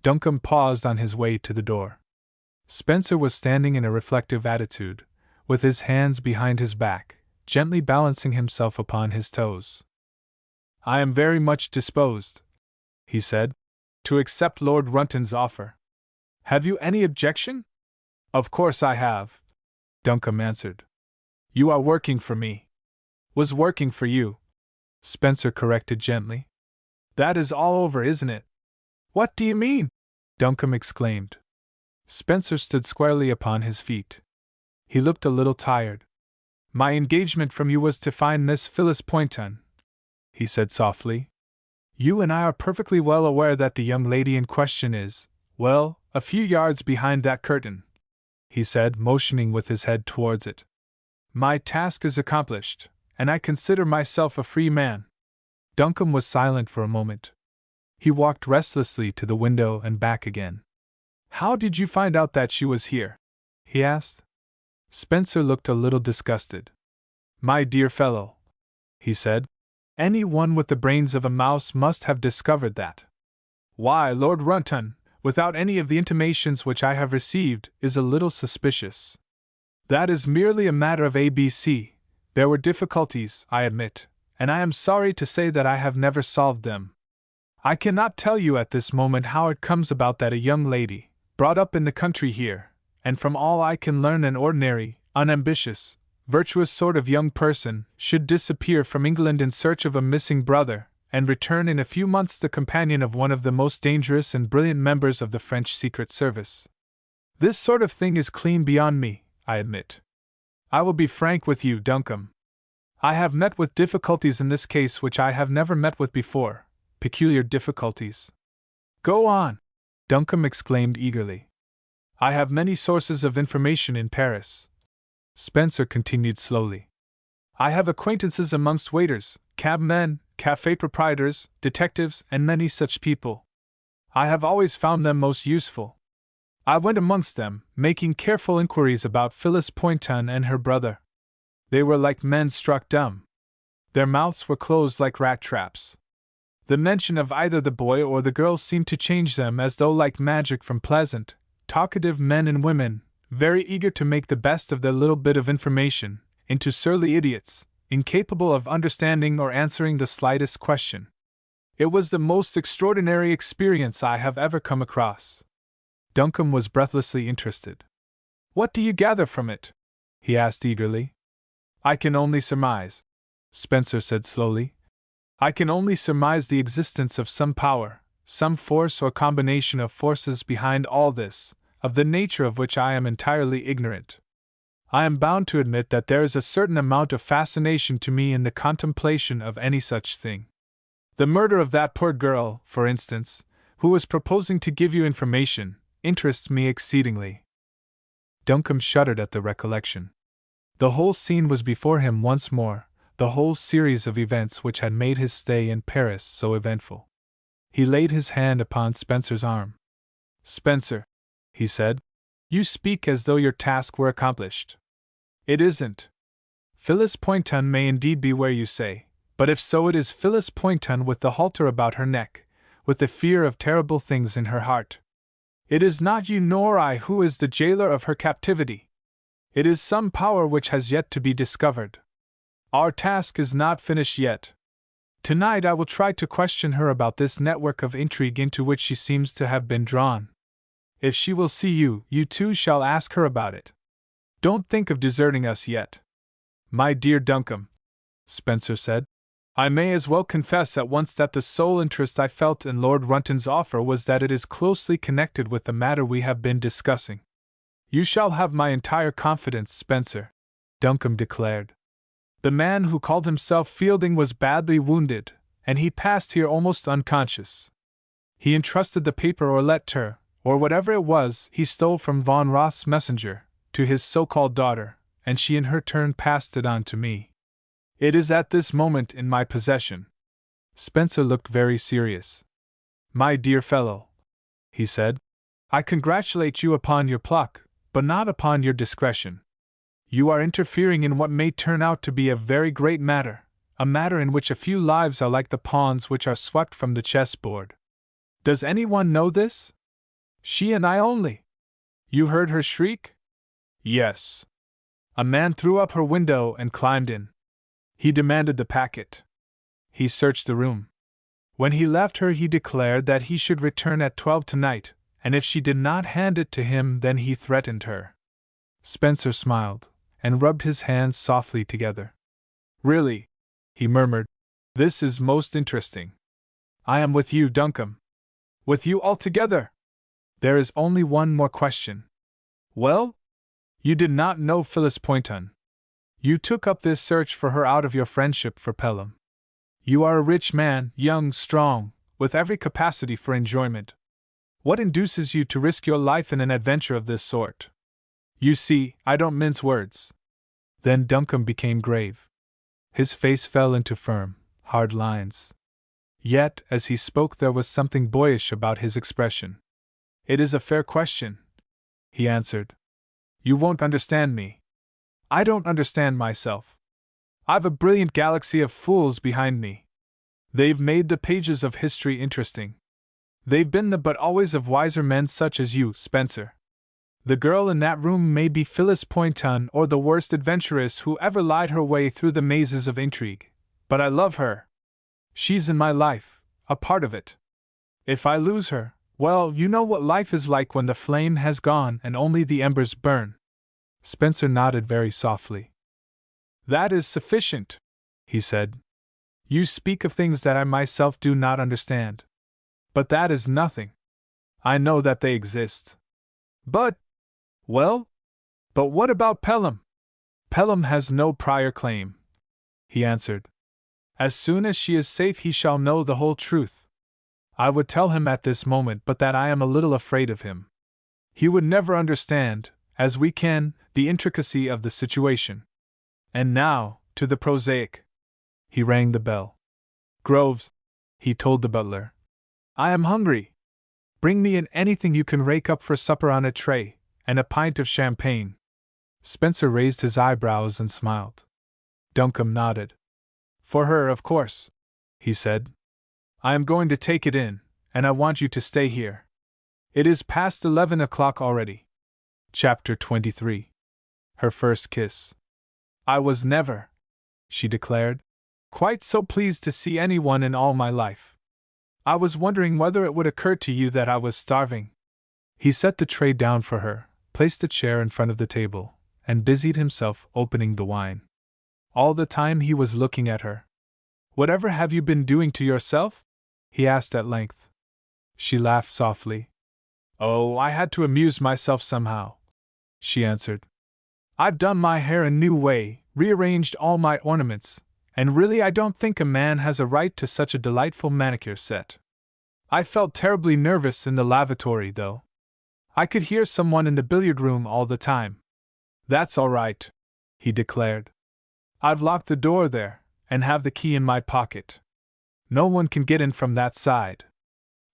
[SPEAKER 1] Duncombe paused on his way to the door. Spencer was standing in a reflective attitude, with his hands behind his back, gently balancing himself upon his toes. "I am very much disposed," he said, "to accept Lord Runton's offer. Have you any objection?" "Of course I have," Duncombe answered. "You are working for me." "Was working for you," Spencer corrected gently. "That is all over, isn't it?" "What do you mean?" Duncombe exclaimed. Spencer stood squarely upon his feet. He looked a little tired. "My engagement from you was to find Miss Phyllis Poynton," he said softly. "You and I are perfectly well aware that the young lady in question is, well, a few yards behind that curtain," he said, motioning with his head towards it. "My task is accomplished, and I consider myself a free man." Duncombe was silent for a moment. He walked restlessly to the window and back again. "How did you find out that she was here?" he asked. Spencer looked a little disgusted. "My dear fellow," he said, "any one with the brains of a mouse must have discovered that. Why, Lord Runton, without any of the intimations which I have received, is a little suspicious. That is merely a matter of ABC. There were difficulties, I admit, and I am sorry to say that I have never solved them. I cannot tell you at this moment how it comes about that a young lady, brought up in the country here, and from all I can learn an ordinary, unambitious, virtuous sort of young person, should disappear from England in search of a missing brother, and return in a few months the companion of one of the most dangerous and brilliant members of the French Secret Service. This sort of thing is clean beyond me, I admit. I will be frank with you, Duncombe. I have met with difficulties in this case which I have never met with before, peculiar difficulties. Go on, Duncombe exclaimed eagerly. I have many sources of information in Paris. Spencer continued slowly. I have acquaintances amongst waiters, cabmen, cafe proprietors, detectives, and many such people. I have always found them most useful. I went amongst them, making careful inquiries about Phyllis Poynton and her brother. They were like men struck dumb. Their mouths were closed like rat traps. The mention of either the boy or the girl seemed to change them as though like magic from pleasant, talkative men and women, very eager to make the best of their little bit of information, into surly idiots, incapable of understanding or answering the slightest question. It was the most extraordinary experience I have ever come across. Duncombe was breathlessly interested. What do you gather from it? He asked eagerly. I can only surmise, Spencer said slowly. I can only surmise the existence of some power, some force or combination of forces behind all this, of the nature of which I am entirely ignorant. I am bound to admit that there is a certain amount of fascination to me in the contemplation of any such thing. The murder of that poor girl, for instance, who was proposing to give you information, interests me exceedingly. Duncombe shuddered at the recollection. The whole scene was before him once more, the whole series of events which had made his stay in Paris so eventful. He laid his hand upon Spencer's arm. Spencer, he said, you speak as though your task were accomplished. It isn't. Phyllis Poynton may indeed be where you say, but if so, it is Phyllis Poynton with the halter about her neck, with the fear of terrible things in her heart. It is not you nor I who is the jailer of her captivity. It is some power which has yet to be discovered. Our task is not finished yet. Tonight I will try to question her about this network of intrigue into which she seems to have been drawn. If she will see you, you too shall ask her about it. Don't think of deserting us yet. My dear Duncombe, Spencer said, I may as well confess at once that the sole interest I felt in Lord Runton's offer was that it is closely connected with the matter we have been discussing. You shall have my entire confidence, Spencer, Duncombe declared. The man who called himself Fielding was badly wounded, and he passed here almost unconscious. He entrusted the paper or letter, or whatever it was he stole from Von Roth's messenger, to his so-called daughter, and she in her turn passed it on to me. It is at this moment in my possession. Spencer looked very serious. My dear fellow, he said, I congratulate you upon your pluck, but not upon your discretion. You are interfering in what may turn out to be a very great matter, a matter in which a few lives are like the pawns which are swept from the chessboard. Does anyone know this? She and I only. You heard her shriek? Yes. A man threw up her window and climbed in. He demanded the packet. He searched the room. When he left her, he declared that he should return at 12 tonight, and if she did not hand it to him, then he threatened her. Spencer smiled, and rubbed his hands softly together. Really, he murmured, this is most interesting. I am with you, Duncombe. With you altogether. There is only one more question. Well? You did not know Phyllis Poynton. You took up this search for her out of your friendship for Pelham. You are a rich man, young, strong, with every capacity for enjoyment. What induces you to risk your life in an adventure of this sort? You see, I don't mince words. Then Duncombe became grave. His face fell into firm, hard lines. Yet, as he spoke, there was something boyish about his expression. It is a fair question, he answered. You won't understand me. I don't understand myself. I've a brilliant galaxy of fools behind me. They've made the pages of history interesting. They've been the but always of wiser men such as you, Spencer. The girl in that room may be Phyllis Poynton or the worst adventuress who ever lied her way through the mazes of intrigue, but I love her. She's in my life, a part of it. If I lose her, well, you know what life is like when the flame has gone and only the embers burn. Spencer nodded very softly. That is sufficient, he said. You speak of things that I myself do not understand. But that is nothing. I know that they exist. But, well? But what about Pelham? Pelham has no prior claim. he answered. As soon as she is safe, he shall know the whole truth. I would tell him at this moment, but that I am a little afraid of him. He would never understand, as we can, the intricacy of the situation. And now, to the prosaic. He rang the bell. Groves, he told the butler. I am hungry. Bring me in anything you can rake up for supper on a tray, and a pint of champagne. Spencer raised his eyebrows and smiled. Duncombe nodded. For her, of course, he said. I am going to take it in, and I want you to stay here. It is past 11 o'clock already. Chapter 23. Her first kiss. I was never, she declared, quite so pleased to see anyone in all my life. I was wondering whether it would occur to you that I was starving. He set the tray down for her, placed a chair in front of the table, and busied himself opening the wine. All the time he was looking at her. Whatever have you been doing to yourself? He asked at length. She laughed softly. Oh, I had to amuse myself somehow, she answered. I've done my hair a new way, rearranged all my ornaments, and really I don't think a man has a right to such a delightful manicure set. I felt terribly nervous in the lavatory, though. I could hear someone in the billiard room all the time. That's all right, he declared. I've locked the door there, and have the key in my pocket. No one can get in from that side.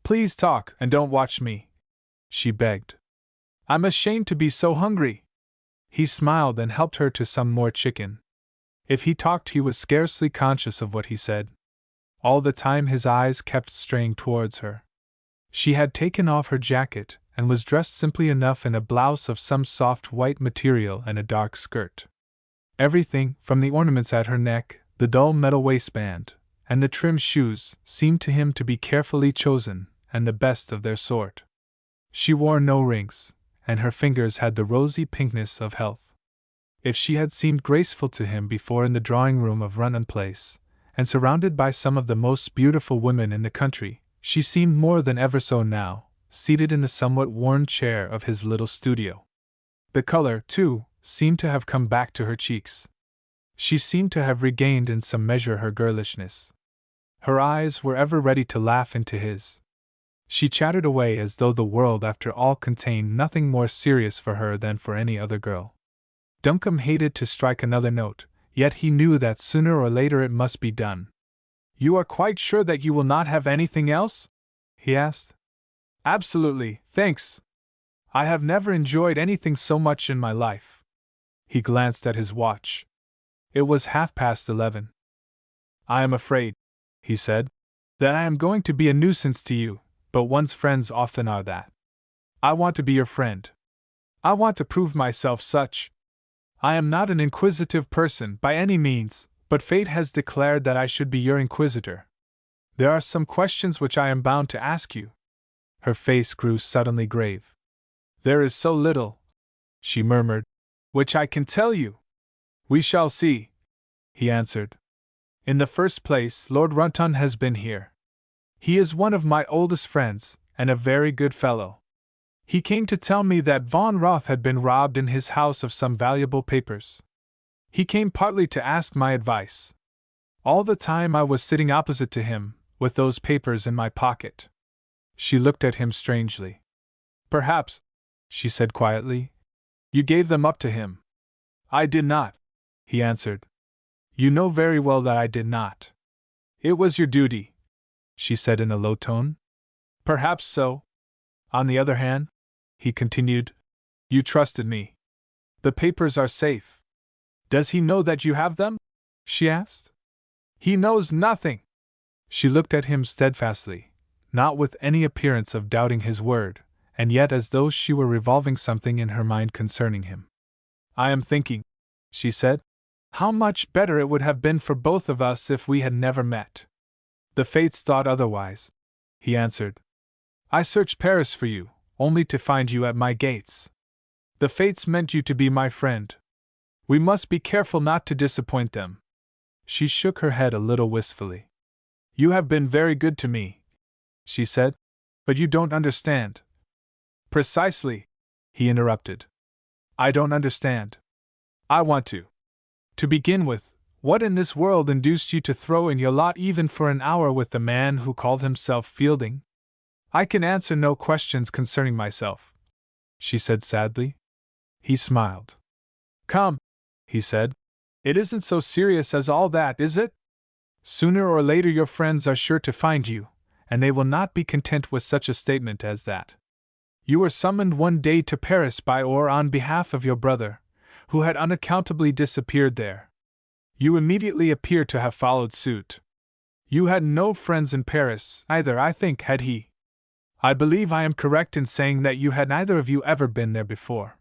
[SPEAKER 1] Please talk and don't watch me, she begged. I'm ashamed to be so hungry. He smiled and helped her to some more chicken. If he talked, he was scarcely conscious of what he said. All the time his eyes kept straying towards her. She had taken off her jacket, and was dressed simply enough in a blouse of some soft white material and a dark skirt. Everything, from the ornaments at her neck, the dull metal waistband, and the trim shoes, seemed to him to be carefully chosen, and the best of their sort. She wore no rings, and her fingers had the rosy pinkness of health. If she had seemed graceful to him before in the drawing-room of Rutland Place, and surrounded by some of the most beautiful women in the country, she seemed more than ever so now, seated in the somewhat worn chair of his little studio. The color, too, seemed to have come back to her cheeks. She seemed to have regained in some measure her girlishness. Her eyes were ever ready to laugh into his. She chattered away as though the world after all contained nothing more serious for her than for any other girl. Duncombe hated to strike another note, yet he knew that sooner or later it must be done. You are quite sure that you will not have anything else? He asked. Absolutely, thanks. I have never enjoyed anything so much in my life. He glanced at his watch. It was 11:30. I am afraid, he said, that I am going to be a nuisance to you, but one's friends often are that. I want to be your friend. I want to prove myself such. I am not an inquisitive person by any means, but fate has declared that I should be your inquisitor. There are some questions which I am bound to ask you. Her face grew suddenly grave. There is so little, she murmured, which I can tell you. We shall see, he answered. In the first place, Lord Runton has been here. He is one of my oldest friends, and a very good fellow. He came to tell me that Von Roth had been robbed in his house of some valuable papers. He came partly to ask my advice. All the time I was sitting opposite to him, with those papers in my pocket. She looked at him strangely. Perhaps, she said quietly, you gave them up to him. I did not, he answered. You know very well that I did not. It was your duty, she said in a low tone. Perhaps so. On the other hand, he continued, you trusted me. The papers are safe. Does he know that you have them? She asked. He knows nothing. She looked at him steadfastly, not with any appearance of doubting his word, and yet as though she were revolving something in her mind concerning him. I am thinking, she said, how much better it would have been for both of us if we had never met. The fates thought otherwise, he answered. I searched Paris for you, only to find you at my gates. The fates meant you to be my friend. We must be careful not to disappoint them. She shook her head a little wistfully. You have been very good to me, she said, but you don't understand. Precisely, he interrupted. I don't understand. I want to. To begin with, What in this world induced you to throw in your lot even for an hour with the man who called himself Fielding? I can answer no questions concerning myself, she said sadly. He smiled. Come, he said. It isn't so serious as all that, is it? Sooner or later your friends are sure to find you, and they will not be content with such a statement as that. You were summoned one day to Paris by or on behalf of your brother, who had unaccountably disappeared there. You immediately appear to have followed suit. You had no friends in Paris, either, I think, had he? I believe I am correct in saying that you had neither of you ever been there before.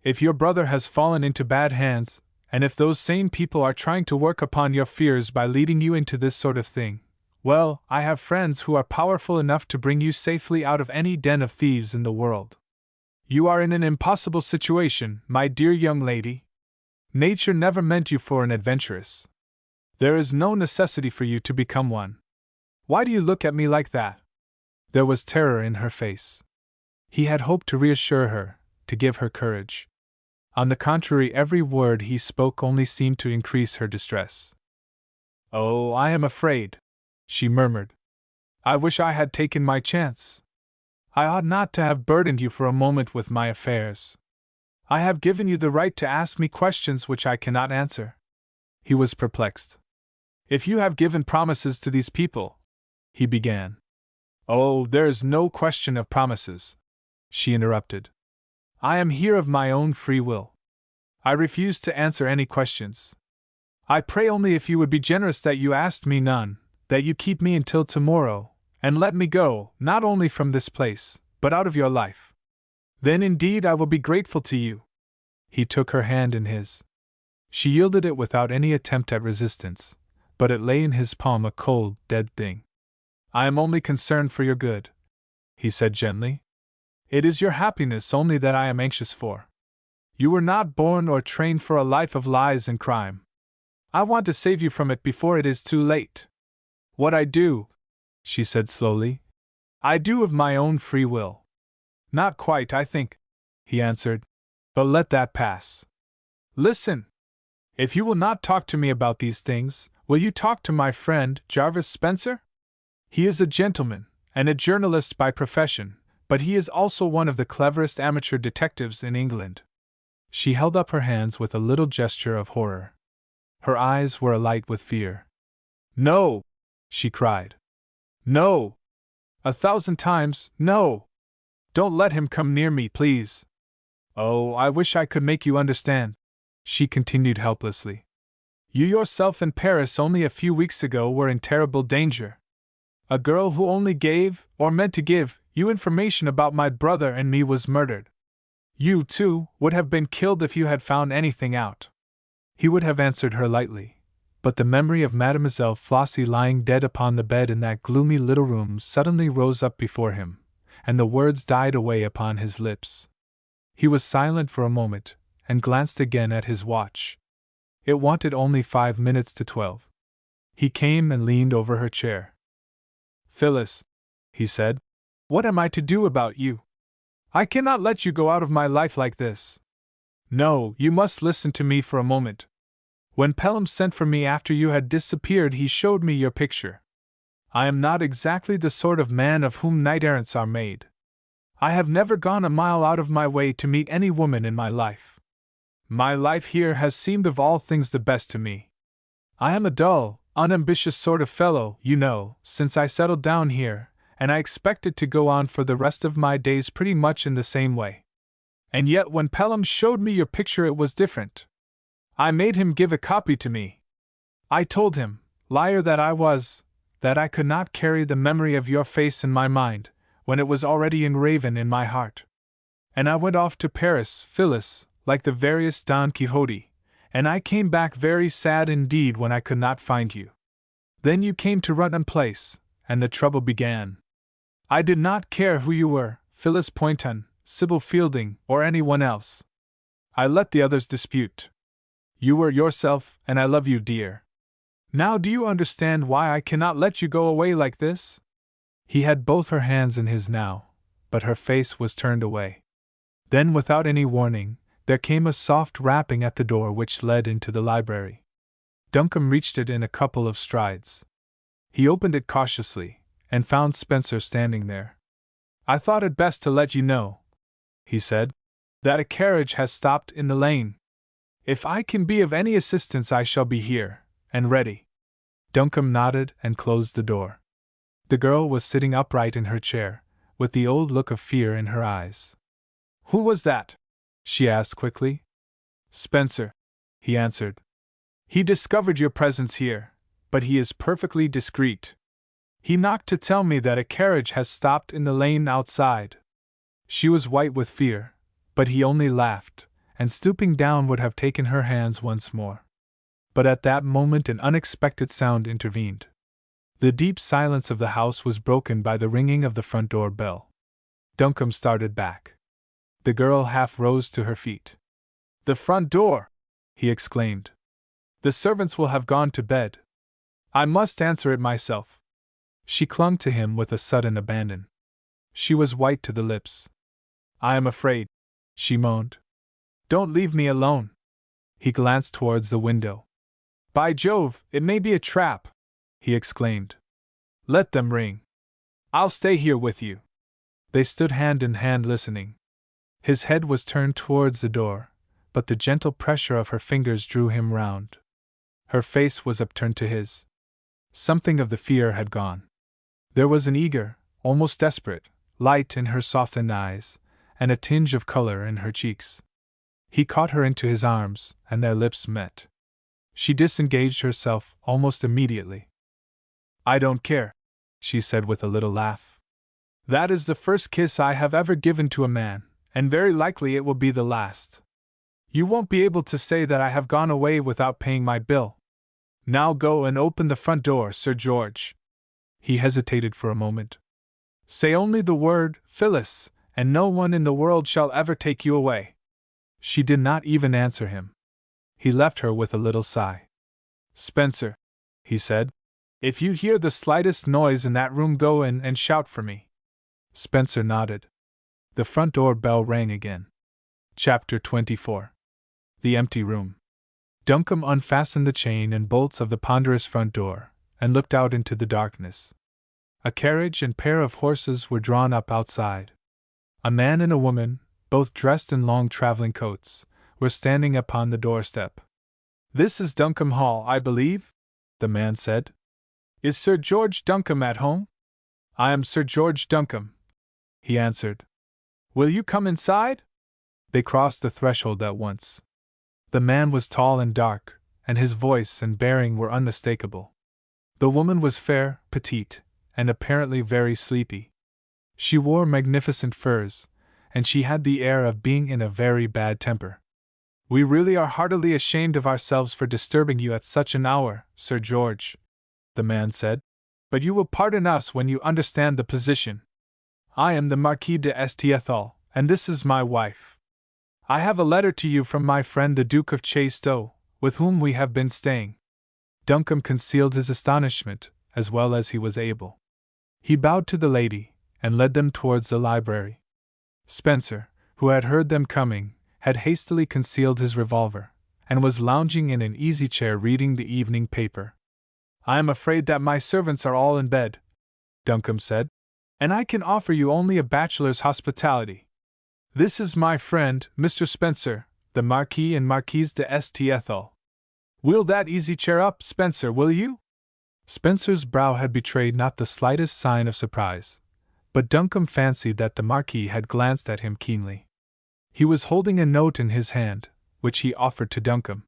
[SPEAKER 1] If your brother has fallen into bad hands, and if those same people are trying to work upon your fears by leading you into this sort of thing, well, I have friends who are powerful enough to bring you safely out of any den of thieves in the world. You are in an impossible situation, my dear young lady. Nature never meant you for an adventuress. There is no necessity for you to become one. Why do you look at me like that? There was terror in her face. He had hoped to reassure her, to give her courage. On the contrary, every word he spoke only seemed to increase her distress. Oh, I am afraid, she murmured. I wish I had taken my chance. I ought not to have burdened you for a moment with my affairs. I have given you the right to ask me questions which I cannot answer. He was perplexed. If you have given promises to these people, he began. Oh, there is no question of promises, she interrupted. I am here of my own free will. I refuse to answer any questions. I pray only if you would be generous that you asked me none, that you keep me until tomorrow, and let me go, not only from this place, but out of your life. Then indeed I will be grateful to you. He took her hand in his. She yielded it without any attempt at resistance, but it lay in his palm a cold, dead thing. I am only concerned for your good, he said gently. It is your happiness only that I am anxious for. You were not born or trained for a life of lies and crime. I want to save you from it before it is too late. What I do, she said slowly, I do of my own free will. Not quite, I think, he answered, but let that pass. Listen. If you will not talk to me about these things, will you talk to my friend, Jarvis Spencer? He is a gentleman, and a journalist by profession, but he is also one of the cleverest amateur detectives in England. She held up her hands with a little gesture of horror. Her eyes were alight with fear. No! She cried. No! 1,000 times, no! Don't let him come near me, please. Oh, I wish I could make you understand, she continued helplessly. You yourself in Paris only a few weeks ago were in terrible danger. A girl who only gave, or meant to give, you information about my brother and me was murdered. You, too, would have been killed if you had found anything out. He would have answered her lightly, but the memory of Mademoiselle Flossie lying dead upon the bed in that gloomy little room suddenly rose up before him, and the words died away upon his lips. He was silent for a moment, and glanced again at his watch. It wanted only 5 minutes to 12. He came and leaned over her chair. Phyllis, he said, what am I to do about you? I cannot let you go out of my life like this. No, you must listen to me for a moment. When Pelham sent for me after you had disappeared, he showed me your picture. I am not exactly the sort of man of whom knight-errants are made. I have never gone a mile out of my way to meet any woman in my life. My life here has seemed of all things the best to me. I am a dull, unambitious sort of fellow, you know, since I settled down here, and I expected to go on for the rest of my days pretty much in the same way. And yet when Pelham showed me your picture it was different. I made him give a copy to me. I told him, liar that I was, that I could not carry the memory of your face in my mind, when it was already engraven in my heart. And I went off to Paris, Phyllis, like the veriest Don Quixote, and I came back very sad indeed when I could not find you. Then you came to Rutland Place, and the trouble began. I did not care who you were, Phyllis Poynton, Sybil Fielding, or anyone else. I let the others dispute. You were yourself, and I love you, dear. Now do you understand why I cannot let you go away like this? He had both her hands in his now, but her face was turned away. Then, without any warning, there came a soft rapping at the door which led into the library. Duncombe reached it in a couple of strides. He opened it cautiously, and found Spencer standing there. "I thought it best to let you know," he said, "that a carriage has stopped in the lane. If I can be of any assistance, I shall be here, and ready." Duncombe nodded and closed the door. The girl was sitting upright in her chair, with the old look of fear in her eyes. "Who was that?" she asked quickly. "Spencer," he answered. "He discovered your presence here, but he is perfectly discreet. He knocked to tell me that a carriage has stopped in the lane outside." She was white with fear, but he only laughed, and stooping down would have taken her hands once more. But at that moment an unexpected sound intervened. The deep silence of the house was broken by the ringing of the front door bell. Duncombe started back. The girl half rose to her feet. "The front door!" he exclaimed. "The servants will have gone to bed. I must answer it myself." She clung to him with a sudden abandon. She was white to the lips. "I am afraid," she moaned. "Don't leave me alone." He glanced towards the window. "By Jove, it may be a trap!" he exclaimed. "Let them ring. I'll stay here with you." They stood hand in hand listening. His head was turned towards the door, but the gentle pressure of her fingers drew him round. Her face was upturned to his. Something of the fear had gone. There was an eager, almost desperate, light in her softened eyes, and a tinge of color in her cheeks. He caught her into his arms, and their lips met. She disengaged herself almost immediately. "I don't care," she said with a little laugh. "That is the first kiss I have ever given to a man, and very likely it will be the last. You won't be able to say that I have gone away without paying my bill. Now go and open the front door, Sir George." He hesitated for a moment. "Say only the word, Phyllis, and no one in the world shall ever take you away." She did not even answer him. He left her with a little sigh. "Spencer," he said, "if you hear the slightest noise in that room, go in and shout for me." Spencer nodded. The front door bell rang again. Chapter 24. The Empty Room. Duncombe unfastened the chain and bolts of the ponderous front door, and looked out into the darkness. A carriage and pair of horses were drawn up outside. A man and a woman, both dressed in long traveling coats, were standing upon the doorstep. "This is Duncombe Hall, I believe?" the man said. "Is Sir George Duncombe at home?" "I am Sir George Duncombe," he answered. "Will you come inside?" They crossed the threshold at once. The man was tall and dark, and his voice and bearing were unmistakable. The woman was fair, petite, and apparently very sleepy. She wore magnificent furs, and she had the air of being in a very bad temper. "We really are heartily ashamed of ourselves for disturbing you at such an hour, Sir George," the man said, "but you will pardon us when you understand the position. I am the Marquis de St. and this is my wife. I have a letter to you from my friend the Duke of Chaistow, with whom we have been staying." Duncombe concealed his astonishment as well as he was able. He bowed to the lady, and led them towards the library. Spencer, who had heard them coming, had hastily concealed his revolver, and was lounging in an easy-chair reading the evening paper. "I am afraid that my servants are all in bed," Duncombe said, "and I can offer you only a bachelor's hospitality. This is my friend, Mr. Spencer, the Marquis and Marquise de St. Wheel that easy-chair up, Spencer, will you?" Spencer's brow had betrayed not the slightest sign of surprise, but Duncombe fancied that the Marquis had glanced at him keenly. He was holding a note in his hand, which he offered to Duncombe.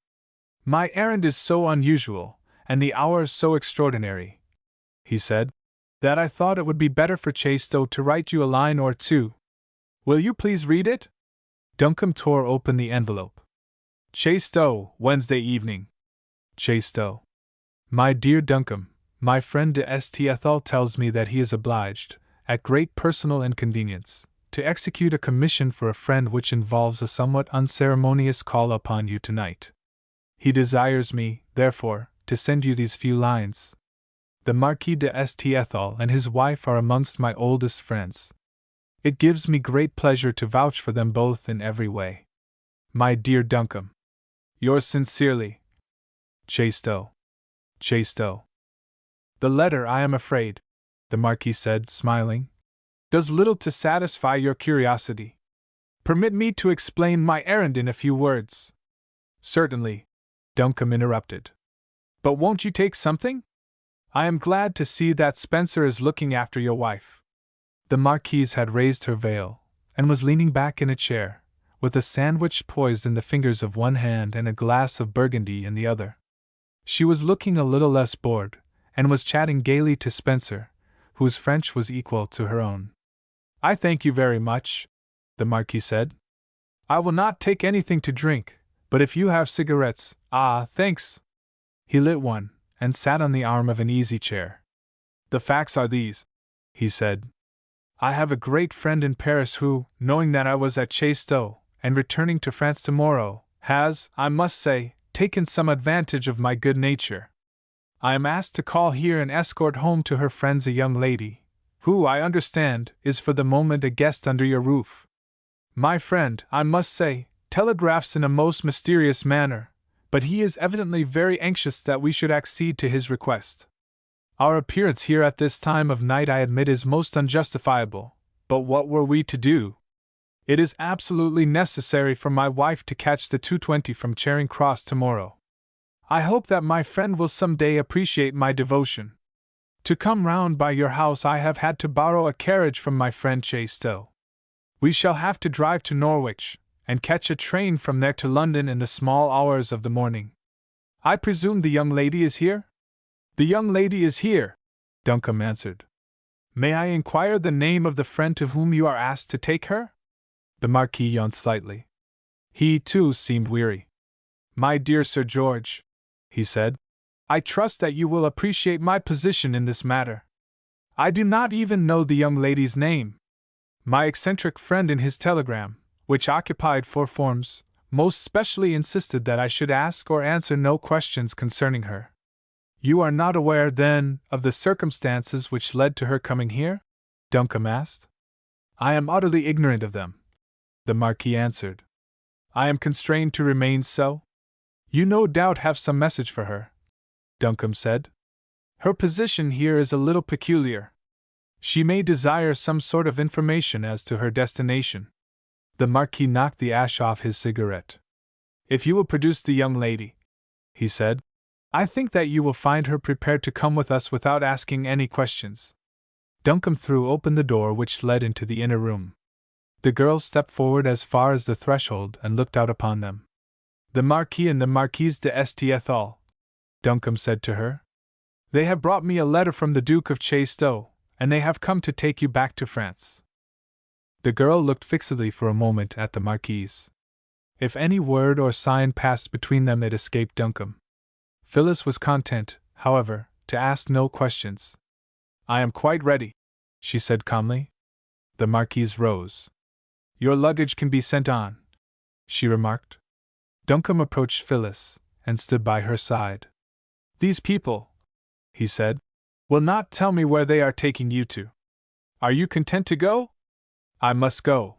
[SPEAKER 1] "My errand is so unusual, and the hour so extraordinary," he said, "that I thought it would be better for Chaistow to write you a line or two. Will you please read it?" Duncombe tore open the envelope. "Chaistow, Wednesday evening. Chaistow. My dear Duncombe, my friend de St. tells me that he is obliged, at great personal inconvenience, to execute a commission for a friend which involves a somewhat unceremonious call upon you tonight. He desires me, therefore, to send you these few lines. The Marquis de St. and his wife are amongst my oldest friends. It gives me great pleasure to vouch for them both in every way. My dear Duncombe, yours sincerely, Chaisteau. Chaisteau. The letter, I am afraid, the Marquis said, smiling, does little to satisfy your curiosity. Permit me to explain my errand in a few words. Certainly, Duncombe interrupted. But won't you take something? I am glad to see that Spencer is looking after your wife. The Marquise had raised her veil, and was leaning back in a chair, with a sandwich poised in the fingers of one hand and a glass of Burgundy in the other. She was looking a little less bored, and was chatting gaily to Spencer, whose French was equal to her own. I thank you very much, the Marquis said. I will not take anything to drink, but if you have cigarettes, thanks. He lit one, and sat on the arm of an easy chair. The facts are these, he said. I have a great friend in Paris who, knowing that I was at Chaisteau, and returning to France tomorrow, has, I must say, taken some advantage of my good nature. I am asked to call here and escort home to her friends a young lady, who, I understand, is for the moment a guest under your roof. My friend, I must say, telegraphs in a most mysterious manner, but he is evidently very anxious that we should accede to his request. Our appearance here at this time of night I admit is most unjustifiable, but what were we to do? It is absolutely necessary for my wife to catch the 2:20 from Charing Cross tomorrow. I hope that my friend will some day appreciate my devotion. To come round by your house I have had to borrow a carriage from my friend Chaisteau. We shall have to drive to Norwich, and catch a train from there to London in the small hours of the morning. I presume the young lady is here? The young lady is here, Duncombe answered. May I inquire the name of the friend to whom you are asked to take her? The Marquis yawned slightly. He, too, seemed weary. My dear Sir George, he said, I trust that you will appreciate my position in this matter. I do not even know the young lady's name. My eccentric friend in his telegram, which occupied 4 forms, most specially insisted that I should ask or answer no questions concerning her. You are not aware, then, of the circumstances which led to her coming here? Duncombe asked. I am utterly ignorant of them, the Marquis answered. I am constrained to remain so. You no doubt have some message for her, Duncombe said. Her position here is a little peculiar. She may desire some sort of information as to her destination. The Marquis knocked the ash off his cigarette. If you will produce the young lady, he said, I think that you will find her prepared to come with us without asking any questions. Duncombe threw open the door which led into the inner room. The girl stepped forward as far as the threshold and looked out upon them. The Marquis and the Marquise de Estiethal, Duncombe said to her. They have brought me a letter from the Duke of Chaisteau, and they have come to take you back to France. The girl looked fixedly for a moment at the Marquise. If any word or sign passed between them it escaped Duncombe. Phyllis was content, however, to ask no questions. I am quite ready, she said calmly. The Marquise rose. Your luggage can be sent on, she remarked. Duncombe approached Phyllis, and stood by her side. These people, he said, will not tell me where they are taking you to. Are you content to go? I must go,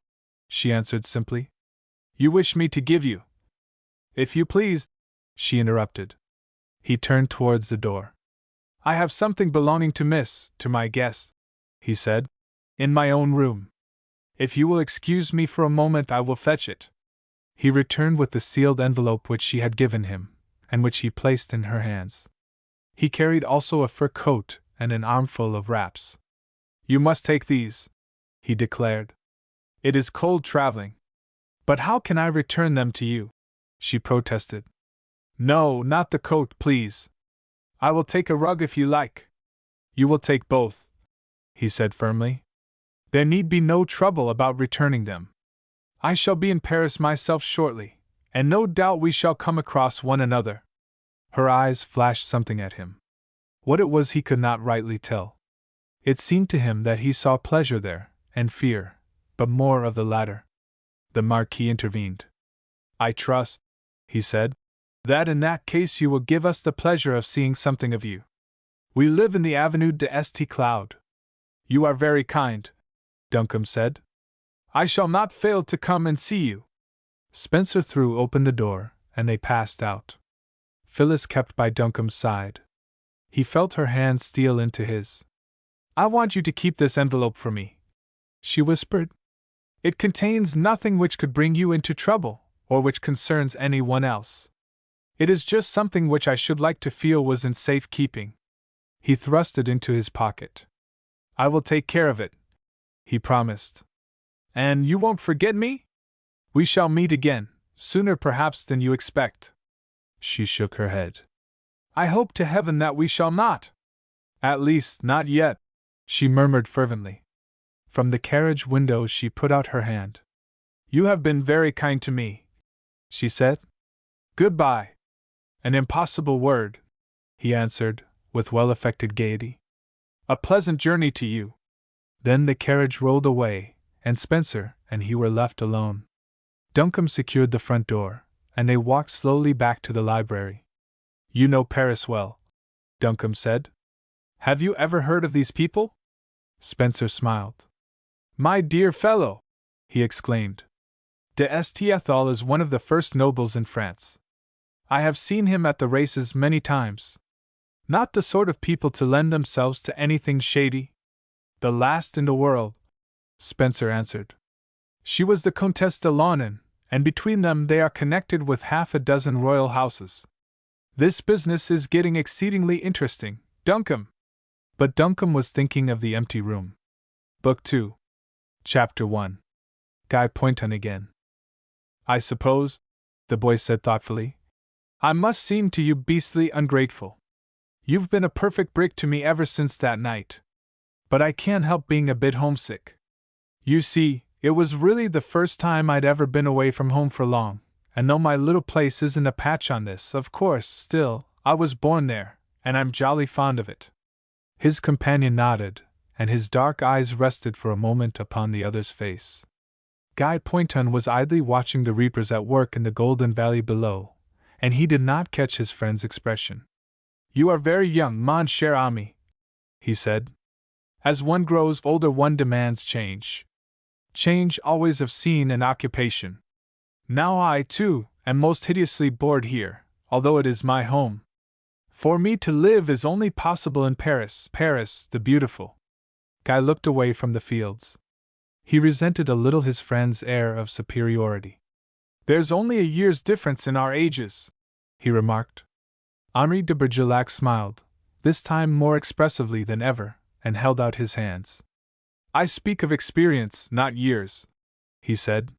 [SPEAKER 1] she answered simply. You wish me to give you? If you please, she interrupted. He turned towards the door. I have something belonging to my guest, he said, in my own room. If you will excuse me for a moment I will fetch it. He returned with the sealed envelope which she had given him, and which he placed in her hands. He carried also a fur coat and an armful of wraps. You must take these, he declared. It is cold traveling. But how can I return them to you? She protested. No, not the coat, please. I will take a rug if you like. You will take both, he said firmly. There need be no trouble about returning them. I shall be in Paris myself shortly, and no doubt we shall come across one another. Her eyes flashed something at him. What it was he could not rightly tell. It seemed to him that he saw pleasure there, and fear, but more of the latter. The Marquis intervened. I trust, he said, that in that case you will give us the pleasure of seeing something of you. We live in the Avenue de St. Cloud. You are very kind, Duncombe said. I shall not fail to come and see you. Spencer threw open the door, and they passed out. Phyllis kept by Duncombe's side. He felt her hand steal into his. "I want you to keep this envelope for me," she whispered. "It contains nothing which could bring you into trouble, or which concerns anyone else. It is just something which I should like to feel was in safe keeping." He thrust it into his pocket. "I will take care of it," he promised. "And you won't forget me? We shall meet again, sooner perhaps than you expect." She shook her head. "I hope to heaven that we shall not. At least, not yet," she murmured fervently. From the carriage window she put out her hand. "You have been very kind to me," she said. "Goodbye." "An impossible word," he answered, with well-affected gaiety. "A pleasant journey to you." Then the carriage rolled away, and Spencer and he were left alone. Duncombe secured the front door, and they walked slowly back to the library. "You know Paris well," Duncombe said. "Have you ever heard of these people?" Spencer smiled. "My dear fellow!" he exclaimed. "D'Estiéthal is one of the first nobles in France. I have seen him at the races many times. Not the sort of people to lend themselves to anything shady." "The last in the world," Spencer answered. "She was the Comtesse de Launen, and between them they are connected with half a dozen royal houses. This business is getting exceedingly interesting, Duncombe." But Duncombe was thinking of the empty room. Book 2. Chapter 1. Guy Poynton again. "I suppose," the boy said thoughtfully, "I must seem to you beastly ungrateful. You've been a perfect brick to me ever since that night. But I can't help being a bit homesick. You see, it was really the first time I'd ever been away from home for long, and though my little place isn't a patch on this, of course, still, I was born there, and I'm jolly fond of it." His companion nodded, and his dark eyes rested for a moment upon the other's face. Guy Poynton was idly watching the reapers at work in the Golden Valley below, and he did not catch his friend's expression. "You are very young, mon cher ami," he said. "As one grows older one demands change. Change always of scene and occupation. Now I, too, am most hideously bored here, although it is my home. For me to live is only possible in Paris, Paris the beautiful." Guy looked away from the fields. He resented a little his friend's air of superiority. "There's only a year's difference in our ages," he remarked. Henri de Bergerac smiled, this time more expressively than ever, and held out his hands. "I speak of experience, not years," he said.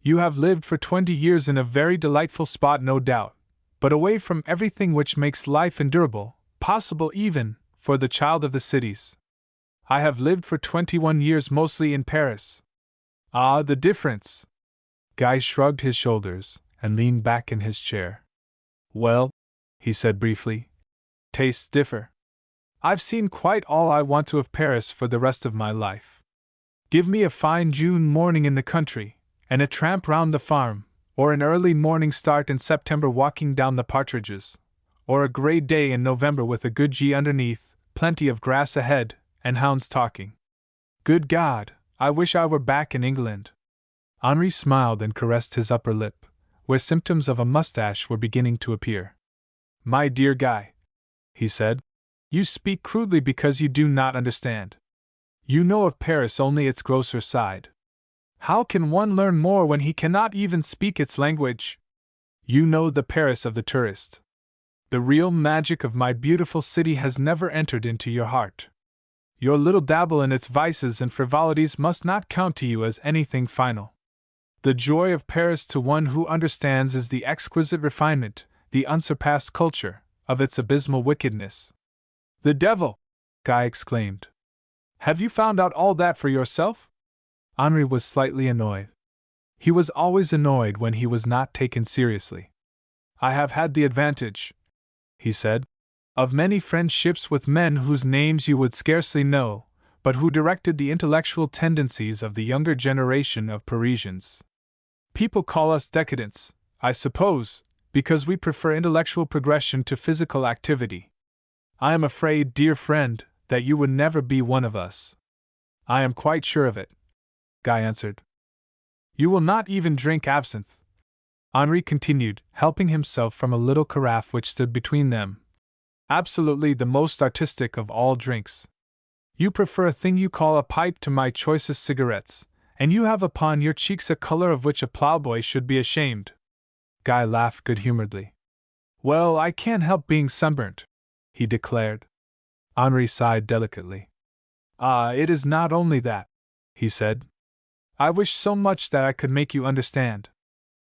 [SPEAKER 1] "You have lived for 20 years in a very delightful spot, no doubt, but away from everything which makes life endurable, possible even, for the child of the cities. I have lived for 21 years mostly in Paris." "Ah, the difference!" Guy shrugged his shoulders and leaned back in his chair. "Well," he said briefly, "tastes differ. I've seen quite all I want to of Paris for the rest of my life. Give me a fine June morning in the country, and a tramp round the farm, or an early morning start in September walking down the partridges, or a grey day in November with a good G underneath, plenty of grass ahead, and hounds talking. Good God, I wish I were back in England." Henri smiled and caressed his upper lip, where symptoms of a mustache were beginning to appear. "My dear Guy," he said, "you speak crudely because you do not understand. You know of Paris only its grosser side. How can one learn more when he cannot even speak its language? You know the Paris of the tourist. The real magic of my beautiful city has never entered into your heart. Your little dabble in its vices and frivolities must not count to you as anything final. The joy of Paris to one who understands is the exquisite refinement, the unsurpassed culture, of its abysmal wickedness." "The devil!" Guy exclaimed. "Have you found out all that for yourself?" Henri was slightly annoyed. He was always annoyed when he was not taken seriously. "I have had the advantage," he said, "of many friendships with men whose names you would scarcely know, but who directed the intellectual tendencies of the younger generation of Parisians. People call us decadents, I suppose, because we prefer intellectual progression to physical activity. I am afraid, dear friend, that you would never be one of us." "I am quite sure of it," Guy answered. "You will not even drink absinthe?" Henri continued, helping himself from a little carafe which stood between them. Absolutely the most artistic of all drinks. You prefer a thing you call a pipe to my choicest cigarettes, and you have upon your cheeks a color of which a plowboy should be ashamed. Guy laughed good-humoredly. Well, I can't help being sunburnt, he declared. Henri sighed delicately. It is not only that, he said. I wish so much that I could make you understand.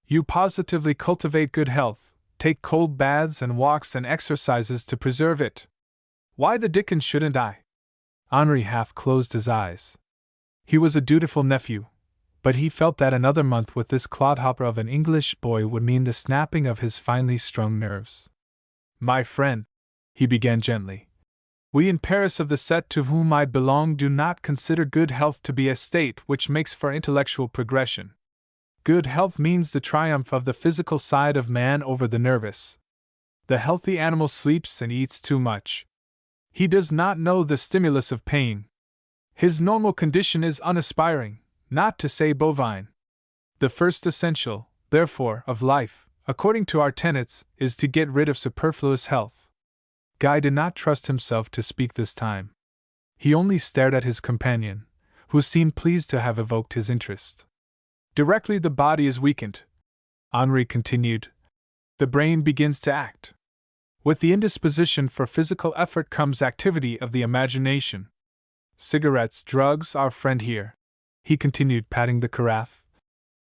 [SPEAKER 1] You positively cultivate good health, take cold baths and walks and exercises to preserve it. Why the dickens shouldn't I? Henri half closed his eyes. He was a dutiful nephew, but he felt that another month with this clodhopper of an English boy would mean the snapping of his finely strung nerves. My friend, he began gently, we in Paris of the set to whom I belong do not consider good health to be a state which makes for intellectual progression. Good health means the triumph of the physical side of man over the nervous. The healthy animal sleeps and eats too much. He does not know the stimulus of pain. His normal condition is unaspiring, not to say bovine. The first essential, therefore, of life, according to our tenets, is to get rid of superfluous health. Guy did not trust himself to speak this time. He only stared at his companion, who seemed pleased to have evoked his interest. Directly the body is weakened, Henri continued, the brain begins to act. With the indisposition for physical effort comes activity of the imagination. Cigarettes, drugs, our friend here, he continued, patting the carafe.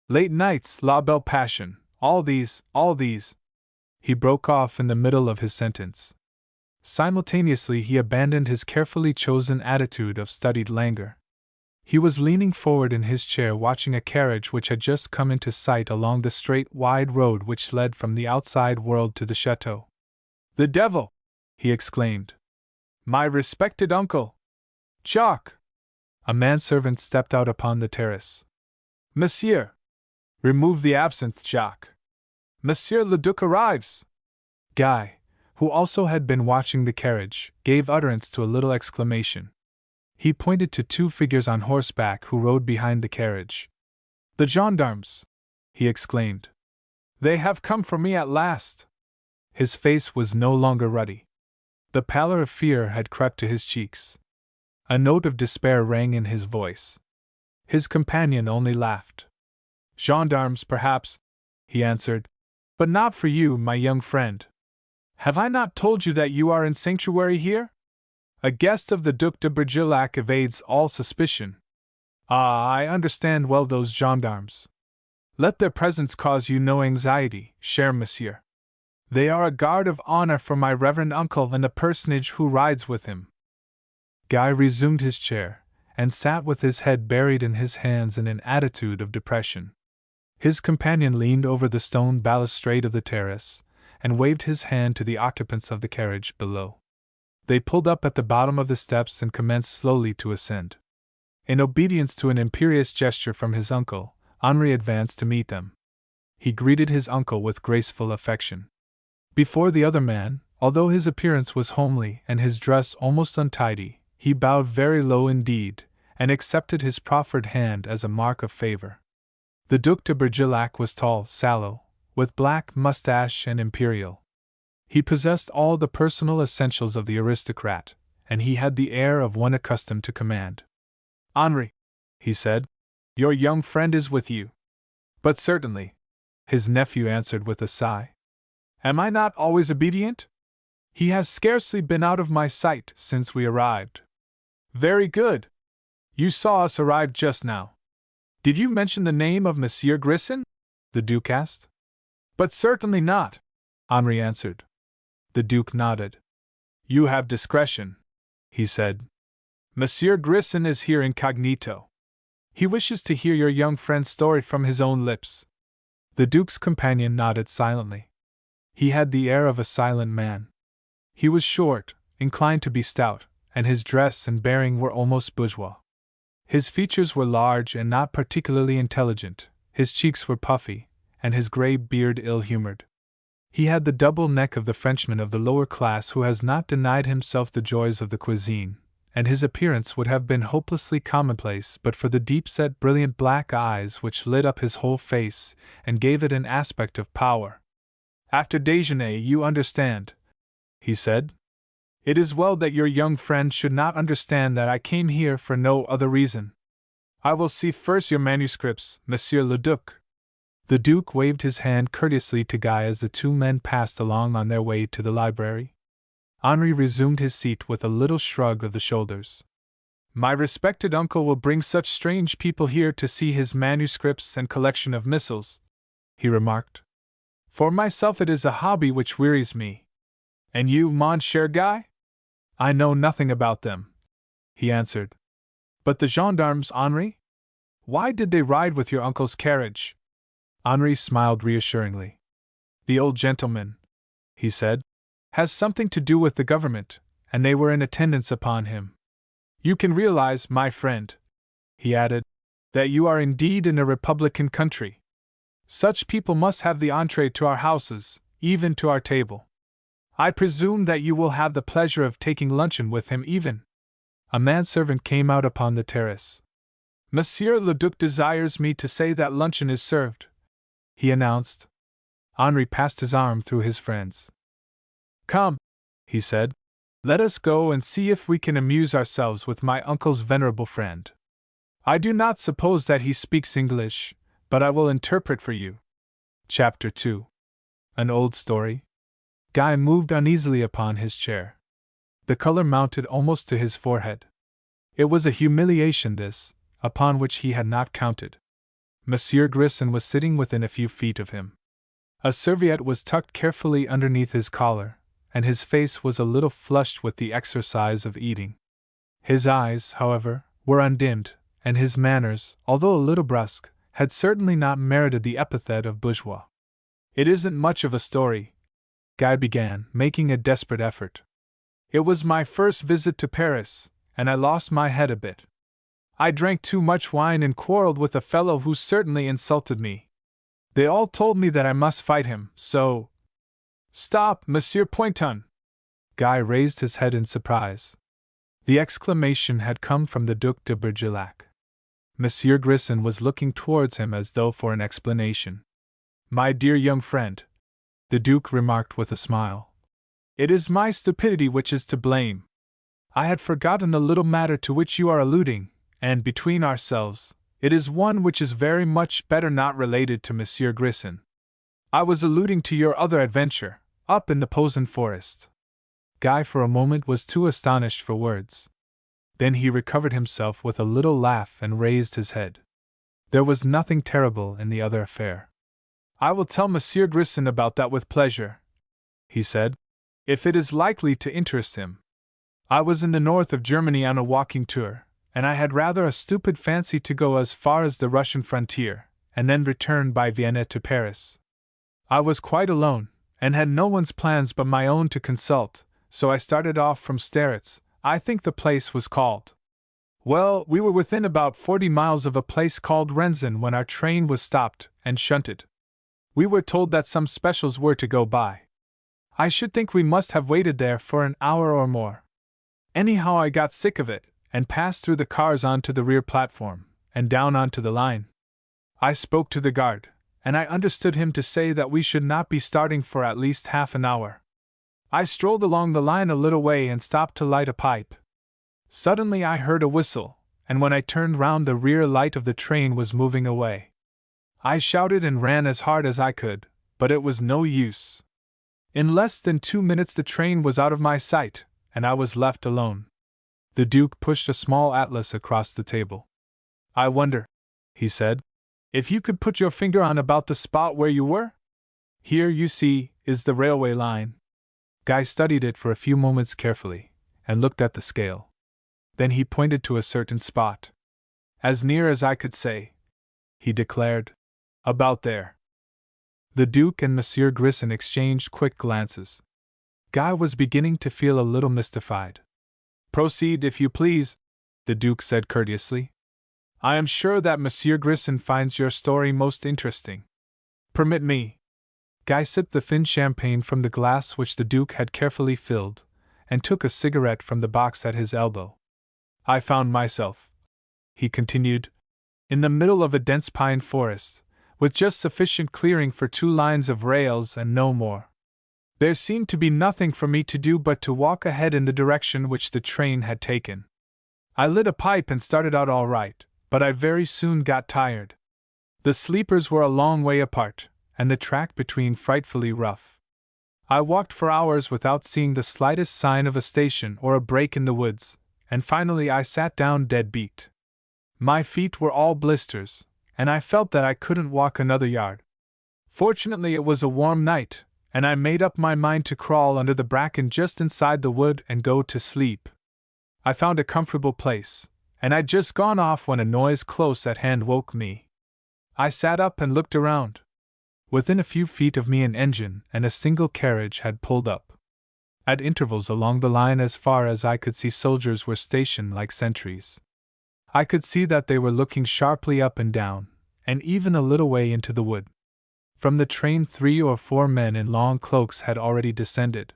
[SPEAKER 1] Late nights, la belle passion, all these. He broke off in the middle of his sentence. Simultaneously he abandoned his carefully chosen attitude of studied languor. He was leaning forward in his chair watching a carriage which had just come into sight along the straight, wide road which led from the outside world to the chateau. The devil! He exclaimed. My respected uncle! Jacques! A manservant stepped out upon the terrace. Monsieur! Remove the absinthe, Jacques. Monsieur le Duc arrives! Guy, who also had been watching the carriage, gave utterance to a little exclamation. He pointed to two figures on horseback who rode behind the carriage. The gendarmes! He exclaimed. They have come for me at last! His face was no longer ruddy. The pallor of fear had crept to his cheeks. A note of despair rang in his voice. His companion only laughed. Gendarmes, perhaps, he answered, but not for you, my young friend. Have I not told you that you are in sanctuary here? A guest of the Duc de Bergerac evades all suspicion. I understand well those gendarmes. Let their presence cause you no anxiety, cher monsieur. They are a guard of honor for my reverend uncle and the personage who rides with him. Guy resumed his chair, and sat with his head buried in his hands in an attitude of depression. His companion leaned over the stone balustrade of the terrace, and waved his hand to the occupants of the carriage below. They pulled up at the bottom of the steps and commenced slowly to ascend. In obedience to an imperious gesture from his uncle, Henri advanced to meet them. He greeted his uncle with graceful affection. Before the other man, although his appearance was homely and his dress almost untidy, he bowed very low indeed, and accepted his proffered hand as a mark of favor. The Duc de Bergerac was tall, sallow, with black mustache and imperial. He possessed all the personal essentials of the aristocrat, and he had the air of one accustomed to command. Henri, he said, your young friend is with you. But certainly, his nephew answered with a sigh. Am I not always obedient? He has scarcely been out of my sight since we arrived. Very good. You saw us arrive just now. Did you mention the name of Monsieur Grisson? The Duke asked. But certainly not, Henri answered. The Duke nodded. You have discretion, he said. Monsieur Grisson is here incognito. He wishes to hear your young friend's story from his own lips. The Duke's companion nodded silently. He had the air of a silent man. He was short, inclined to be stout, and his dress and bearing were almost bourgeois. His features were large and not particularly intelligent, his cheeks were puffy, and his grey beard ill-humored. He had the double neck of the Frenchman of the lower class who has not denied himself the joys of the cuisine, and his appearance would have been hopelessly commonplace but for the deep-set brilliant black eyes which lit up his whole face and gave it an aspect of power. "After déjeuner, you understand," he said. "It is well that your young friend should not understand that I came here for no other reason. I will see first your manuscripts, Monsieur le Duc." The Duke waved his hand courteously to Guy as the two men passed along on their way to the library. Henri resumed his seat with a little shrug of the shoulders. "My respected uncle will bring such strange people here to see his manuscripts and collection of missals," he remarked. "For myself it is a hobby which wearies me. And you, mon cher Guy?" "I know nothing about them," he answered. "But the gendarmes, Henri? Why did they ride with your uncle's carriage?" Henri smiled reassuringly. "The old gentleman," he said, "has something to do with the government, and they were in attendance upon him. You can realize, my friend," he added, "that you are indeed in a republican country. Such people must have the entree to our houses, even to our table. I presume that you will have the pleasure of taking luncheon with him even." A manservant came out upon the terrace. "Monsieur le Duc desires me to say that luncheon is served," he announced. Henri passed his arm through his friend's. "Come," he said, "let us go and see if we can amuse ourselves with my uncle's venerable friend. I do not suppose that he speaks English, but I will interpret for you." Chapter 2. An Old Story. Guy moved uneasily upon his chair. The color mounted almost to his forehead. It was a humiliation, this, upon which he had not counted. Monsieur Grisson was sitting within a few feet of him. A serviette was tucked carefully underneath his collar, and his face was a little flushed with the exercise of eating. His eyes, however, were undimmed, and his manners, although a little brusque, had certainly not merited the epithet of bourgeois. "It isn't much of a story," Guy began, making a desperate effort. "It was my first visit to Paris, and I lost my head a bit. I drank too much wine and quarreled with a fellow who certainly insulted me. They all told me that I must fight him, so—" "Stop, Monsieur Pointon!" Guy raised his head in surprise. The exclamation had come from the Duc de Bergerac. Monsieur Grisson was looking towards him as though for an explanation. "My dear young friend," the Duke remarked with a smile, "it is my stupidity which is to blame. I had forgotten the little matter to which you are alluding, and between ourselves, it is one which is very much better not related to Monsieur Grisson. I was alluding to your other adventure, up in the Posen forest." Guy for a moment was too astonished for words. Then he recovered himself with a little laugh and raised his head. There was nothing terrible in the other affair. "I will tell Monsieur Grisson about that with pleasure," he said, "if it is likely to interest him. I was in the north of Germany on a walking tour, and I had rather a stupid fancy to go as far as the Russian frontier, and then return by Vienna to Paris. I was quite alone, and had no one's plans but my own to consult, so I started off from Steritz, I think the place was called. Well, we were within about 40 miles of a place called Renzen when our train was stopped and shunted. We were told that some specials were to go by. I should think we must have waited there for an hour or more. Anyhow, I got sick of it, and passed through the cars onto the rear platform, and down onto the line. I spoke to the guard, and I understood him to say that we should not be starting for at least half an hour. I strolled along the line a little way and stopped to light a pipe. Suddenly I heard a whistle, and when I turned round the rear light of the train was moving away. I shouted and ran as hard as I could, but it was no use. In less than 2 minutes the train was out of my sight, and I was left alone." The Duke pushed a small atlas across the table. "I wonder," he said, "if you could put your finger on about the spot where you were? Here, you see, is the railway line." Guy studied it for a few moments carefully, and looked at the scale. Then he pointed to a certain spot. "As near as I could say," he declared. "About there." The Duke and Monsieur Grisson exchanged quick glances. Guy was beginning to feel a little mystified. "Proceed, if you please," the Duke said courteously. "I am sure that Monsieur Grisson finds your story most interesting. Permit me." Guy sipped the thin champagne from the glass which the Duke had carefully filled, and took a cigarette from the box at his elbow. I found myself," he continued, "in the middle of a dense pine forest, with just sufficient clearing for 2 lines of rails and no more. There seemed to be nothing for me to do but to walk ahead in the direction which the train had taken. I lit a pipe and started out all right, but I very soon got tired. The sleepers were a long way apart, and the track between frightfully rough. I walked for hours without seeing the slightest sign of a station or a break in the woods, and finally I sat down dead beat. My feet were all blisters, and I felt that I couldn't walk another yard. Fortunately it was a warm night, and I made up my mind to crawl under the bracken just inside the wood and go to sleep. I found a comfortable place, and I'd just gone off when a noise close at hand woke me. I sat up and looked around. Within a few feet of me an engine and a single carriage had pulled up. At intervals along the line as far as I could see soldiers were stationed like sentries. I could see that they were looking sharply up and down, and even a little way into the wood. From the train 3 or 4 men in long cloaks had already descended.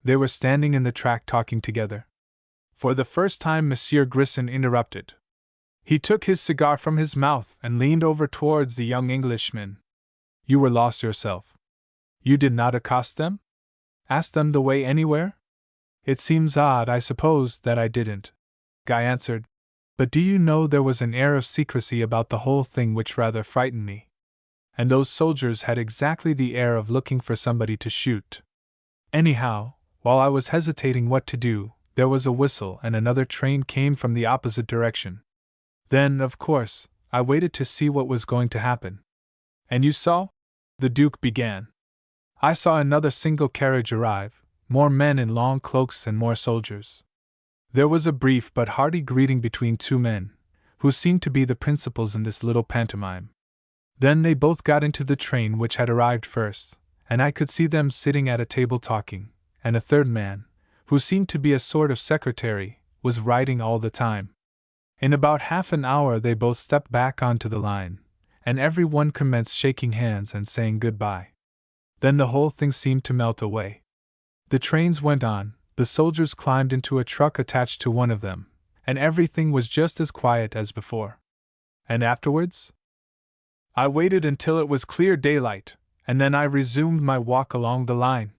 [SPEAKER 1] They were standing in the track talking together. For the first time Monsieur Grisson interrupted. He took his cigar from his mouth and leaned over towards the young Englishman. "You were lost yourself. You did not accost them? Ask them the way anywhere?" "It seems odd, I suppose, that I didn't," Guy answered. "But do you know there was an air of secrecy about the whole thing which rather frightened me. And those soldiers had exactly the air of looking for somebody to shoot. Anyhow, while I was hesitating what to do, there was a whistle and another train came from the opposite direction. Then, of course, I waited to see what was going to happen." "And you saw?" the Duke began. "I saw another single carriage arrive, more men in long cloaks and more soldiers. There was a brief but hearty greeting between 2 men, who seemed to be the principals in this little pantomime. Then they both got into the train which had arrived first, and I could see them sitting at a table talking, and a third man, who seemed to be a sort of secretary, was writing all the time. In about half an hour they both stepped back onto the line, and every one commenced shaking hands and saying goodbye. Then the whole thing seemed to melt away. The trains went on, the soldiers climbed into a truck attached to one of them, and everything was just as quiet as before." "And afterwards?" "I waited until it was clear daylight, and then I resumed my walk along the line.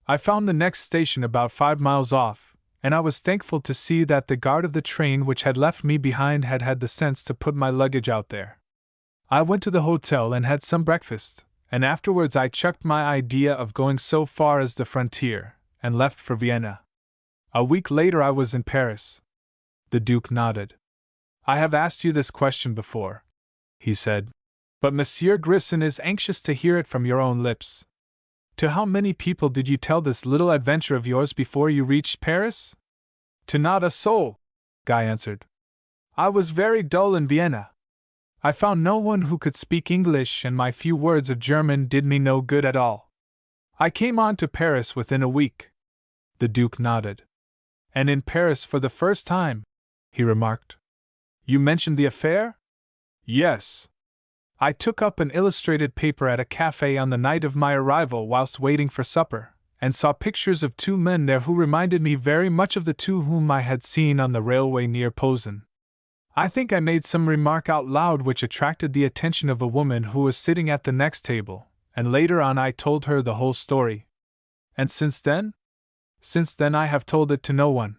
[SPEAKER 1] I found the next station about 5 miles off, and I was thankful to see that the guard of the train which had left me behind had had the sense to put my luggage out there. I went to the hotel and had some breakfast, and afterwards I chucked my idea of going so far as the frontier, and left for Vienna. A week later I was in Paris." The Duke nodded. "I have asked you this question before," he said, "but Monsieur Grisson is anxious to hear it from your own lips. To how many people did you tell this little adventure of yours before you reached Paris?" "To not a soul," Guy answered. "I was very dull in Vienna. I found no one who could speak English, and my few words of German did me no good at all. I came on to Paris within a week." The Duke nodded. "And in Paris for the first time?" he remarked. "You mentioned the affair?" "Yes. I took up an illustrated paper at a cafe on the night of my arrival whilst waiting for supper, and saw pictures of 2 men there who reminded me very much of the 2 whom I had seen on the railway near Posen. I think I made some remark out loud which attracted the attention of a woman who was sitting at the next table, and later on I told her the whole story." "And since then?" "Since then I have told it to no one."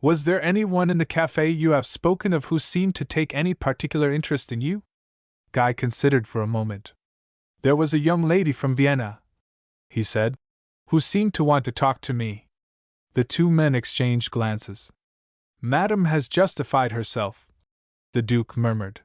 [SPEAKER 1] "Was there anyone in the cafe you have spoken of who seemed to take any particular interest in you?" Guy considered for a moment. "There was a young lady from Vienna," he said, "who seemed to want to talk to me." The 2 men exchanged glances. "Madame has justified herself," the Duke murmured.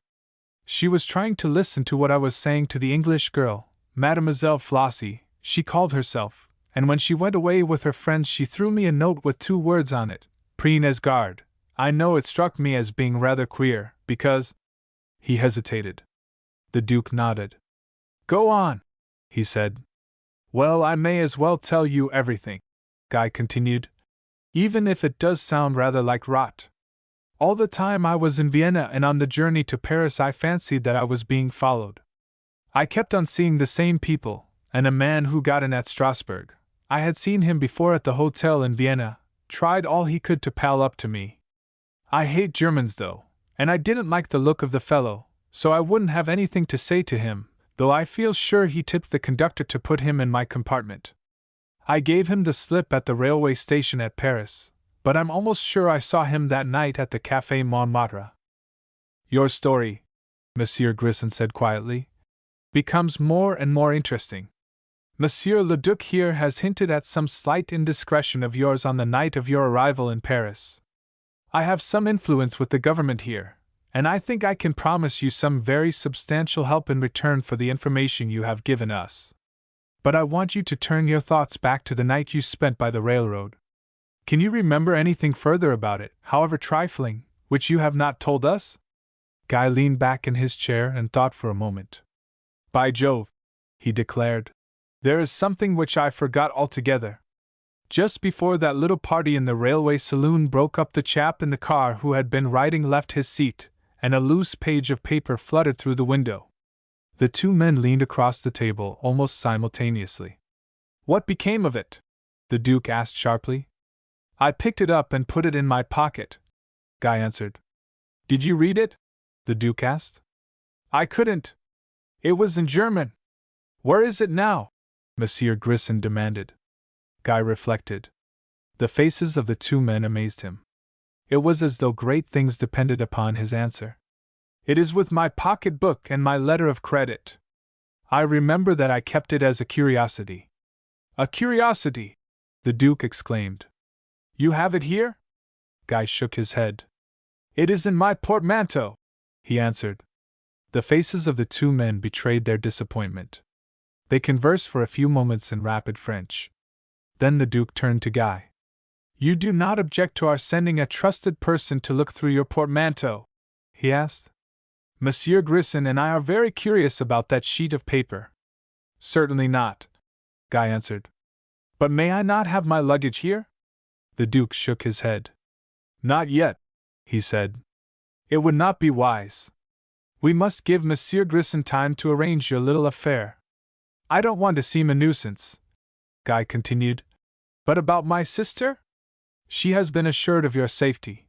[SPEAKER 1] "She was trying to listen to what I was saying to the English girl, Mademoiselle Flossie, she called herself, and when she went away with her friends she threw me a note with 2 words on it, Prenez garde. I know it struck me as being rather queer, because—" He hesitated. The Duke nodded. "Go on," he said. "Well, I may as well tell you everything," Guy continued, "even if it does sound rather like rot. All the time I was in Vienna and on the journey to Paris I fancied that I was being followed. I kept on seeing the same people, and a man who got in at Strasbourg, I had seen him before at the hotel in Vienna, tried all he could to pal up to me. I hate Germans, though, and I didn't like the look of the fellow, so I wouldn't have anything to say to him, though I feel sure he tipped the conductor to put him in my compartment. I gave him the slip at the railway station at Paris, but I'm almost sure I saw him that night at the Café Montmartre. Your story, Monsieur Grisson said quietly, becomes more and more interesting. Monsieur le Duc here has hinted at some slight indiscretion of yours on the night of your arrival in Paris. I have some influence with the government here, and I think I can promise you some very substantial help in return for the information you have given us. But I want you to turn your thoughts back to the night you spent by the railroad. Can you remember anything further about it, however trifling, which you have not told us? Guy leaned back in his chair and thought for a moment. By Jove, he declared, there is something which I forgot altogether. Just before that little party in the railway saloon broke up, the chap in the car who had been riding left his seat, and a loose page of paper fluttered through the window. The two men leaned across the table almost simultaneously. What became of it? The Duke asked sharply. I picked it up and put it in my pocket, Guy answered. Did you read it? The Duke asked. I couldn't. It was in German. Where is it now? Monsieur Grisson demanded. Guy reflected. The faces of the two men amazed him. It was as though great things depended upon his answer. It is with my pocket-book and my letter of credit. I remember that I kept it as a curiosity. A curiosity! The Duke exclaimed. You have it here? Guy shook his head. It is in my portmanteau, he answered. The faces of the two men betrayed their disappointment. They conversed for a few moments in rapid French. Then the Duke turned to Guy. You do not object to our sending a trusted person to look through your portmanteau? He asked. Monsieur Grisson and I are very curious about that sheet of paper. Certainly not, Guy answered. But may I not have my luggage here? The Duke shook his head. Not yet, he said. It would not be wise. We must give Monsieur Grisson time to arrange your little affair. I don't want to seem a nuisance, Guy continued. But about my sister? She has been assured of your safety,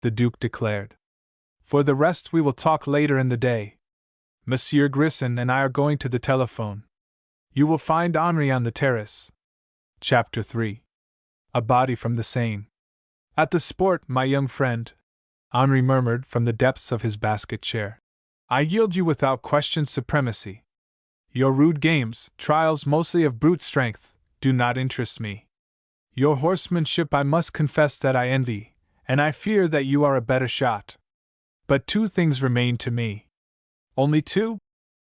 [SPEAKER 1] the Duke declared. For the rest we will talk later in the day. Monsieur Grisson and I are going to the telephone. You will find Henri on the terrace. Chapter 3. A Body from the Seine. At the sport, my young friend, Henri murmured from the depths of his basket chair. I yield you without question supremacy. Your rude games, trials mostly of brute strength, do not interest me. Your horsemanship I must confess that I envy, and I fear that you are a better shot. But two things remain to me. Only two?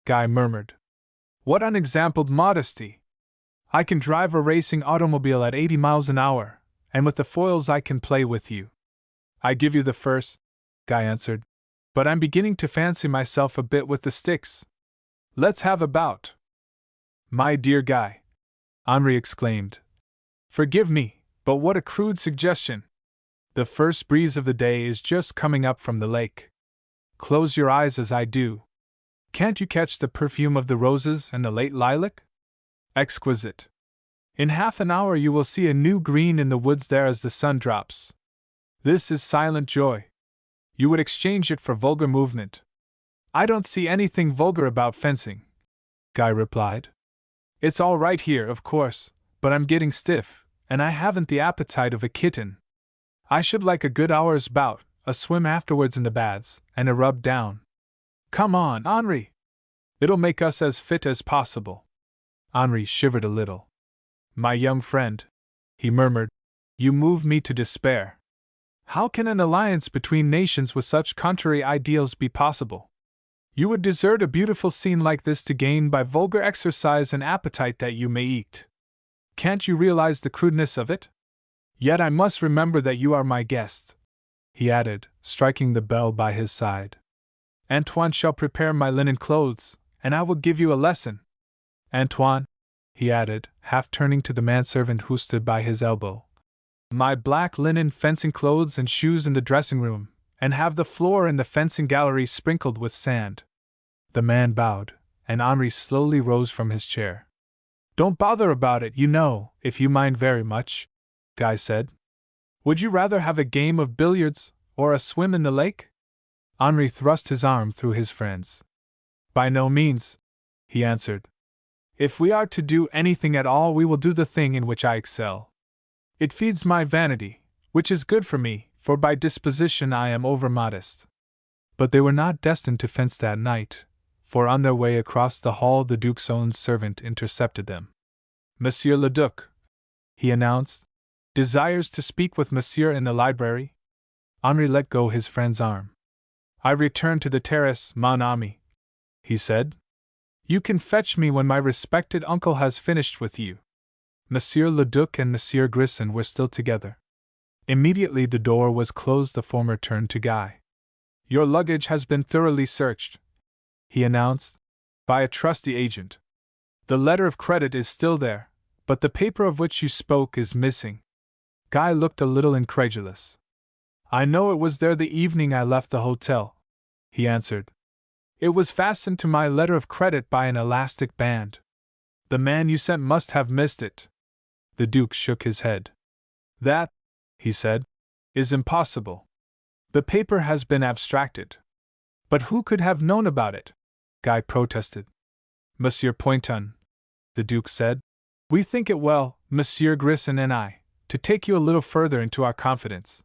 [SPEAKER 1] Guy murmured. What unexampled modesty! I can drive a racing automobile at 80 miles an hour, and with the foils I can play with you. I give you the first, Guy answered, but I'm beginning to fancy myself a bit with the sticks. Let's have a bout. My dear Guy, Henri exclaimed. Forgive me, but what a crude suggestion. The first breeze of the day is just coming up from the lake. Close your eyes as I do. Can't you catch the perfume of the roses and the late lilac? Exquisite. In half an hour you will see a new green in the woods there as the sun drops. This is silent joy. You would exchange it for vulgar movement. I don't see anything vulgar about fencing, Guy replied. It's all right here, of course, but I'm getting stiff, and I haven't the appetite of a kitten. I should like a good hour's bout, a swim afterwards in the baths, and a rub down. Come on, Henri! It'll make us as fit as possible. Henri shivered a little. My young friend, he murmured, you move me to despair. How can an alliance between nations with such contrary ideals be possible? You would desert a beautiful scene like this to gain by vulgar exercise an appetite that you may eat. Can't you realize the crudeness of it? Yet I must remember that you are my guest, he added, striking the bell by his side. Antoine shall prepare my linen clothes, and I will give you a lesson. Antoine, he added, half turning to the manservant who stood by his elbow. My black linen fencing clothes and shoes in the dressing room, and have the floor in the fencing gallery sprinkled with sand. The man bowed, and Henri slowly rose from his chair. Don't bother about it, you know, if you mind very much, Guy said. Would you rather have a game of billiards, or a swim in the lake? Henri thrust his arm through his friend's. By no means, he answered. If we are to do anything at all, we will do the thing in which I excel. It feeds my vanity, which is good for me, for by disposition I am over-modest. But they were not destined to fence that night, for on their way across the hall the Duke's own servant intercepted them. Monsieur le Duc, he announced, desires to speak with Monsieur in the library. Henri let go his friend's arm. I return to the terrace, mon ami, he said. You can fetch me when my respected uncle has finished with you. Monsieur le Duc and Monsieur Grisson were still together. Immediately the door was closed, the former turned to Guy. Your luggage has been thoroughly searched, he announced, by a trusty agent. The letter of credit is still there, but the paper of which you spoke is missing. Guy looked a little incredulous. I know it was there the evening I left the hotel, he answered. It was fastened to my letter of credit by an elastic band. The man you sent must have missed it. The Duke shook his head. That, he said, is impossible. The paper has been abstracted. But who could have known about it? Guy protested. Monsieur Pointon, the Duke said. We think it well, Monsieur Grisson and I, to take you a little further into our confidence.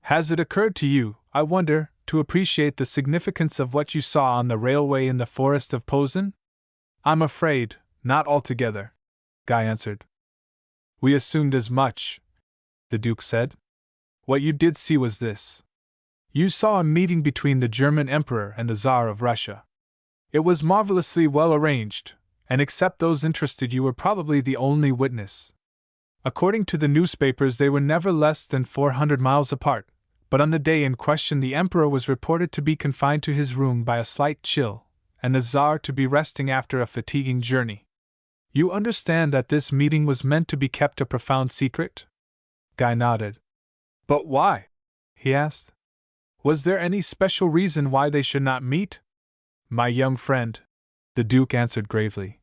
[SPEAKER 1] Has it occurred to you, I wonder, to appreciate the significance of what you saw on the railway in the forest of Posen? I'm afraid, not altogether, Guy answered. We assumed as much, the Duke said. What you did see was this. You saw a meeting between the German Emperor and the Tsar of Russia. It was marvelously well arranged, and except those interested you were probably the only witness. According to the newspapers they were never less than 400 miles apart, but on the day in question the Emperor was reported to be confined to his room by a slight chill, and the Tsar to be resting after a fatiguing journey. You understand that this meeting was meant to be kept a profound secret? Guy nodded. But why? He asked. Was there any special reason why they should not meet? My young friend, the Duke answered gravely.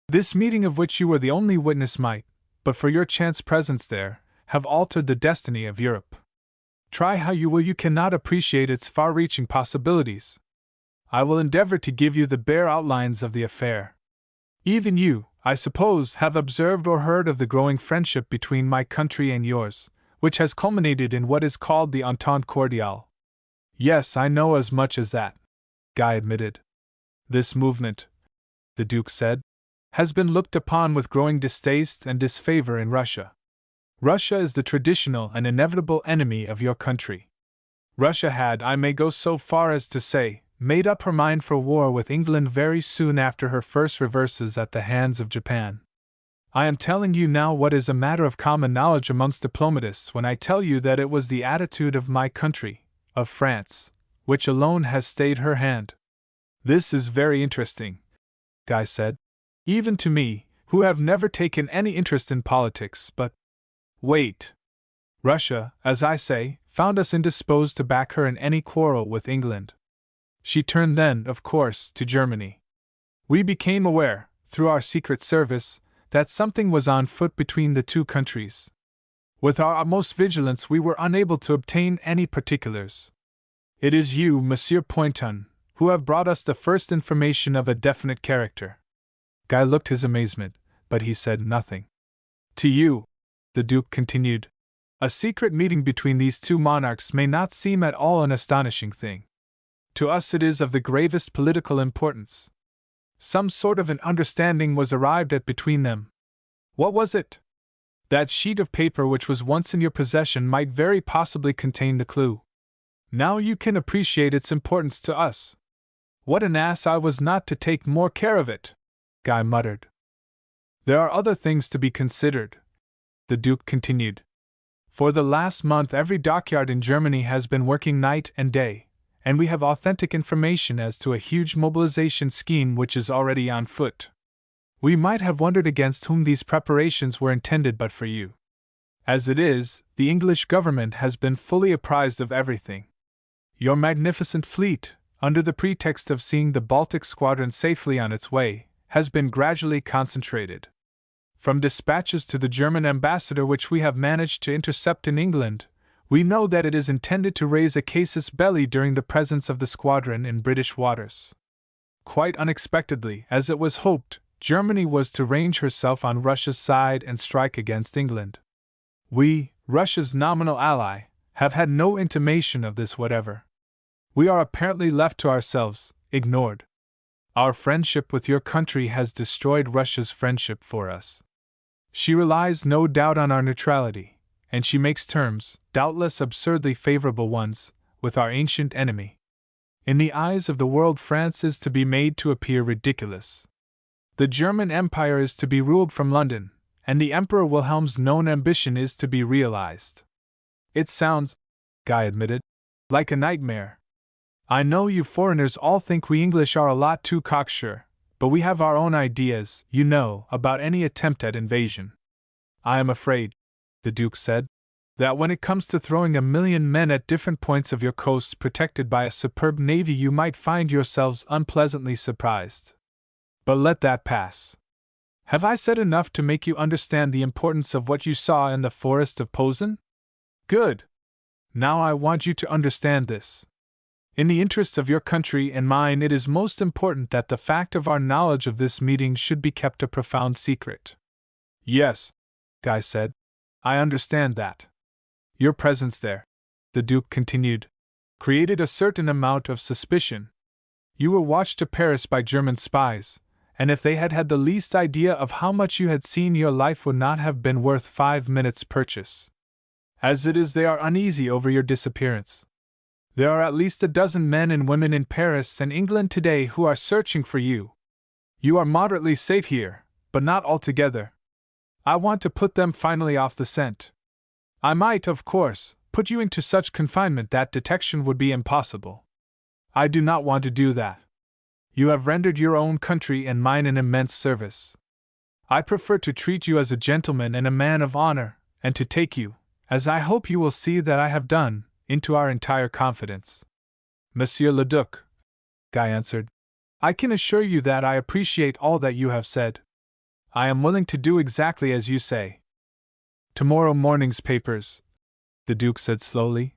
[SPEAKER 1] This meeting of which you were the only witness might, but for your chance presence there, have altered the destiny of Europe. Try how you will, you cannot appreciate its far-reaching possibilities. I will endeavor to give you the bare outlines of the affair. Even you, I suppose, have observed or heard of the growing friendship between my country and yours, which has culminated in what is called the Entente Cordiale. Yes, I know as much as that, Guy admitted. This movement, the Duke said, has been looked upon with growing distaste and disfavor in Russia. Russia is the traditional and inevitable enemy of your country. Russia had, I may go so far as to say, made up her mind for war with England very soon after her first reverses at the hands of Japan. I am telling you now what is a matter of common knowledge amongst diplomatists when I tell you that it was the attitude of my country, of France, which alone has stayed her hand. This is very interesting, Guy said, even to me, who have never taken any interest in politics, but wait. Russia, as I say, found us indisposed to back her in any quarrel with England. She turned then, of course, to Germany. We became aware, through our secret service, that something was on foot between the two countries. With our utmost vigilance we were unable to obtain any particulars. It is you, Monsieur Pointon, who have brought us the first information of a definite character. Guy looked his amazement, but he said nothing. To you, the Duke continued, a secret meeting between these two monarchs may not seem at all an astonishing thing. To us it is of the gravest political importance. Some sort of an understanding was arrived at between them. What was it? That sheet of paper which was once in your possession might very possibly contain the clue. Now you can appreciate its importance to us. What an ass I was not to take more care of it, Guy muttered. There are other things to be considered, the Duke continued. For the last month every dockyard in Germany has been working night and day, and we have authentic information as to a huge mobilization scheme which is already on foot. We might have wondered against whom these preparations were intended but for you. As it is, the English government has been fully apprised of everything. Your magnificent fleet, under the pretext of seeing the Baltic squadron safely on its way, has been gradually concentrated. From dispatches to the German ambassador which we have managed to intercept in England, We know that it is intended to raise a casus belli during the presence of the squadron in British waters. Quite unexpectedly, as it was hoped, Germany was to range herself on Russia's side and strike against England. We, Russia's nominal ally, have had no intimation of this whatever. We are apparently left to ourselves, ignored. Our friendship with your country has destroyed Russia's friendship for us. She relies no doubt on our neutrality, and she makes terms, doubtless absurdly favorable ones, with our ancient enemy. In the eyes of the world, France is to be made to appear ridiculous. The German Empire is to be ruled from London, and the Emperor Wilhelm's known ambition is to be realized. It sounds, Guy admitted, like a nightmare. I know you foreigners all think we English are a lot too cocksure, but we have our own ideas, you know, about any attempt at invasion. I am afraid, the Duke said, that when it comes to throwing 1,000,000 men at different points of your coasts protected by a superb navy, you might find yourselves unpleasantly surprised. But let that pass. Have I said enough to make you understand the importance of what you saw in the forest of Posen? Good. Now I want you to understand this. In the interests of your country and mine, it is most important that the fact of our knowledge of this meeting should be kept a profound secret. Yes, Guy said. I understand that. Your presence there, the Duke continued, created a certain amount of suspicion. You were watched to Paris by German spies, and if they had had the least idea of how much you had seen, your life would not have been worth 5 minutes' purchase. As it is, they are uneasy over your disappearance. There are at least a dozen men and women in Paris and England today who are searching for you. You are moderately safe here, but not altogether. I want to put them finally off the scent. I might, of course, put you into such confinement that detection would be impossible. I do not want to do that. You have rendered your own country and mine an immense service. I prefer to treat you as a gentleman and a man of honor, and to take you, as I hope you will see that I have done, into our entire confidence. Monsieur le Duc, Guy answered, I can assure you that I appreciate all that you have said. I am willing to do exactly as you say. Tomorrow morning's papers, the Duke said slowly,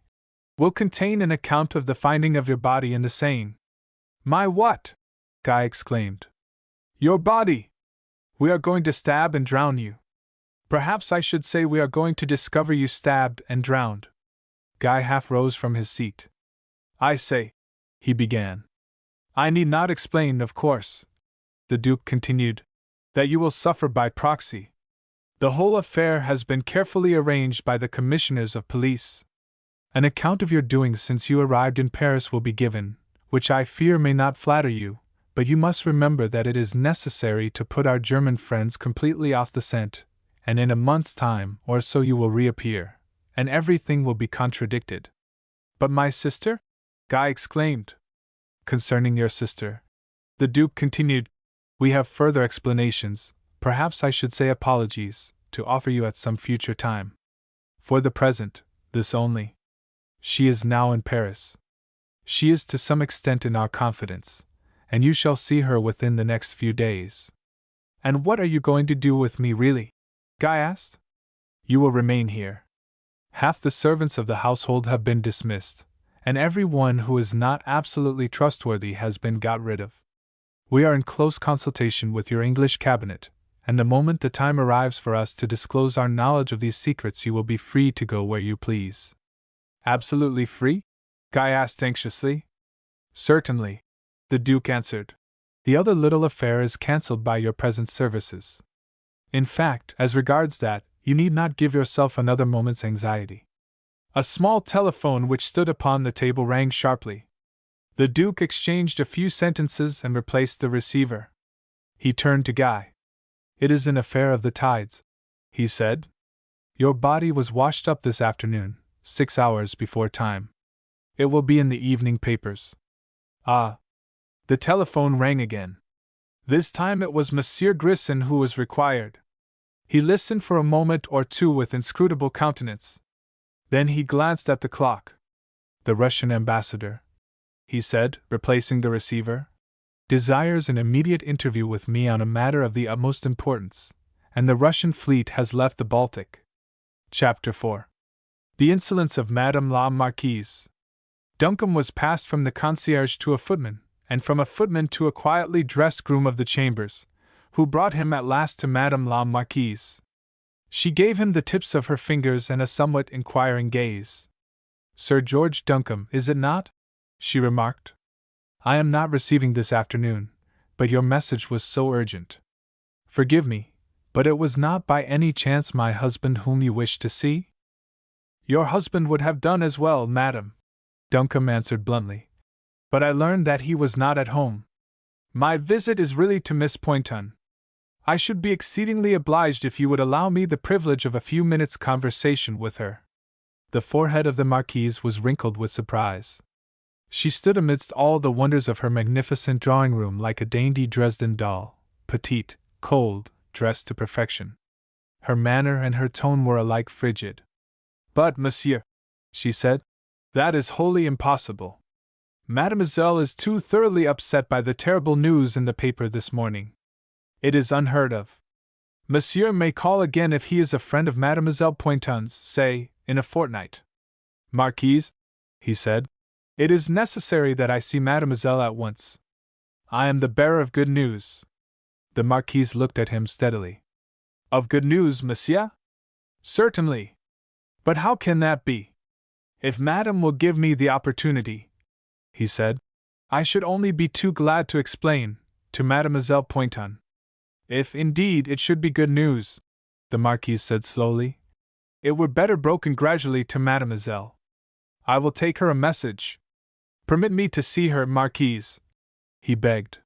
[SPEAKER 1] will contain an account of the finding of your body in the Seine. My what? Guy exclaimed. Your body! We are going to stab and drown you. Perhaps I should say we are going to discover you stabbed and drowned. Guy half rose from his seat. I say, he began. I need not explain, of course, the Duke continued, that you will suffer by proxy. The whole affair has been carefully arranged by the commissioners of police. An account of your doings since you arrived in Paris will be given, which I fear may not flatter you, but you must remember that it is necessary to put our German friends completely off the scent, and in a month's time or so you will reappear, and everything will be contradicted. But my sister? Guy exclaimed. Concerning your sister, the Duke continued, we have further explanations, perhaps I should say apologies, to offer you at some future time. For the present, this only. She is now in Paris. She is to some extent in our confidence, and you shall see her within the next few days. And what are you going to do with me, really? Guy asked. You will remain here. Half the servants of the household have been dismissed, and every one who is not absolutely trustworthy has been got rid of. We are in close consultation with your English cabinet, and the moment the time arrives for us to disclose our knowledge of these secrets, you will be free to go where you please. Absolutely free? Guy asked anxiously. Certainly, the Duke answered. The other little affair is cancelled by your present services. In fact, as regards that, you need not give yourself another moment's anxiety. A small telephone which stood upon the table rang sharply. The Duke exchanged a few sentences and replaced the receiver. He turned to Guy. It is an affair of the tides, he said. Your body was washed up this afternoon, 6 hours before time. It will be in the evening papers. Ah! The telephone rang again. This time it was Monsieur Grisson who was required. He listened for a moment or two with inscrutable countenance. Then he glanced at the clock. The Russian ambassador, he said, replacing the receiver, desires an immediate interview with me on a matter of the utmost importance, and the Russian fleet has left the Baltic. Chapter 4. The insolence of Madame la Marquise. Duncombe was passed from the concierge to a footman, and from a footman to a quietly dressed groom of the chambers, who brought him at last to Madame la Marquise. She gave him the tips of her fingers and a somewhat inquiring gaze. "Sir George Duncombe, is it not?" she remarked. "I am not receiving this afternoon, but your message was so urgent. Forgive me, but it was not by any chance my husband whom you wished to see?" "Your husband would have done as well, madam," Duncombe answered bluntly. "But I learned that he was not at home. My visit is really to Miss Poynton. I should be exceedingly obliged if you would allow me the privilege of a few minutes' conversation with her." The forehead of the Marquise was wrinkled with surprise. She stood amidst all the wonders of her magnificent drawing-room like a dainty Dresden doll, petite, cold, dressed to perfection. Her manner and her tone were alike frigid. "But, monsieur," she said, "that is wholly impossible. Mademoiselle is too thoroughly upset by the terrible news in the paper this morning. It is unheard of. Monsieur may call again if he is a friend of Mademoiselle Poynton's, say, in a fortnight." "Marquise," he said, "it is necessary that I see Mademoiselle at once. I am the bearer of good news." The Marquise looked at him steadily. "Of good news, monsieur?" "Certainly. But how can that be? If Madame will give me the opportunity," he said, "I should only be too glad to explain, to Mademoiselle Poynton." "If, indeed, it should be good news," the Marquise said slowly, "it were better broken gradually to Mademoiselle. I will take her a message. Permit me to see her, Marquise," he begged.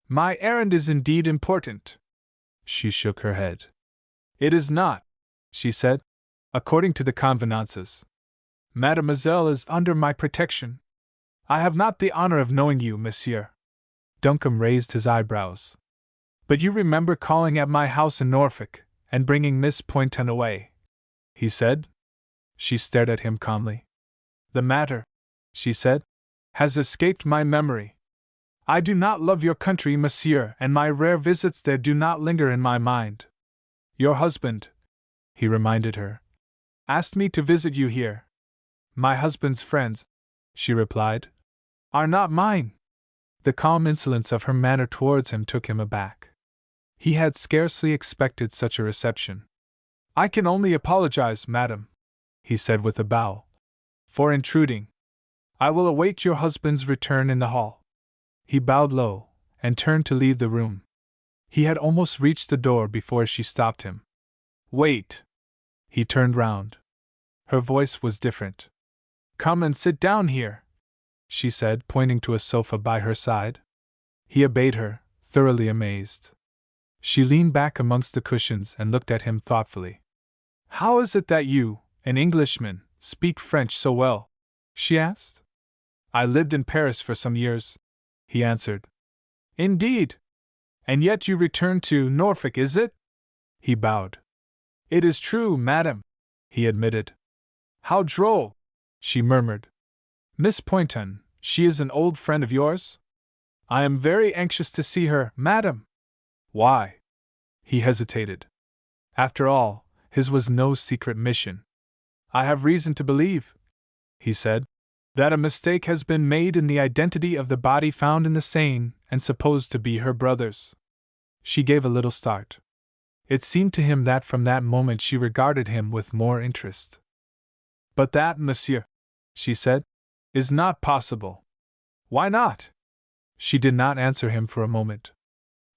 [SPEAKER 1] "My errand is indeed important." She shook her head. "It is not," she said, "according to the convenances. Mademoiselle is under my protection. I have not the honor of knowing you, monsieur." Duncombe raised his eyebrows. "But you remember calling at my house in Norfolk, and bringing Miss Poynton away?" he said. She stared at him calmly. "The matter," she said, "has escaped my memory. I do not love your country, monsieur, and my rare visits there do not linger in my mind. Your husband," he reminded her, "asked me to visit you here." "My husband's friends," she replied, "are not mine." The calm insolence of her manner towards him took him aback. He had scarcely expected such a reception. "I can only apologize, madam," he said with a bow, "for intruding. I will await your husband's return in the hall." He bowed low, and turned to leave the room. He had almost reached the door before she stopped him. "Wait!" He turned round. Her voice was different. "Come and sit down here," she said, pointing to a sofa by her side. He obeyed her, thoroughly amazed. She leaned back amongst the cushions and looked at him thoughtfully. "How is it that you, an Englishman, speak French so well?" she asked. "I lived in Paris for some years," he answered. "Indeed? And yet you returned to Norfolk, is it?" He bowed. "It is true, madam," he admitted. "How droll!" she murmured. "Miss Poynton, she is an old friend of yours?" "I am very anxious to see her, madam." "Why?" He hesitated. After all, his was no secret mission. "I have reason to believe," he said, "that a mistake has been made in the identity of the body found in the Seine and supposed to be her brother's." She gave a little start. It seemed to him that from that moment she regarded him with more interest. "But that, monsieur," she said, "is not possible." "Why not?" She did not answer him for a moment.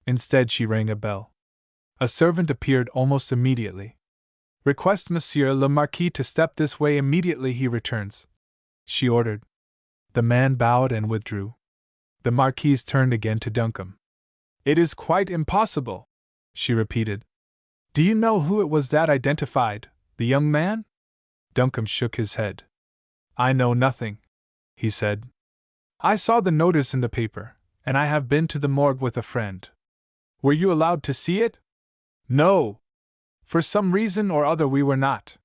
[SPEAKER 1] Instead, she rang a bell. A servant appeared almost immediately. "Request Monsieur le Marquis to step this way immediately he returns," she ordered. The man bowed and withdrew. The Marquise turned again to Duncombe. "It is quite impossible," she repeated. "Do you know who it was that identified the young man?" Duncombe shook his head. "I know nothing," he said. "I saw the notice in the paper, and I have been to the morgue with a friend." "Were you allowed to see it?" "No. For some reason or other we were not.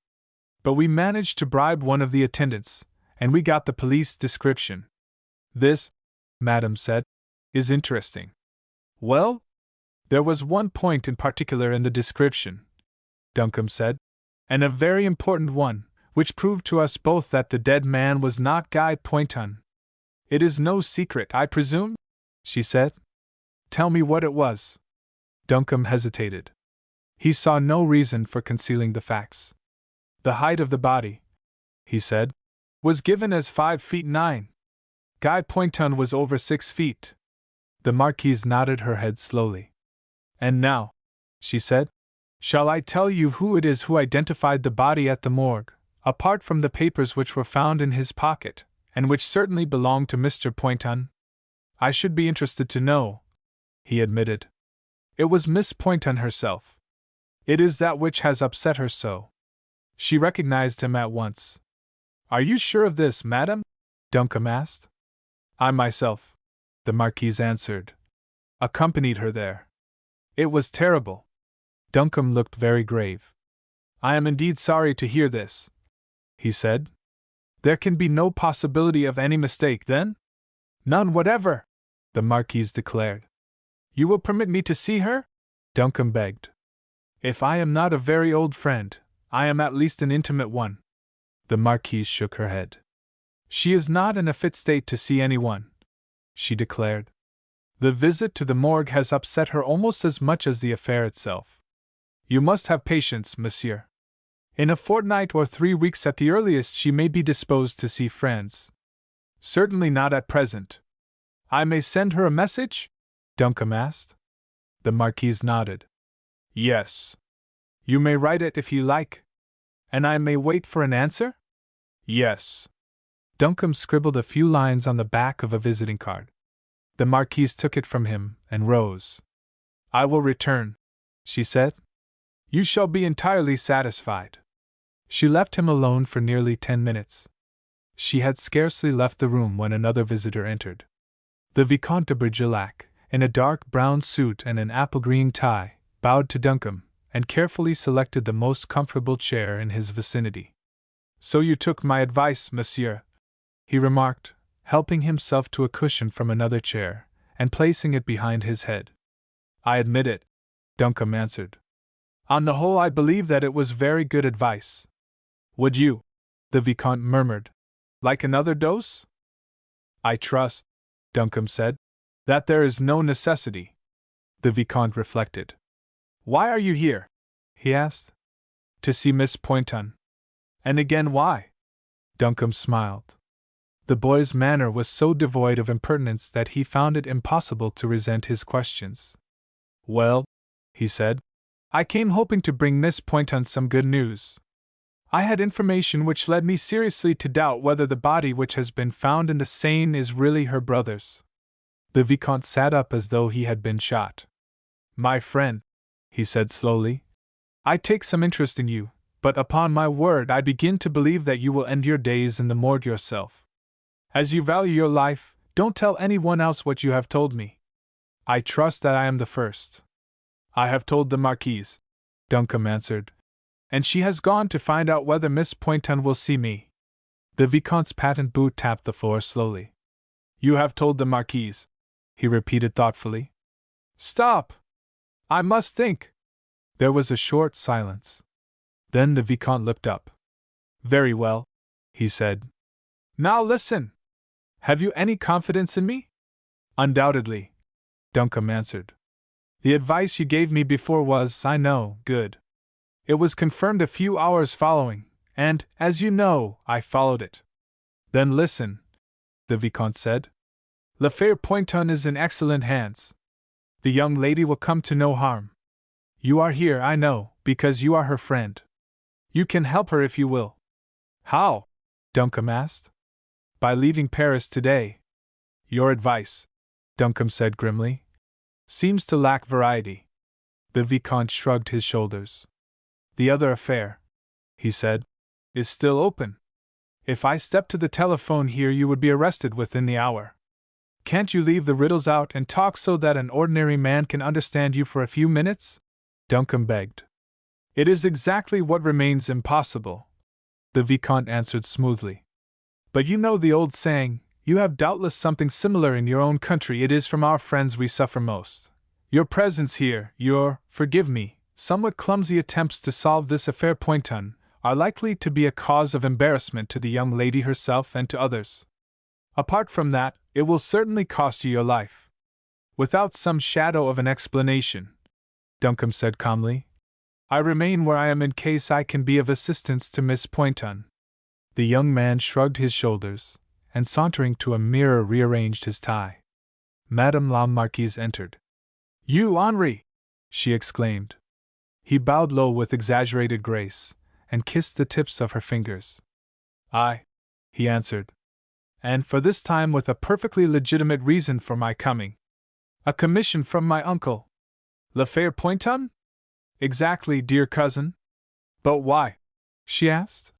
[SPEAKER 1] But we managed to bribe one of the attendants, and we got the police description." "This," Madame said, "is interesting." "Well? There was one point in particular in the description," Duncombe said, "and a very important one, which proved to us both that the dead man was not Guy Poynton. It is no secret, I presume? She said. Tell me what it was. Duncombe hesitated. He saw no reason for concealing the facts. The height of the body, he said, was given as 5 feet 9. Guy Poynton was over 6 feet. The Marquise nodded her head slowly. And now, she said, shall I tell you who it is who identified the body at the morgue, apart from the papers which were found in his pocket, and which certainly belonged to Mr. Poynton? I should be interested to know, he admitted. It was Miss Poynton herself. It is that which has upset her so. She recognized him at once. Are you sure of this, madam? Duncombe asked. I myself, the Marquise answered, accompanied her there. It was terrible. Duncombe looked very grave. I am indeed sorry to hear this, he said. There can be no possibility of any mistake, then? None whatever, the Marquise declared. You will permit me to see her? Duncombe begged. If I am not a very old friend, I am at least an intimate one. The Marquise shook her head. She is not in a fit state to see anyone, she declared. The visit to the morgue has upset her almost as much as the affair itself. You must have patience, monsieur. In a fortnight or 3 weeks at the earliest she may be disposed to see friends. Certainly not at present. I may send her a message? Duncombe asked. The Marquise nodded. Yes. You may write it if you like. And I may wait for an answer? Yes. Duncombe scribbled a few lines on the back of a visiting card. The Marquise took it from him and rose. I will return, she said. You shall be entirely satisfied. She left him alone for nearly 10 minutes. She had scarcely left the room when another visitor entered. The Vicomte de Bergerac, in a dark brown suit and an apple-green tie, bowed to Duncombe, and carefully selected the most comfortable chair in his vicinity. So you took my advice, monsieur, he remarked, helping himself to a cushion from another chair, and placing it behind his head. I admit it, Duncombe answered. On the whole, I believe that it was very good advice. Would you, the Vicomte murmured, like another dose? I trust, Duncombe said, that there is no necessity. The Vicomte reflected. Why are you here? He asked. To see Miss Poynton. And again why? Duncombe smiled. The boy's manner was so devoid of impertinence that he found it impossible to resent his questions. Well, he said, I came hoping to bring Miss Poynton some good news. I had information which led me seriously to doubt whether the body which has been found in the Seine is really her brother's. The Vicomte sat up as though he had been shot. My friend, he said slowly, I take some interest in you, but upon my word I begin to believe that you will end your days in the morgue yourself. As you value your life, don't tell anyone else what you have told me. I trust that I am the first. I have told the Marquise, Duncombe answered, and she has gone to find out whether Miss Poynton will see me. The Vicomte's patent boot tapped the floor slowly. You have told the Marquise, he repeated thoughtfully. Stop! I must think. There was a short silence. Then the Vicomte looked up. Very well, he said. Now listen. Have you any confidence in me? Undoubtedly, Duncombe answered. The advice you gave me before was, I know, good. It was confirmed a few hours following, and, as you know, I followed it. Then listen, the Vicomte said. L'affaire Poynton is in excellent hands. The young lady will come to no harm. You are here, I know, because you are her friend. You can help her if you will. How? Duncombe asked. By leaving Paris today. Your advice, Duncombe said grimly, seems to lack variety. The Vicomte shrugged his shoulders. The other affair, he said, is still open. If I stepped to the telephone here, you would be arrested within the hour. Can't you leave the riddles out and talk so that an ordinary man can understand you for a few minutes? Duncombe begged. It is exactly what remains impossible, the Vicomte answered smoothly. But you know the old saying, you have doubtless something similar in your own country. It is from our friends we suffer most. Your presence here, your, forgive me, somewhat clumsy attempts to solve this affaire Poynton, are likely to be a cause of embarrassment to the young lady herself and to others. Apart from that, it will certainly cost you your life. Without some shadow of an explanation, Duncombe said calmly, I remain where I am in case I can be of assistance to Miss Poynton. The young man shrugged his shoulders, and sauntering to a mirror rearranged his tie. Madame la Marquise entered. You, Henri! She exclaimed. He bowed low with exaggerated grace, and kissed the tips of her fingers. I, he answered. And for this time with a perfectly legitimate reason for my coming. A commission from my uncle. Le Fair Poynton? Exactly, dear cousin. But why? She asked.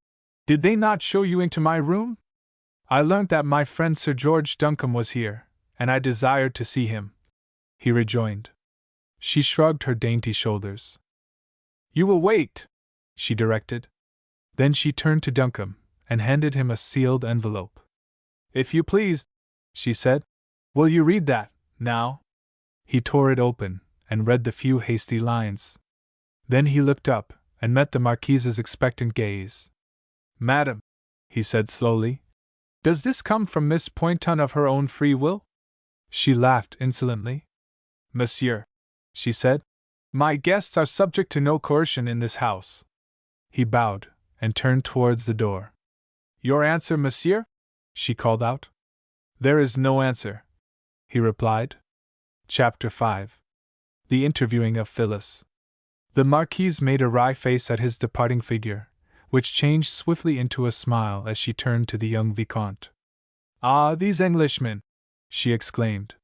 [SPEAKER 1] Did they not show you into my room? I learnt that my friend Sir George Duncombe was here, and I desired to see him, he rejoined. She shrugged her dainty shoulders. You will wait, she directed. Then she turned to Duncombe, and handed him a sealed envelope. If you please, she said, will you read that, now? He tore it open, and read the few hasty lines. Then he looked up, and met the Marquise's expectant gaze. Madam, he said slowly, does this come from Miss Poynton of her own free will? She laughed insolently. Monsieur, she said, my guests are subject to no coercion in this house. He bowed, and turned towards the door. Your answer, monsieur? She called out. There is no answer, he replied. Chapter 5. The Interviewing of Phyllis. The Marquise made a wry face at his departing figure, which changed swiftly into a smile as she turned to the young Vicomte. Ah, these Englishmen! She exclaimed.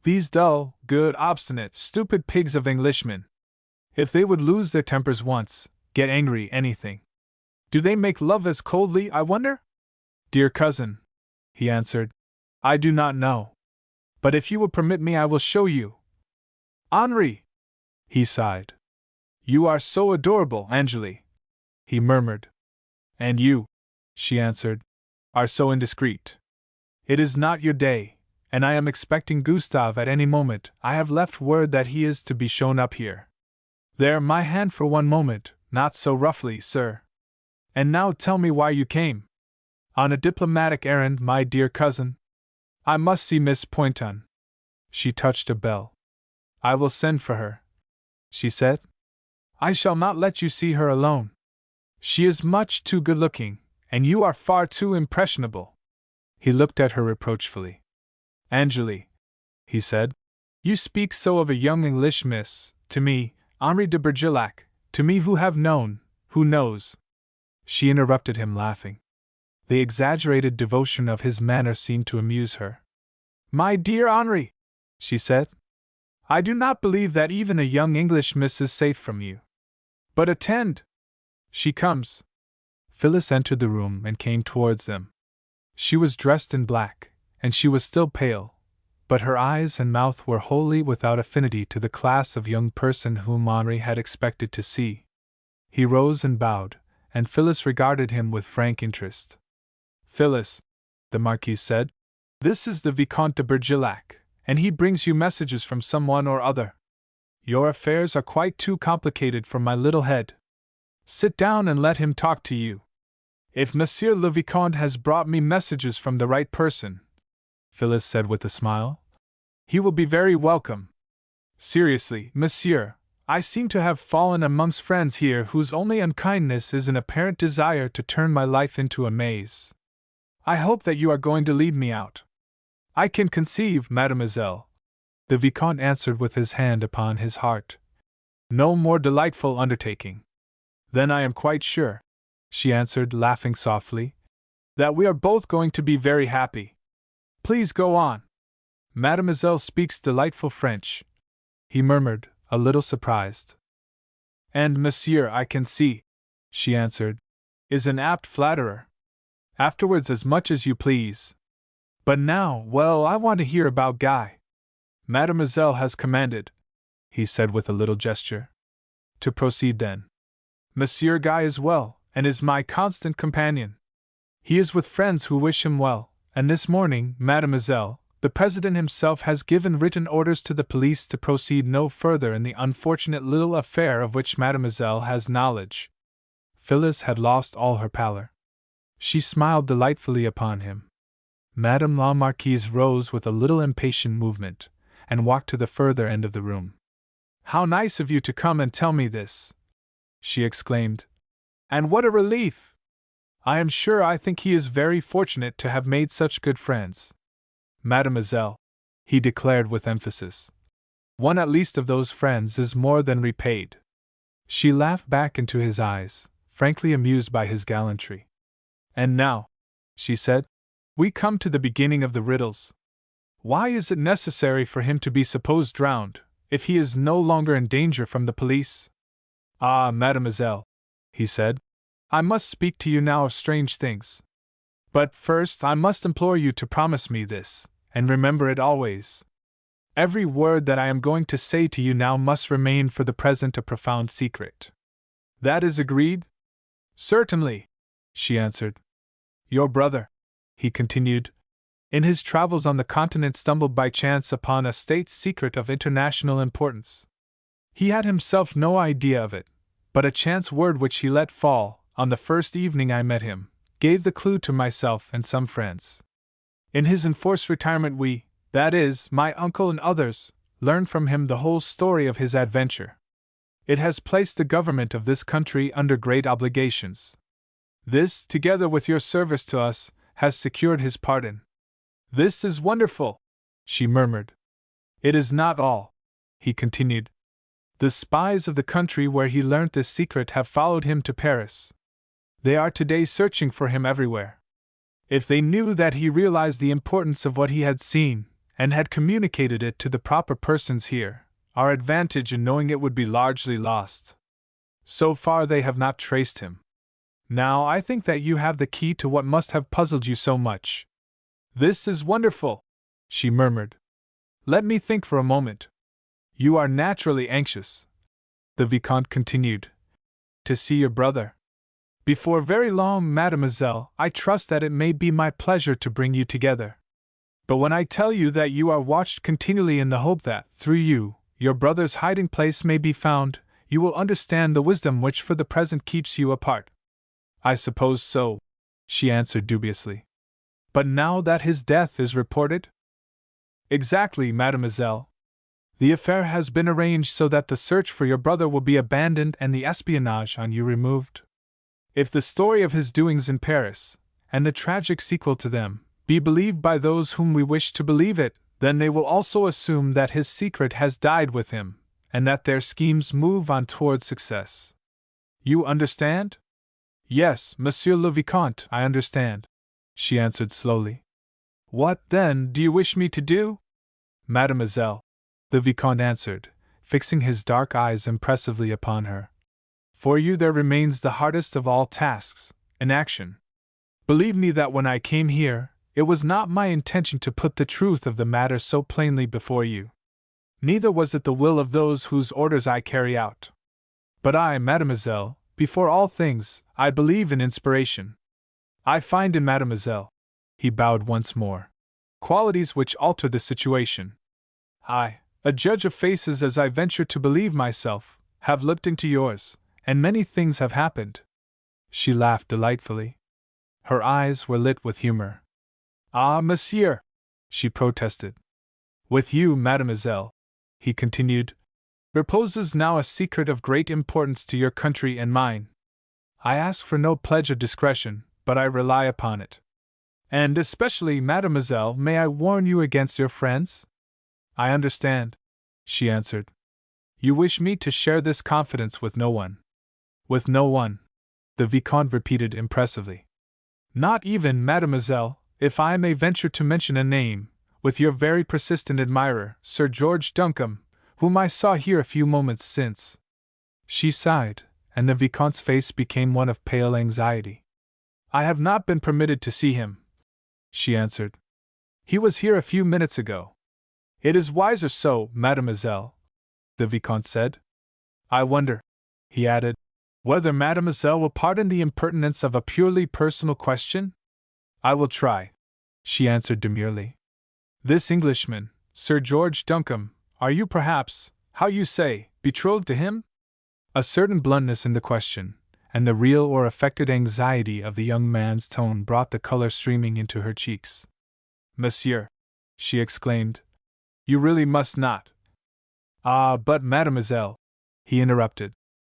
[SPEAKER 1] These dull, good, obstinate, stupid pigs of Englishmen! If they would lose their tempers once, get angry anything. Do they make love as coldly, I wonder? Dear cousin, he answered, I do not know. But if you will permit me, I will show you. Henri! He sighed. You are so adorable, Angélie, he murmured. And you, she answered, are so indiscreet. It is not your day, and I am expecting Gustave at any moment. I have left word that he is to be shown up here. There, my hand for one moment, not so roughly, sir. And now tell me why you came. On a diplomatic errand, my dear cousin. I must see Miss Poynton. She touched a bell. I will send for her, she said. I shall not let you see her alone. She is much too good-looking, and you are far too impressionable. He looked at her reproachfully. Angélie, he said, you speak so of a young English miss, to me, Henri de Bergerac, to me who have known, who knows. She interrupted him, laughing. The exaggerated devotion of his manner seemed to amuse her. My dear Henri, she said, I do not believe that even a young English miss is safe from you. But attend! She comes. Phyllis entered the room and came towards them. She was dressed in black, and she was still pale, but her eyes and mouth were wholly without affinity to the class of young person whom Henri had expected to see. He rose and bowed, and Phyllis regarded him with frank interest. Phyllis, the Marquise said, this is the Vicomte de Bergerac, and he brings you messages from someone or other. Your affairs are quite too complicated for my little head. Sit down and let him talk to you. If Monsieur le Vicomte has brought me messages from the right person, Phyllis said with a smile, he will be very welcome. Seriously, monsieur, I seem to have fallen amongst friends here whose only unkindness is an apparent desire to turn my life into a maze. I hope that you are going to lead me out. I can conceive, mademoiselle, the Vicomte answered with his hand upon his heart, no more delightful undertaking. Then I am quite sure, she answered, laughing softly, that we are both going to be very happy. Please go on. Mademoiselle speaks delightful French, he murmured, a little surprised. And monsieur, I can see, she answered, is an apt flatterer. Afterwards as much as you please. But now, well, I want to hear about Guy. Mademoiselle has commanded, he said with a little gesture. To proceed then. Monsieur Guy is well, and is my constant companion. He is with friends who wish him well, and this morning, mademoiselle, the President himself has given written orders to the police to proceed no further in the unfortunate little affair of which mademoiselle has knowledge. Phyllis had lost all her pallor. She smiled delightfully upon him. Madame la Marquise rose with a little impatient movement, and walked to the further end of the room. "How nice of you to come and tell me this!" she exclaimed. "And what a relief! I think he is very fortunate to have made such good friends. Mademoiselle," he declared with emphasis, "one at least of those friends is more than repaid." She laughed back into his eyes, frankly amused by his gallantry. "And now," she said, "we come to the beginning of the riddles. Why is it necessary for him to be supposed drowned, if he is no longer in danger from the police?" "Ah, mademoiselle," he said, "I must speak to you now of strange things. But first I must implore you to promise me this, and remember it always. Every word that I am going to say to you now must remain for the present a profound secret. That is agreed?" "Certainly," she answered. "Your brother," he continued, "in his travels on the continent stumbled by chance upon a state secret of international importance. He had himself no idea of it, but a chance word which he let fall, on the first evening I met him, gave the clue to myself and some friends. In his enforced retirement we, that is, my uncle and others, learned from him the whole story of his adventure. It has placed the government of this country under great obligations. This, together with your service to us, has secured his pardon." "This is wonderful," she murmured. "It is not all," he continued. "The spies of the country where he learnt this secret have followed him to Paris. They are today searching for him everywhere. If they knew that he realized the importance of what he had seen, and had communicated it to the proper persons here, our advantage in knowing it would be largely lost. So far they have not traced him. Now I think that you have the key to what must have puzzled you so much." "This is wonderful," she murmured. "Let me think for a moment. You are naturally anxious," the Vicomte continued, "to see your brother. Before very long, mademoiselle, I trust that it may be my pleasure to bring you together. But when I tell you that you are watched continually in the hope that, through you, your brother's hiding place may be found, you will understand the wisdom which for the present keeps you apart." "I suppose so," she answered dubiously. "But now that his death is reported?" "Exactly, mademoiselle. The affair has been arranged so that the search for your brother will be abandoned and the espionage on you removed. If the story of his doings in Paris, and the tragic sequel to them, be believed by those whom we wish to believe it, then they will also assume that his secret has died with him, and that their schemes move on towards success. You understand?" "Yes, Monsieur le Vicomte, I understand," she answered slowly. "What, then, do you wish me to do?" "Mademoiselle," the Vicomte answered, fixing his dark eyes impressively upon her, "for you there remains the hardest of all tasks, inaction. Believe me that when I came here, it was not my intention to put the truth of the matter so plainly before you. Neither was it the will of those whose orders I carry out. But I, mademoiselle, before all things, I believe in inspiration. I find in mademoiselle," he bowed once more, "qualities which alter the situation. I, a judge of faces as I venture to believe myself, have looked into yours, and many things have happened." She laughed delightfully. Her eyes were lit with humor. "Ah, monsieur!" she protested. "With you, mademoiselle," he continued, "reposes now a secret of great importance to your country and mine. I ask for no pledge of discretion, but I rely upon it. And especially, mademoiselle, may I warn you against your friends?" "I understand," she answered. "You wish me to share this confidence with no one." "With no one," the Vicomte repeated impressively. "Not even, mademoiselle, if I may venture to mention a name, with your very persistent admirer, Sir George Duncombe, whom I saw here a few moments since." She sighed, and the Vicomte's face became one of pale anxiety. "I have not been permitted to see him," she answered. "He was here a few minutes ago." "It is wiser so, mademoiselle," the Vicomte said. "I wonder," he added, "whether mademoiselle will pardon the impertinence of a purely personal question?" "I will try," she answered demurely. "This Englishman, Sir George Duncombe, are you perhaps, how you say, betrothed to him?" A certain bluntness in the question, and the real or affected anxiety of the young man's tone brought the color streaming into her cheeks. "Monsieur," she exclaimed, "you really must not." "Ah, but mademoiselle," he interrupted,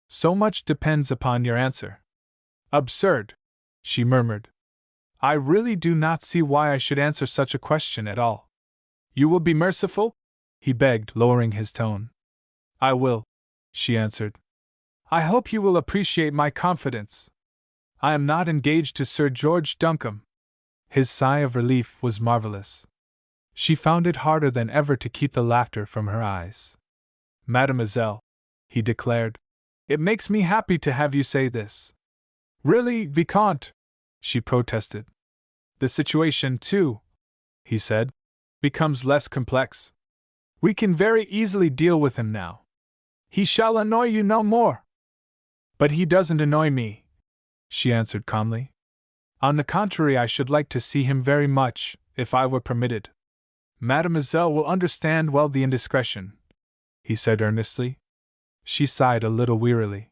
[SPEAKER 1] "so much depends upon your answer." "Absurd," she murmured. "I really do not see why I should answer such a question at all." "You will be merciful?" he begged, lowering his tone. "I will," she answered. "I hope you will appreciate my confidence. I am not engaged to Sir George Duncombe." His sigh of relief was marvelous. She found it harder than ever to keep the laughter from her eyes. "Mademoiselle," he declared, "it makes me happy to have you say this." "Really, Vicomte," she protested. "The situation, too," he said, "becomes less complex. We can very easily deal with him now. He shall annoy you no more." "But he doesn't annoy me," she answered calmly. "On the contrary, I should like to see him very much, if I were permitted." "Mademoiselle will understand well the indiscretion," he said earnestly. She sighed a little wearily.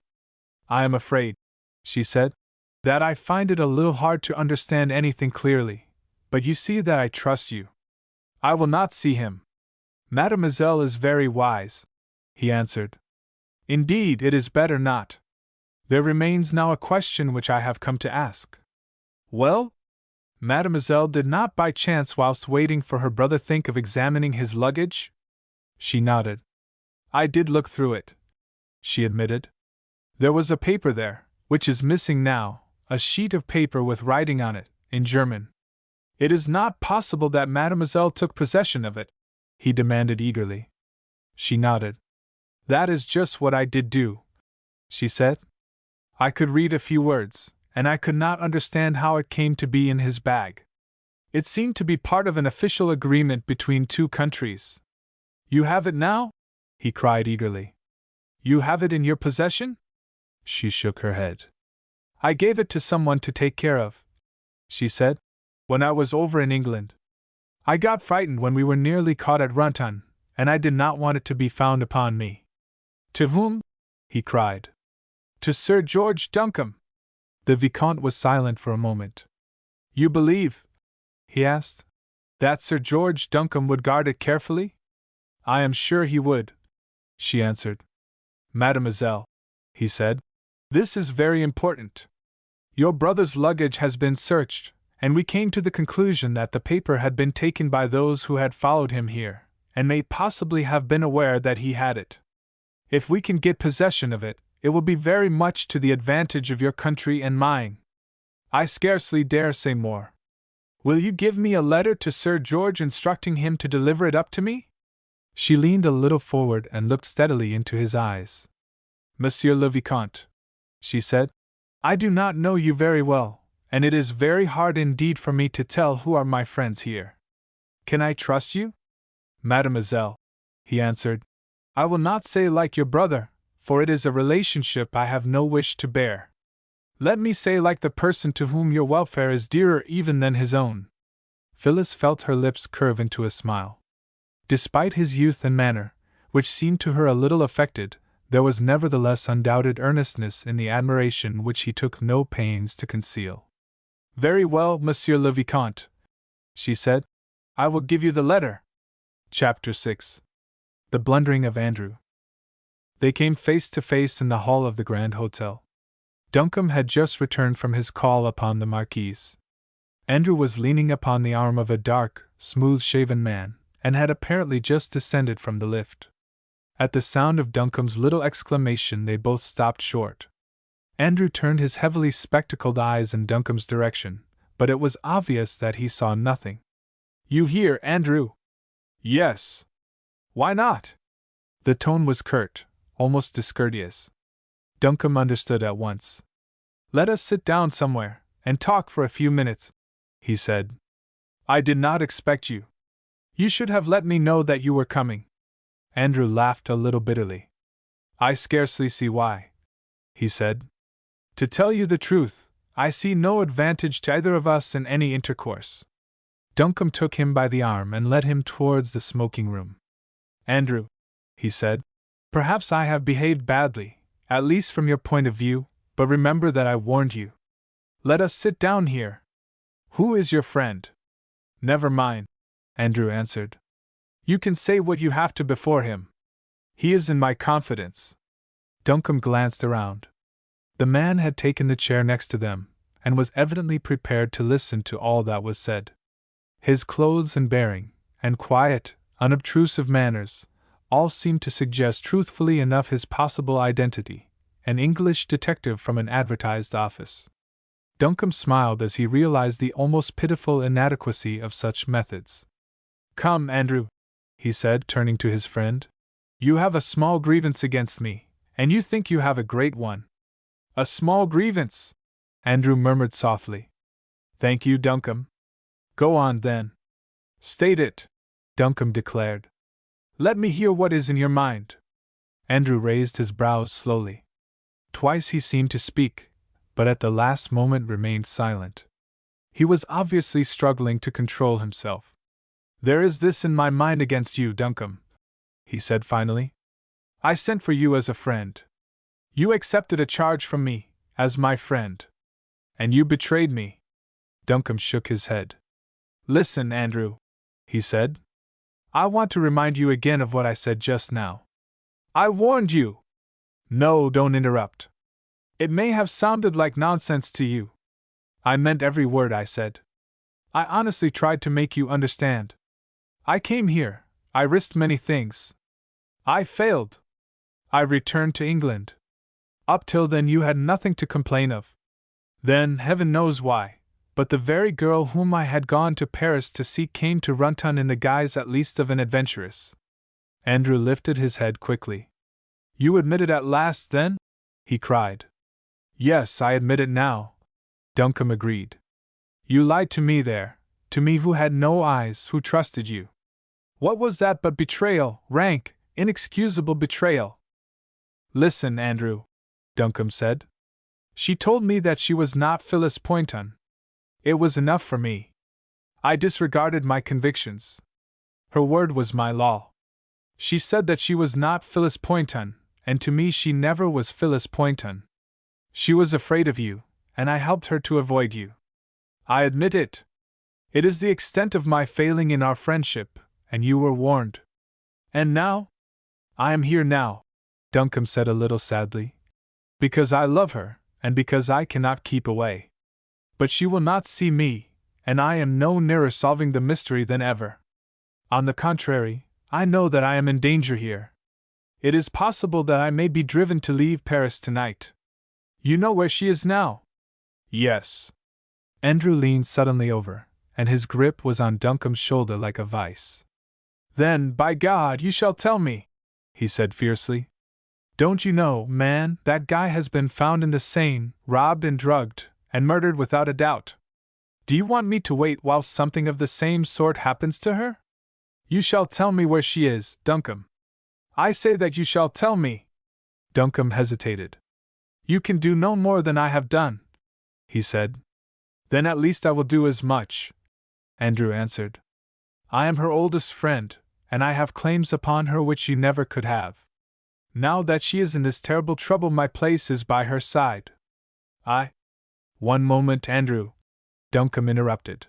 [SPEAKER 1] "I am afraid," she said, "that I find it a little hard to understand anything clearly, but you see that I trust you. I will not see him." "Mademoiselle is very wise," he answered. "Indeed, it is better not. There remains now a question which I have come to ask." "Well?" "Mademoiselle did not by chance, whilst waiting for her brother, think of examining his luggage?" She nodded. "I did look through it," she admitted. "There was a paper there, which is missing now, a sheet of paper with writing on it, in German." "It is not possible that Mademoiselle took possession of it?" he demanded eagerly. She nodded. "That is just what I did do," she said. "I could read a few words, and I could not understand how it came to be in his bag. It seemed to be part of an official agreement between two countries." "You have it now?" he cried eagerly. "You have it in your possession?" She shook her head. "I gave it to someone to take care of," she said, "when I was over in England. I got frightened when we were nearly caught at Runton, and I did not want it to be found upon me." "To whom?" he cried. "To Sir George Duncombe." The Vicomte was silent for a moment. "You believe," he asked, "that Sir George Duncombe would guard it carefully?" "I am sure he would," she answered. "Mademoiselle," he said, "this is very important. Your brother's luggage has been searched, and we came to the conclusion that the paper had been taken by those who had followed him here, and may possibly have been aware that he had it. If we can get possession of it, it will be very much to the advantage of your country and mine. I scarcely dare say more. Will you give me a letter to Sir George instructing him to deliver it up to me?" She leaned a little forward and looked steadily into his eyes. "Monsieur le Vicomte," she said, "I do not know you very well, and it is very hard indeed for me to tell who are my friends here. Can I trust you?" "Mademoiselle," he answered, "I will not say like your brother, for it is a relationship I have no wish to bear. Let me say like the person to whom your welfare is dearer even than his own." Phyllis felt her lips curve into a smile. Despite his youth and manner, which seemed to her a little affected, there was nevertheless undoubted earnestness in the admiration which he took no pains to conceal. "Very well, Monsieur le Vicomte," she said, "I will give you the letter." Chapter 6. The Blundering of Andrew. They came face to face in the hall of the Grand Hotel. Duncombe had just returned from his call upon the Marquise. Andrew was leaning upon the arm of a dark, smooth-shaven man, and had apparently just descended from the lift. At the sound of Duncombe's little exclamation, they both stopped short. Andrew turned his heavily spectacled eyes in Duncombe's direction, but it was obvious that he saw nothing. "You here, Andrew?" "Yes." "Why not?" The tone was curt, almost discourteous. Duncombe understood at once. "Let us sit down somewhere, and talk for a few minutes," he said. "I did not expect you. You should have let me know that you were coming." Andrew laughed a little bitterly. "I scarcely see why," he said. "To tell you the truth, I see no advantage to either of us in any intercourse." Duncombe took him by the arm and led him towards the smoking room. "Andrew," he said, "perhaps I have behaved badly, at least from your point of view, But remember that I warned you. Let us sit down here. Who is your friend? Never mind, Andrew answered. You can say what you have to before him. He is in my confidence. Duncombe glanced around. The man had taken the chair next to them, and was evidently prepared to listen to all that was said. His clothes and bearing, and quiet, unobtrusive manners, all seemed to suggest truthfully enough his possible identity, an English detective from an advertised office. Duncombe smiled as he realized the almost pitiful inadequacy of such methods. Come, Andrew, he said, turning to his friend. You have a small grievance against me, and you think you have a great one. A small grievance, Andrew murmured softly. Thank you, Duncombe. Go on, then. State it, Duncombe declared. Let me hear what is in your mind. Andrew raised his brows slowly. Twice he seemed to speak, but at the last moment remained silent. He was obviously struggling to control himself. There is this in my mind against you, Duncombe, he said finally. I sent for you as a friend. You accepted a charge from me, as my friend. And you betrayed me. Duncombe shook his head. Listen, Andrew, he said. I want to remind you again of what I said just now. I warned you. No, don't interrupt. It may have sounded like nonsense to you. I meant every word I said. I honestly tried to make you understand. I came here, I risked many things. I failed. I returned to England. Up till then you had nothing to complain of. Then, heaven knows why, but the very girl whom I had gone to Paris to seek came to Runton in the guise at least of an adventuress. Andrew lifted his head quickly. You admit it at last, then? He cried. Yes, I admit it now, Duncombe agreed. You lied to me there, to me who had no eyes, who trusted you. What was that but betrayal, rank, inexcusable betrayal? Listen, Andrew, Duncombe said. She told me that she was not Phyllis Poynton. It was enough for me. I disregarded my convictions. Her word was my law. She said that she was not Phyllis Poynton, and to me she never was Phyllis Poynton. She was afraid of you, and I helped her to avoid you. I admit it. It is the extent of my failing in our friendship, and you were warned. And now? I am here now, Duncombe said a little sadly. Because I love her, and because I cannot keep away. But she will not see me, and I am no nearer solving the mystery than ever. On the contrary, I know that I am in danger here. It is possible that I may be driven to leave Paris tonight. You know where she is now? Yes. Andrew leaned suddenly over, and his grip was on Duncombe's shoulder like a vice. Then, by God, you shall tell me, he said fiercely. Don't you know, man, that guy has been found in the Seine, robbed and drugged, and murdered without a doubt. Do you want me to wait while something of the same sort happens to her? You shall tell me where she is, Duncombe. I say that you shall tell me. Duncombe hesitated. You can do no more than I have done, he said. Then at least I will do as much, Andrew answered. I am her oldest friend, and I have claims upon her which you never could have. Now that she is in this terrible trouble, my place is by her side. One moment, Andrew, Duncombe interrupted.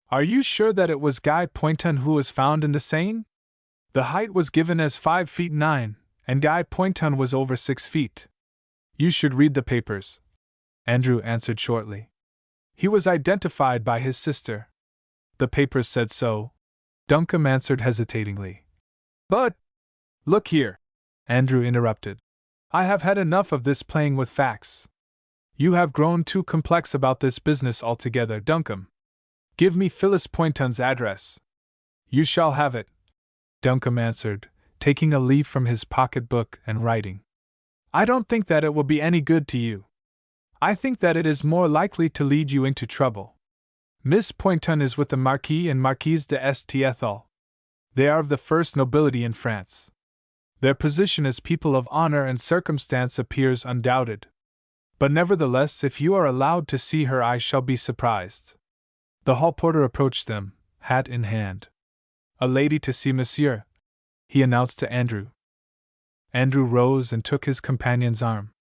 [SPEAKER 1] Are you sure that it was Guy Poynton who was found in the Seine? The height was given as 5 feet 9, and Guy Poynton was over 6 feet. You should read the papers, Andrew answered shortly. He was identified by his sister. The papers said so, Duncombe answered hesitatingly. But, look here, Andrew interrupted. I have had enough of this playing with facts. You have grown too complex about this business altogether, Duncombe. Give me Phyllis Poynton's address. You shall have it, Duncombe answered, taking a leaf from his pocket-book and writing. I don't think that it will be any good to you. I think that it is more likely to lead you into trouble. Miss Poynton is with the Marquis and Marquise de St. They are of the first nobility in France. Their position as people of honor and circumstance appears undoubted. But nevertheless, if you are allowed to see her, I shall be surprised. The hall porter approached them, hat in hand. A lady to see monsieur, he announced to Andrew. Andrew rose and took his companion's arm.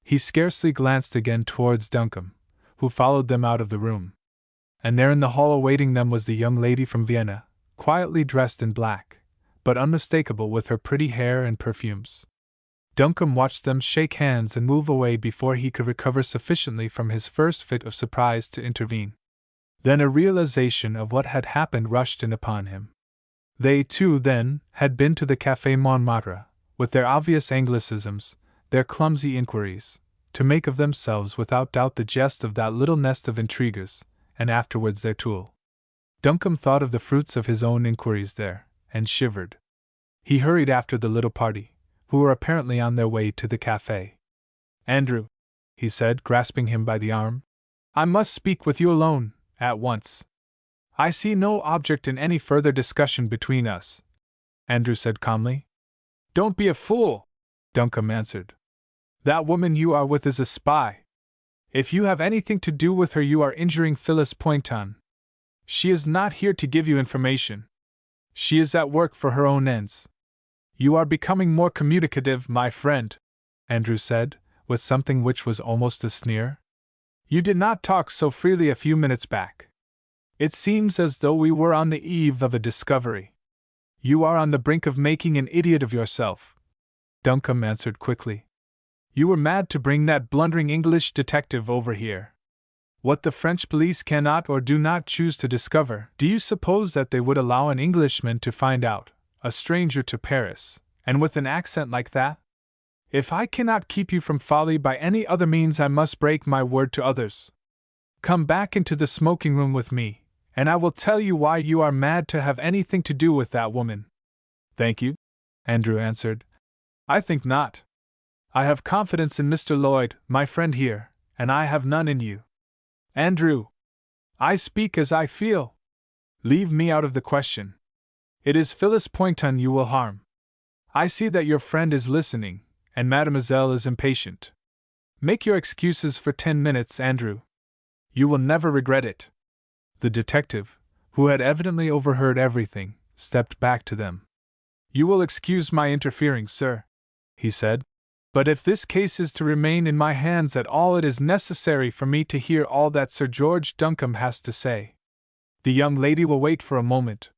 [SPEAKER 1] He scarcely glanced again towards Duncombe, who followed them out of the room. And there in the hall awaiting them was the young lady from Vienna, quietly dressed in black, but unmistakable with her pretty hair and perfumes. Duncombe watched them shake hands and move away before he could recover sufficiently from his first fit of surprise to intervene. Then a realization of what had happened rushed in upon him. They, too, then, had been to the Café Montmartre, with their obvious Anglicisms, their clumsy inquiries, to make of themselves without doubt the jest of that little nest of intriguers, and afterwards their tool. Duncombe thought of the fruits of his own inquiries there, and shivered. He hurried after the little party, who were apparently on their way to the café. "Andrew," he said, grasping him by the arm, "I must speak with you alone, at once. I see no object in any further discussion between us," Andrew said calmly. "Don't be a fool," Duncombe answered. "That woman you are with is a spy. If you have anything to do with her, you are injuring Phyllis Poynton. She is not here to give you information. She is at work for her own ends. You are becoming more communicative, my friend," Andrew said, with something which was almost a sneer. "You did not talk so freely a few minutes back. It seems as though we were on the eve of a discovery. You are on the brink of making an idiot of yourself," Duncombe answered quickly. "You were mad to bring that blundering English detective over here. What the French police cannot or do not choose to discover, do you suppose that they would allow an Englishman to find out, a stranger to Paris, and with an accent like that? If I cannot keep you from folly by any other means, I must break my word to others. Come back into the smoking room with me, and I will tell you why you are mad to have anything to do with that woman." "Thank you," Andrew answered. "I think not. I have confidence in Mr. Lloyd, my friend here, and I have none in you. Andrew, I speak as I feel. Leave me out of the question. It is Phyllis Poynton you will harm. I see that your friend is listening, and mademoiselle is impatient. Make your excuses for 10 minutes, Andrew. You will never regret it." The detective, who had evidently overheard everything, stepped back to them. "You will excuse my interfering, sir," he said, "but if this case is to remain in my hands at all, it is necessary for me to hear all that Sir George Duncombe has to say. The young lady will wait for a moment.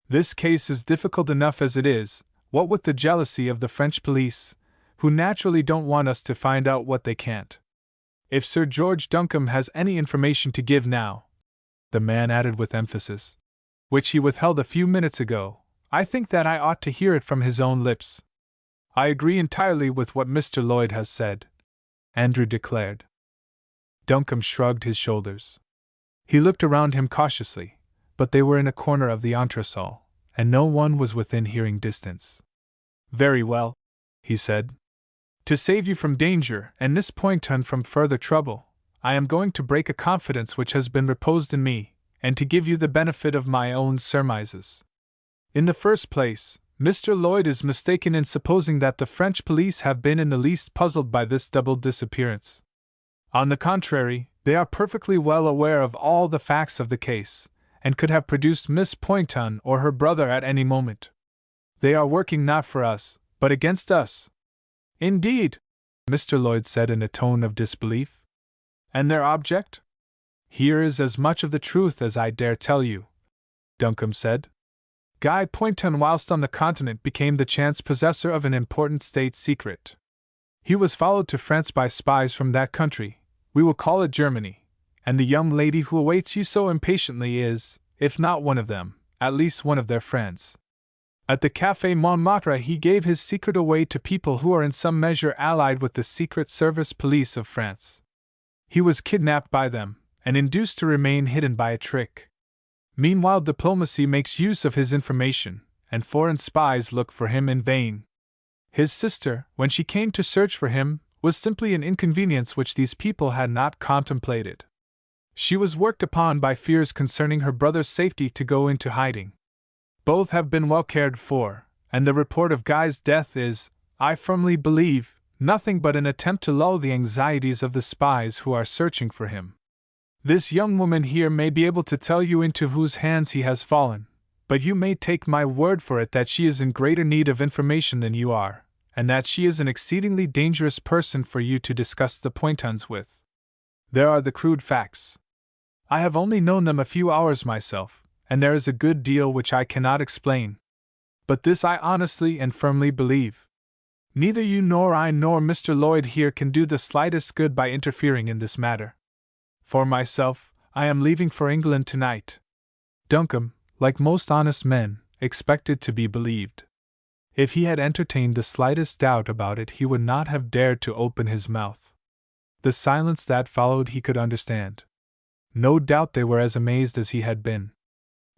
[SPEAKER 1] This case is difficult enough as it is, what with the jealousy of the French police, who naturally don't want us to find out what they can't. If Sir George Duncombe has any information to give now," the man added with emphasis, "which he withheld a few minutes ago, I think that I ought to hear it from his own lips." "I agree entirely with what Mr. Lloyd has said," Andrew declared. Duncombe shrugged his shoulders. He looked around him cautiously, but they were in a corner of the entresol, and no one was within hearing distance. "Very well," he said. "To save you from danger and Miss Poynton from further trouble, I am going to break a confidence which has been reposed in me, and to give you the benefit of my own surmises. In the first place, Mr. Lloyd is mistaken in supposing that the French police have been in the least puzzled by this double disappearance. On the contrary, they are perfectly well aware of all the facts of the case, and could have produced Miss Poynton or her brother at any moment. They are working not for us, but against us." "Indeed?" Mr. Lloyd said in a tone of disbelief. "And their object?" "Here is as much of the truth as I dare tell you," Duncombe said. "Guy Poynton, whilst on the continent, became the chance possessor of an important state secret. He was followed to France by spies from that country, we will call it Germany, and the young lady who awaits you so impatiently is, if not one of them, at least one of their friends. At the Café Montmartre he gave his secret away to people who are in some measure allied with the Secret Service Police of France. He was kidnapped by them, and induced to remain hidden by a trick. Meanwhile diplomacy makes use of his information, and foreign spies look for him in vain. His sister, when she came to search for him, was simply an inconvenience which these people had not contemplated. She was worked upon by fears concerning her brother's safety to go into hiding. Both have been well cared for, and the report of Guy's death is, I firmly believe, nothing but an attempt to lull the anxieties of the spies who are searching for him. This young woman here may be able to tell you into whose hands he has fallen, but you may take my word for it that she is in greater need of information than you are, and that she is an exceedingly dangerous person for you to discuss the pointons with. There are the crude facts. I have only known them a few hours myself, and there is a good deal which I cannot explain. But this I honestly and firmly believe. Neither you nor I nor Mr. Lloyd here can do the slightest good by interfering in this matter. For myself, I am leaving for England tonight. Duncombe, like most honest men, expected to be believed. If he had entertained the slightest doubt about it, he would not have dared to open his mouth. The silence that followed he could understand. No doubt they were as amazed as he had been.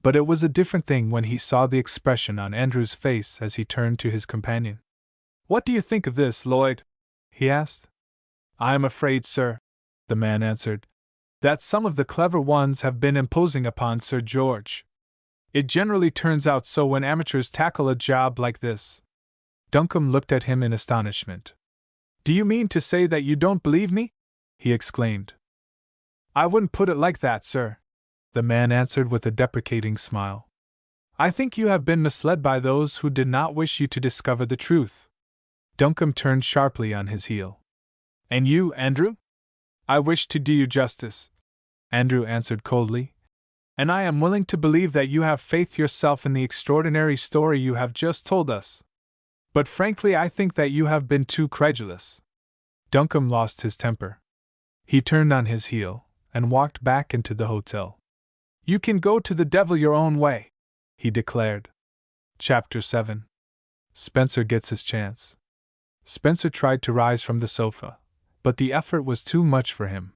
[SPEAKER 1] But it was a different thing when he saw the expression on Andrew's face as he turned to his companion. "What do you think of this, Lloyd?" he asked. "I am afraid, sir," the man answered, "that some of the clever ones have been imposing upon Sir George. It generally turns out so when amateurs tackle a job like this." Duncombe looked at him in astonishment. "Do you mean to say that you don't believe me?" he exclaimed. "I wouldn't put it like that, sir," the man answered with a deprecating smile. "I think you have been misled by those who did not wish you to discover the truth." Duncombe turned sharply on his heel. "And you, Andrew?" "I wish to do you justice," Andrew answered coldly, "and I am willing to believe that you have faith yourself in the extraordinary story you have just told us. But frankly I think that you have been too credulous." Duncombe lost his temper. He turned on his heel and walked back into the hotel. "You can go to the devil your own way," he declared. Chapter 7. Spencer Gets His Chance. Spencer tried to rise from the sofa, but the effort was too much for him.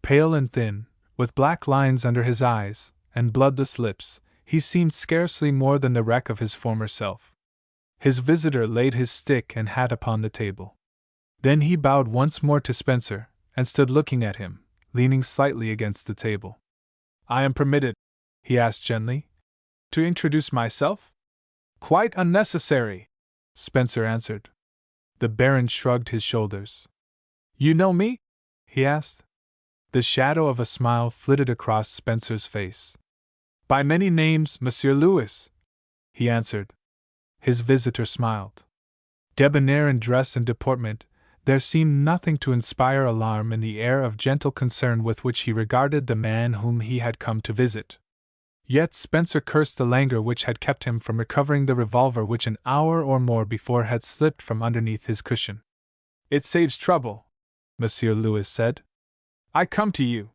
[SPEAKER 1] Pale and thin, with black lines under his eyes and bloodless lips, he seemed scarcely more than the wreck of his former self. His visitor laid his stick and hat upon the table. Then he bowed once more to Spencer and stood looking at him, leaning slightly against the table. "I am permitted," he asked gently, "to introduce myself?" "Quite unnecessary," Spencer answered. The Baron shrugged his shoulders. "You know me?" he asked. The shadow of a smile flitted across Spencer's face. "By many names, Monsieur Lewis," he answered. His visitor smiled. Debonair in dress and deportment, there seemed nothing to inspire alarm in the air of gentle concern with which he regarded the man whom he had come to visit. Yet Spencer cursed the languor which had kept him from recovering the revolver which an hour or more before had slipped from underneath his cushion. "It saves trouble," Monsieur Lewis said. "I come to you,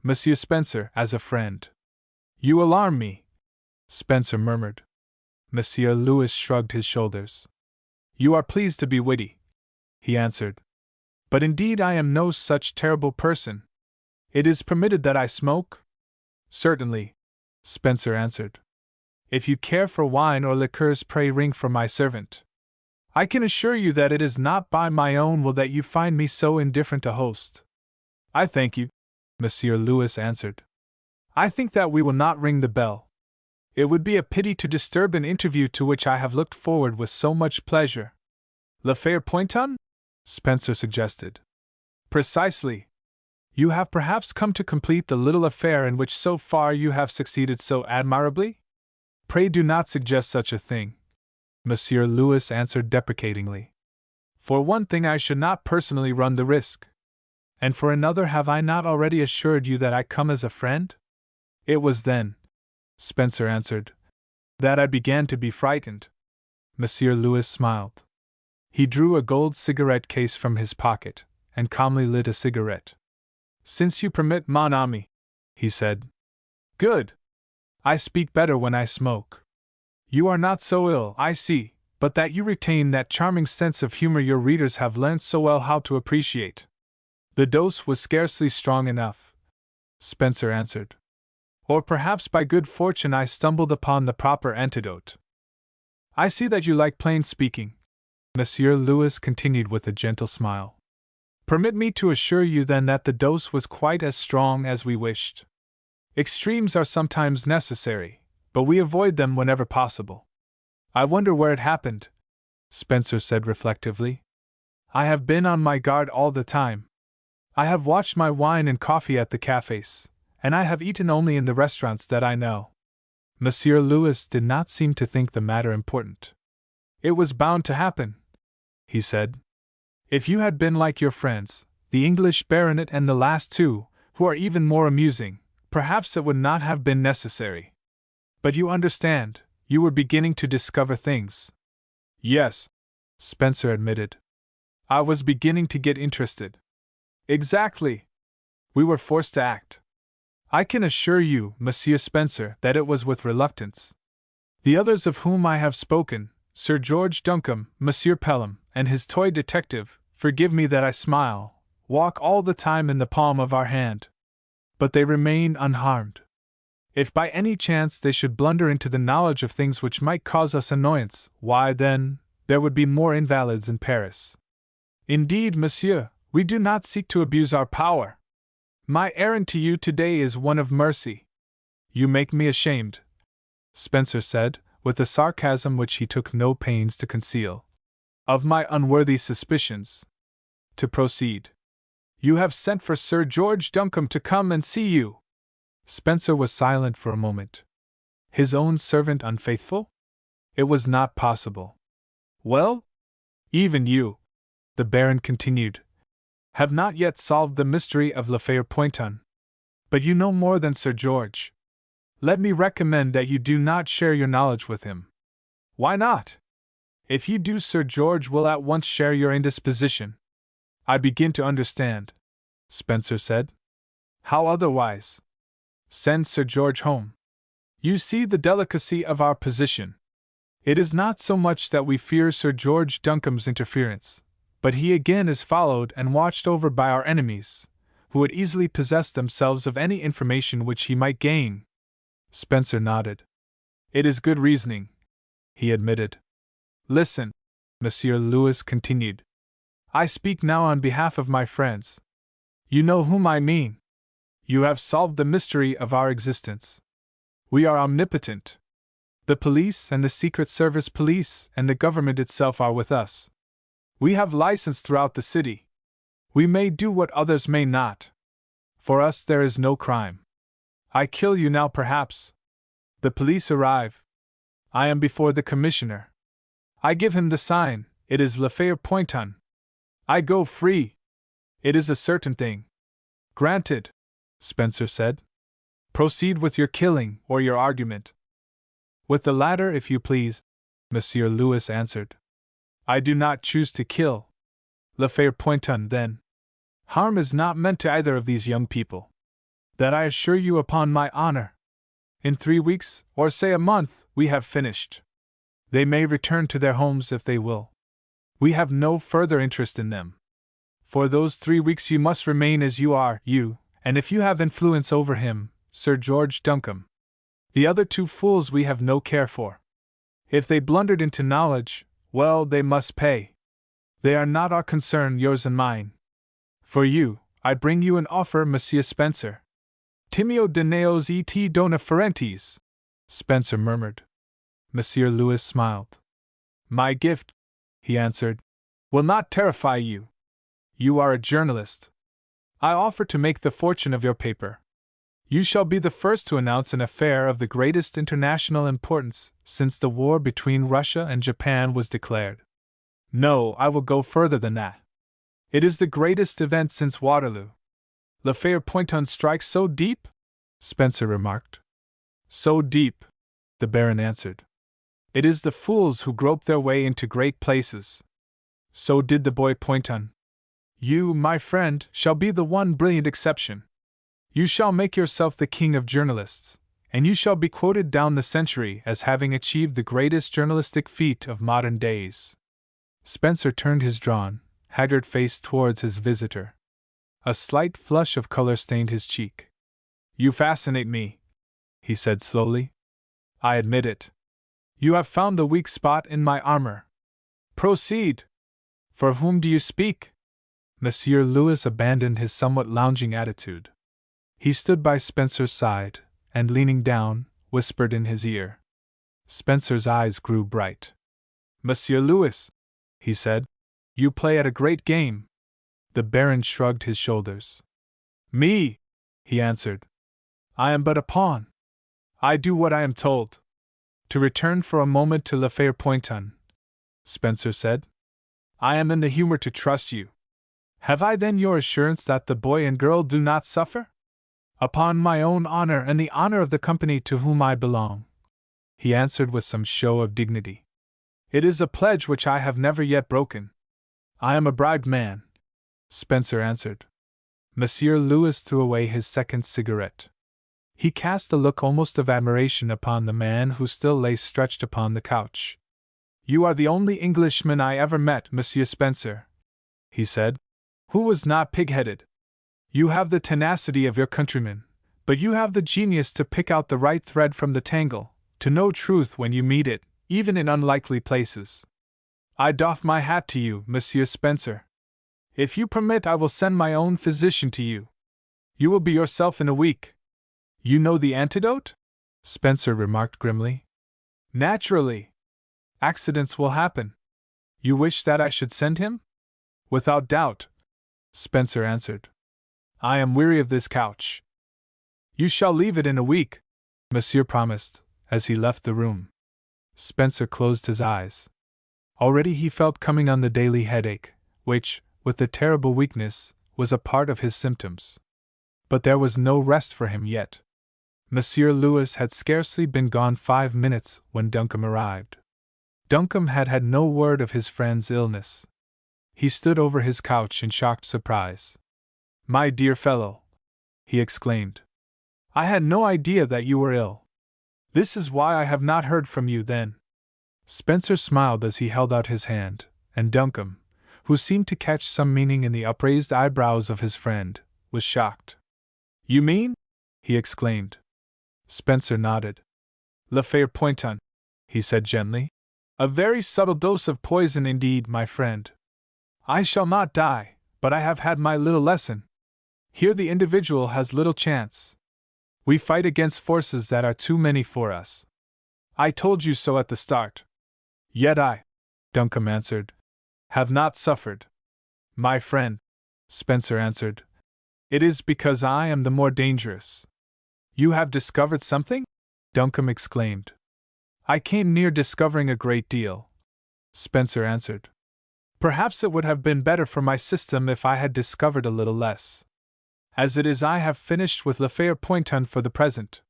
[SPEAKER 1] Monsieur Spencer, as a friend." "You alarm me," Spencer murmured. Monsieur Lewis shrugged his shoulders. "You are pleased to be witty," he answered. "But indeed I am no such terrible person. It is permitted that I smoke?" "Certainly," Spencer answered. "If you care for wine or liqueurs, pray ring for my servant. I can assure you that it is not by my own will that you find me so indifferent a host." "I thank you," Monsieur Lewis answered. "I think that we will not ring the bell. It would be a pity to disturb an interview to which I have looked forward with so much pleasure." "L'affaire Pointon?" Spencer suggested. "Precisely. You have perhaps come to complete the little affair in which so far you have succeeded so admirably?" "Pray do not suggest such a thing," Monsieur Lewis answered deprecatingly. "For one thing, I should not personally run the risk. And for another, have I not already assured you that I come as a friend?" "It was then," Spencer answered, "that I began to be frightened." Monsieur Lewis smiled. He drew a gold cigarette case from his pocket and calmly lit a cigarette. "Since you permit, mon ami," he said. "Good. I speak better when I smoke. You are not so ill, I see, but that you retain that charming sense of humor your readers have learned so well how to appreciate." "The dose was scarcely strong enough," Spencer answered. "Or perhaps by good fortune I stumbled upon the proper antidote." "I see that you like plain speaking," Monsieur Lewis continued with a gentle smile. "Permit me to assure you then that the dose was quite as strong as we wished. Extremes are sometimes necessary, but we avoid them whenever possible." "I wonder where it happened," Spencer said reflectively. "I have been on my guard all the time. I have watched my wine and coffee at the cafes, and I have eaten only in the restaurants that I know." Monsieur Lewis did not seem to think the matter important. "It was bound to happen," he said. If you had been like your friends, the English baronet and the last two, who are even more amusing, perhaps it would not have been necessary. But you understand, you were beginning to discover things. Yes, Spencer admitted. I was beginning to get interested. Exactly. We were forced to act. I can assure you, Monsieur Spencer, that it was with reluctance. The others of whom I have spoken, Sir George Duncombe, Monsieur Pelham, and his toy detective, forgive me that I smile, walk all the time in the palm of our hand. But they remain unharmed. If by any chance they should blunder into the knowledge of things which might cause us annoyance, why then, there would be more invalids in Paris. Indeed, monsieur, we do not seek to abuse our power. My errand to you today is one of mercy. You make me ashamed, Spencer said, with a sarcasm which he took no pains to conceal, of my unworthy suspicions. To proceed. You have sent for Sir George Duncombe to come and see you. Spencer was silent for a moment. His own servant unfaithful? It was not possible. Well? Even you, the Baron continued, have not yet solved the mystery of Lafayette-Pointon. But you know more than Sir George. Let me recommend that you do not share your knowledge with him. Why not? If you do, Sir George will at once share your indisposition. I begin to understand, Spencer said. How otherwise? Send Sir George home. You see the delicacy of our position. It is not so much that we fear Sir George Duncombe's interference, but he again is followed and watched over by our enemies, who would easily possess themselves of any information which he might gain. Spencer nodded. It is good reasoning, he admitted. Listen, Monsieur Lewis continued. I speak now on behalf of my friends. You know whom I mean. You have solved the mystery of our existence. We are omnipotent. The police and the Secret Service police and the government itself are with us. We have license throughout the city. We may do what others may not. For us there is no crime. I kill you now perhaps. The police arrive. I am before the commissioner. I give him the sign, it is Lafayette-Pointon. I go free. It is a certain thing. Granted, Spencer said. Proceed with your killing or your argument. With the latter, if you please, Monsieur Lewis answered. I do not choose to kill. Lafayette-Pointon, then. Harm is not meant to either of these young people. That I assure you upon my honor. In 3 weeks, or say a month, we have finished. They may return to their homes if they will. We have no further interest in them. For those 3 weeks you must remain as you are, you, and if you have influence over him, Sir George Duncombe. The other 2 fools we have no care for. If they blundered into knowledge, well, they must pay. They are not our concern, yours and mine. For you, I bring you an offer, Monsieur Spencer. Timeo Dineos et dona ferentes, Spencer murmured. Monsieur Lewis smiled. My gift, he answered, will not terrify you. You are a journalist. I offer to make the fortune of your paper. You shall be the first to announce an affair of the greatest international importance since the war between Russia and Japan was declared. No, I will go further than that. It is the greatest event since Waterloo. Lafayette-Pointon strikes so deep? Spencer remarked. So deep, the Baron answered. It is the fools who grope their way into great places. So did the boy Pointon. You, my friend, shall be the one brilliant exception. You shall make yourself the king of journalists, and you shall be quoted down the century as having achieved the greatest journalistic feat of modern days. Spencer turned his drawn, haggard face towards his visitor. A slight flush of color stained his cheek. You fascinate me, he said slowly. I admit it. You have found the weak spot in my armor. Proceed. For whom do you speak? Monsieur Lewis abandoned his somewhat lounging attitude. He stood by Spencer's side, and leaning down, whispered in his ear. Spencer's eyes grew bright. Monsieur Lewis, he said, you play at a great game. The Baron shrugged his shoulders. Me, he answered. I am but a pawn. I do what I am told. To return for a moment to Lafayette-Pointon, Spencer said. I am in the humor to trust you. Have I then your assurance that the boy and girl do not suffer? Upon my own honor and the honor of the company to whom I belong, he answered with some show of dignity. It is a pledge which I have never yet broken. I am a bribed man, Spencer answered. Monsieur Lewis threw away his second cigarette. He cast a look almost of admiration upon the man who still lay stretched upon the couch. You are the only Englishman I ever met, Monsieur Spencer, he said, who was not pig-headed. You have the tenacity of your countrymen, but you have the genius to pick out the right thread from the tangle, to know truth when you meet it, even in unlikely places. I doff my hat to you, Monsieur Spencer. If you permit, I will send my own physician to you. You will be yourself in a week. You know the antidote? Spencer remarked grimly. Naturally. Accidents will happen. You wish that I should send him? Without doubt, Spencer answered. I am weary of this couch. You shall leave it in a week, Monsieur promised, as he left the room. Spencer closed his eyes. Already he felt coming on the daily headache, which, with the terrible weakness, was a part of his symptoms. But there was no rest for him yet. Monsieur Lewis had scarcely been gone 5 minutes when Duncombe arrived. Duncombe had had no word of his friend's illness. He stood over his couch in shocked surprise. My dear fellow, he exclaimed, I had no idea that you were ill. This is why I have not heard from you, then. Spencer smiled as he held out his hand, and Duncombe, who seemed to catch some meaning in the upraised eyebrows of his friend, was shocked. You mean? He exclaimed. Spencer nodded. Le Fer Pointon, he said gently. A very subtle dose of poison indeed, my friend. I shall not die, but I have had my little lesson. Here the individual has little chance. We fight against forces that are too many for us. I told you so at the start. Yet I, Duncombe answered, have not suffered. My friend, Spencer answered, it is because I am the more dangerous. You have discovered something? Duncombe exclaimed. I came near discovering a great deal, Spencer answered. Perhaps it would have been better for my system if I had discovered a little less. As it is, I have finished with Le Fer Pointon for the present.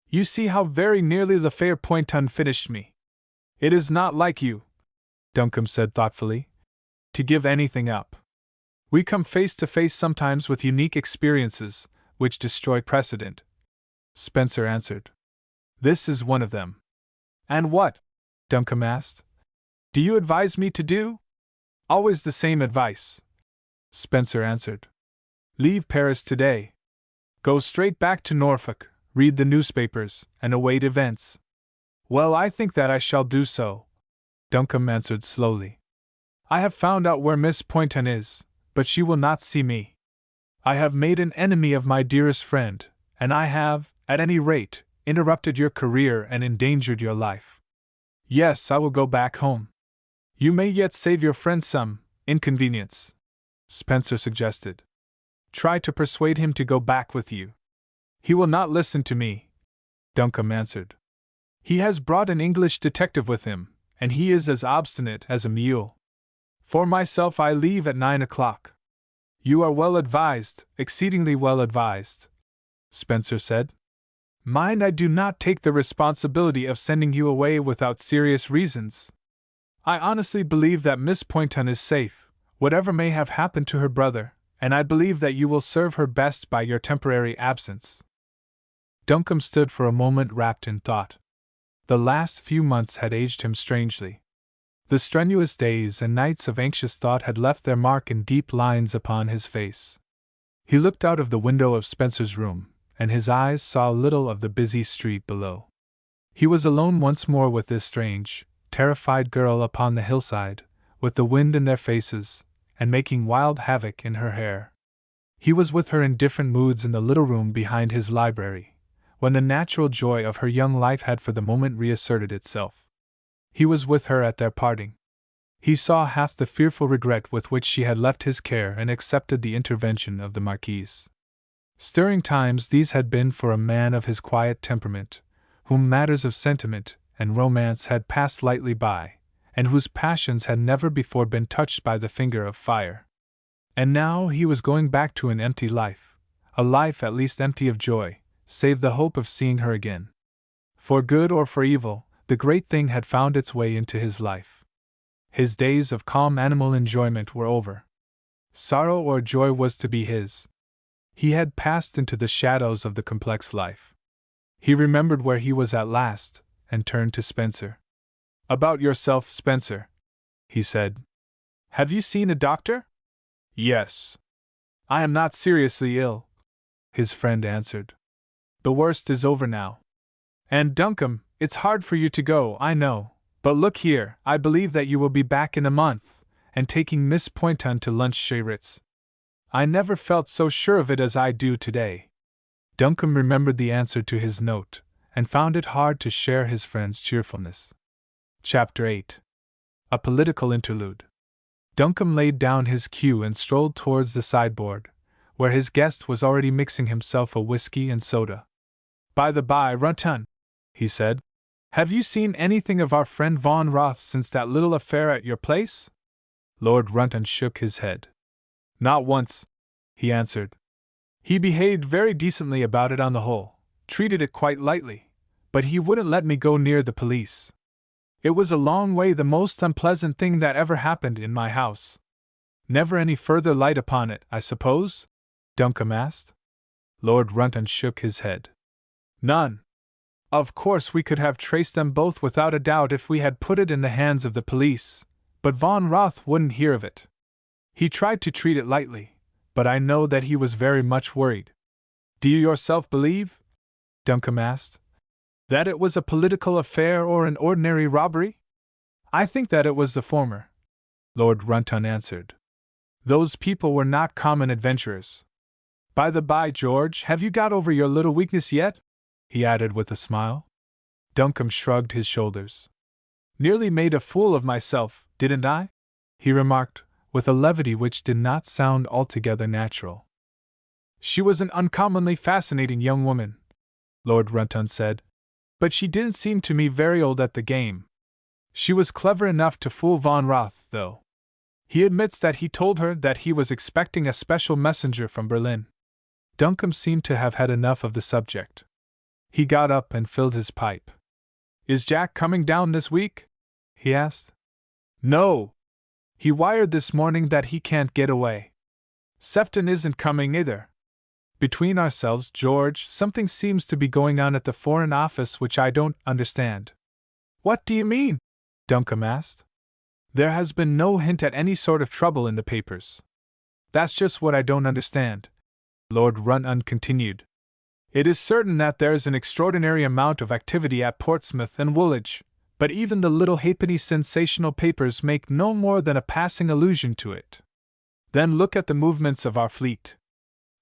[SPEAKER 1] You see how very nearly Le Fer Pointon finished me. It is not like you, Duncombe said thoughtfully, to give anything up. We come face to face sometimes with unique experiences, which destroy precedent. Spencer answered. This is one of them. And what? Duncombe asked. Do you advise me to do? Always the same advice, Spencer answered. Leave Paris today. Go straight back to Norfolk, read the newspapers, and await events. Well, I think that I shall do so, Duncombe answered slowly. I have found out where Miss Pointon is, but she will not see me. I have made an enemy of my dearest friend, and I have, at any rate, interrupted your career and endangered your life. Yes, I will go back home. You may yet save your friend some inconvenience, Spencer suggested. Try to persuade him to go back with you. He will not listen to me, Duncombe answered. He has brought an English detective with him, and he is as obstinate as a mule. For myself, I leave at 9 o'clock. You are well advised, exceedingly well advised, Spencer said. Mind, I do not take the responsibility of sending you away without serious reasons. I honestly believe that Miss Pointon is safe, whatever may have happened to her brother, and I believe that you will serve her best by your temporary absence. Duncombe stood for a moment wrapped in thought. The last few months had aged him strangely. The strenuous days and nights of anxious thought had left their mark in deep lines upon his face. He looked out of the window of Spencer's room, and his eyes saw little of the busy street below. He was alone once more with this strange, terrified girl upon the hillside, with the wind in their faces, and making wild havoc in her hair. He was with her in different moods in the little room behind his library, when the natural joy of her young life had for the moment reasserted itself. He was with her at their parting. He saw half the fearful regret with which she had left his care and accepted the intervention of the Marquise. Stirring times these had been for a man of his quiet temperament, whom matters of sentiment and romance had passed lightly by, and whose passions had never before been touched by the finger of fire. And now he was going back to an empty life, a life at least empty of joy, save the hope of seeing her again. For good or for evil, the great thing had found its way into his life. His days of calm animal enjoyment were over. Sorrow or joy was to be his. He had passed into the shadows of the complex life. He remembered where he was at last, and turned to Spencer. "About yourself, Spencer," he said. "Have you seen a doctor?" "Yes. I am not seriously ill," his friend answered. "The worst is over now. And Duncombe, it's hard for you to go, I know, but look here, I believe that you will be back in a month, and taking Miss Poynton to lunch chez Ritz. I never felt so sure of it as I do today." Duncombe remembered the answer to his note, and found it hard to share his friend's cheerfulness. Chapter 8. A Political Interlude. Duncombe laid down his cue and strolled towards the sideboard, where his guest was already mixing himself a whiskey and soda. "By the by, Runton," he said, "have you seen anything of our friend Von Roth since that little affair at your place?" Lord Runton shook his head. "Not once," he answered. "He behaved very decently about it on the whole, treated it quite lightly, but he wouldn't let me go near the police. It was a long way the most unpleasant thing that ever happened in my house." "Never any further light upon it, I suppose?" Duncombe asked. Lord Runton shook his head. "None. Of course we could have traced them both without a doubt if we had put it in the hands of the police, but Von Roth wouldn't hear of it. He tried to treat it lightly, but I know that he was very much worried." "Do you yourself believe," Duncombe asked, "that it was a political affair or an ordinary robbery?" "I think that it was the former," Lord Runton answered. "Those people were not common adventurers. By the by, George, have you got over your little weakness yet?" he added with a smile. Duncombe shrugged his shoulders. "Nearly made a fool of myself, didn't I?" he remarked, with a levity which did not sound altogether natural. "She was an uncommonly fascinating young woman," Lord Runton said, "but she didn't seem to me very old at the game. She was clever enough to fool Von Roth, though. He admits that he told her that he was expecting a special messenger from Berlin." Duncombe seemed to have had enough of the subject. He got up and filled his pipe. "Is Jack coming down this week?" he asked. "No. He wired this morning that he can't get away. Sefton isn't coming either. Between ourselves, George, something seems to be going on at the Foreign Office which I don't understand." "What do you mean?" Duncombe asked. "There has been no hint at any sort of trouble in the papers." "That's just what I don't understand," Lord Runton continued. "It is certain that there is an extraordinary amount of activity at Portsmouth and Woolwich, but even the little halfpenny sensational papers make no more than a passing allusion to it. Then look at the movements of our fleet.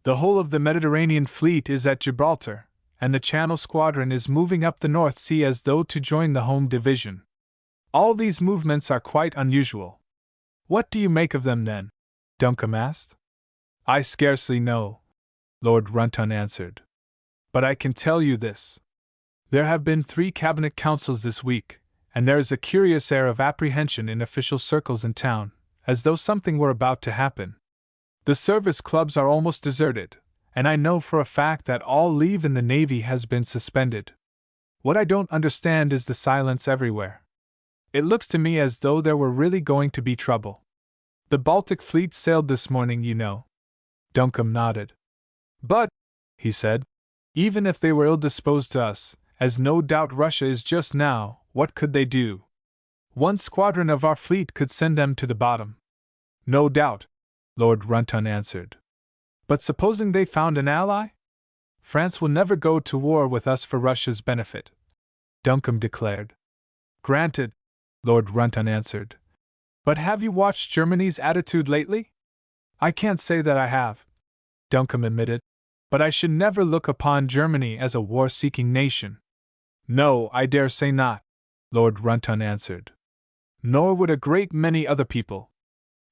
[SPEAKER 1] The whole of the Mediterranean fleet is at Gibraltar, and the Channel Squadron is moving up the North Sea as though to join the home division. All these movements are quite unusual." "What do you make of them, then?" Duncombe asked. "I scarcely know," Lord Runton answered. "But I can tell you this. There have been 3 cabinet councils this week, and there is a curious air of apprehension in official circles in town, as though something were about to happen. The service clubs are almost deserted, and I know for a fact that all leave in the Navy has been suspended. What I don't understand is the silence everywhere. It looks to me as though there were really going to be trouble. The Baltic fleet sailed this morning, you know." Duncombe nodded. "But," he said, "even if they were ill-disposed to us, as no doubt Russia is just now, what could they do? One squadron of our fleet could send them to the bottom." "No doubt," Lord Runton answered. "But supposing they found an ally? France will never go to war with us for Russia's benefit," Duncombe declared. "Granted," Lord Runton answered. "But have you watched Germany's attitude lately?" "I can't say that I have," Duncombe admitted, "but I should never look upon Germany as a war-seeking nation." "No, I dare say not," Lord Runton answered. "Nor would a great many other people.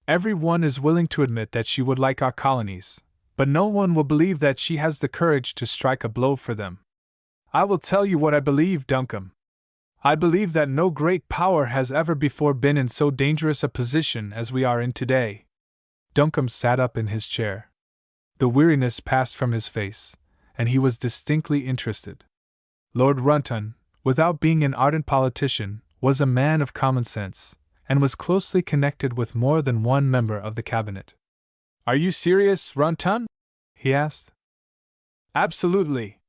[SPEAKER 1] Every one is willing to admit that she would like our colonies, but no one will believe that she has the courage to strike a blow for them. I will tell you what I believe, Duncombe. I believe that no great power has ever before been in so dangerous a position as we are in today. Duncombe sat up in his chair. The weariness passed from his face, and he was distinctly interested. Lord Runton, without being an ardent politician, was a man of common sense, and was closely connected with more than one member of the cabinet. "Are you serious, Runton?" he asked. "Absolutely.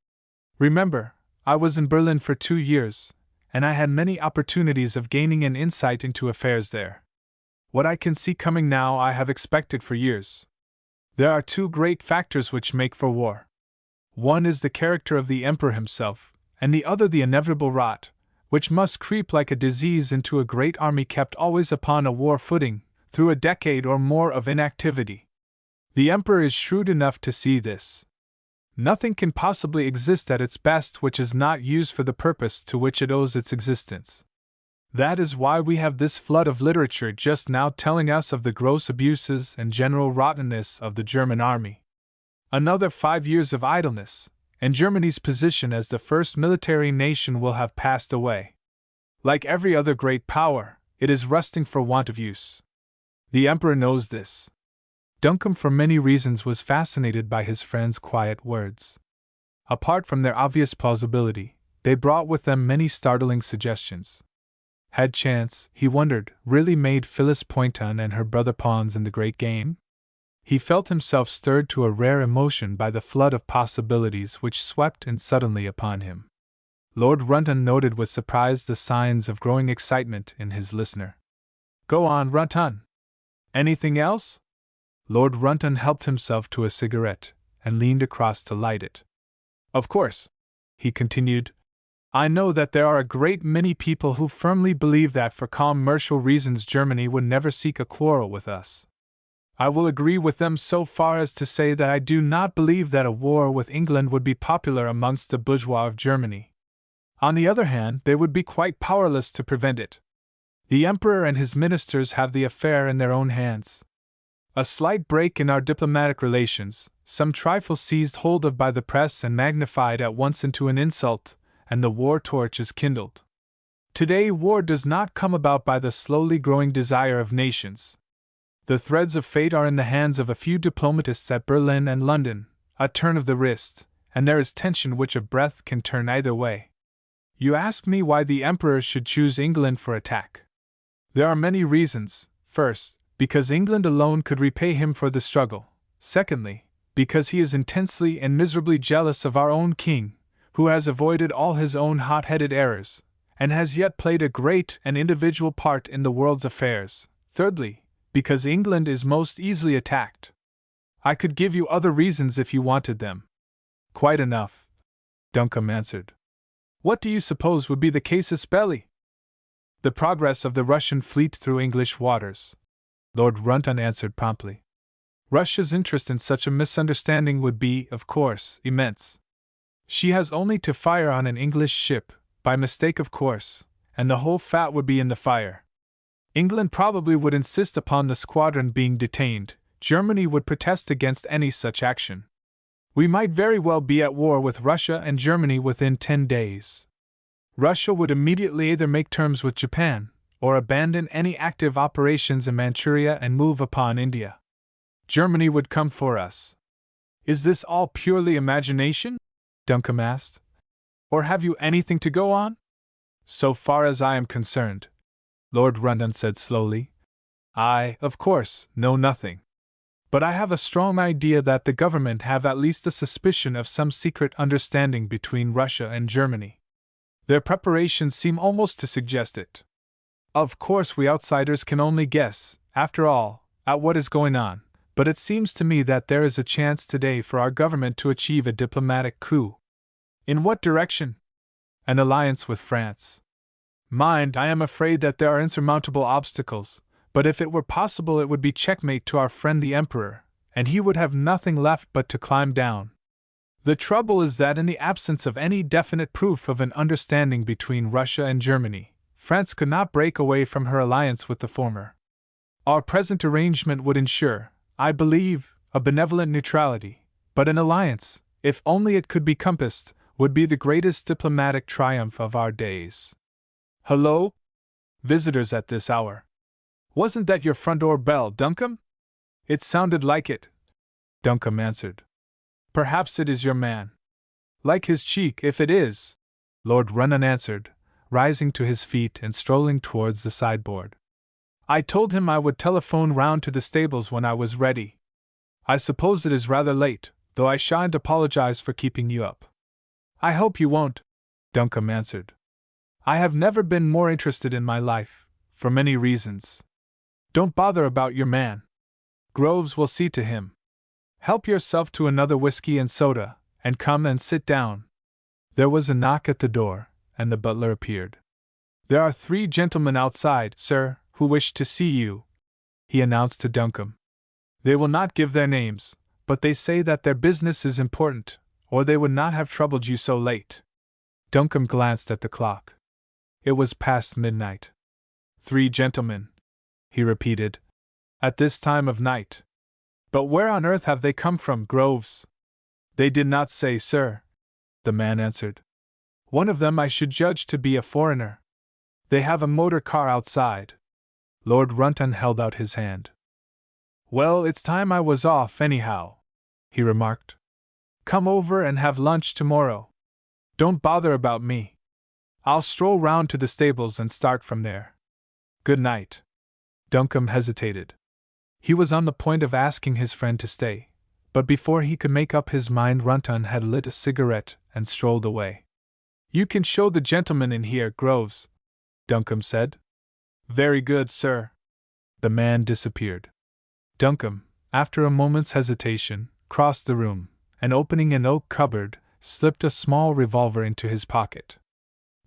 [SPEAKER 1] Remember, I was in Berlin for 2 years, and I had many opportunities of gaining an insight into affairs there. What I can see coming now I have expected for years. There are 2 great factors which make for war. One is the character of the Emperor himself, and the other the inevitable rot, which must creep like a disease into a great army kept always upon a war footing, through a decade or more of inactivity. The Emperor is shrewd enough to see this. Nothing can possibly exist at its best which is not used for the purpose to which it owes its existence. That is why we have this flood of literature just now telling us of the gross abuses and general rottenness of the German army. Another 5 years of idleness, and Germany's position as the first military nation will have passed away. Like every other great power, it is rusting for want of use. The Emperor knows this." Duncombe for many reasons was fascinated by his friend's quiet words. Apart from their obvious plausibility, they brought with them many startling suggestions. Had chance, he wondered, really made Phyllis Poynton and her brother pawns in the great game? He felt himself stirred to a rare emotion by the flood of possibilities which swept in suddenly upon him. Lord Runton noted with surprise the signs of growing excitement in his listener. "Go on, Runton. Anything else?" Lord Runton helped himself to a cigarette, and leaned across to light it. "Of course," he continued, "I know that there are a great many people who firmly believe that for commercial reasons Germany would never seek a quarrel with us. I will agree with them so far as to say that I do not believe that a war with England would be popular amongst the bourgeois of Germany. On the other hand, they would be quite powerless to prevent it. The Emperor and his ministers have the affair in their own hands. A slight break in our diplomatic relations, some trifle seized hold of by the press and magnified at once into an insult, and the war torch is kindled. Today war does not come about by the slowly growing desire of nations. The threads of fate are in the hands of a few diplomatists at Berlin and London, a turn of the wrist, and there is tension which a breath can turn either way. You ask me why the Emperor should choose England for attack. There are many reasons. First, because England alone could repay him for the struggle. Secondly, because he is intensely and miserably jealous of our own king, who has avoided all his own hot-headed errors, and has yet played a great and individual part in the world's affairs. Thirdly, because England is most easily attacked. I could give you other reasons if you wanted them." "Quite enough," Duncombe answered. "What do you suppose would be the casus belli?" "The progress of the Russian fleet through English waters," Lord Runton answered promptly. "Russia's interest in such a misunderstanding would be, of course, immense. She has only to fire on an English ship, by mistake of course, and the whole fat would be in the fire. England probably would insist upon the squadron being detained. Germany would protest against any such action. We might very well be at war with Russia and Germany within 10 days. Russia would immediately either make terms with Japan, or abandon any active operations in Manchuria and move upon India. Germany would come for us. Is this all purely imagination?" Duncombe asked. "Or have you anything to go on?" "So far as I am concerned," Lord Runton said slowly, "I, of course, know nothing. But I have a strong idea that the government have at least a suspicion of some secret understanding between Russia and Germany. Their preparations seem almost to suggest it. Of course we outsiders can only guess, after all, at what is going on, but it seems to me that there is a chance today for our government to achieve a diplomatic coup." "In what direction?" "An alliance with France. Mind, I am afraid that there are insurmountable obstacles, but if it were possible it would be checkmate to our friend the Emperor, and he would have nothing left but to climb down. The trouble is that in the absence of any definite proof of an understanding between Russia and Germany, France could not break away from her alliance with the former. Our present arrangement would ensure, I believe, a benevolent neutrality, but an alliance, if only it could be compassed, would be the greatest diplomatic triumph of our days." Hello? Visitors at this hour. Wasn't that your front door bell, Duncombe? It sounded like it, Duncombe answered. Perhaps it is your man. Like his cheek, if it is, Lord Runnon answered, rising to his feet and strolling towards the sideboard. I told him I would telephone round to the stables when I was ready. I suppose it is rather late, though I shan't apologize for keeping you up. I hope you won't, Duncombe answered. I have never been more interested in my life, for many reasons. Don't bother about your man. Groves will see to him. Help yourself to another whiskey and soda, and come and sit down. There was a knock at the door, and the butler appeared. There are 3 gentlemen outside, sir, who wish to see you, he announced to Duncombe. They will not give their names, but they say that their business is important, or they would not have troubled you so late. Duncombe glanced at the clock. It was past midnight. 3 gentlemen, he repeated, at this time of night. But where on earth have they come from, Groves? They did not say, sir, the man answered. One of them I should judge to be a foreigner. They have a motor car outside. Lord Runton held out his hand. Well, it's time I was off, anyhow, he remarked. Come over and have lunch tomorrow. Don't bother about me. I'll stroll round to the stables and start from there. Good night. Duncombe hesitated. He was on the point of asking his friend to stay, but before he could make up his mind Runton had lit a cigarette and strolled away. You can show the gentleman in here, Groves, Duncombe said. Very good, sir. The man disappeared. Duncombe, after a moment's hesitation, crossed the room, and opening an oak cupboard, slipped a small revolver into his pocket.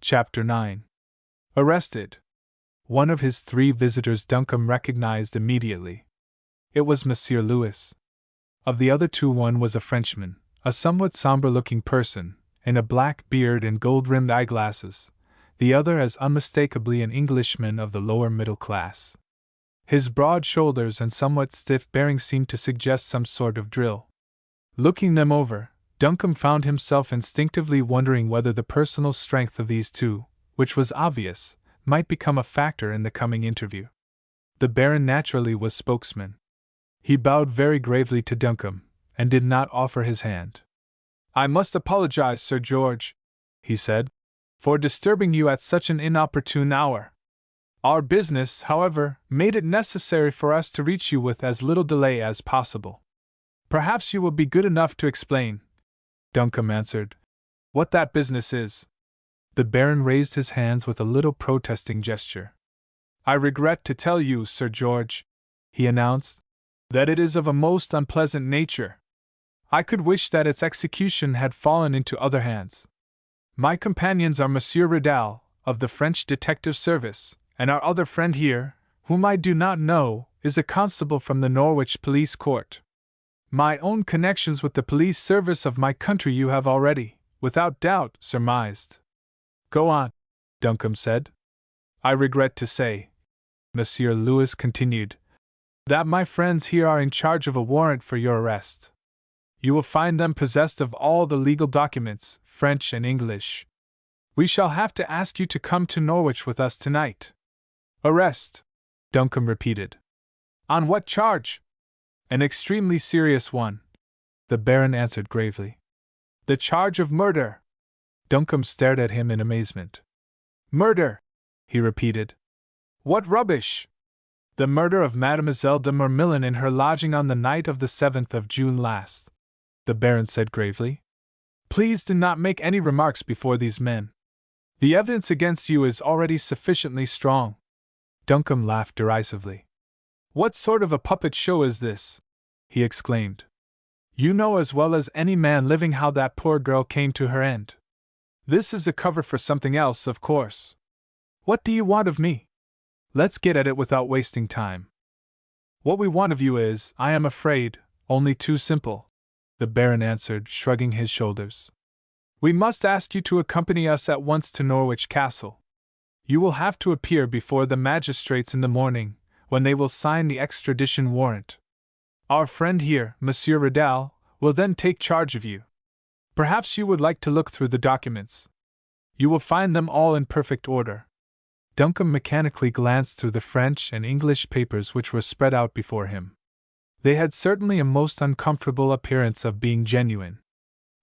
[SPEAKER 1] Chapter 9. Arrested. One of his 3 visitors Duncombe recognized immediately. It was Monsieur Louis. Of the other 2, one was a Frenchman, a somewhat sombre-looking person, in a black beard and gold-rimmed eyeglasses, the other as unmistakably an Englishman of the lower middle class. His broad shoulders and somewhat stiff bearing seemed to suggest some sort of drill. Looking them over, Duncombe found himself instinctively wondering whether the personal strength of these 2, which was obvious, might become a factor in the coming interview. The Baron naturally was spokesman. He bowed very gravely to Duncombe, and did not offer his hand. I must apologize, Sir George, he said, for disturbing you at such an inopportune hour. Our business, however, made it necessary for us to reach you with as little delay as possible. Perhaps you will be good enough to explain, Duncombe answered, what that business is. The Baron raised his hands with a little protesting gesture. I regret to tell you, Sir George, he announced, that it is of a most unpleasant nature. I could wish that its execution had fallen into other hands. My companions are Monsieur Ridal, of the French Detective Service, and our other friend here, whom I do not know, is a constable from the Norwich Police Court. My own connections with the police service of my country you have already, without doubt, surmised. Go on, Duncombe said. I regret to say, Monsieur Louis continued, that my friends here are in charge of a warrant for your arrest. You will find them possessed of all the legal documents, French and English. We shall have to ask you to come to Norwich with us tonight. Arrest, Duncombe repeated. On what charge? An extremely serious one, the Baron answered gravely. The charge of murder. Duncombe stared at him in amazement. Murder, he repeated. What rubbish! The murder of Mademoiselle de Mermillon in her lodging on the night of the 7th of June last, the Baron said gravely. Please do not make any remarks before these men. The evidence against you is already sufficiently strong. Duncombe laughed derisively. What sort of a puppet show is this? He exclaimed. You know as well as any man living how that poor girl came to her end. This is a cover for something else, of course. What do you want of me? Let's get at it without wasting time. What we want of you is, I am afraid, only too simple, the Baron answered, shrugging his shoulders. We must ask you to accompany us at once to Norwich Castle. You will have to appear before the magistrates in the morning, when they will sign the extradition warrant. Our friend here, Monsieur Ridal, will then take charge of you. Perhaps you would like to look through the documents. You will find them all in perfect order. Duncombe mechanically glanced through the French and English papers which were spread out before him. They had certainly a most uncomfortable appearance of being genuine.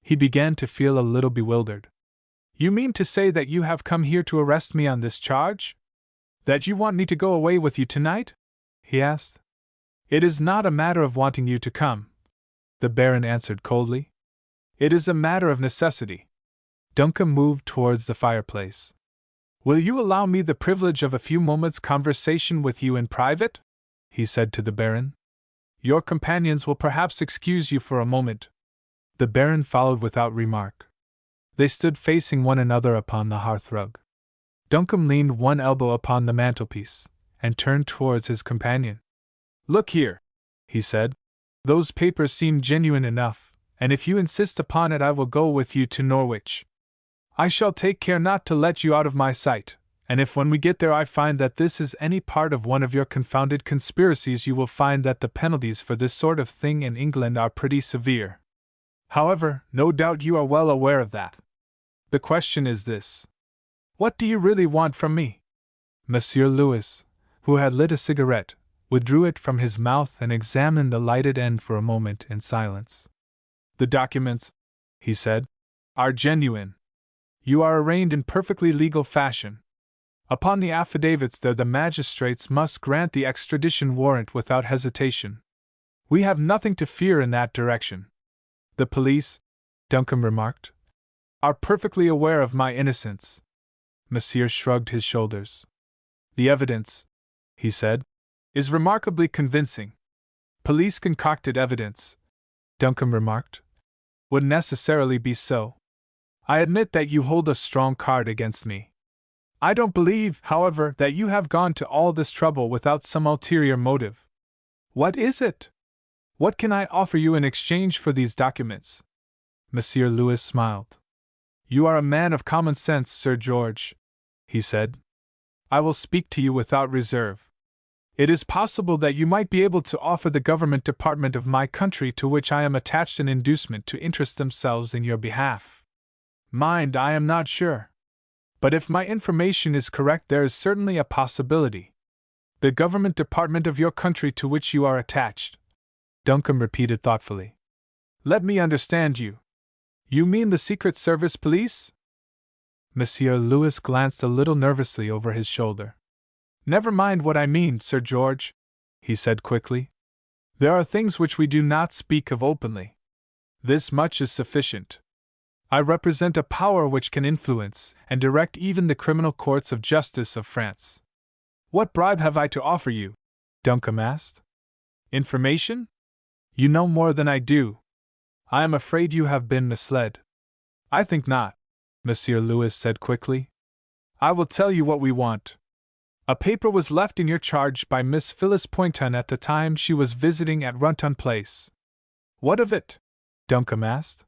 [SPEAKER 1] He began to feel a little bewildered. "You mean to say that you have come here to arrest me on this charge? That you want me to go away with you tonight?" he asked. "It is not a matter of wanting you to come," the Baron answered coldly. "It is a matter of necessity." Duncombe moved towards the fireplace. "Will you allow me the privilege of a few moments' conversation with you in private?" he said to the Baron. "Your companions will perhaps excuse you for a moment." The Baron followed without remark. They stood facing one another upon the hearthrug. Duncombe leaned one elbow upon the mantelpiece, and turned towards his companion. "Look here," he said. "Those papers seem genuine enough, and if you insist upon it I will go with you to Norwich. I shall take care not to let you out of my sight, and if when we get there I find that this is any part of one of your confounded conspiracies you will find that the penalties for this sort of thing in England are pretty severe. However, no doubt you are well aware of that. The question is this. What do you really want from me?" Monsieur Louis, who had lit a cigarette, withdrew it from his mouth and examined the lighted end for a moment in silence. "The documents," he said, "are genuine. You are arraigned in perfectly legal fashion. Upon the affidavits there the magistrates must grant the extradition warrant without hesitation. We have nothing to fear in that direction. The police," Duncombe remarked, "are perfectly aware of my innocence." Monsieur shrugged his shoulders. "The evidence," he said, "is remarkably convincing." "Police concocted evidence," Duncombe remarked, "would necessarily be so. I admit that you hold a strong card against me. I don't believe, however, that you have gone to all this trouble without some ulterior motive. What is it? What can I offer you in exchange for these documents?" Monsieur Louis smiled. "You are a man of common sense, Sir George," he said. "I will speak to you without reserve. It is possible that you might be able to offer the government department of my country to which I am attached an inducement to interest themselves in your behalf. Mind, I am not sure. But if my information is correct there is certainly a possibility. The government department of your country to which you are attached," Duncombe repeated thoughtfully. "Let me understand you. You mean the Secret Service police?" Monsieur Louis glanced a little nervously over his shoulder. "Never mind what I mean, Sir George," he said quickly. "There are things which we do not speak of openly. This much is sufficient. I represent a power which can influence and direct even the criminal courts of justice of France." "What bribe have I to offer you?" Duncombe asked. "Information? You know more than I do. I am afraid you have been misled." "I think not," Monsieur Louis said quickly. "I will tell you what we want. A paper was left in your charge by Miss Phyllis Poynton at the time she was visiting at Runton Place." "What of it?" Duncombe asked.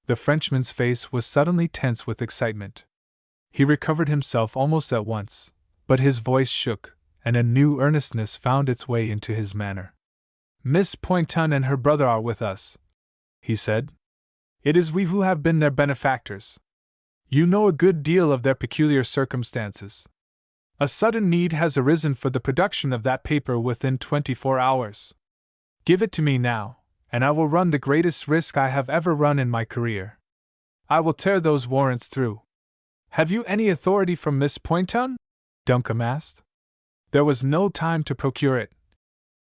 [SPEAKER 1] The Frenchman's face was suddenly tense with excitement. He recovered himself almost at once, but his voice shook, and a new earnestness found its way into his manner. "Miss Poynton and her brother are with us," he said. "It is we who have been their benefactors. You know a good deal of their peculiar circumstances. A sudden need has arisen for the production of that paper within 24 hours. Give it to me now, and I will run the greatest risk I have ever run in my career. I will tear those warrants through." "Have you any authority from Miss Poynton?" Duncombe asked. "There was no time to procure it,"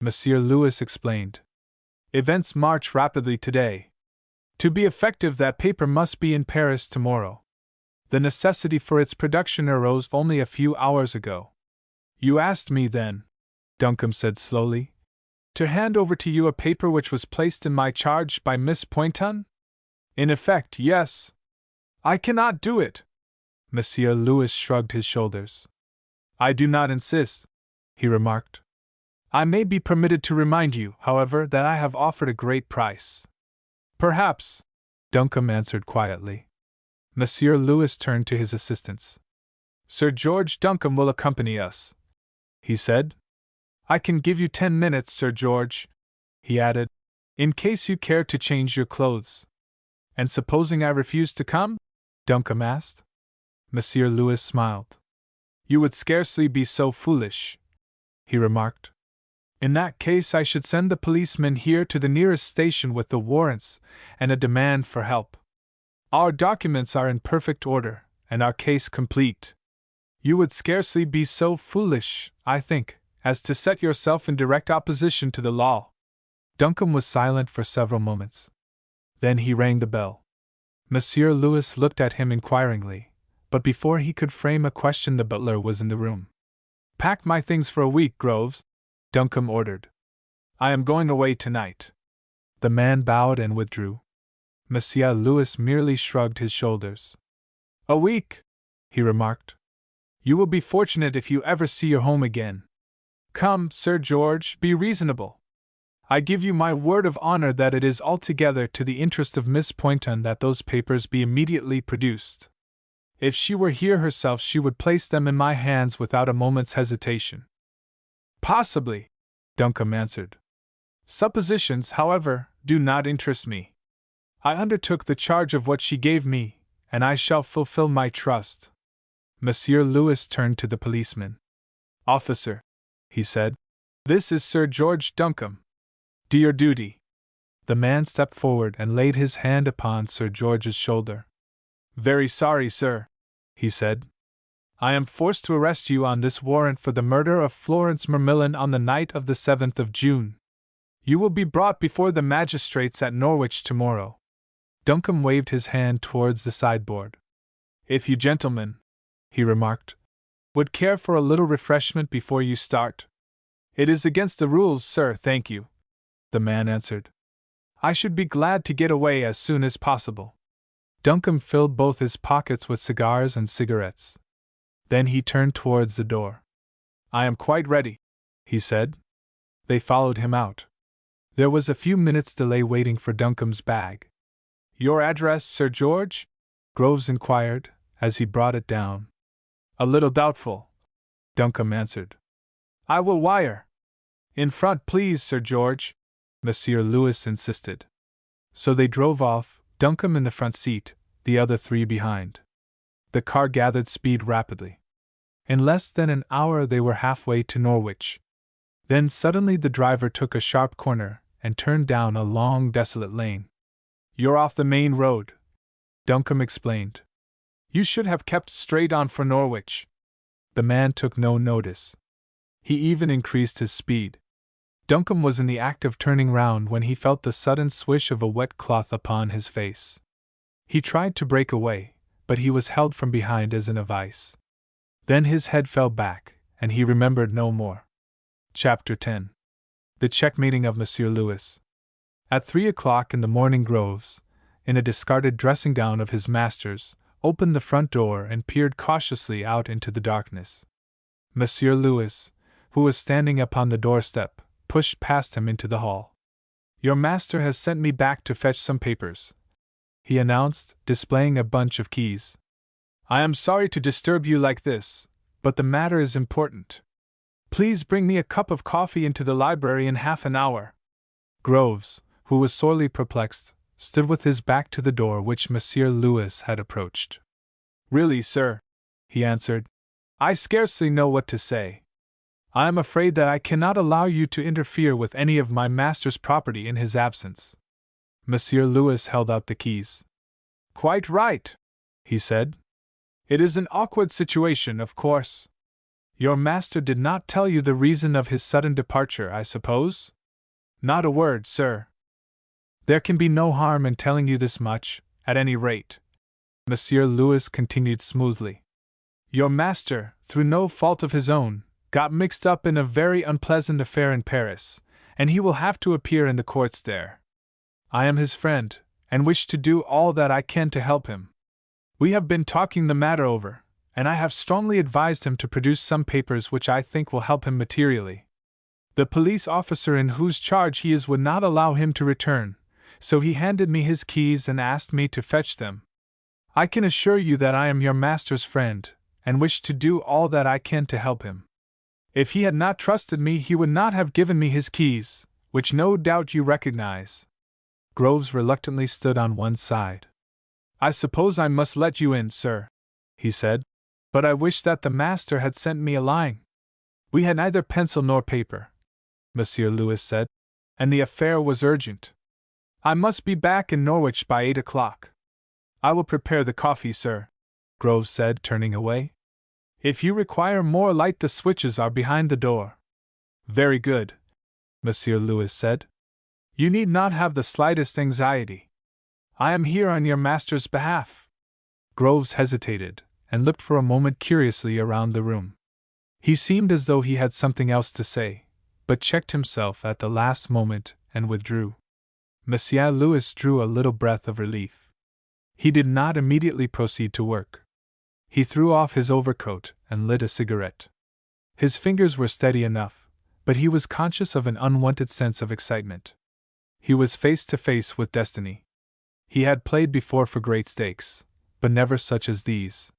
[SPEAKER 1] Monsieur Louis explained. "Events march rapidly today. To be effective, that paper must be in Paris tomorrow. The necessity for its production arose only a few hours ago." "You asked me then," Duncombe said slowly, "to hand over to you a paper which was placed in my charge by Miss Poynton?" "In effect, yes." "I cannot do it." Monsieur Louis shrugged his shoulders. "I do not insist," he remarked. "I may be permitted to remind you, however, that I have offered a great price." "Perhaps," Duncombe answered quietly. Monsieur Louis turned to his assistants. "Sir George Duncombe will accompany us," he said. "I can give you 10 minutes, Sir George," he added, "in case you care to change your clothes." "And supposing I refuse to come?" Duncombe asked. Monsieur Louis smiled. You would scarcely be so foolish, he remarked. In that case, I should send the policeman here to the nearest station with the warrants and a demand for help. Our documents are in perfect order, and our case complete. You would scarcely be so foolish, I think, as to set yourself in direct opposition to the law. Duncombe was silent for several moments. Then he rang the bell. Monsieur Lewis looked at him inquiringly, but before he could frame a question the butler was in the room. Pack my things for a week, Groves, Duncombe ordered. I am going away tonight. The man bowed and withdrew. Monsieur Lewis merely shrugged his shoulders. A week, he remarked. You will be fortunate if you ever see your home again. Come, Sir George, be reasonable. I give you my word of honor that it is altogether to the interest of Miss Poynton that those papers be immediately produced. If she were here herself, she would place them in my hands without a moment's hesitation. Possibly, Duncombe answered. Suppositions, however, do not interest me. I undertook the charge of what she gave me, and I shall fulfill my trust. Monsieur Lewis turned to the policeman. Officer, he said, this is Sir George Duncombe. Do your duty. The man stepped forward and laid his hand upon Sir George's shoulder. Very sorry, sir, he said. I am forced to arrest you on this warrant for the murder of Florence Mermillan on the night of the 7th of June. You will be brought before the magistrates at Norwich tomorrow. Duncombe waved his hand towards the sideboard. If you gentlemen, he remarked, would care for a little refreshment before you start. It is against the rules, sir, thank you, the man answered. I should be glad to get away as soon as possible. Duncombe filled both his pockets with cigars and cigarettes. Then he turned towards the door. I am quite ready, he said. They followed him out. There was a few minutes' delay waiting for Duncombe's bag. Your address, Sir George? Groves inquired, as he brought it down. A little doubtful, Duncombe answered. I will wire. In front, please, Sir George, Monsieur Lewis insisted. So they drove off, Duncombe in the front seat, the other three behind. The car gathered speed rapidly. In less than an hour they were halfway to Norwich. Then suddenly the driver took a sharp corner and turned down a long, desolate lane. You're off the main road, Duncombe explained. You should have kept straight on for Norwich. The man took no notice. He even increased his speed. Duncombe was in the act of turning round when he felt the sudden swish of a wet cloth upon his face. He tried to break away, but he was held from behind as in a vice. Then his head fell back, and he remembered no more. Chapter 10. The checkmating of Monsieur Lewis. At 3 o'clock in the morning, Groves, in a discarded dressing-gown of his master's, opened the front door and peered cautiously out into the darkness. Monsieur Lewis, who was standing upon the doorstep, pushed past him into the hall. Your master has sent me back to fetch some papers, he announced, displaying a bunch of keys. I am sorry to disturb you like this, but the matter is important. Please bring me a cup of coffee into the library in half an hour. Groves, who was sorely perplexed, stood with his back to the door which Monsieur Lewis had approached. Really, sir, he answered, I scarcely know what to say. I am afraid that I cannot allow you to interfere with any of my master's property in his absence. Monsieur Lewis held out the keys. Quite right, he said. It is an awkward situation, of course. Your master did not tell you the reason of his sudden departure, I suppose? Not a word, sir. There can be no harm in telling you this much, at any rate, Monsieur Lewis continued smoothly. Your master, through no fault of his own, got mixed up in a very unpleasant affair in Paris, and he will have to appear in the courts there. I am his friend, and wish to do all that I can to help him. We have been talking the matter over, and I have strongly advised him to produce some papers which I think will help him materially. The police officer in whose charge he is would not allow him to return, so he handed me his keys and asked me to fetch them. I can assure you that I am your master's friend, and wish to do all that I can to help him. If he had not trusted me, he would not have given me his keys, which no doubt you recognize. Groves reluctantly stood on one side. I suppose I must let you in, sir, he said, but I wish that the master had sent me a line. We had neither pencil nor paper, Monsieur Lewis said, and the affair was urgent. I must be back in Norwich by 8 o'clock. I will prepare the coffee, sir, Groves said, turning away. If you require more light, the switches are behind the door. Very good, Monsieur Lewis said. You need not have the slightest anxiety. I am here on your master's behalf. Groves hesitated, and looked for a moment curiously around the room. He seemed as though he had something else to say, but checked himself at the last moment and withdrew. Monsieur Lewis drew a little breath of relief. He did not immediately proceed to work. He threw off his overcoat and lit a cigarette. His fingers were steady enough, but he was conscious of an unwonted sense of excitement. He was face to face with destiny. He had played before for great stakes, but never such as these.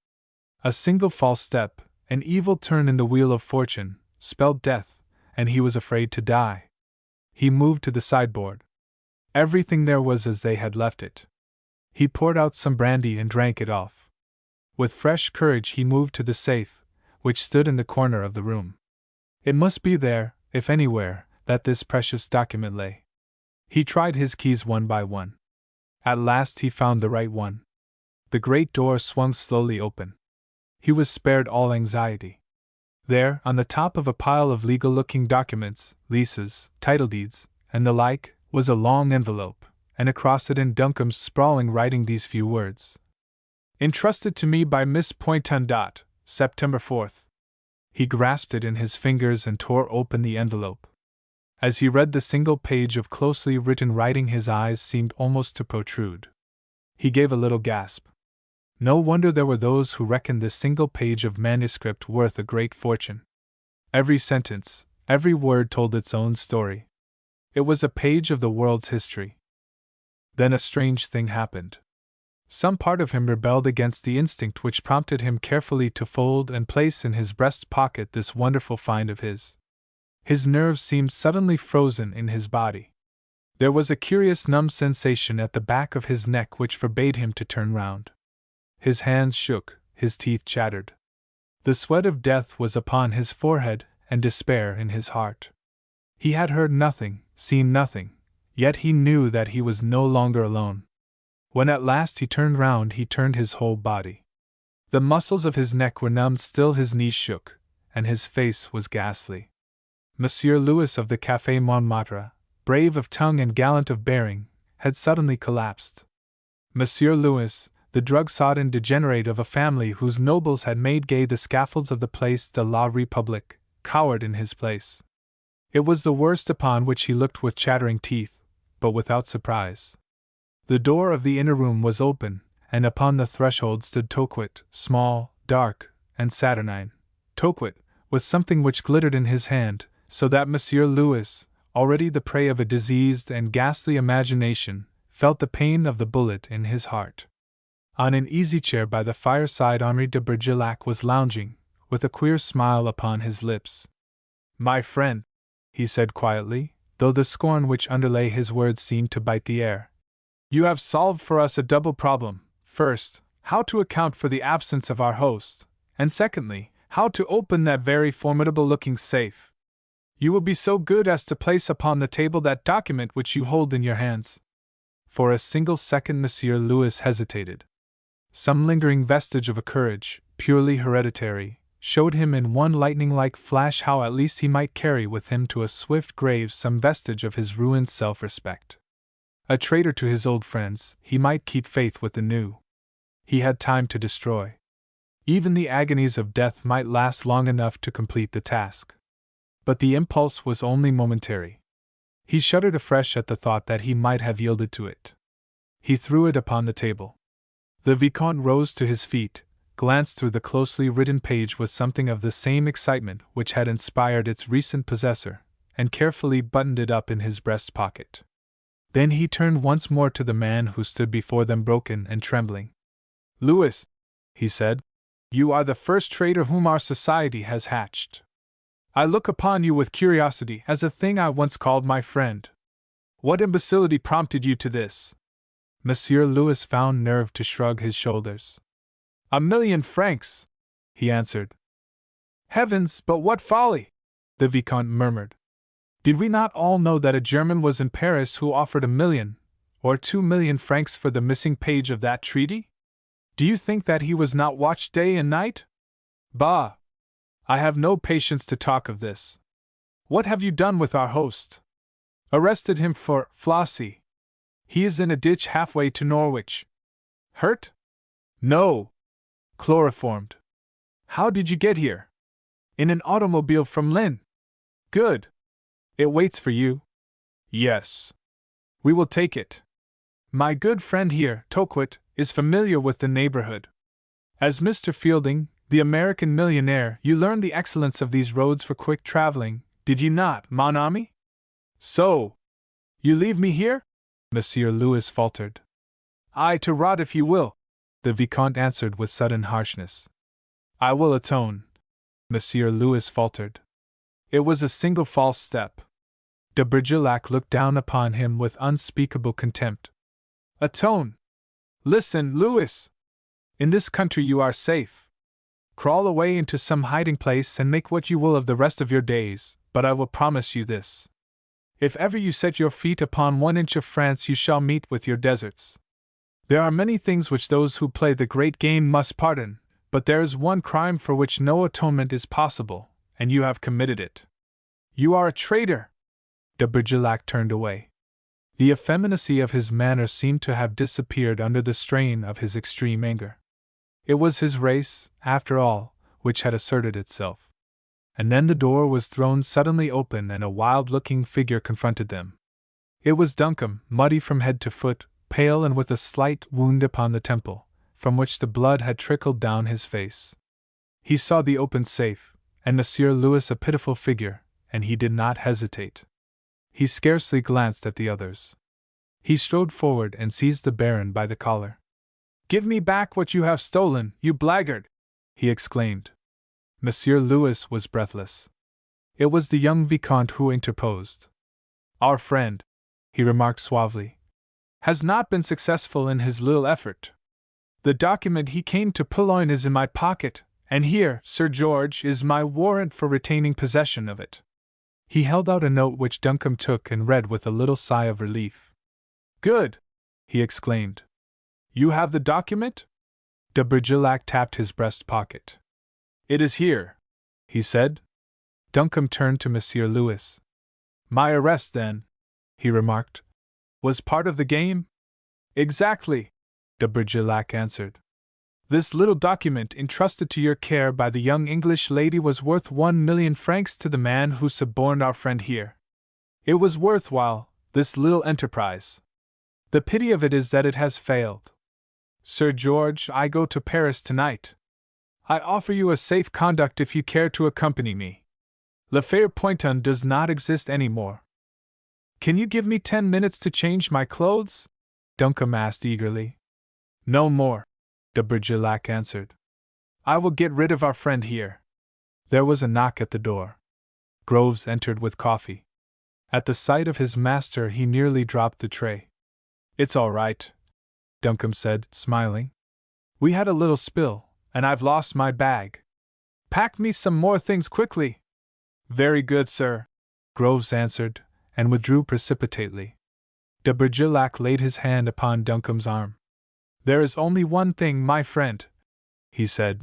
[SPEAKER 1] A single false step, an evil turn in the wheel of fortune, spelled death, and he was afraid to die. He moved to the sideboard. Everything there was as they had left it. He poured out some brandy and drank it off. With fresh courage he moved to the safe, which stood in the corner of the room. It must be there, if anywhere, that this precious document lay. He tried his keys one by one. At last he found the right one. The great door swung slowly open. He was spared all anxiety. There, on the top of a pile of legal-looking documents, leases, title deeds, and the like, was a long envelope, and across it in Duncombe's sprawling writing these few words. Entrusted to me by Miss Pointundot, September 4th. He grasped it in his fingers and tore open the envelope. As he read the single page of closely written writing, his eyes seemed almost to protrude. He gave a little gasp. No wonder there were those who reckoned this single page of manuscript worth a great fortune. Every sentence, every word told its own story. It was a page of the world's history. Then a strange thing happened. Some part of him rebelled against the instinct which prompted him carefully to fold and place in his breast pocket this wonderful find of his. His nerves seemed suddenly frozen in his body. There was a curious numb sensation at the back of his neck which forbade him to turn round. His hands shook, his teeth chattered. The sweat of death was upon his forehead and despair in his heart. He had heard nothing, seen nothing, yet he knew that he was no longer alone. When at last he turned round, he turned his whole body. The muscles of his neck were numbed, still his knees shook, and his face was ghastly. Monsieur Lewis of the Café Montmartre, brave of tongue and gallant of bearing, had suddenly collapsed. Monsieur Lewis, the drug-sodden degenerate of a family whose nobles had made gay the scaffolds of the Place de la République, cowered in his place. It was the worst upon which he looked with chattering teeth, but without surprise. The door of the inner room was open, and upon the threshold stood Tocqueville, small, dark, and saturnine. Tocqueville, with something which glittered in his hand, so that Monsieur Lewis, already the prey of a diseased and ghastly imagination, felt the pain of the bullet in his heart. On an easy-chair by the fireside Henri de Bergerac was lounging, with a queer smile upon his lips. "My friend," he said quietly, though the scorn which underlay his words seemed to bite the air, "you have solved for us a double problem: first, how to account for the absence of our host, and secondly, how to open that very formidable-looking safe. You will be so good as to place upon the table that document which you hold in your hands." For a single second Monsieur Lewis hesitated. Some lingering vestige of a courage, purely hereditary, showed him in one lightning-like flash how at least he might carry with him to a swift grave some vestige of his ruined self-respect. A traitor to his old friends, he might keep faith with the new. He had time to destroy. Even the agonies of death might last long enough to complete the task. But the impulse was only momentary. He shuddered afresh at the thought that he might have yielded to it. He threw it upon the table. The Vicomte rose to his feet, glanced through the closely written page with something of the same excitement which had inspired its recent possessor, and carefully buttoned it up in his breast pocket. Then he turned once more to the man who stood before them broken and trembling. "Lewis," he said, "you are the first traitor whom our society has hatched. I look upon you with curiosity as a thing I once called my friend. What imbecility prompted you to this?" Monsieur Lewis found nerve to shrug his shoulders. "1,000,000 francs!" he answered. Heavens, but what folly! The Vicomte murmured. Did we not all know that a German was in Paris who offered 1,000,000 or 2,000,000 francs for the missing page of that treaty? Do you think that he was not watched day and night? Bah! I have no patience to talk of this. What have you done with our host? Arrested him for Flossie. He is in a ditch halfway to Norwich. Hurt? No. Chloroformed. How did you get here? In an automobile from Lynn. Good. It waits for you. Yes. We will take it. My good friend here, Toquet, is familiar with the neighborhood. As Mr. Fielding, the American millionaire, you learned the excellence of these roads for quick traveling, did you not, mon ami? So. You leave me here? Monsieur Louis faltered. Aye, to rot if you will, the Vicomte answered with sudden harshness. I will atone, Monsieur Louis faltered. It was a single false step. De Bergerac looked down upon him with unspeakable contempt. Atone! Listen, Louis! In this country you are safe. Crawl away into some hiding place and make what you will of the rest of your days, but I will promise you this. If ever you set your feet upon 1 inch of France, you shall meet with your deserts. There are many things which those who play the great game must pardon, but there is one crime for which no atonement is possible, and you have committed it. You are a traitor! De Bergerac turned away. The effeminacy of his manner seemed to have disappeared under the strain of his extreme anger. It was his race, after all, which had asserted itself. And then the door was thrown suddenly open and a wild-looking figure confronted them. It was Duncombe, muddy from head to foot, pale and with a slight wound upon the temple, from which the blood had trickled down his face. He saw the open safe, and Monsieur Louis a pitiful figure, and he did not hesitate. He scarcely glanced at the others. He strode forward and seized the Baron by the collar. Give me back what you have stolen, you blackguard! He exclaimed. Monsieur Louis was breathless. It was the young Vicomte who interposed. Our friend, he remarked suavely, has not been successful in his little effort. The document he came to purloin is in my pocket, and here, Sir George, is my warrant for retaining possession of it. He held out a note which Duncombe took and read with a little sigh of relief. Good! He exclaimed. You have the document? De Bergerac tapped his breast pocket. It is here, he said. Duncombe turned to Monsieur Louis. My arrest, then, he remarked, was part of the game? Exactly, de Bergerac answered. This little document entrusted to your care by the young English lady was worth 1,000,000 francs to the man who suborned our friend here. It was worthwhile, this little enterprise. The pity of it is that it has failed. Sir George, I go to Paris tonight. I offer you a safe conduct if you care to accompany me. L'affaire Pointon does not exist any more. Can you give me 10 minutes to change my clothes? Duncombe asked eagerly. No more, de Bergerac answered. I will get rid of our friend here. There was a knock at the door. Groves entered with coffee. At the sight of his master he nearly dropped the tray. It's all right, Duncombe said, smiling. We had a little spill, and I've lost my bag. Pack me some more things quickly. Very good, sir, Groves answered, and withdrew precipitately. De Bergerac laid his hand upon Duncombe's arm. There is only one thing, my friend, he said.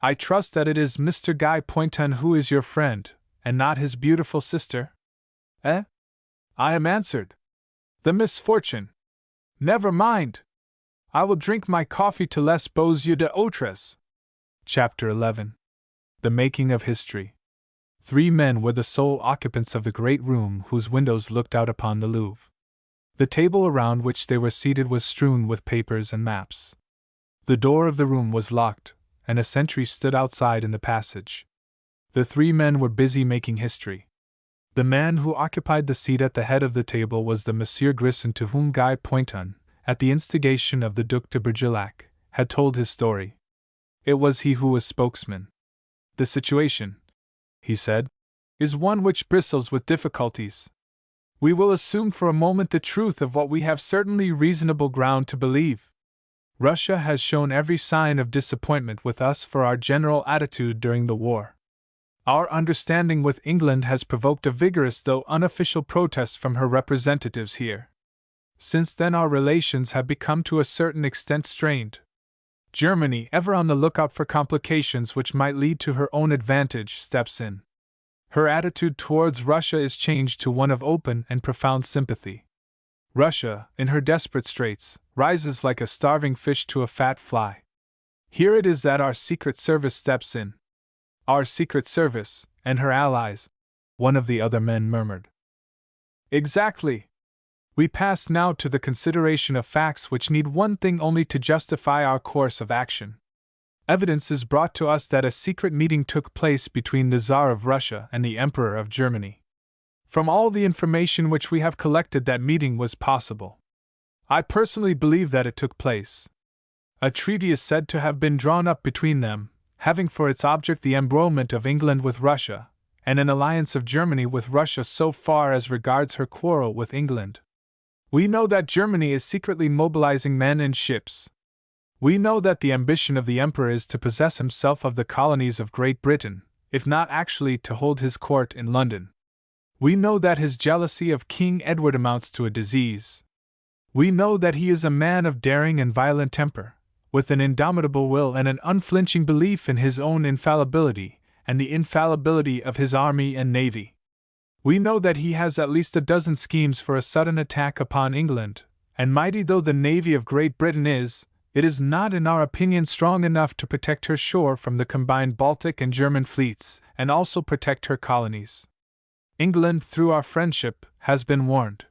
[SPEAKER 1] I trust that it is Mr. Guy Pointon who is your friend, and not his beautiful sister? Eh? I am answered. The misfortune. Never mind. I will drink my coffee to Les Beaux Yeux d'Autres. Chapter 11. The Making of History. 3 men were the sole occupants of the great room whose windows looked out upon the Louvre. The table around which they were seated was strewn with papers and maps. The door of the room was locked, and a sentry stood outside in the passage. The 3 men were busy making history. The man who occupied the seat at the head of the table was the Monsieur Grisson to whom Guy Pointon, at the instigation of the Duc de Bergerac, had told his story. It was he who was spokesman. The situation, he said, is one which bristles with difficulties. We will assume for a moment the truth of what we have certainly reasonable ground to believe. Russia has shown every sign of disappointment with us for our general attitude during the war. Our understanding with England has provoked a vigorous though unofficial protest from her representatives here. Since then our relations have become to a certain extent strained. Germany, ever on the lookout for complications which might lead to her own advantage, steps in. Her attitude towards Russia is changed to one of open and profound sympathy. Russia, in her desperate straits, rises like a starving fish to a fat fly. Here it is that our Secret Service steps in. Our Secret Service, and her allies, one of the other men murmured. Exactly. We pass now to the consideration of facts which need one thing only to justify our course of action. Evidence is brought to us that a secret meeting took place between the Tsar of Russia and the Emperor of Germany. From all the information which we have collected, that meeting was possible. I personally believe that it took place. A treaty is said to have been drawn up between them, having for its object the embroilment of England with Russia, and an alliance of Germany with Russia so far as regards her quarrel with England. We know that Germany is secretly mobilizing men and ships. We know that the ambition of the Emperor is to possess himself of the colonies of Great Britain, if not actually to hold his court in London. We know that his jealousy of King Edward amounts to a disease. We know that he is a man of daring and violent temper, with an indomitable will and an unflinching belief in his own infallibility and the infallibility of his army and navy. We know that he has at least a dozen schemes for a sudden attack upon England, and mighty though the navy of Great Britain is, it is not in our opinion strong enough to protect her shore from the combined Baltic and German fleets, and also protect her colonies. England, through our friendship, has been warned.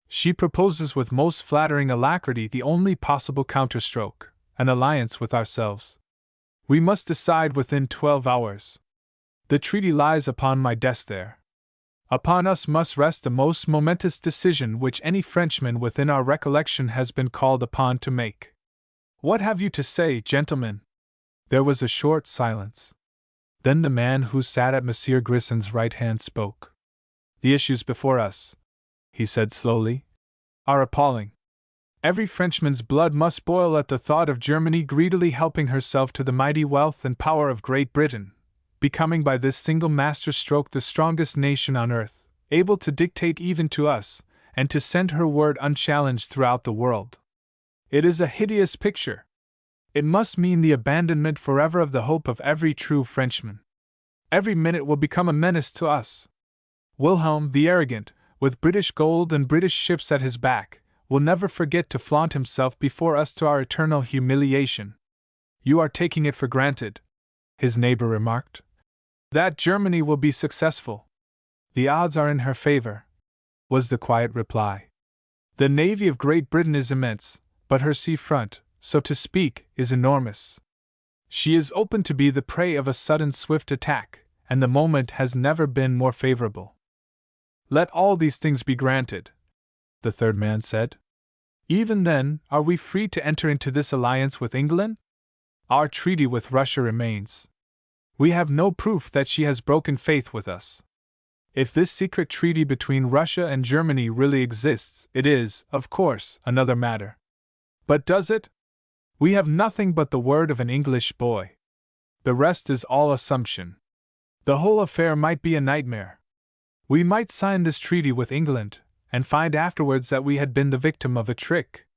[SPEAKER 1] She proposes with most flattering alacrity the only possible counterstroke, an alliance with ourselves. We must decide within 12 hours. The treaty lies upon my desk there. Upon us must rest the most momentous decision which any Frenchman within our recollection has been called upon to make. What have you to say, gentlemen? There was a short silence. Then the man who sat at Monsieur Grisson's right hand spoke. The issues before us, he said slowly, are appalling. Every Frenchman's blood must boil at the thought of Germany greedily helping herself to the mighty wealth and power of Great Britain, becoming by this single masterstroke the strongest nation on earth, able to dictate even to us, and to send her word unchallenged throughout the world. It is a hideous picture. It must mean the abandonment forever of the hope of every true Frenchman. Every minute will become a menace to us. Wilhelm the Arrogant, with British gold and British ships at his back, will never forget to flaunt himself before us to our eternal humiliation. You are taking it for granted, his neighbor remarked, that Germany will be successful. The odds are in her favor, was the quiet reply. The navy of Great Britain is immense, but her sea front, so to speak, is enormous. She is open to be the prey of a sudden swift attack, and the moment has never been more favorable. Let all these things be granted, the third man said. Even then, are we free to enter into this alliance with England? Our treaty with Russia remains. We have no proof that she has broken faith with us. If this secret treaty between Russia and Germany really exists, it is, of course, another matter. But does it? We have nothing but the word of an English boy. The rest is all assumption. The whole affair might be a nightmare. We might sign this treaty with England, and find afterwards that we had been the victim of a trick.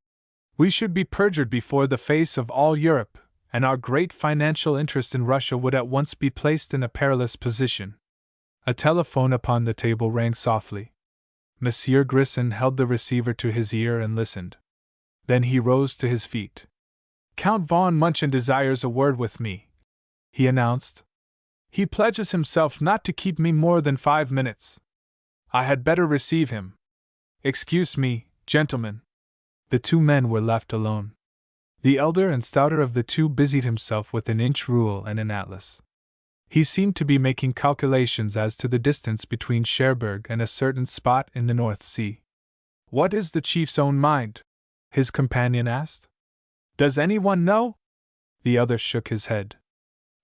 [SPEAKER 1] We should be perjured before the face of all Europe, and our great financial interest in Russia would at once be placed in a perilous position. A telephone upon the table rang softly. Monsieur Grisson held the receiver to his ear and listened. Then he rose to his feet. Count von Munchen desires a word with me, he announced. He pledges himself not to keep me more than 5 minutes. I had better receive him. Excuse me, gentlemen. The two men were left alone. The elder and stouter of the two busied himself with an inch rule and an atlas. He seemed to be making calculations as to the distance between Cherbourg and a certain spot in the North Sea. What is the chief's own mind? His companion asked. Does anyone know? The other shook his head.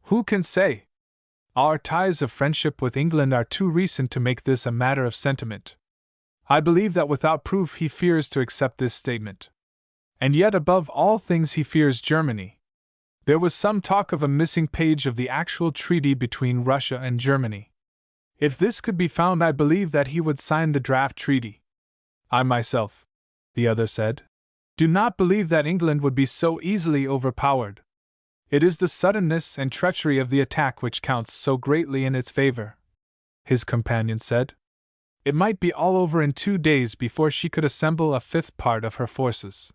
[SPEAKER 1] Who can say? Our ties of friendship with England are too recent to make this a matter of sentiment. I believe that without proof he fears to accept this statement. And yet above all things he fears Germany. There was some talk of a missing page of the actual treaty between Russia and Germany. If this could be found, I believe that he would sign the draft treaty. I myself, the other said, do not believe that England would be so easily overpowered. It is the suddenness and treachery of the attack which counts so greatly in its favor. His companion said. It might be all over in 2 days before she could assemble a fifth part of her forces.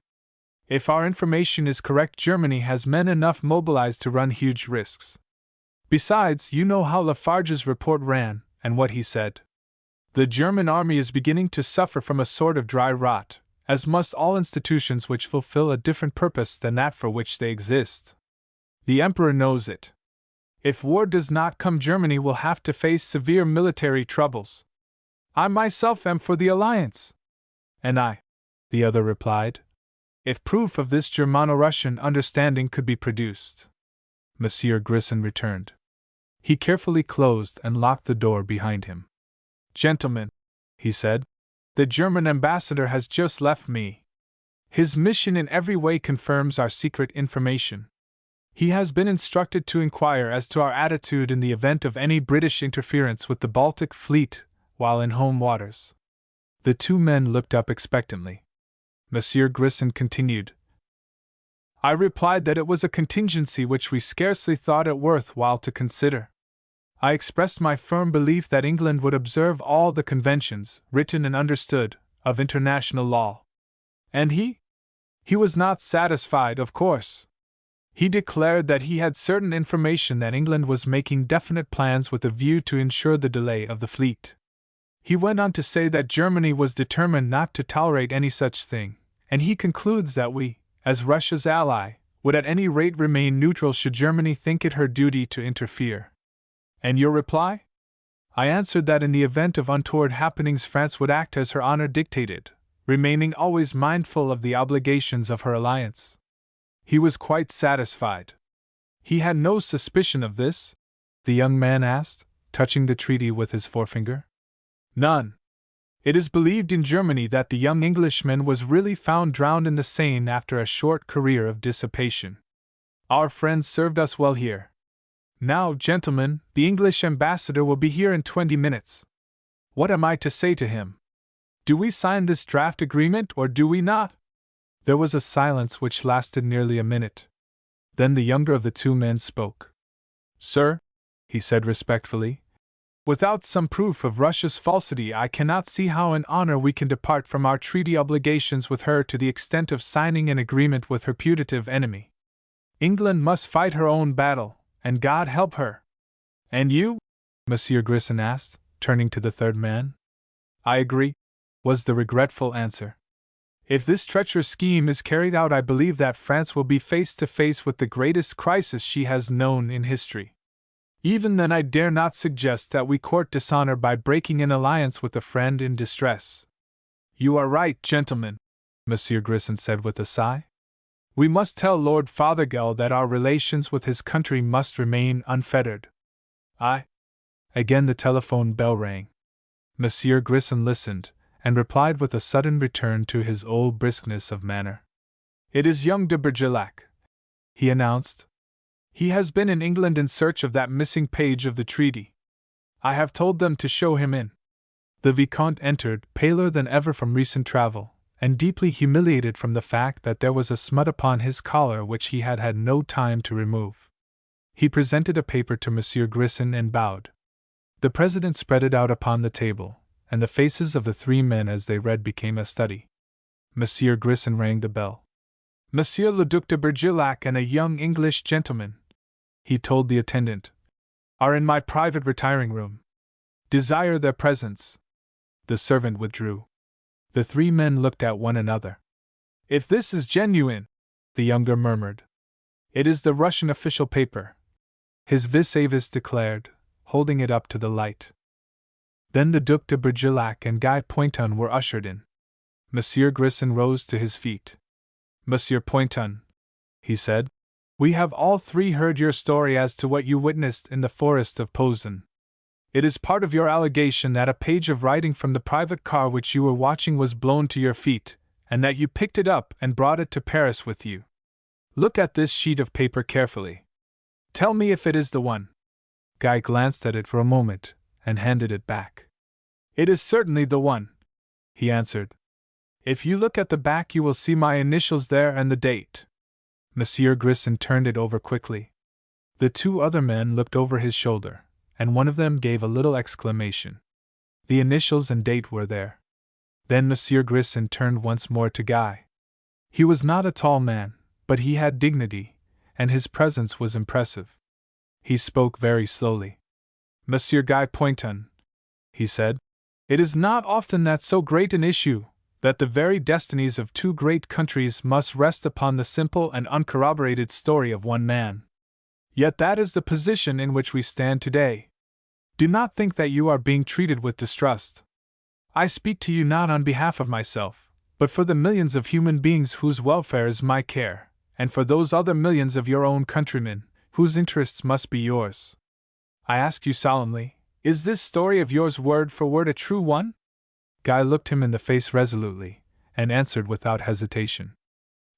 [SPEAKER 1] If our information is correct, Germany has men enough mobilized to run huge risks. Besides, you know how Lafarge's report ran, and what he said. The German army is beginning to suffer from a sort of dry rot, as must all institutions which fulfill a different purpose than that for which they exist. The Emperor knows it. If war does not come, Germany will have to face severe military troubles. I myself am for the alliance. And I, the other replied, if proof of this Germano-Russian understanding could be produced. Monsieur Grisson returned. He carefully closed and locked the door behind him. Gentlemen, he said, the German ambassador has just left me. His mission in every way confirms our secret information. He has been instructed to inquire as to our attitude in the event of any British interference with the Baltic fleet while in home waters. The two men looked up expectantly. Monsieur Grisson continued. I replied that it was a contingency which we scarcely thought it worth while to consider. I expressed my firm belief that England would observe all the conventions, written and understood, of international law. And he? He was not satisfied, of course. He declared that he had certain information that England was making definite plans with a view to ensure the delay of the fleet. He went on to say that Germany was determined not to tolerate any such thing, and he concludes that we, as Russia's ally, would at any rate remain neutral should Germany think it her duty to interfere. And your reply? I answered that in the event of untoward happenings France would act as her honor dictated, remaining always mindful of the obligations of her alliance. He was quite satisfied. He had no suspicion of this? The young man asked, touching the treaty with his forefinger. None. It is believed in Germany that the young Englishman was really found drowned in the Seine after a short career of dissipation. Our friends served us well here. Now, gentlemen, the English ambassador will be here in 20 minutes. What am I to say to him? Do we sign this draft agreement or do we not? There was a silence which lasted nearly a minute. Then the younger of the two men spoke. Sir, he said respectfully, without some proof of Russia's falsity, I cannot see how in honor we can depart from our treaty obligations with her to the extent of signing an agreement with her putative enemy. England must fight her own battle, and God help her. And you? Monsieur Grisson asked, turning to the third man. I agree, was the regretful answer. If this treacherous scheme is carried out, I believe that France will be face to face with the greatest crisis she has known in history. Even then, I dare not suggest that we court dishonor by breaking an alliance with a friend in distress. You are right, gentlemen, Monsieur Grisson said with a sigh. We must tell Lord Fothergill that our relations with his country must remain unfettered. Again the telephone bell rang. Monsieur Grisson listened, and replied with a sudden return to his old briskness of manner. It is young de Bergerac, he announced. He has been in England in search of that missing page of the treaty. I have told them to show him in. The Vicomte entered, paler than ever from recent travel, and deeply humiliated from the fact that there was a smut upon his collar which he had had no time to remove. He presented a paper to Monsieur Grisson and bowed. The President spread it out upon the table, and the faces of the three men as they read became a study. Monsieur Grisson rang the bell. Monsieur le Duc de Bergerac and a young English gentleman, he told the attendant, are in my private retiring room. Desire their presence. The servant withdrew. The three men looked at one another. If this is genuine, the younger murmured. It is the Russian official paper, his vis-a-vis declared, holding it up to the light. Then the Duc de Bergerac and Guy Pointon were ushered in. Monsieur Grisson rose to his feet. Monsieur Pointon, he said, we have all three heard your story as to what you witnessed in the forest of Posen. It is part of your allegation that a page of writing from the private car which you were watching was blown to your feet, and that you picked it up and brought it to Paris with you. Look at this sheet of paper carefully. Tell me if it is the one. Guy glanced at it for a moment and handed it back. It is certainly the one, he answered. If you look at the back, you will see my initials there and the date. Monsieur Grisson turned it over quickly. The two other men looked over his shoulder, and one of them gave a little exclamation. The initials and date were there. Then Monsieur Grisson turned once more to Guy. He was not a tall man, but he had dignity, and his presence was impressive. He spoke very slowly. Monsieur Guy Pointon, he said, it is not often that so great an issue, that the very destinies of two great countries must rest upon the simple and uncorroborated story of one man. Yet that is the position in which we stand today. Do not think that you are being treated with distrust. I speak to you not on behalf of myself, but for the millions of human beings whose welfare is my care, and for those other millions of your own countrymen, whose interests must be yours. I ask you solemnly, is this story of yours word for word a true one? Guy looked him in the face resolutely, and answered without hesitation.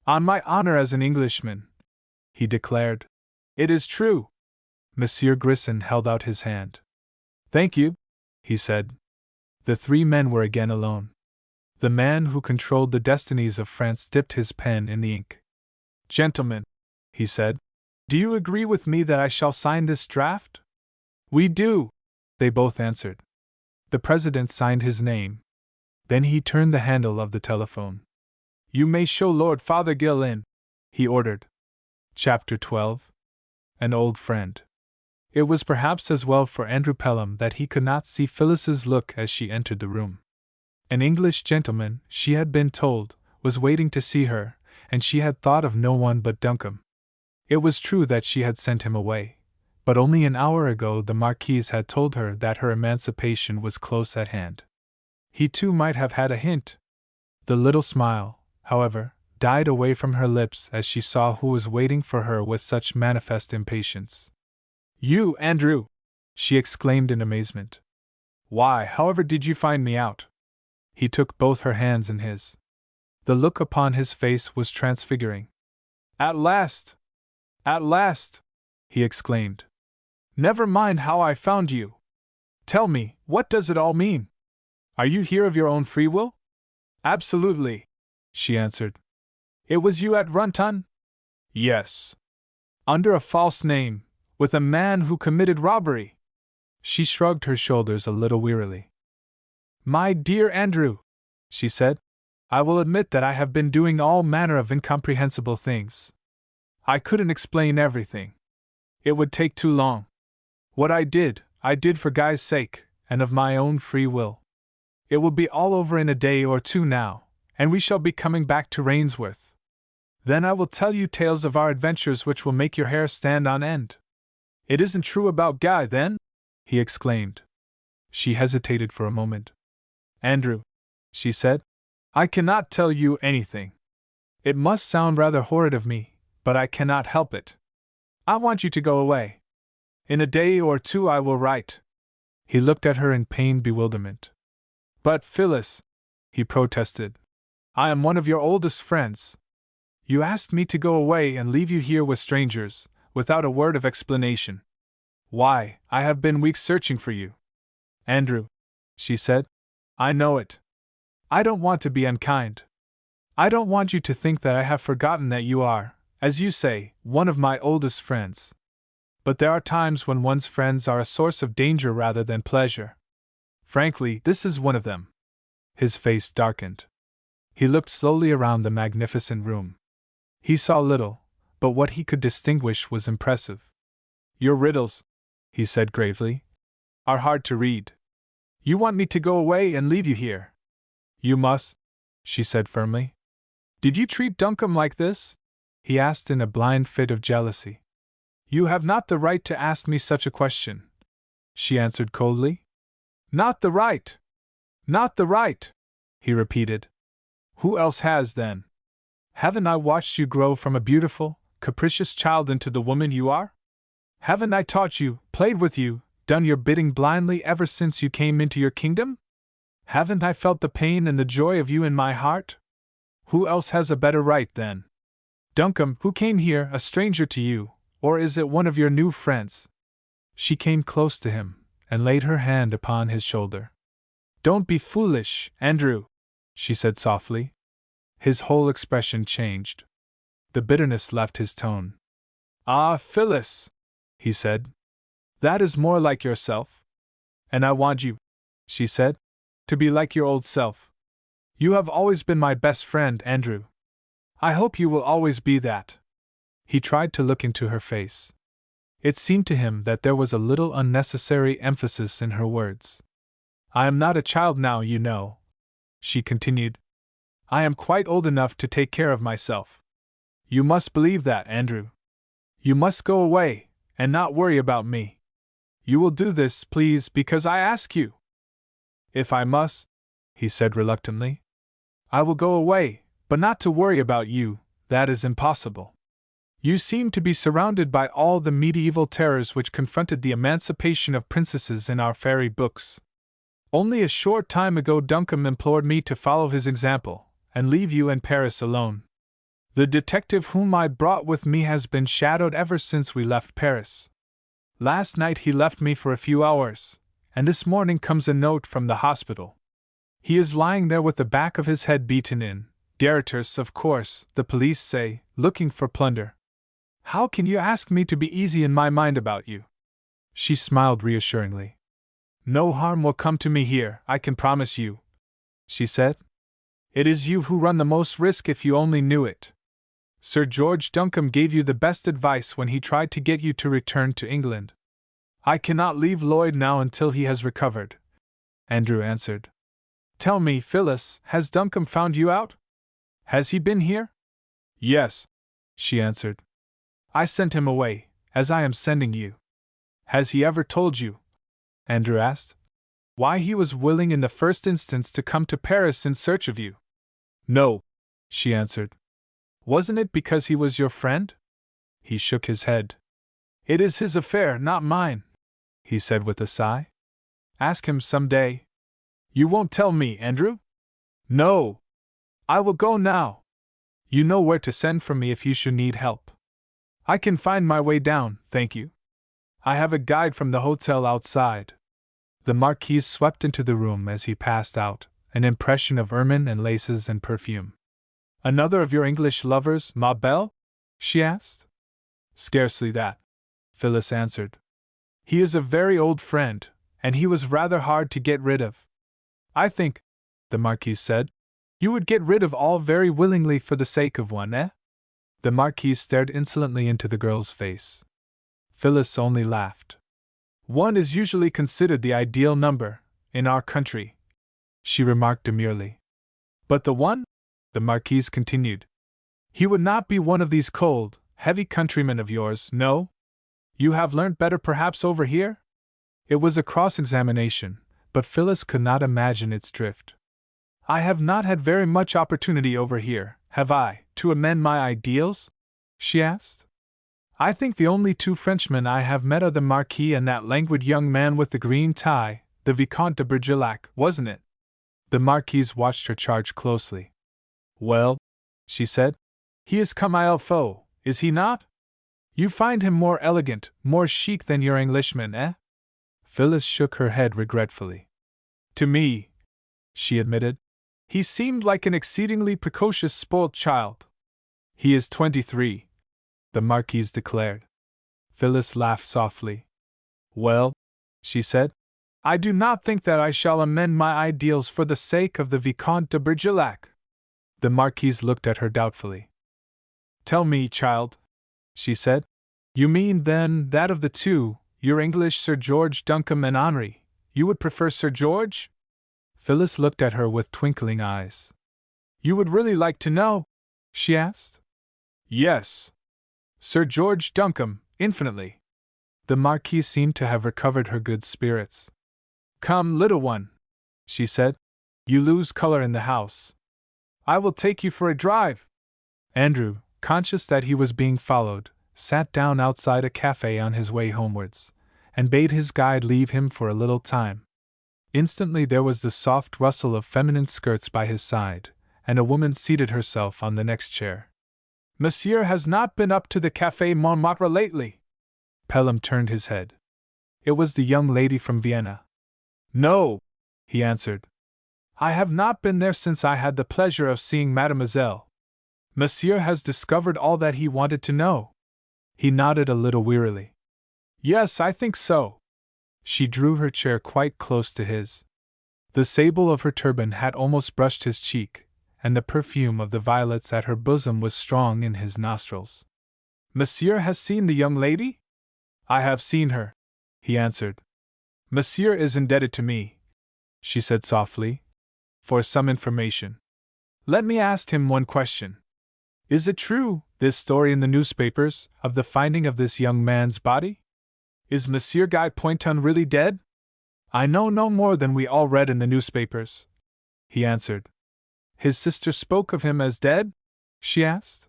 [SPEAKER 1] On my honor as an Englishman, he declared, it is true. Monsieur Grisson held out his hand. Thank you, he said. The three men were again alone. The man who controlled the destinies of France dipped his pen in the ink. Gentlemen, he said, do you agree with me that I shall sign this draft? We do, they both answered. The president signed his name. Then he turned the handle of the telephone. You may show Lord Fothergill in, he ordered. Chapter 12. An Old Friend. It was perhaps as well for Andrew Pelham that he could not see Phyllis's look as she entered the room. An English gentleman, she had been told, was waiting to see her, and she had thought of no one but Duncombe. It was true that she had sent him away, but only an hour ago the Marquise had told her that her emancipation was close at hand. He too might have had a hint. The little smile, however, died away from her lips as she saw who was waiting for her with such manifest impatience. You, Andrew! She exclaimed in amazement. Why, however, did you find me out? He took both her hands in his. The look upon his face was transfiguring. At last! At last! He exclaimed. Never mind how I found you. Tell me, what does it all mean? Are you here of your own free will? Absolutely, she answered. It was you at Runton? Yes. Under a false name, with a man who committed robbery. She shrugged her shoulders a little wearily. My dear Andrew, she said, I will admit that I have been doing all manner of incomprehensible things. I couldn't explain everything. It would take too long. What I did for Guy's sake, and of my own free will. It will be all over in a day or two now, and we shall be coming back to Rainsworth. Then I will tell you tales of our adventures which will make your hair stand on end. It isn't true about Guy, then? He exclaimed. She hesitated for a moment. Andrew, she said, I cannot tell you anything. It must sound rather horrid of me, but I cannot help it. I want you to go away. In a day or two I will write. He looked at her in pained bewilderment. But Phyllis, he protested, I am one of your oldest friends. You asked me to go away and leave you here with strangers, without a word of explanation. Why, I have been weeks searching for you. Andrew, she said, I know it. I don't want to be unkind. I don't want you to think that I have forgotten that you are, as you say, one of my oldest friends. But there are times when one's friends are a source of danger rather than pleasure. Frankly, this is one of them. His face darkened. He looked slowly around the magnificent room. He saw little, but what he could distinguish was impressive. Your riddles, he said gravely, are hard to read. You want me to go away and leave you here? You must, she said firmly. Did you treat Duncombe like this? He asked in a blind fit of jealousy. You have not the right to ask me such a question, she answered coldly. Not the right! Not the right! He repeated. Who else has, then? Haven't I watched you grow from a beautiful, capricious child into the woman you are? Haven't I taught you, played with you, done your bidding blindly ever since you came into your kingdom? Haven't I felt the pain and the joy of you in my heart? Who else has a better right then? Duncombe, who came here, a stranger to you, or is it one of your new friends? She came close to him, and laid her hand upon his shoulder. Don't be foolish, Andrew, she said softly. His whole expression changed. The bitterness left his tone. Ah, Phyllis, he said. That is more like yourself. And I want you, she said, to be like your old self. You have always been my best friend, Andrew. I hope you will always be that. He tried to look into her face. It seemed to him that there was a little unnecessary emphasis in her words. I am not a child now, you know, she continued. I am quite old enough to take care of myself. You must believe that, Andrew. You must go away, and not worry about me. You will do this, please, because I ask you. If I must, he said reluctantly. I will go away, but not to worry about you, that is impossible. You seem to be surrounded by all the medieval terrors which confronted the emancipation of princesses in our fairy books. Only a short time ago Duncombe implored me to follow his example, and leave you in Paris alone. The detective whom I brought with me has been shadowed ever since we left Paris. Last night he left me for a few hours, and this morning comes a note from the hospital. He is lying there with the back of his head beaten in, detritus, of course, the police say, looking for plunder. How can you ask me to be easy in my mind about you? She smiled reassuringly. No harm will come to me here, I can promise you, she said. It is you who run the most risk if you only knew it. Sir George Duncombe gave you the best advice when he tried to get you to return to England. I cannot leave Lloyd now until he has recovered, Andrew answered. Tell me, Phyllis, has Duncombe found you out? Has he been here? Yes, she answered. I sent him away, as I am sending you. Has he ever told you, Andrew asked, why he was willing in the first instance to come to Paris in search of you? No, she answered. Wasn't it because he was your friend? He shook his head. It is his affair, not mine, he said with a sigh. Ask him some day. You won't tell me, Andrew? No. I will go now. You know where to send for me if you should need help. I can find my way down, thank you. I have a guide from the hotel outside. The Marquise swept into the room as he passed out, an impression of ermine and laces and perfume. Another of your English lovers, ma belle? She asked. Scarcely that, Phyllis answered. He is a very old friend, and he was rather hard to get rid of. I think, the Marquise said, you would get rid of all very willingly for the sake of one, eh? The Marquise stared insolently into the girl's face. Phyllis only laughed. One is usually considered the ideal number, in our country, she remarked demurely. But the one? The Marquise continued. He would not be one of these cold, heavy countrymen of yours, no? You have learnt better perhaps over here? It was a cross-examination, but Phyllis could not imagine its drift. I have not had very much opportunity over here, have I, to amend my ideals? She asked. I think the only two Frenchmen I have met are the Marquis and that languid young man with the green tie, the Vicomte de Bergerac, wasn't it? The Marquise watched her charge closely. Well, she said, he is comme il faut, is he not? You find him more elegant, more chic than your Englishman, eh? Phyllis shook her head regretfully. To me, she admitted, he seemed like an exceedingly precocious spoilt child. He is 23, the Marquise declared. Phyllis laughed softly. Well, she said, I do not think that I shall amend my ideals for the sake of the Vicomte de Bergerac. The Marquise looked at her doubtfully. Tell me, child, she said, you mean, then, that of the two, your English Sir George Duncombe and Henri, you would prefer Sir George? Phyllis looked at her with twinkling eyes. You would really like to know? She asked. Yes. Sir George Duncombe, infinitely. The Marquise seemed to have recovered her good spirits. Come, little one, she said. You lose color in the house. I will take you for a drive. Andrew, conscious that he was being followed, sat down outside a cafe on his way homewards, and bade his guide leave him for a little time. Instantly there was the soft rustle of feminine skirts by his side, and a woman seated herself on the next chair. Monsieur has not been up to the Café Montmartre lately? Pelham turned his head. It was the young lady from Vienna. No, he answered. I have not been there since I had the pleasure of seeing Mademoiselle. Monsieur has discovered all that he wanted to know. He nodded a little wearily. Yes, I think so. She drew her chair quite close to his. The sable of her turban had almost brushed his cheek, and the perfume of the violets at her bosom was strong in his nostrils. Monsieur has seen the young lady? I have seen her, he answered. Monsieur is indebted to me, she said softly, for some information. Let me ask him one question. Is it true, this story in the newspapers, of the finding of this young man's body? Is Monsieur Guy Pointon really dead? I know no more than we all read in the newspapers, he answered. His sister spoke of him as dead? She asked.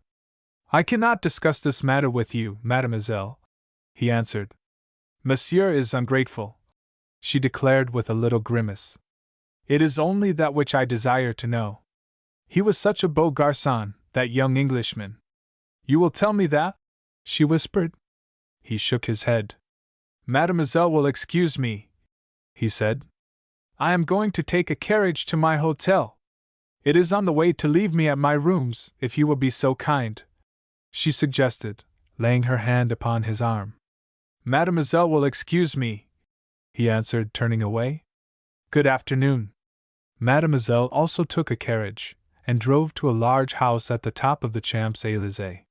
[SPEAKER 1] I cannot discuss this matter with you, mademoiselle, he answered. Monsieur is ungrateful, she declared with a little grimace. It is only that which I desire to know. He was such a beau garçon, that young Englishman. You will tell me that? She whispered. He shook his head. Mademoiselle will excuse me, he said. I am going to take a carriage to my hotel. It is on the way to leave me at my rooms, if you will be so kind, she suggested, laying her hand upon his arm. Mademoiselle will excuse me, he answered, turning away. Good afternoon. Mademoiselle also took a carriage, and drove to a large house at the top of the Champs-Élysées.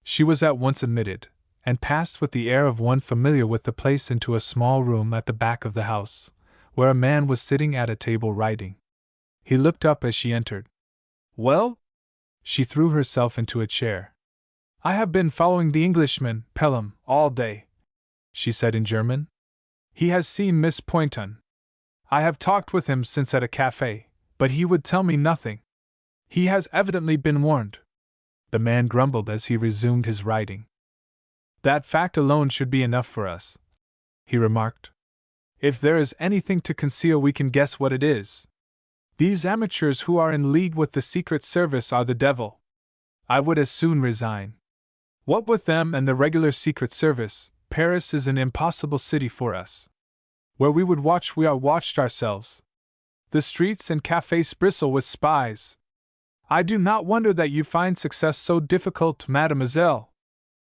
[SPEAKER 1] She was at once admitted, and passed with the air of one familiar with the place into a small room at the back of the house, where a man was sitting at a table writing. He looked up as she entered. Well? She threw herself into a chair. I have been following the Englishman, Pelham, all day, she said in German. He has seen Miss Pointon. I have talked with him since at a café, but he would tell me nothing. He has evidently been warned. The man grumbled as he resumed his writing. That fact alone should be enough for us, he remarked. If there is anything to conceal, we can guess what it is. These amateurs who are in league with the Secret Service are the devil. I would as soon resign. What with them and the regular Secret Service, Paris is an impossible city for us. Where we would watch, we are watched ourselves. The streets and cafes bristle with spies. I do not wonder that you find success so difficult, mademoiselle.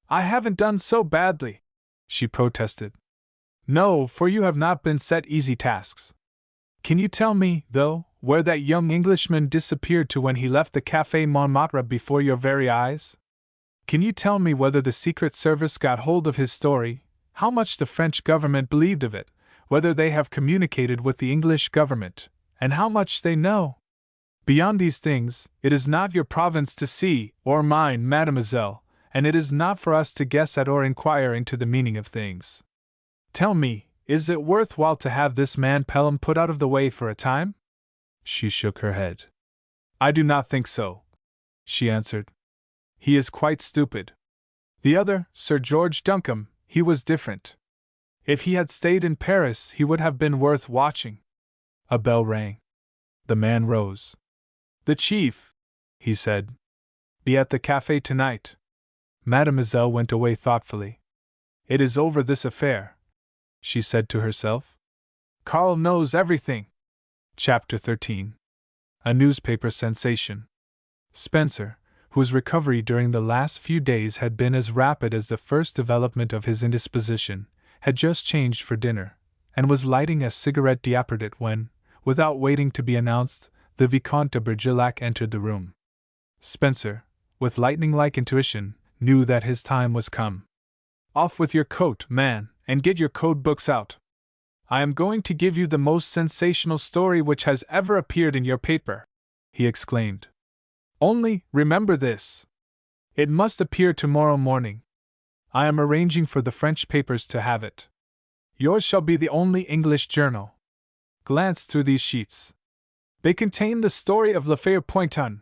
[SPEAKER 1] I haven't done so badly, she protested. No, for you have not been set easy tasks. Can you tell me, though, where that young Englishman disappeared to when he left the Café Montmartre before your very eyes? Can you tell me whether the Secret Service got hold of his story, how much the French government believed of it, whether they have communicated with the English government, and how much they know? Beyond these things, it is not your province to see, or mine, mademoiselle, and it is not for us to guess at or inquire into the meaning of things. Tell me, is it worth while to have this man Pelham put out of the way for a time? She shook her head. I do not think so, she answered. He is quite stupid. The other, Sir George Duncombe, he was different. If he had stayed in Paris, he would have been worth watching. A bell rang. The man rose. The chief, he said, be at the café tonight. Mademoiselle went away thoughtfully. It is over, this affair, she said to herself. Karl knows everything. Chapter 13. A newspaper sensation. Spencer, whose recovery during the last few days had been as rapid as the first development of his indisposition, had just changed for dinner, and was lighting a cigarette d'Apertit when, without waiting to be announced, the Vicomte de Bergerac entered the room. Spencer, with lightning-like intuition, knew that his time was come. Off with your coat, man, and get your code books out. I am going to give you the most sensational story which has ever appeared in your paper, he exclaimed. Only, remember this. It must appear tomorrow morning. I am arranging for the French papers to have it. Yours shall be the only English journal. Glance through these sheets. They contain the story of L'Affaire Pointon.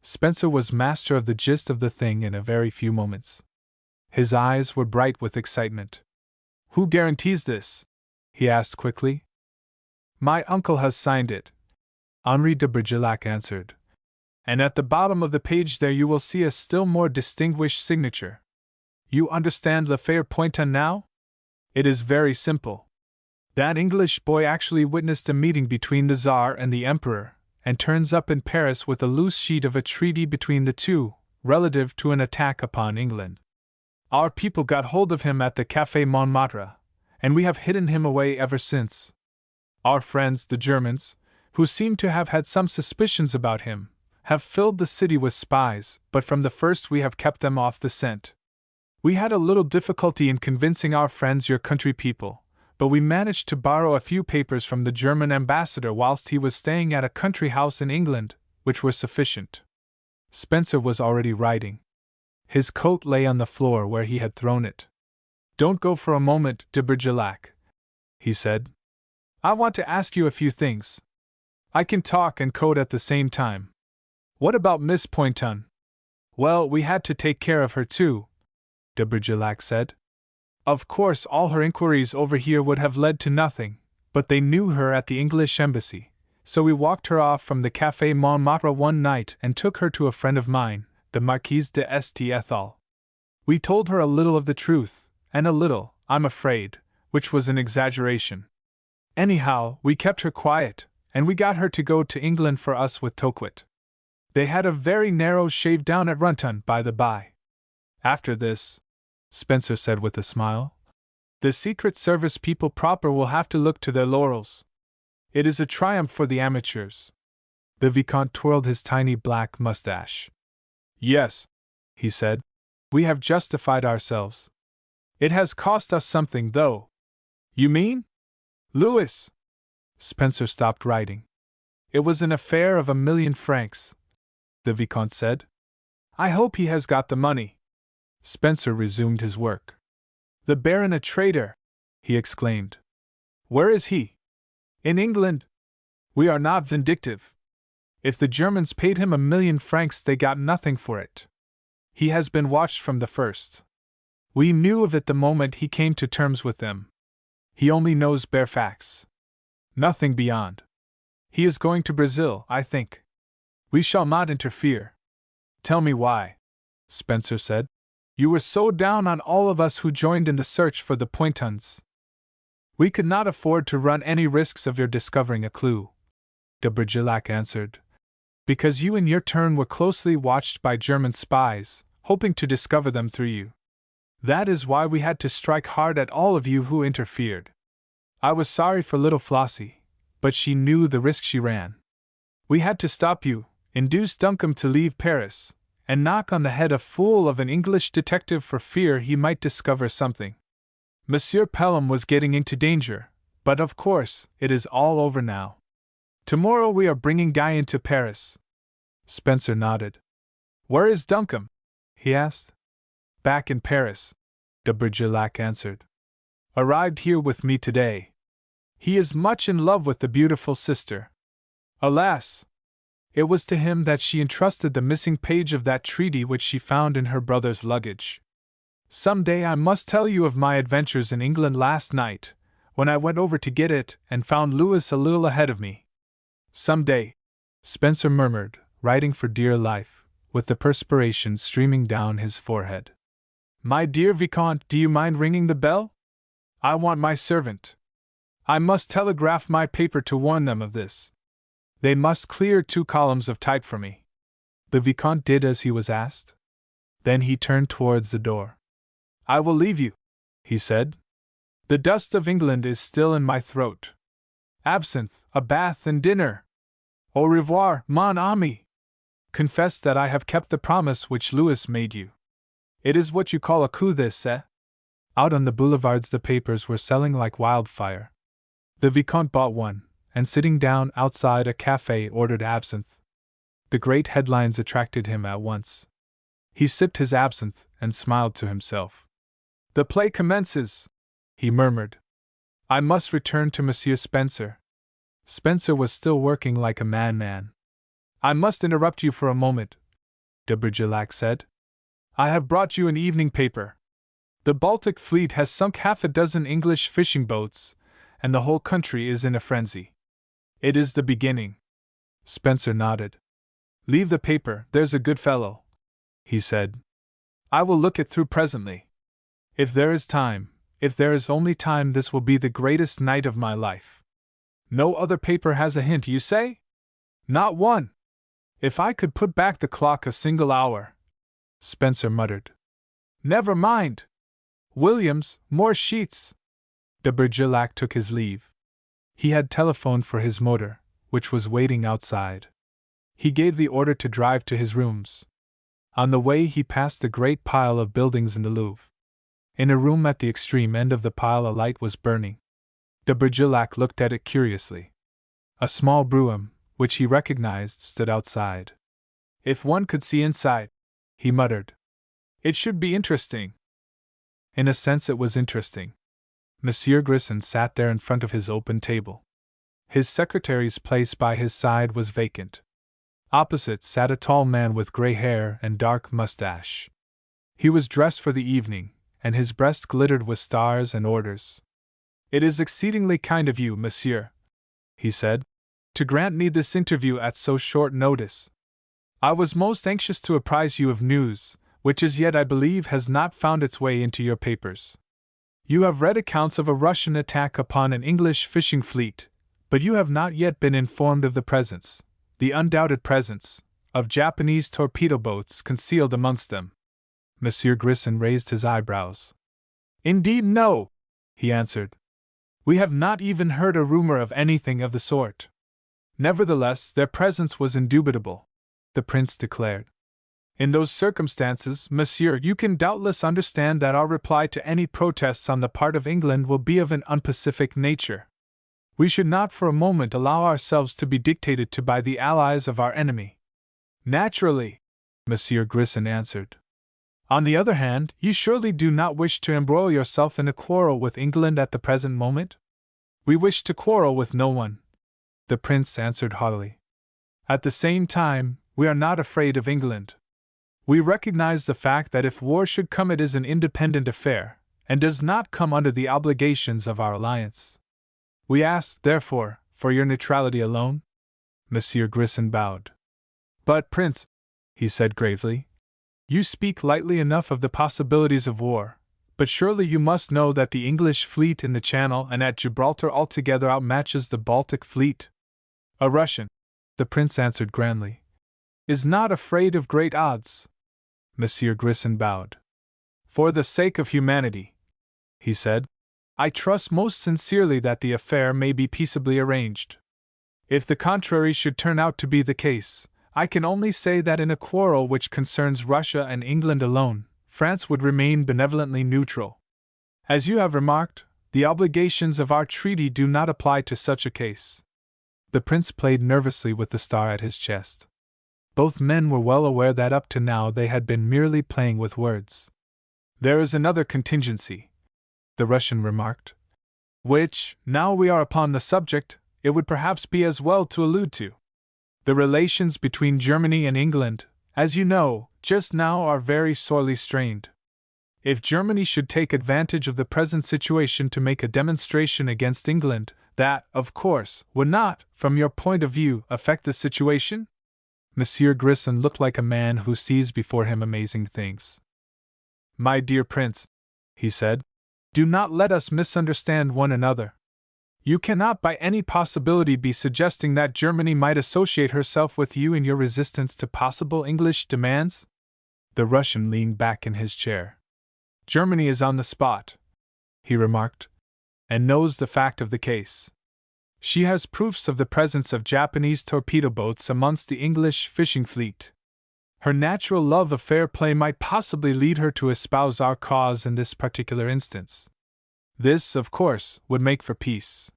[SPEAKER 1] Spencer was master of the gist of the thing in a very few moments. His eyes were bright with excitement. Who guarantees this? He asked quickly. My uncle has signed it, Henri de Bergerac answered. And at the bottom of the page there you will see a still more distinguished signature. You understand Le Faire Pointon now? It is very simple. That English boy actually witnessed a meeting between the Tsar and the Emperor, and turns up in Paris with a loose sheet of a treaty between the two, relative to an attack upon England. Our people got hold of him at the Café Montmartre, and we have hidden him away ever since. Our friends, the Germans, who seem to have had some suspicions about him, have filled the city with spies, but from the first we have kept them off the scent. We had a little difficulty in convincing our friends, your country people, but we managed to borrow a few papers from the German ambassador whilst he was staying at a country house in England, which were sufficient. Spencer was already writing. His coat lay on the floor where he had thrown it. Don't go for a moment, de Bergerac, he said. I want to ask you a few things. I can talk and code at the same time. What about Miss Pointon? Well, we had to take care of her too, de Bergerac said. Of course, all her inquiries over here would have led to nothing, but they knew her at the English embassy, so we walked her off from the Café Montmartre one night and took her to a friend of mine, the Marquise de St. Ethel. We told her a little of the truth, and a little, I'm afraid, which was an exaggeration. Anyhow, we kept her quiet, and we got her to go to England for us with Tocqueville. They had a very narrow shave down at Runton, by the by. After this, Spencer said with a smile, the Secret Service people proper will have to look to their laurels. It is a triumph for the amateurs. The Vicomte twirled his tiny black mustache. Yes, he said, we have justified ourselves. It has cost us something, though. You mean? Louis! Spencer stopped writing. It was an affair of 1,000,000 francs, the Vicomte said. I hope he has got the money. Spencer resumed his work. The Baron a traitor! He exclaimed. Where is he? In England. We are not vindictive. If the Germans paid him 1,000,000 francs, they got nothing for it. He has been watched from the first. We knew of it the moment he came to terms with them. He only knows bare facts. Nothing beyond. He is going to Brazil, I think. We shall not interfere. Tell me why, Spencer said. You were so down on all of us who joined in the search for the Pointons. We could not afford to run any risks of your discovering a clue, de Bergerac answered. Because you in your turn were closely watched by German spies, hoping to discover them through you. That is why we had to strike hard at all of you who interfered. I was sorry for little Flossie, but she knew the risk she ran. We had to stop you, induce Duncombe to leave Paris, and knock on the head a fool of an English detective for fear he might discover something. Monsieur Pelham was getting into danger, but of course, it is all over now. Tomorrow we are bringing Guy into Paris. Spencer nodded. Where is Duncombe? He asked. Back in Paris, de Bergerac answered. Arrived here with me today. He is much in love with the beautiful sister. Alas! It was to him that she entrusted the missing page of that treaty which she found in her brother's luggage. Some day I must tell you of my adventures in England last night, when I went over to get it and found Louis a little ahead of me. Some day, Spencer murmured, writing for dear life, with the perspiration streaming down his forehead. My dear Vicomte, do you mind ringing the bell? I want my servant. I must telegraph my paper to warn them of this. They must clear 2 columns of type for me. The Vicomte did as he was asked. Then he turned towards the door. I will leave you, he said. The dust of England is still in my throat. Absinthe, a bath and dinner. Au revoir, mon ami. Confess that I have kept the promise which Louis made you. It is what you call a coup, this, eh? Out on the boulevards the papers were selling like wildfire. The Vicomte bought one, and sitting down outside a café ordered absinthe. The great headlines attracted him at once. He sipped his absinthe and smiled to himself. The play commences, he murmured. I must return to Monsieur Spencer. Spencer was still working like a madman. I must interrupt you for a moment, de Bergerac said. I have brought you an evening paper. The Baltic fleet has sunk 6 English fishing boats, and the whole country is in a frenzy. It is the beginning. Spencer nodded. Leave the paper, there's a good fellow, he said. I will look it through presently. If there is time, if there is only time, this will be the greatest night of my life. No other paper has a hint, you say? Not one. If I could put back the clock a single hour, Spencer muttered. Never mind. Williams, more sheets. De Bergerac took his leave. He had telephoned for his motor, which was waiting outside. He gave the order to drive to his rooms. On the way he passed the great pile of buildings in the Louvre. In a room at the extreme end of the pile a light was burning. De Bergerac looked at it curiously. A small brougham, which he recognized, stood outside. If one could see inside, he muttered. It should be interesting. In a sense it was interesting. Monsieur Grisson sat there in front of his open table. His secretary's place by his side was vacant. Opposite sat a tall man with gray hair and dark mustache. He was dressed for the evening, and his breast glittered with stars and orders. It is exceedingly kind of you, monsieur, he said, to grant me this interview at so short notice. I was most anxious to apprise you of news, which as yet I believe has not found its way into your papers. You have read accounts of a Russian attack upon an English fishing fleet, but you have not yet been informed of the presence, the undoubted presence, of Japanese torpedo boats concealed amongst them. Monsieur Grisson raised his eyebrows. Indeed, no, he answered. We have not even heard a rumor of anything of the sort. Nevertheless, their presence was indubitable, the prince declared. In those circumstances, monsieur, you can doubtless understand that our reply to any protests on the part of England will be of an unpacific nature. We should not for a moment allow ourselves to be dictated to by the allies of our enemy. Naturally, Monsieur Grisson answered. On the other hand, you surely do not wish to embroil yourself in a quarrel with England at the present moment? We wish to quarrel with no one, the prince answered haughtily. At the same time, we are not afraid of England. We recognize the fact that if war should come, it is an independent affair, and does not come under the obligations of our alliance. We ask, therefore, for your neutrality alone? Monsieur Grisson bowed. But, Prince, he said gravely, you speak lightly enough of the possibilities of war, but surely you must know that the English fleet in the Channel and at Gibraltar altogether outmatches the Baltic fleet. A Russian, the prince answered grandly, is not afraid of great odds. Monsieur Grisson bowed. For the sake of humanity, he said, I trust most sincerely that the affair may be peaceably arranged. If the contrary should turn out to be the case, I can only say that in a quarrel which concerns Russia and England alone, France would remain benevolently neutral. As you have remarked, the obligations of our treaty do not apply to such a case. The prince played nervously with the star at his chest. Both men were well aware that up to now they had been merely playing with words. There is another contingency, the Russian remarked, which, now we are upon the subject, it would perhaps be as well to allude to. The relations between Germany and England, as you know, just now are very sorely strained. If Germany should take advantage of the present situation to make a demonstration against England, that, of course, would not, from your point of view, affect the situation? Monsieur Grisson looked like a man who sees before him amazing things. My dear Prince, he said, do not let us misunderstand one another. You cannot by any possibility be suggesting that Germany might associate herself with you in your resistance to possible English demands? The Russian leaned back in his chair. Germany is on the spot, he remarked, and knows the fact of the case. She has proofs of the presence of Japanese torpedo boats amongst the English fishing fleet. Her natural love of fair play might possibly lead her to espouse our cause in this particular instance. This, of course, would make for peace.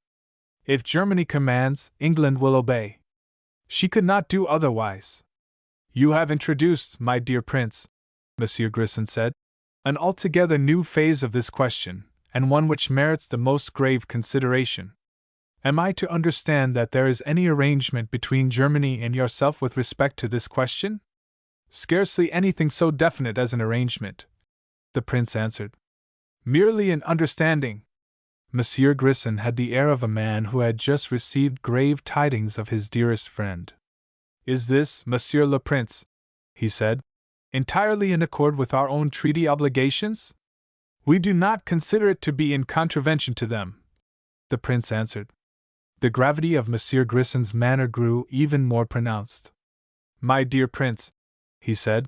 [SPEAKER 1] If Germany commands, England will obey. She could not do otherwise. You have introduced, my dear Prince, Monsieur Grisson said, an altogether new phase of this question, and one which merits the most grave consideration. Am I to understand that there is any arrangement between Germany and yourself with respect to this question? Scarcely anything so definite as an arrangement, the prince answered. Merely an understanding. Monsieur Grisson had the air of a man who had just received grave tidings of his dearest friend. Is this, Monsieur le Prince, he said, entirely in accord with our own treaty obligations? We do not consider it to be in contravention to them, the prince answered. The gravity of Monsieur Grisson's manner grew even more pronounced. My dear prince, he said,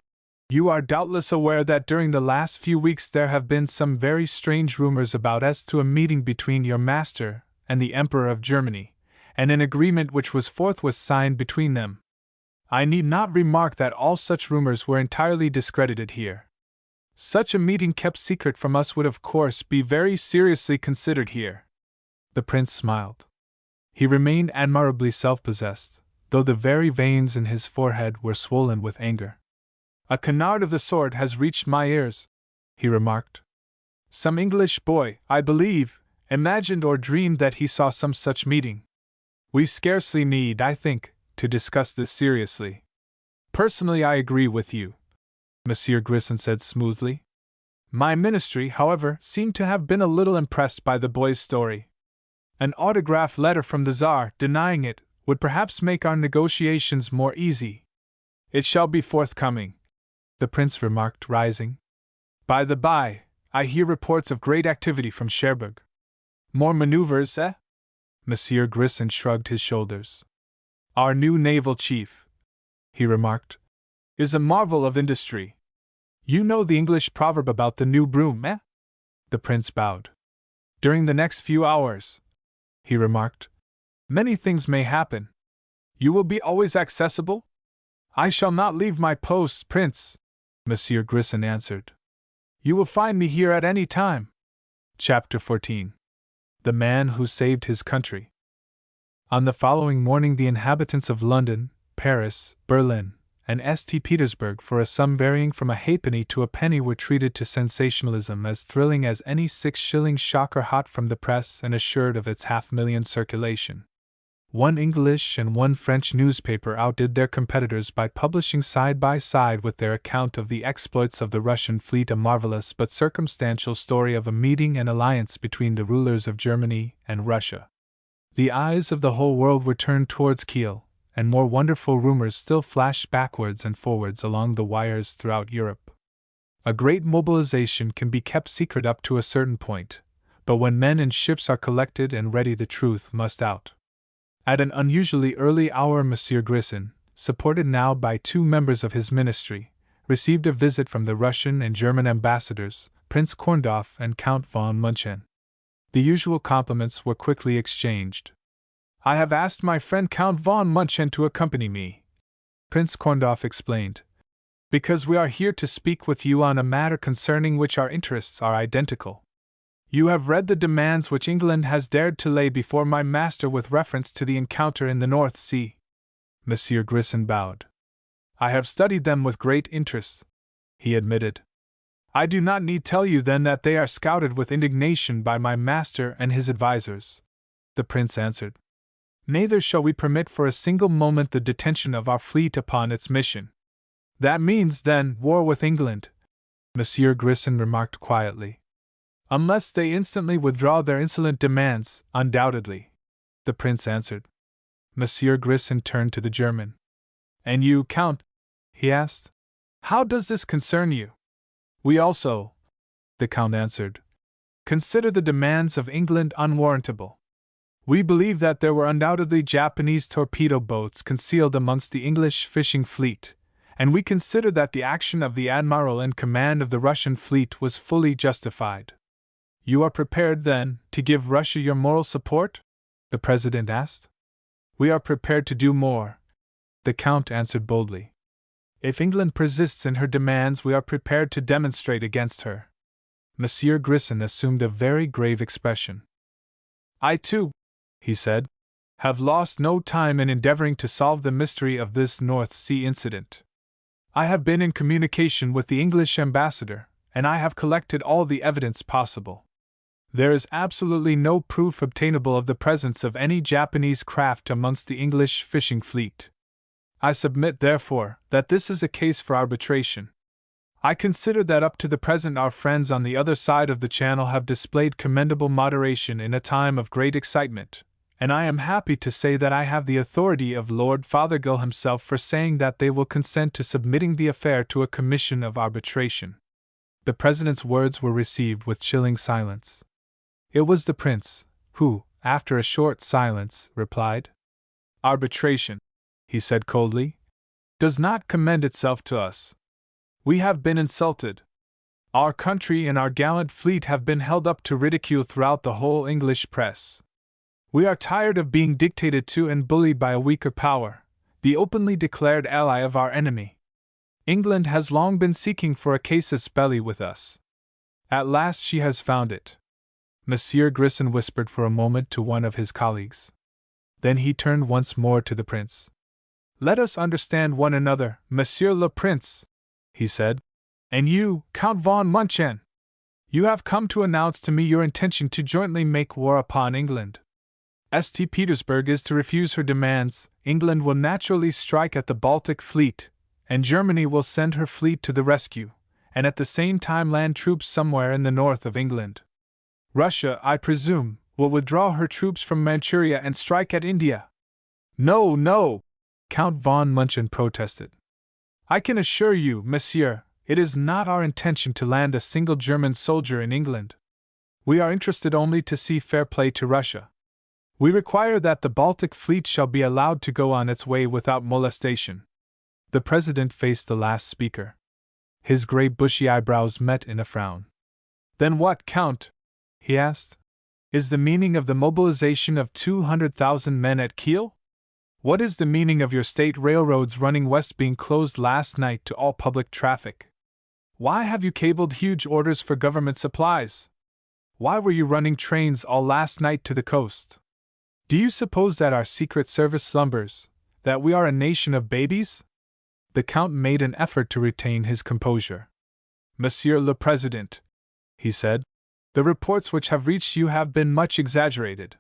[SPEAKER 1] you are doubtless aware that during the last few weeks there have been some very strange rumors about as to a meeting between your master and the Emperor of Germany, and an agreement which was forthwith signed between them. I need not remark that all such rumors were entirely discredited here. Such a meeting kept secret from us would of course be very seriously considered here. The prince smiled. He remained admirably self-possessed, though the very veins in his forehead were swollen with anger. A canard of the sword has reached my ears, he remarked. Some English boy, I believe, imagined or dreamed that he saw some such meeting. We scarcely need, I think, to discuss this seriously. Personally, I agree with you, Monsieur Grisson said smoothly. My ministry, however, seemed to have been a little impressed by the boy's story. An autograph letter from the Tsar, denying it, would perhaps make our negotiations more easy. It shall be forthcoming, the prince remarked, rising. By the by, I hear reports of great activity from Cherbourg. More maneuvers, eh? Monsieur Grisson shrugged his shoulders. Our new naval chief, he remarked, is a marvel of industry. You know the English proverb about the new broom, eh? The prince bowed. During the next few hours, he remarked, many things may happen. You will be always accessible? I shall not leave my post, Prince, Monsieur Grisson answered. You will find me here at any time. Chapter 14. The Man Who Saved His Country. On the following morning the inhabitants of London, Paris, Berlin, and St. Petersburg, for a sum varying from a halfpenny to a penny, were treated to sensationalism as thrilling as any 6-shilling shocker hot from the press and assured of its 500,000 circulation. One English and one French newspaper outdid their competitors by publishing side by side with their account of the exploits of the Russian fleet a marvelous but circumstantial story of a meeting and alliance between the rulers of Germany and Russia. The eyes of the whole world were turned towards Kiel, and more wonderful rumors still flashed backwards and forwards along the wires throughout Europe. A great mobilization can be kept secret up to a certain point, but when men and ships are collected and ready, the truth must out. At an unusually early hour, Monsieur Grisson, supported now by 2 members of his ministry, received a visit from the Russian and German ambassadors, Prince Korndoff and Count von München. The usual compliments were quickly exchanged. I have asked my friend Count von München to accompany me, Prince Korndoff explained, because we are here to speak with you on a matter concerning which our interests are identical. You have read the demands which England has dared to lay before my master with reference to the encounter in the North Sea. Monsieur Grisson bowed. I have studied them with great interest, he admitted. I do not need tell you then that they are scouted with indignation by my master and his advisers, the prince answered. Neither shall we permit for a single moment the detention of our fleet upon its mission. That means, then, war with England, Monsieur Grisson remarked quietly. Unless they instantly withdraw their insolent demands, undoubtedly, the prince answered. Monsieur Grisson turned to the German. And you, Count? He asked. How does this concern you? We also, the Count answered, consider the demands of England unwarrantable. We believe that there were undoubtedly Japanese torpedo boats concealed amongst the English fishing fleet, and we consider that the action of the admiral in command of the Russian fleet was fully justified. You are prepared, then, to give Russia your moral support? The President asked. We are prepared to do more, the Count answered boldly. If England persists in her demands, we are prepared to demonstrate against her. Monsieur Grisson assumed a very grave expression. I too, he said, have lost no time in endeavoring to solve the mystery of this North Sea incident. I have been in communication with the English ambassador, and I have collected all the evidence possible. There is absolutely no proof obtainable of the presence of any Japanese craft amongst the English fishing fleet. I submit, therefore, that this is a case for arbitration. I consider that up to the present our friends on the other side of the Channel have displayed commendable moderation in a time of great excitement, and I am happy to say that I have the authority of Lord Fothergill himself for saying that they will consent to submitting the affair to a commission of arbitration. The President's words were received with chilling silence. It was the Prince who, after a short silence, replied. Arbitration, he said coldly, does not commend itself to us. We have been insulted. Our country and our gallant fleet have been held up to ridicule throughout the whole English press. We are tired of being dictated to and bullied by a weaker power, the openly declared ally of our enemy. England has long been seeking for a casus belli with us. At last she has found it. Monsieur Grisson whispered for a moment to one of his colleagues. Then he turned once more to the Prince. Let us understand one another, Monsieur le Prince, he said. And you, Count von Munchen, you have come to announce to me your intention to jointly make war upon England. St. Petersburg is to refuse her demands, England will naturally strike at the Baltic fleet, and Germany will send her fleet to the rescue, and at the same time land troops somewhere in the north of England. Russia, I presume, will withdraw her troops from Manchuria and strike at India. No, no, Count von Munchen protested. I can assure you, monsieur, it is not our intention to land a single German soldier in England. We are interested only to see fair play to Russia. We require that the Baltic fleet shall be allowed to go on its way without molestation. The President faced the last speaker. His grey bushy eyebrows met in a frown. Then what, Count? He asked. Is the meaning of the mobilization of 200,000 men at Kiel? What is the meaning of your state railroads running west being closed last night to all public traffic? Why have you cabled huge orders for government supplies? Why were you running trains all last night to the coast? Do you suppose that our Secret Service slumbers, that we are a nation of babies? The Count made an effort to retain his composure. Monsieur le Président, he said, the reports which have reached you have been much exaggerated.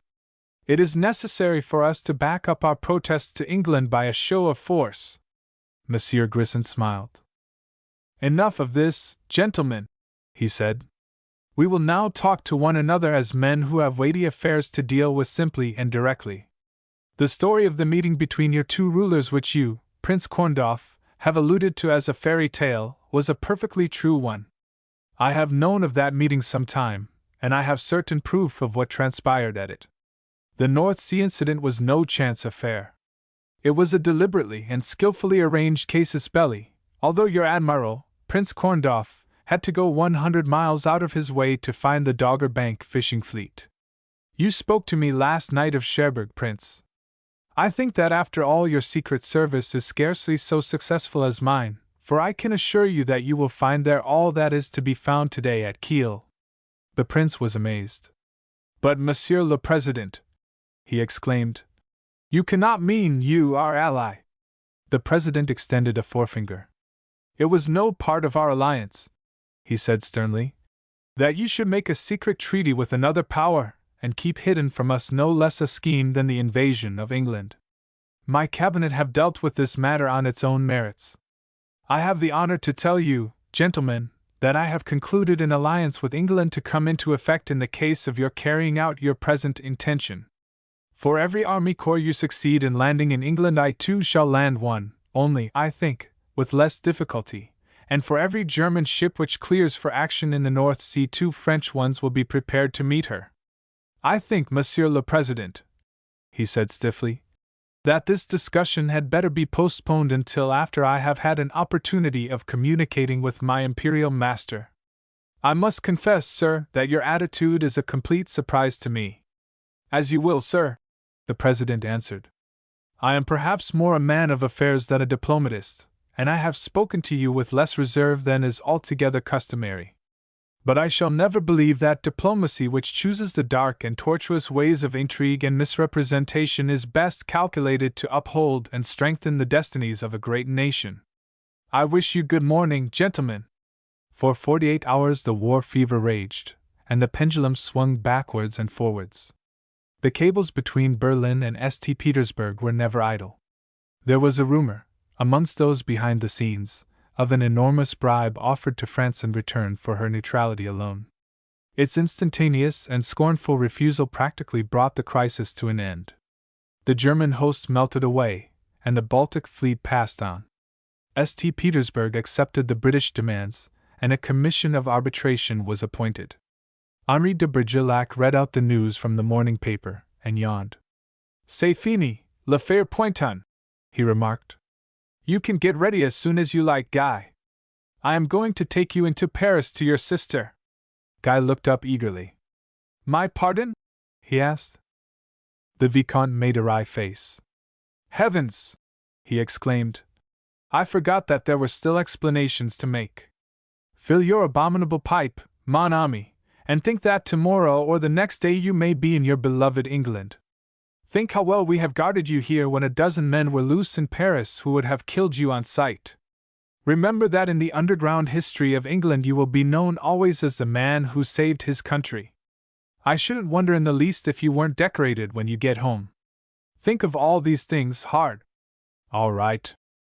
[SPEAKER 1] It is necessary for us to back up our protests to England by a show of force. Monsieur Grisson smiled. Enough of this, gentlemen, he said. We will now talk to one another as men who have weighty affairs to deal with simply and directly. The story of the meeting between your two rulers which you, Prince Korndorf, have alluded to as a fairy tale, was a perfectly true one. I have known of that meeting some time, and I have certain proof of what transpired at it. The North Sea incident was no chance affair. It was a deliberately and skillfully arranged casus belli, although your admiral, Prince Korndorf, had to go 100 miles out of his way to find the Dogger Bank fishing fleet. You spoke to me last night of Cherbourg, Prince. I think that after all your Secret Service is scarcely so successful as mine, for I can assure you that you will find there all that is to be found today at Kiel. The Prince was amazed. But Monsieur le Président, he exclaimed, you cannot mean you, our ally. The President extended a forefinger. It was no part of our alliance, he said sternly, that you should make a secret treaty with another power, and keep hidden from us no less a scheme than the invasion of England. My cabinet have dealt with this matter on its own merits. I have the honor to tell you, gentlemen, that I have concluded an alliance with England to come into effect in the case of your carrying out your present intention. For every army corps you succeed in landing in England, I too shall land one, only, I think, with less difficulty, and for every German ship which clears for action in the North Sea, 2 French ones will be prepared to meet her. I think, Monsieur le Président, he said stiffly, that this discussion had better be postponed until after I have had an opportunity of communicating with my imperial master. I must confess, sir, that your attitude is a complete surprise to me. As you will, sir, the President answered. I am perhaps more a man of affairs than a diplomatist, and I have spoken to you with less reserve than is altogether customary. But I shall never believe that diplomacy which chooses the dark and tortuous ways of intrigue and misrepresentation is best calculated to uphold and strengthen the destinies of a great nation. I wish you good morning, gentlemen. For 48 hours the war fever raged, and the pendulum swung backwards and forwards. The cables between Berlin and St. Petersburg were never idle. There was a rumor, amongst those behind the scenes, of an enormous bribe offered to France in return for her neutrality alone. Its instantaneous and scornful refusal practically brought the crisis to an end. The German host melted away, and the Baltic fleet passed on. St. Petersburg accepted the British demands, and a commission of arbitration was appointed. Henri de Bergerac read out the news from the morning paper, and yawned. "C'est fini, l'affaire Pointon," he remarked. "You can get ready as soon as you like, Guy. I am going to take you into Paris to your sister." Guy looked up eagerly. "My pardon?" he asked. The Vicomte made a wry face. "Heavens!" he exclaimed. "I forgot that there were still explanations to make. Fill your abominable pipe, mon ami, and think that tomorrow or the next day you may be in your beloved England. Think how well we have guarded you here when a dozen men were loose in Paris who would have killed you on sight. Remember that in the underground history of England you will be known always as the man who saved his country. I shouldn't wonder in the least if you weren't decorated when you get home. Think of all these things hard." "All right,"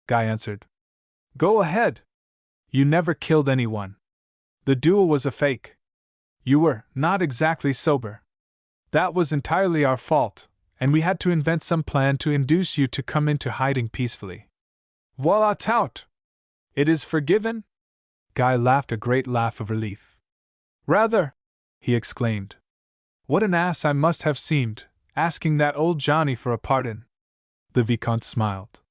[SPEAKER 1] Guy answered. "Go ahead. You never killed anyone. The duel was a fake. You were not exactly sober. That was entirely our fault, and we had to invent some plan to induce you to come into hiding peacefully. Voilà tout! It is forgiven?" Guy laughed a great laugh of relief. "Rather!" he exclaimed. "What an ass I must have seemed, asking that old Johnny for a pardon." The Vicomte smiled.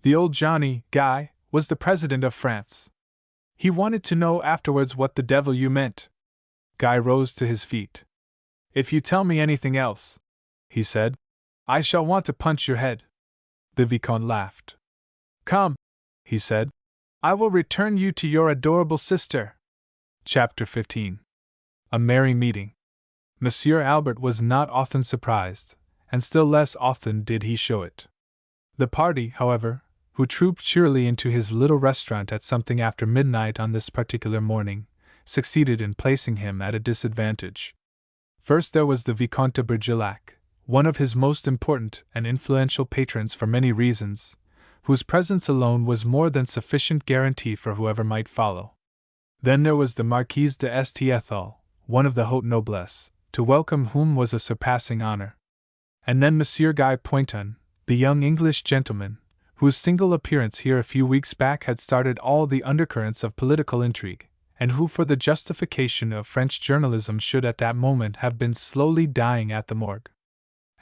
[SPEAKER 1] The old Johnny, Guy, was the President of France. He wanted to know afterwards what the devil you meant. Guy rose to his feet. "If you tell me anything else," he said, "I shall want to punch your head." The Vicomte laughed. "Come," he said, "I will return you to your adorable sister." Chapter 15. A Merry Meeting. Monsieur Albert was not often surprised, and still less often did he show it. The party, however, who trooped cheerily into his little restaurant at something after midnight on this particular morning, succeeded in placing him at a disadvantage. First there was the Vicomte de Bergerac, one of his most important and influential patrons for many reasons, whose presence alone was more than sufficient guarantee for whoever might follow. Then there was the Marquise de St. Ethel, one of the haute noblesse, to welcome whom was a surpassing honor. And then Monsieur Guy Pointon, the young English gentleman, whose single appearance here a few weeks back had started all the undercurrents of political intrigue, and who for the justification of French journalism should at that moment have been slowly dying at the morgue.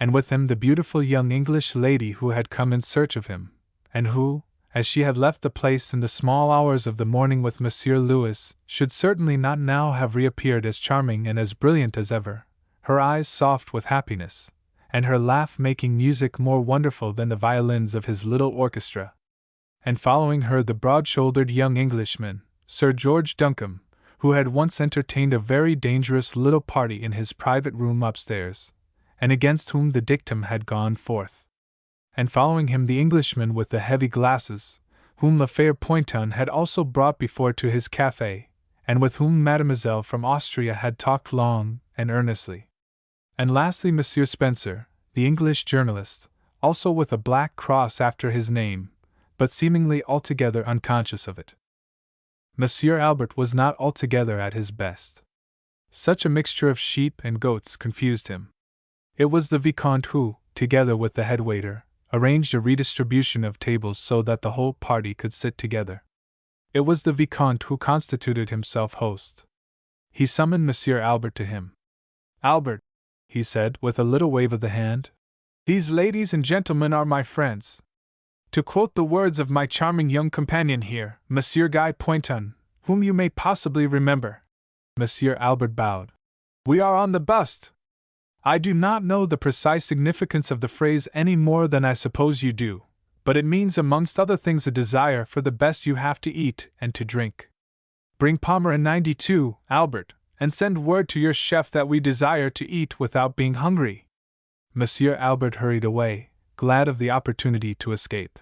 [SPEAKER 1] And with him the beautiful young English lady who had come in search of him, and who, as she had left the place in the small hours of the morning with Monsieur Louis, should certainly not now have reappeared as charming and as brilliant as ever, her eyes soft with happiness, and her laugh making music more wonderful than the violins of his little orchestra. And following her the broad-shouldered young Englishman, Sir George Duncombe, who had once entertained a very dangerous little party in his private room upstairs, and against whom the dictum had gone forth. And following him the Englishman with the heavy glasses, whom l'affaire Pointon had also brought before to his café, and with whom Mademoiselle from Austria had talked long and earnestly. And lastly Monsieur Spencer, the English journalist, also with a black cross after his name, but seemingly altogether unconscious of it. Monsieur Albert was not altogether at his best. Such a mixture of sheep and goats confused him. It was the Vicomte who, together with the head waiter, arranged a redistribution of tables so that the whole party could sit together. It was the Vicomte who constituted himself host. He summoned Monsieur Albert to him. "Albert," he said, with a little wave of the hand, "these ladies and gentlemen are my friends. To quote the words of my charming young companion here, Monsieur Guy Pointon, whom you may possibly remember." Monsieur Albert bowed. "We are on the bust. I do not know the precise significance of the phrase any more than I suppose you do, but it means amongst other things a desire for the best you have to eat and to drink. Bring Pomerin 92, Albert, and send word to your chef that we desire to eat without being hungry." Monsieur Albert hurried away, glad of the opportunity to escape.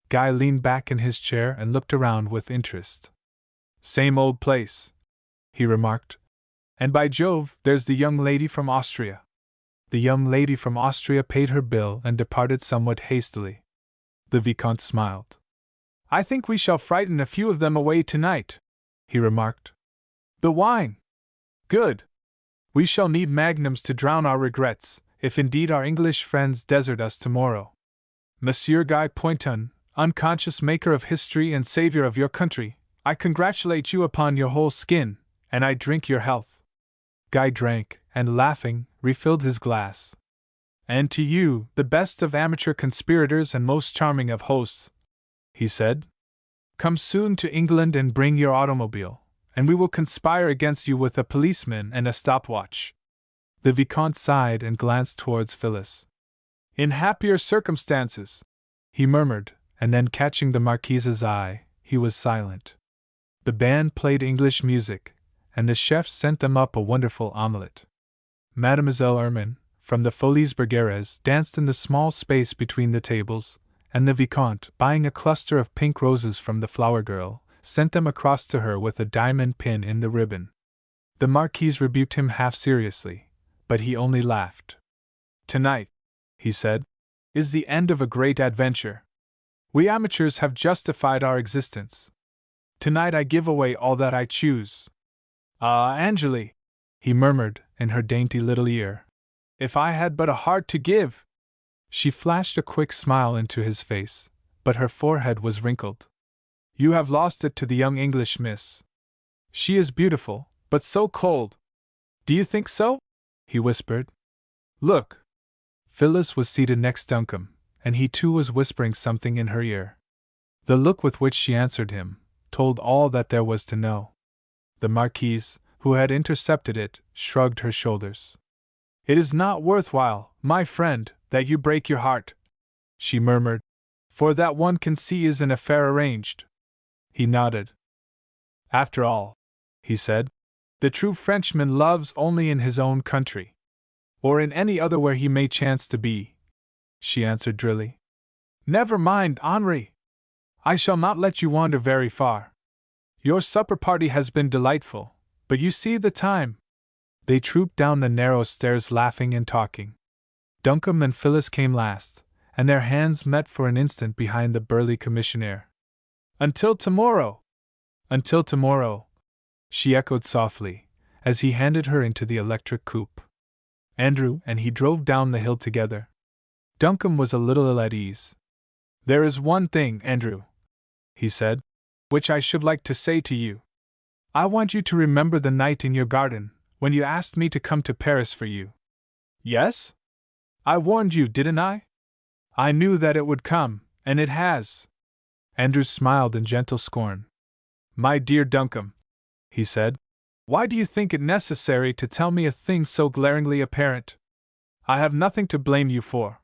[SPEAKER 1] Guy leaned back in his chair and looked around with interest. "Same old place," he remarked. "And by Jove, there's the young lady from Austria." The young lady from Austria paid her bill and departed somewhat hastily. The Vicomte smiled. "I think we shall frighten a few of them away tonight," he remarked. "The wine!" Good! We shall need magnums to drown our regrets, if indeed our English friends desert us tomorrow. Monsieur Guy Pointon, unconscious maker of history and savior of your country, I congratulate you upon your whole skin, and I drink your health. Guy drank, and laughing, refilled his glass. And to you, the best of amateur conspirators and most charming of hosts, he said. Come soon to England and bring your automobile, and we will conspire against you with a policeman and a stopwatch. The Vicomte sighed and glanced towards Phyllis. In happier circumstances, he murmured, and then catching the Marquise's eye, he was silent. The band played English music, and the chef sent them up a wonderful omelette. Mademoiselle Ermine, from the Folies Bergères, danced in the small space between the tables, and the Vicomte, buying a cluster of pink roses from the flower girl, sent them across to her with a diamond pin in the ribbon. The Marquise rebuked him half seriously, but he only laughed. Tonight, he said, is the end of a great adventure. We amateurs have justified our existence. Tonight I give away all that I choose. Ah, Angélie, he murmured in her dainty little ear, if I had but a heart to give! She flashed a quick smile into his face, but her forehead was wrinkled. You have lost it to the young English miss. She is beautiful, but so cold. Do you think so? He whispered. Look! Phyllis was seated next Duncombe, and he too was whispering something in her ear. The look with which she answered him told all that there was to know. The Marquise, who had intercepted it, shrugged her shoulders. It is not worthwhile, my friend, that you break your heart, she murmured, for that one can see is an affair arranged. He nodded. After all, he said, the true Frenchman loves only in his own country. Or in any other where he may chance to be, she answered drily. Never mind, Henri. I shall not let you wander very far. Your supper party has been delightful, but you see the time. They trooped down the narrow stairs laughing and talking. Duncombe and Phyllis came last, and their hands met for an instant behind the burly commissionaire. Until tomorrow! Until tomorrow, she echoed softly, as he handed her into the electric coupe. Andrew and he drove down the hill together. Duncombe was a little ill at ease. There is one thing, Andrew, he said, which I should like to say to you. I want you to remember the night in your garden, when you asked me to come to Paris for you. Yes? I warned you, didn't I? I knew that it would come, and it has. Andrew smiled in gentle scorn. My dear Duncombe, he said, why do you think it necessary to tell me a thing so glaringly apparent? I have nothing to blame you for.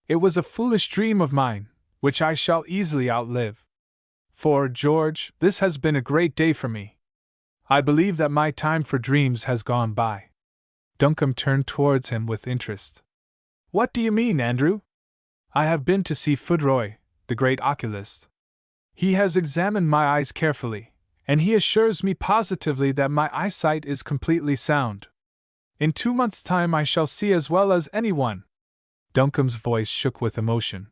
[SPEAKER 1] It was a foolish dream of mine, which I shall easily outlive. For, George, this has been a great day for me. I believe that my time for dreams has gone by. Duncombe turned towards him with interest. What do you mean, Andrew? I have been to see Foudroy, the great oculist. He has examined my eyes carefully, and he assures me positively that my eyesight is completely sound. In 2 months' time I shall see as well as anyone. Duncombe's voice shook with emotion.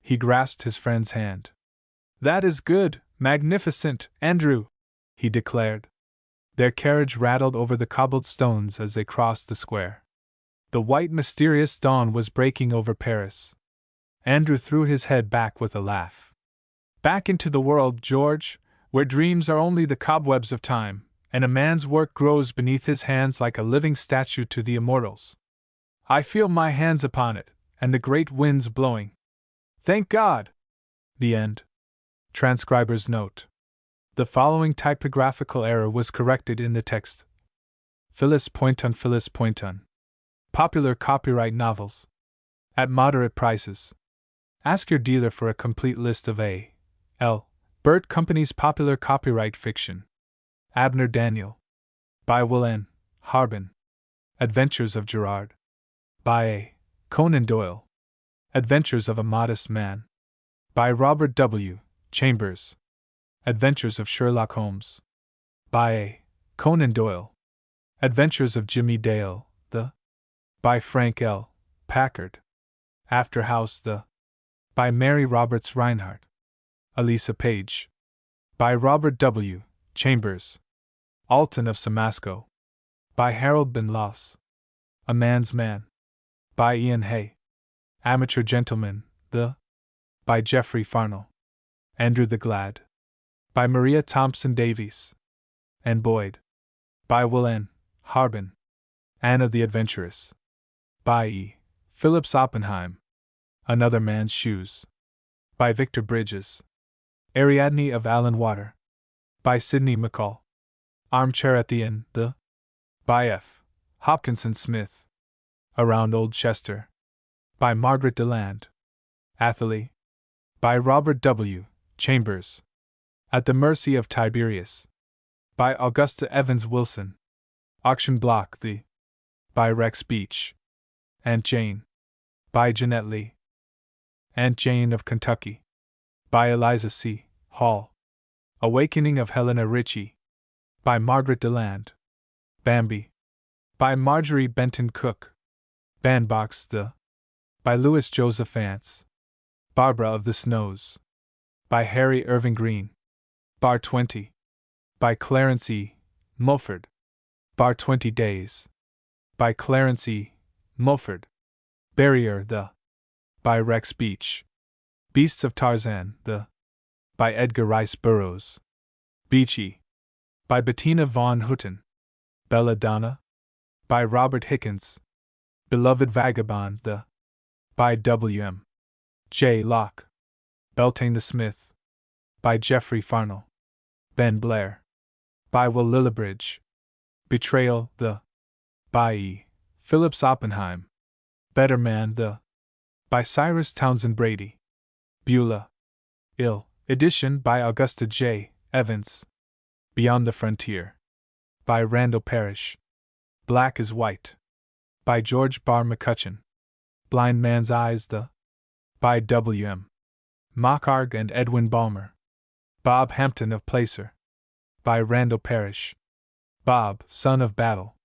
[SPEAKER 1] He grasped his friend's hand. That is good, magnificent, Andrew, he declared. Their carriage rattled over the cobbled stones as they crossed the square. The white mysterious dawn was breaking over Paris. Andrew threw his head back with a laugh. Back into the world, George, where dreams are only the cobwebs of time, and a man's work grows beneath his hands like a living statue to the immortals. I feel my hands upon it, and the great winds blowing. Thank God! The end. Transcriber's note. The following typographical error was corrected in the text. Phillips Pointon. Popular copyright novels. At moderate prices. Ask your dealer for a complete list of A. L. Burt Company's popular copyright fiction. Abner Daniel. By Will N. Harbin. Adventures of Gerard. By A. Conan Doyle. Adventures of a Modest Man. By Robert W. Chambers. Adventures of Sherlock Holmes. By A. Conan Doyle. Adventures of Jimmy Dale, the. By Frank L. Packard. After House, the. By Mary Roberts Reinhardt. Elisa Page. By Robert W. Chambers. Alton of Samasco. by Harold Binloss. A Man's Man, by Ian Hay. Amateur Gentleman, by Geoffrey Farnell. Andrew the Glad, by Maria Thompson Davies. Anne Boyd, by Will N. Harbin. Anne of the Adventuress, by E. Phillips Oppenheim. Another Man's Shoes, by Victor Bridges. Ariadne of Allan Water, by Sidney McCall. Armchair at the Inn, by F. Hopkinson Smith. Around Old Chester, by Margaret Deland. Athalie, by Robert W. Chambers. At the Mercy of Tiberius, by Augusta Evans Wilson. Auction Block, by Rex Beach. Aunt Jane, by Jeanette Lee. Aunt Jane of Kentucky, by Eliza C. Hall. Awakening of Helena Richie, by Margaret Deland. Bambi, by Marjorie Benton Cook. Bandbox, by Louis Joseph Vance. Barbara of the Snows, by Harry Irving Green. Bar 20, by Clarence E. Mulford. Bar 20 Days, by Clarence E. Mulford. Barrier, by Rex Beach. Beasts of Tarzan, by Edgar Rice Burroughs. Beachy, by Bettina von Hutten. Belladonna, by Robert Hickens. Beloved Vagabond, by W. M. J. Locke. Beltane the Smith, by Geoffrey Farnell. Ben Blair, by Will Lillibridge. Betrayal, by E. Phillips Oppenheim. Better Man, by Cyrus Townsend Brady. Beulah, Ill. Edition by Augusta J. Evans. Beyond the Frontier, by Randall Parrish. Black is White, by George Barr McCutcheon. Blind Man's Eyes, by W. M. Mocharg and Edwin Balmer. Bob Hampton of Placer, by Randall Parrish. Bob, Son of Battle,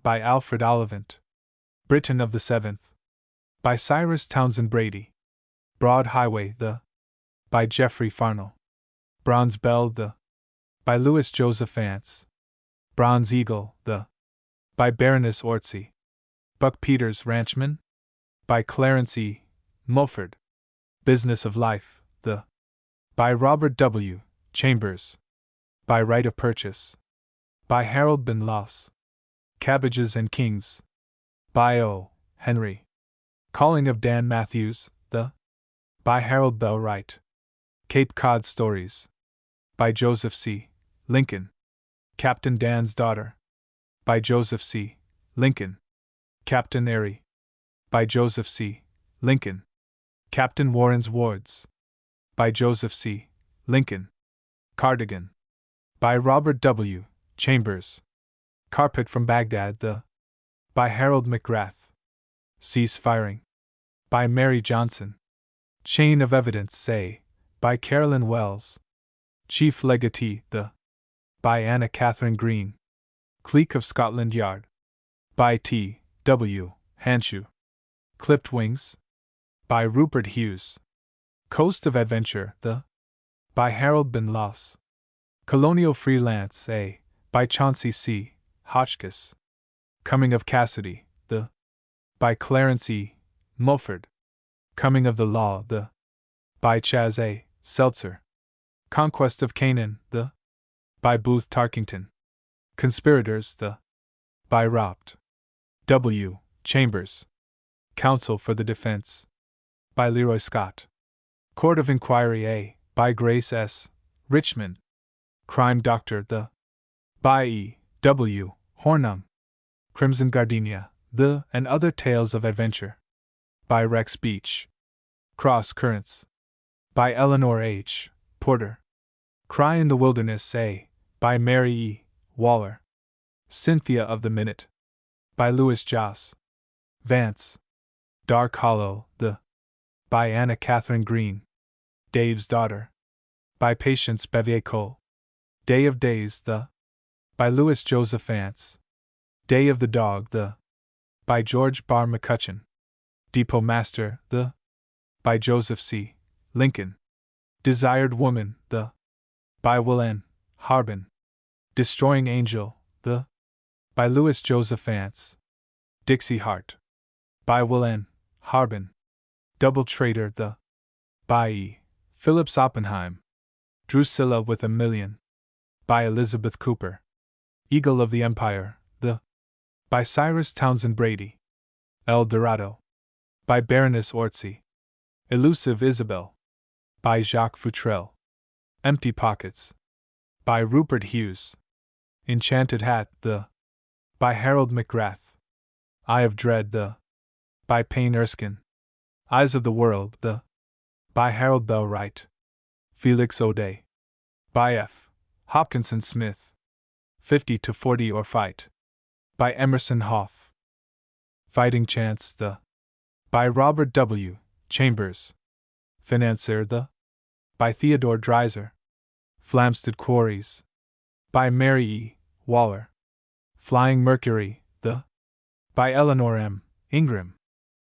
[SPEAKER 1] by Alfred Ollivant. Britain of the Seventh, by Cyrus Townsend Brady. Broad Highway, by Geoffrey Farnell. Bronze Bell, by Louis Joseph Vance. Bronze Eagle, by Baroness Ortsey. Buck Peters Ranchman, by Clarence E. Mulford. Business of Life, by Robert W. Chambers. By Right of Purchase, by Harold Binloss. Cabbages and Kings, by O. Henry. Calling of Dan Matthews, by Harold Bell Wright. Cape Cod Stories, by Joseph C. Lincoln. Captain Dan's Daughter, by Joseph C. Lincoln. Captain Airy, by Joseph C. Lincoln. Captain Warren's Wards, by Joseph C. Lincoln. Cardigan, by Robert W. Chambers. Carpet from Baghdad, by Harold McGrath. Cease Firing, by Mary Johnson. Chain of Evidence, by Carolyn Wells. Chief Legatee, by Anna Catherine Green. Clique of Scotland Yard, by T. W. Hanshew. Clipped Wings, by Rupert Hughes. Coast of Adventure, by Harold Binloss. Colonial Freelance, by Chauncey C. Hotchkiss. Coming of Cassidy, by Clarence E. Mulford. Coming of the Law, by Chaz A. Seltzer. Conquest of Canaan, by Booth Tarkington. Conspirators, by Ropt. W. Chambers. Counsel for the Defense, by Leroy Scott. Court of Inquiry, by Grace S. Richmond. Crime Doctor, by E. W. Hornung. Crimson Gardenia, and Other Tales of Adventure, by Rex Beach. Cross Currents, by Eleanor H. Porter. Cry in the Wilderness, by Mary E. Waller. Cynthia of the Minute, by Louis Joss. Vance. Dark Hollow, by Anna Catherine Green. Dave's Daughter, by Patience Bevier Cole. Day of Days, by Louis Joseph Vance. Day of the Dog, by George Barr McCutcheon. Depot Master, by Joseph C. Lincoln. Desired Woman, by Will N. Harbin. Destroying Angel, By Louis Joseph Vance. Dixie Hart. By Will N. Harbin. Double Traitor the. By E. Phillips Oppenheim. Drusilla with a Million. By Elizabeth Cooper. Eagle of the Empire, the. By Cyrus Townsend Brady. El Dorado. By Baroness Orczy. Elusive Isabel. By Jacques Futrelle. Empty Pockets. By Rupert Hughes. Enchanted Hat, the. By Harold McGrath. Eye of Dread, the. By Payne Erskine. Eyes of the World, the. By Harold Bell Wright. Felix O'Day. By F. Hopkinson Smith. 50 to 40 or Fight. By Emerson Hough. Fighting Chance, the. By Robert W. Chambers. Financier, the. By Theodore Dreiser. Flamstead Quarries. By Mary E. Waller. Flying Mercury, the. By Eleanor M. Ingram.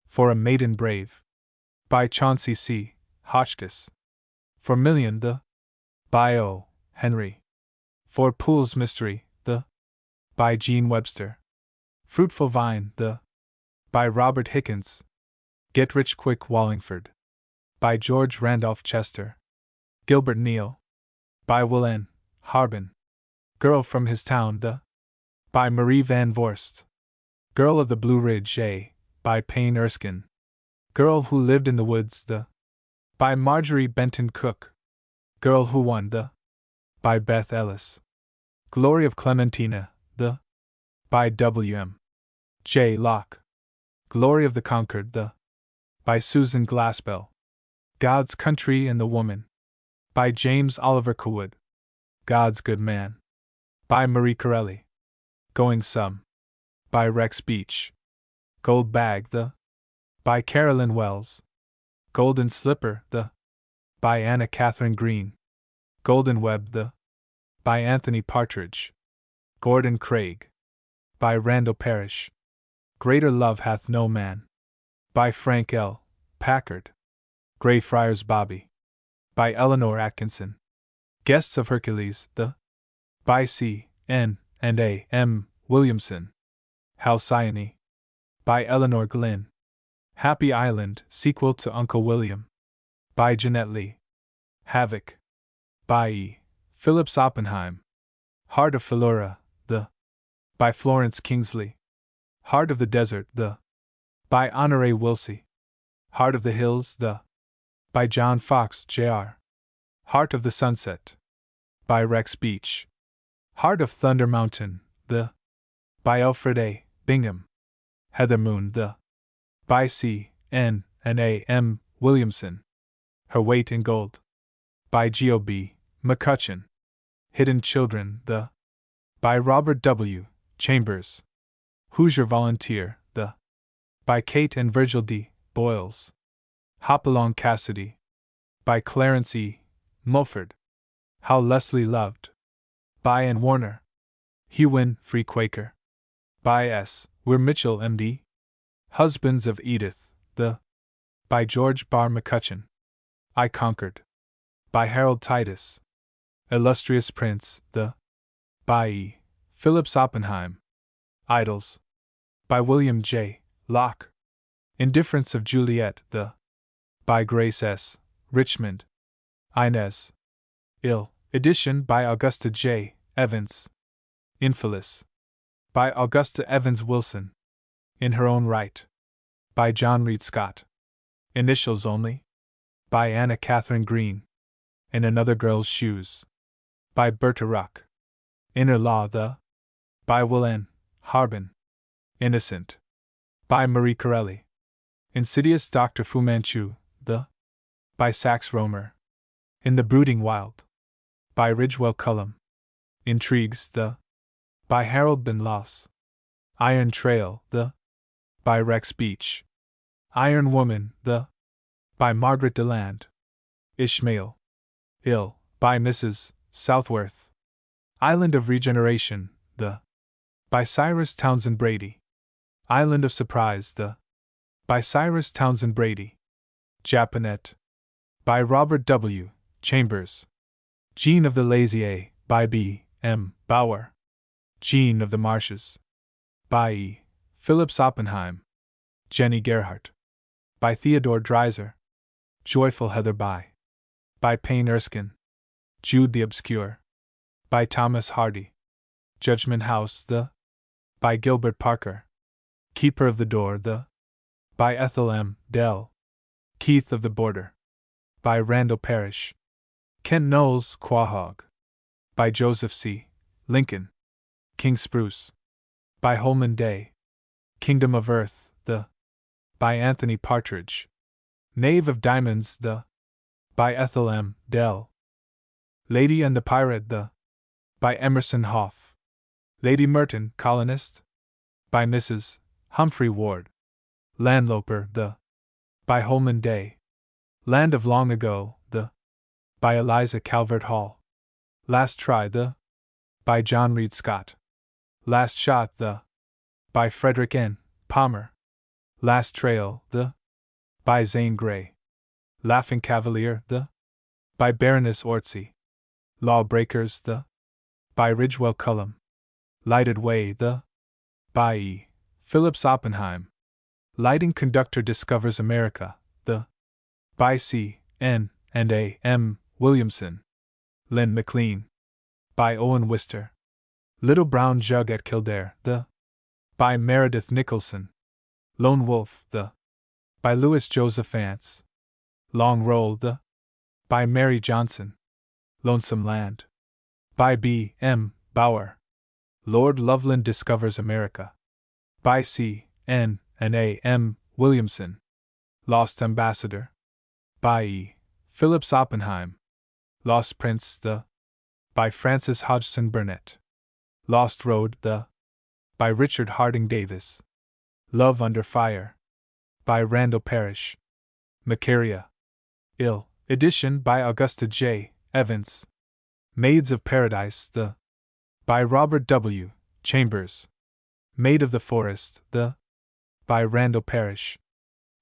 [SPEAKER 1] For a Maiden Brave. By Chauncey C. Hotchkiss. For Million, the. By O. Henry. For Poole's Mystery, the. By Jean Webster. Fruitful Vine, the. By Robert Hickens. Get Rich Quick Wallingford. By George Randolph Chester. Gilbert Neal. By Will N. Harbin. Girl from His Town, the. By Marie Van Vorst. Girl of the Blue Ridge, A. By Payne Erskine. Girl Who Lived in the Woods, the. By Marjorie Benton Cook. Girl Who Won, the. By Beth Ellis. Glory of Clementina, the. By W. M. J. Locke. Glory of the Conquered, the. By Susan Glaspell. God's Country and the Woman. By James Oliver Cawood. God's Good Man. By Marie Corelli. Going Some. By Rex Beach. Gold Bag, the. By Carolyn Wells. Golden Slipper, the. By Anna Catherine Green. Golden Web, the. By Anthony Partridge. Gordon Craig. By Randall Parrish. Greater Love Hath No Man. By Frank L. Packard. Greyfriars Bobby. By Eleanor Atkinson. Guests of Hercules, the. By C. N. and A. M. Williamson. Halcyone. By Eleanor Glynn. Happy Island, sequel to Uncle William. By Jeanette Lee. Havoc. By E. Phillips Oppenheim. Heart of Philura, the. By Florence Kingsley. Heart of the Desert, the. By Honoré Wilsey. Heart of the Hills, the. By John Fox, Jr. Heart of the Sunset. By Rex Beach. Heart of Thunder Mountain, the. By Alfred A. Bingham. Heather Moon, the. By C. N. and A. M. Williamson. Her Weight in Gold. By Geo. B. McCutcheon. Hidden Children, the. By Robert W. Chambers. Hoosier Volunteer, the. By Kate and Virgil D. Boyles. Hopalong Cassidy. By Clarence E. Mulford. How Leslie Loved. By Ann Warner. Hewin, Free Quaker. By S. Weir Mitchell, M.D. Husbands of Edith, the. By George Barr McCutcheon. I Conquered. By Harold Titus. Illustrious Prince, the. By E. Phillips Oppenheim. Idols. By William J. Locke. Indifference of Juliet, the. By Grace S. Richmond. Inez. Ill. Edition by Augusta J. Evans. Infelis. By Augusta Evans Wilson. In Her Own Right. By John Reed Scott. Initials Only. By Anna Catherine Green. In Another Girl's Shoes. By Berta Ruck. Inner Law, the. By Will N. Harbin. Innocent. By Marie Corelli. Insidious Dr. Fu Manchu, the. By Sax Rohmer. In the Brooding Wild. By Ridgewell Cullum. Intrigues, the. By Harold Ben Loss. Iron Trail, the. By Rex Beach. Iron Woman, the. By Margaret Deland. Ishmael. Ill, by Mrs. Southworth. Island of Regeneration, the. By Cyrus Townsend Brady. Island of Surprise, the. By Cyrus Townsend Brady. Japanette. By Robert W. Chambers. Jean of the Lazy A. By B. M. Bauer. Jean of the Marshes. by E. Phillips Oppenheim. Jenny Gerhardt. By Theodore Dreiser. Joyful Heather by Payne Erskine. Jude the Obscure. By Thomas Hardy. Judgment House by Gilbert Parker. Keeper of the Door by Ethel M. Dell. Keith of the Border. By Randall Parrish. Kent Knowles Quahog. By Joseph C. Lincoln. King Spruce. By Holman Day. Kingdom of Earth by Anthony Partridge. Knave of Diamonds by Ethel M. Dell. Lady and the Pirate by Emerson Hough. Lady Merton, Colonist by Mrs. Humphrey Ward. Landloper by Holman Day. Land of Long Ago by Eliza Calvert Hall. Last Try by John Reed Scott. Last Shot by Frederick N. Palmer. Last Trail by Zane Grey. Laughing Cavalier by Baroness Ortsey. Lawbreakers by Ridgewell Cullum. Lighted Way by E. Phillips Oppenheim. Lighting Conductor Discovers America by C. N. and A. M. Williamson. Lynn McLean. By Owen Wister. Little Brown Jug at Kildare by Meredith Nicholson. Lone Wolf by Louis Joseph Vance. Long Roll by Mary Johnson. Lonesome Land by B. M. Bauer. Lord Loveland Discovers America by C. N. and A. M. Williamson. Lost Ambassador by E. Phillips Oppenheim. Lost Prince by Francis Hodgson Burnett. Lost Road by Richard Harding Davis. Love Under Fire by Randall Parrish. Macaria. Ill. Edition by Augusta J. Evans. Maids of Paradise by Robert W. Chambers. Maid of the Forest by Randall Parrish.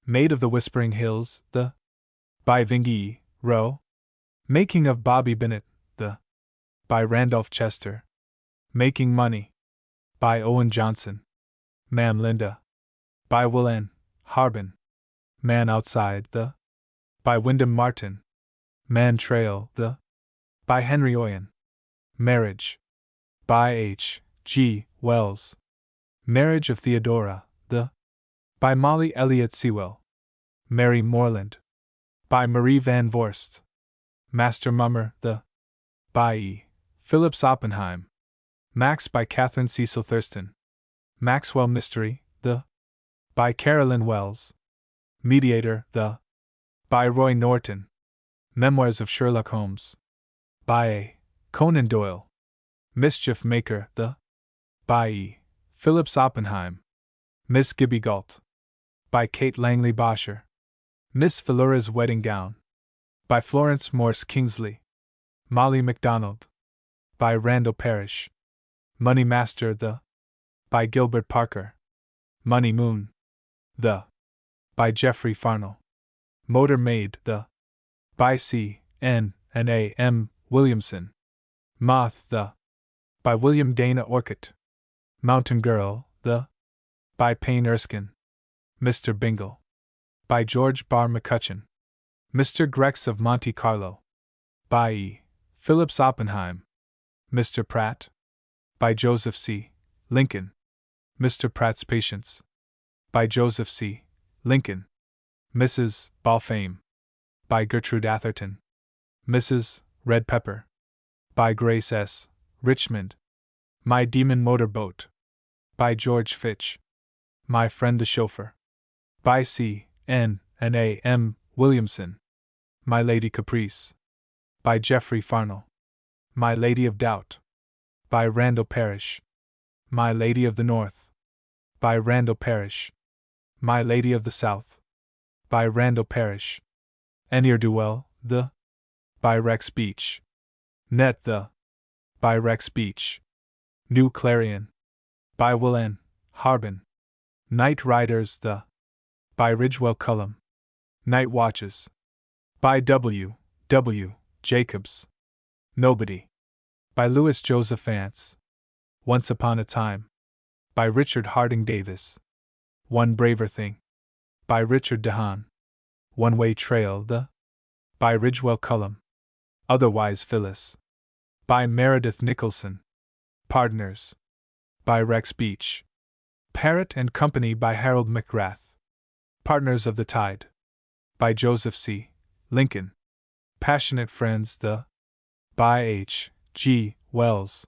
[SPEAKER 1] Maid of the Whispering Hills by Vingi Rowe. Making of Bobby Bennett by Randolph Chester. Making Money by Owen Johnson. Ma'am Linda by Will N. Harbin. Man Outside by Wyndham Martin. Man Trail by Henry Oyen. Marriage by H. G. Wells. Marriage of Theodora by Molly Elliott Sewell. Mary Moreland by Marie Van Vorst. Master Mummer by E. Phillips Oppenheim. Max by Catherine Cecil Thurston. Maxwell Mystery by Carolyn Wells. Mediator by Roy Norton. Memoirs of Sherlock Holmes by A. Conan Doyle. Mischief Maker by E. Phillips Oppenheim. Miss Gibby Galt by Kate Langley Bosher. Miss Philura's Wedding Gown by Florence Morse Kingsley. Molly MacDonald by Randall Parrish. Money Master by Gilbert Parker. Money Moon by Geoffrey Farnell. Motor Maid by C. N. and A. M. Williamson. Moth by William Dana Orcutt. Mountain Girl by Payne Erskine. Mr. Bingle by George Barr McCutcheon. Mr. Grex of Monte Carlo by E. Phillips Oppenheim. Mr. Pratt by Joseph C. Lincoln. Mr. Pratt's Patience by Joseph C. Lincoln. Mrs. Balfame by Gertrude Atherton. Mrs. Red Pepper by Grace S. Richmond. My Demon Motor Boat by George Fitch. My Friend the Chauffeur by C. N. and A. M. Williamson. My Lady Caprice by Geoffrey Farnell. My Lady of Doubt by Randall Parrish. My Lady of the North by Randall Parrish. My Lady of the South by Randall Parrish. Ne'er-do-well by Rex Beach. Net by Rex Beach. New Clarion by Will N. Harbin. Night Riders by Ridgewell Cullum. Night Watches by W. W. Jacobs. Nobody by Louis Joseph Vance. Once Upon a Time by Richard Harding Davis. One Braver Thing, by Richard DeHaan. One Way Trail, by Ridgewell Cullum. Otherwise Phyllis, by Meredith Nicholson. Partners, by Rex Beach. Parrot and Company, by Harold McGrath. Partners of the Tide, by Joseph C. Lincoln. Passionate Friends, by H. G. Wells.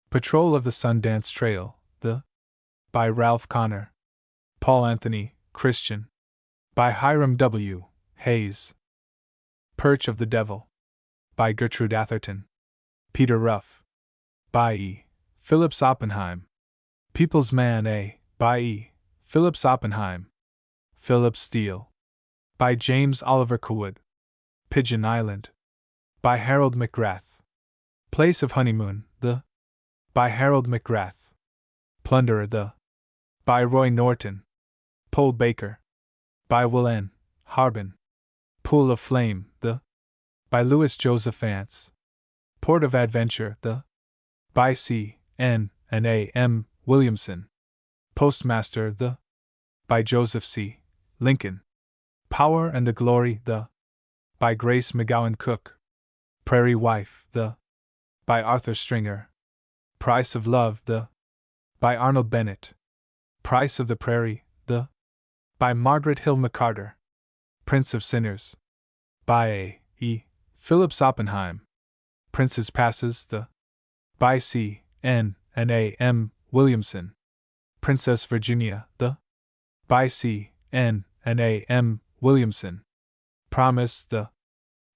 [SPEAKER 1] Patrol of the Sundance Trail, by Ralph Connor. Paul Anthony, Christian, by Hiram W. Hayes. Perch of the Devil, by Gertrude Atherton. Peter Ruff, by E. Phillips Oppenheim. People's Man A, by E. Phillips Oppenheim. Philip Steele, by James Oliver Cawood. Pigeon Island, by Harold McGrath. Place of Honeymoon, by Harold McGrath. Plunderer, by Roy Norton. Pole Baker, by Will N. Harbin. Pool of Flame, by Louis Joseph Vance. Port of Adventure, by C. N. and A. M. Williamson. Postmaster, by Joseph C. Lincoln. Power and the Glory, by Grace McGowan Cook. Prairie Wife, by Arthur Stringer. Price of Love, by Arnold Bennett. Price of the Prairie, by Margaret Hill McCarter. Prince of Sinners, by A. E. Phillips Oppenheim. Prince's Passes, by C. N. and A. M. Williamson. Princess Virginia, by C. N. and A. M. Williamson. Promise,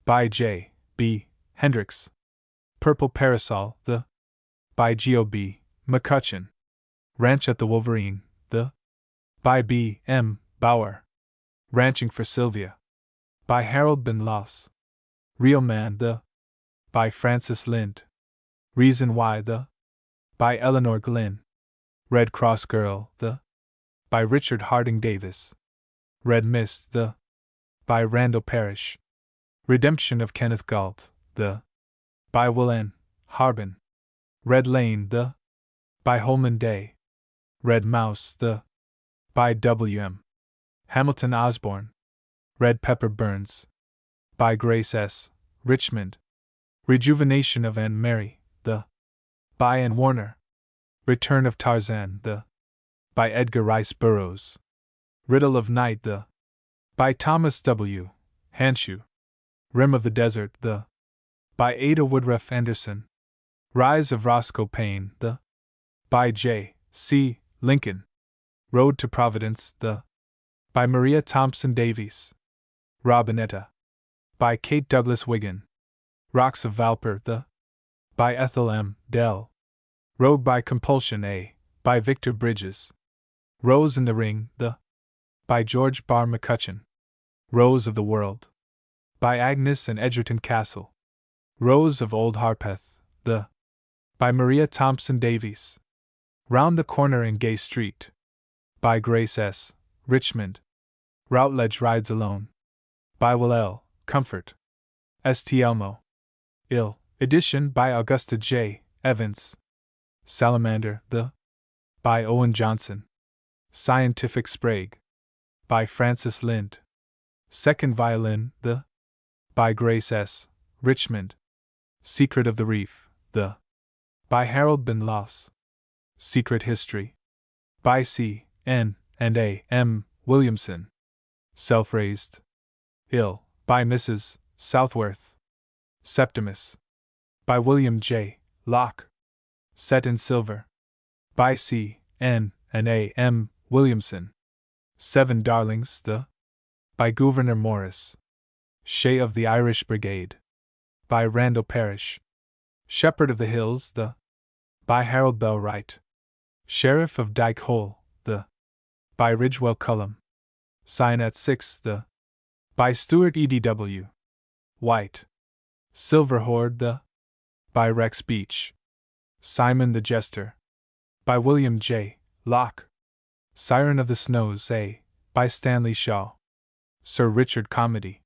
[SPEAKER 1] by J. B. Hendricks. Purple Parasol, by Geo. B. McCutcheon. Ranch at the Wolverine, by B. M. Bauer. Ranching for Sylvia, by Harold Bin Loss. Real Man, by Francis Lind. Reason Why, by Eleanor Glynn. Red Cross Girl, by Richard Harding Davis. Red Mist, by Randall Parrish. Redemption of Kenneth Galt, by Will N. Harbin. Red Lane, by Holman Day. Red Mouse, by W. M. Hamilton Osborne. Red Pepper Burns, by Grace S. Richmond. Rejuvenation of Anne Mary, by Anne Warner. Return of Tarzan, by Edgar Rice Burroughs. Riddle of Night, by Thomas W. Hanshew. Rim of the Desert, by Ada Woodruff Anderson. Rise of Roscoe Payne, by J. C. Lincoln. Road to Providence, by Maria Thompson Davies. Robinetta, by Kate Douglas Wiggin. Rocks of Valper, by Ethel M. Dell. Rogue by Compulsion A, by Victor Bridges. Rose in the Ring, by George Barr McCutcheon. Rose of the World, by Agnes and Edgerton Castle. Rose of Old Harpeth, by Maria Thompson Davies. Round the Corner in Gay Street, by Grace S. Richmond. Routledge Rides Alone, by Will L. Comfort. St. Elmo. Ill. Edition by Augusta J. Evans. Salamander, by Owen Johnson. Scientific Sprague, by Francis Lind. Second Violin, by Grace S. Richmond. Secret of the Reef, by Harold Bin Loss. Secret History, by C. N. and A. M. Williamson. Self-Raised. Ill, by Mrs. Southworth. Septimus, by William J. Locke. Set in Silver, by C. N. and A. M. Williamson. Seven Darlings, by Gouverneur Morris. Shea of the Irish Brigade, by Randall Parrish. Shepherd of the Hills, by Harold Bell Wright. Sheriff of Dyke Hole, by Ridgewell Cullum. Sign at 6, by Stuart E.D.W. White. Silver Horde, by Rex Beach. Simon the Jester, by William J. Locke. Siren of the Snows A, by Stanley Shaw. Sir Richard Comedy,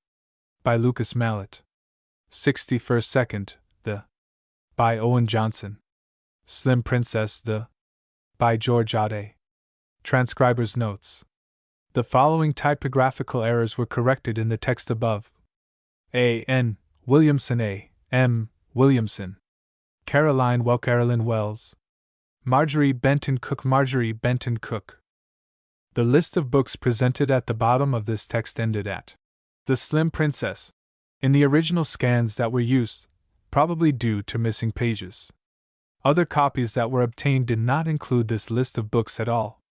[SPEAKER 1] by Lucas Mallet. 61st Second, by Owen Johnson. Slim Princess, By George Ade. Transcriber's notes. The following typographical errors were corrected in the text above. A. N. Williamson. A. M. Williamson. Caroline Wells. Marjorie Benton Cook. Marjorie Benton Cook. The list of books presented at the bottom of this text ended at The Slim Princess in the original scans that were used, probably due to missing pages. Other copies that were obtained did not include this list of books at all.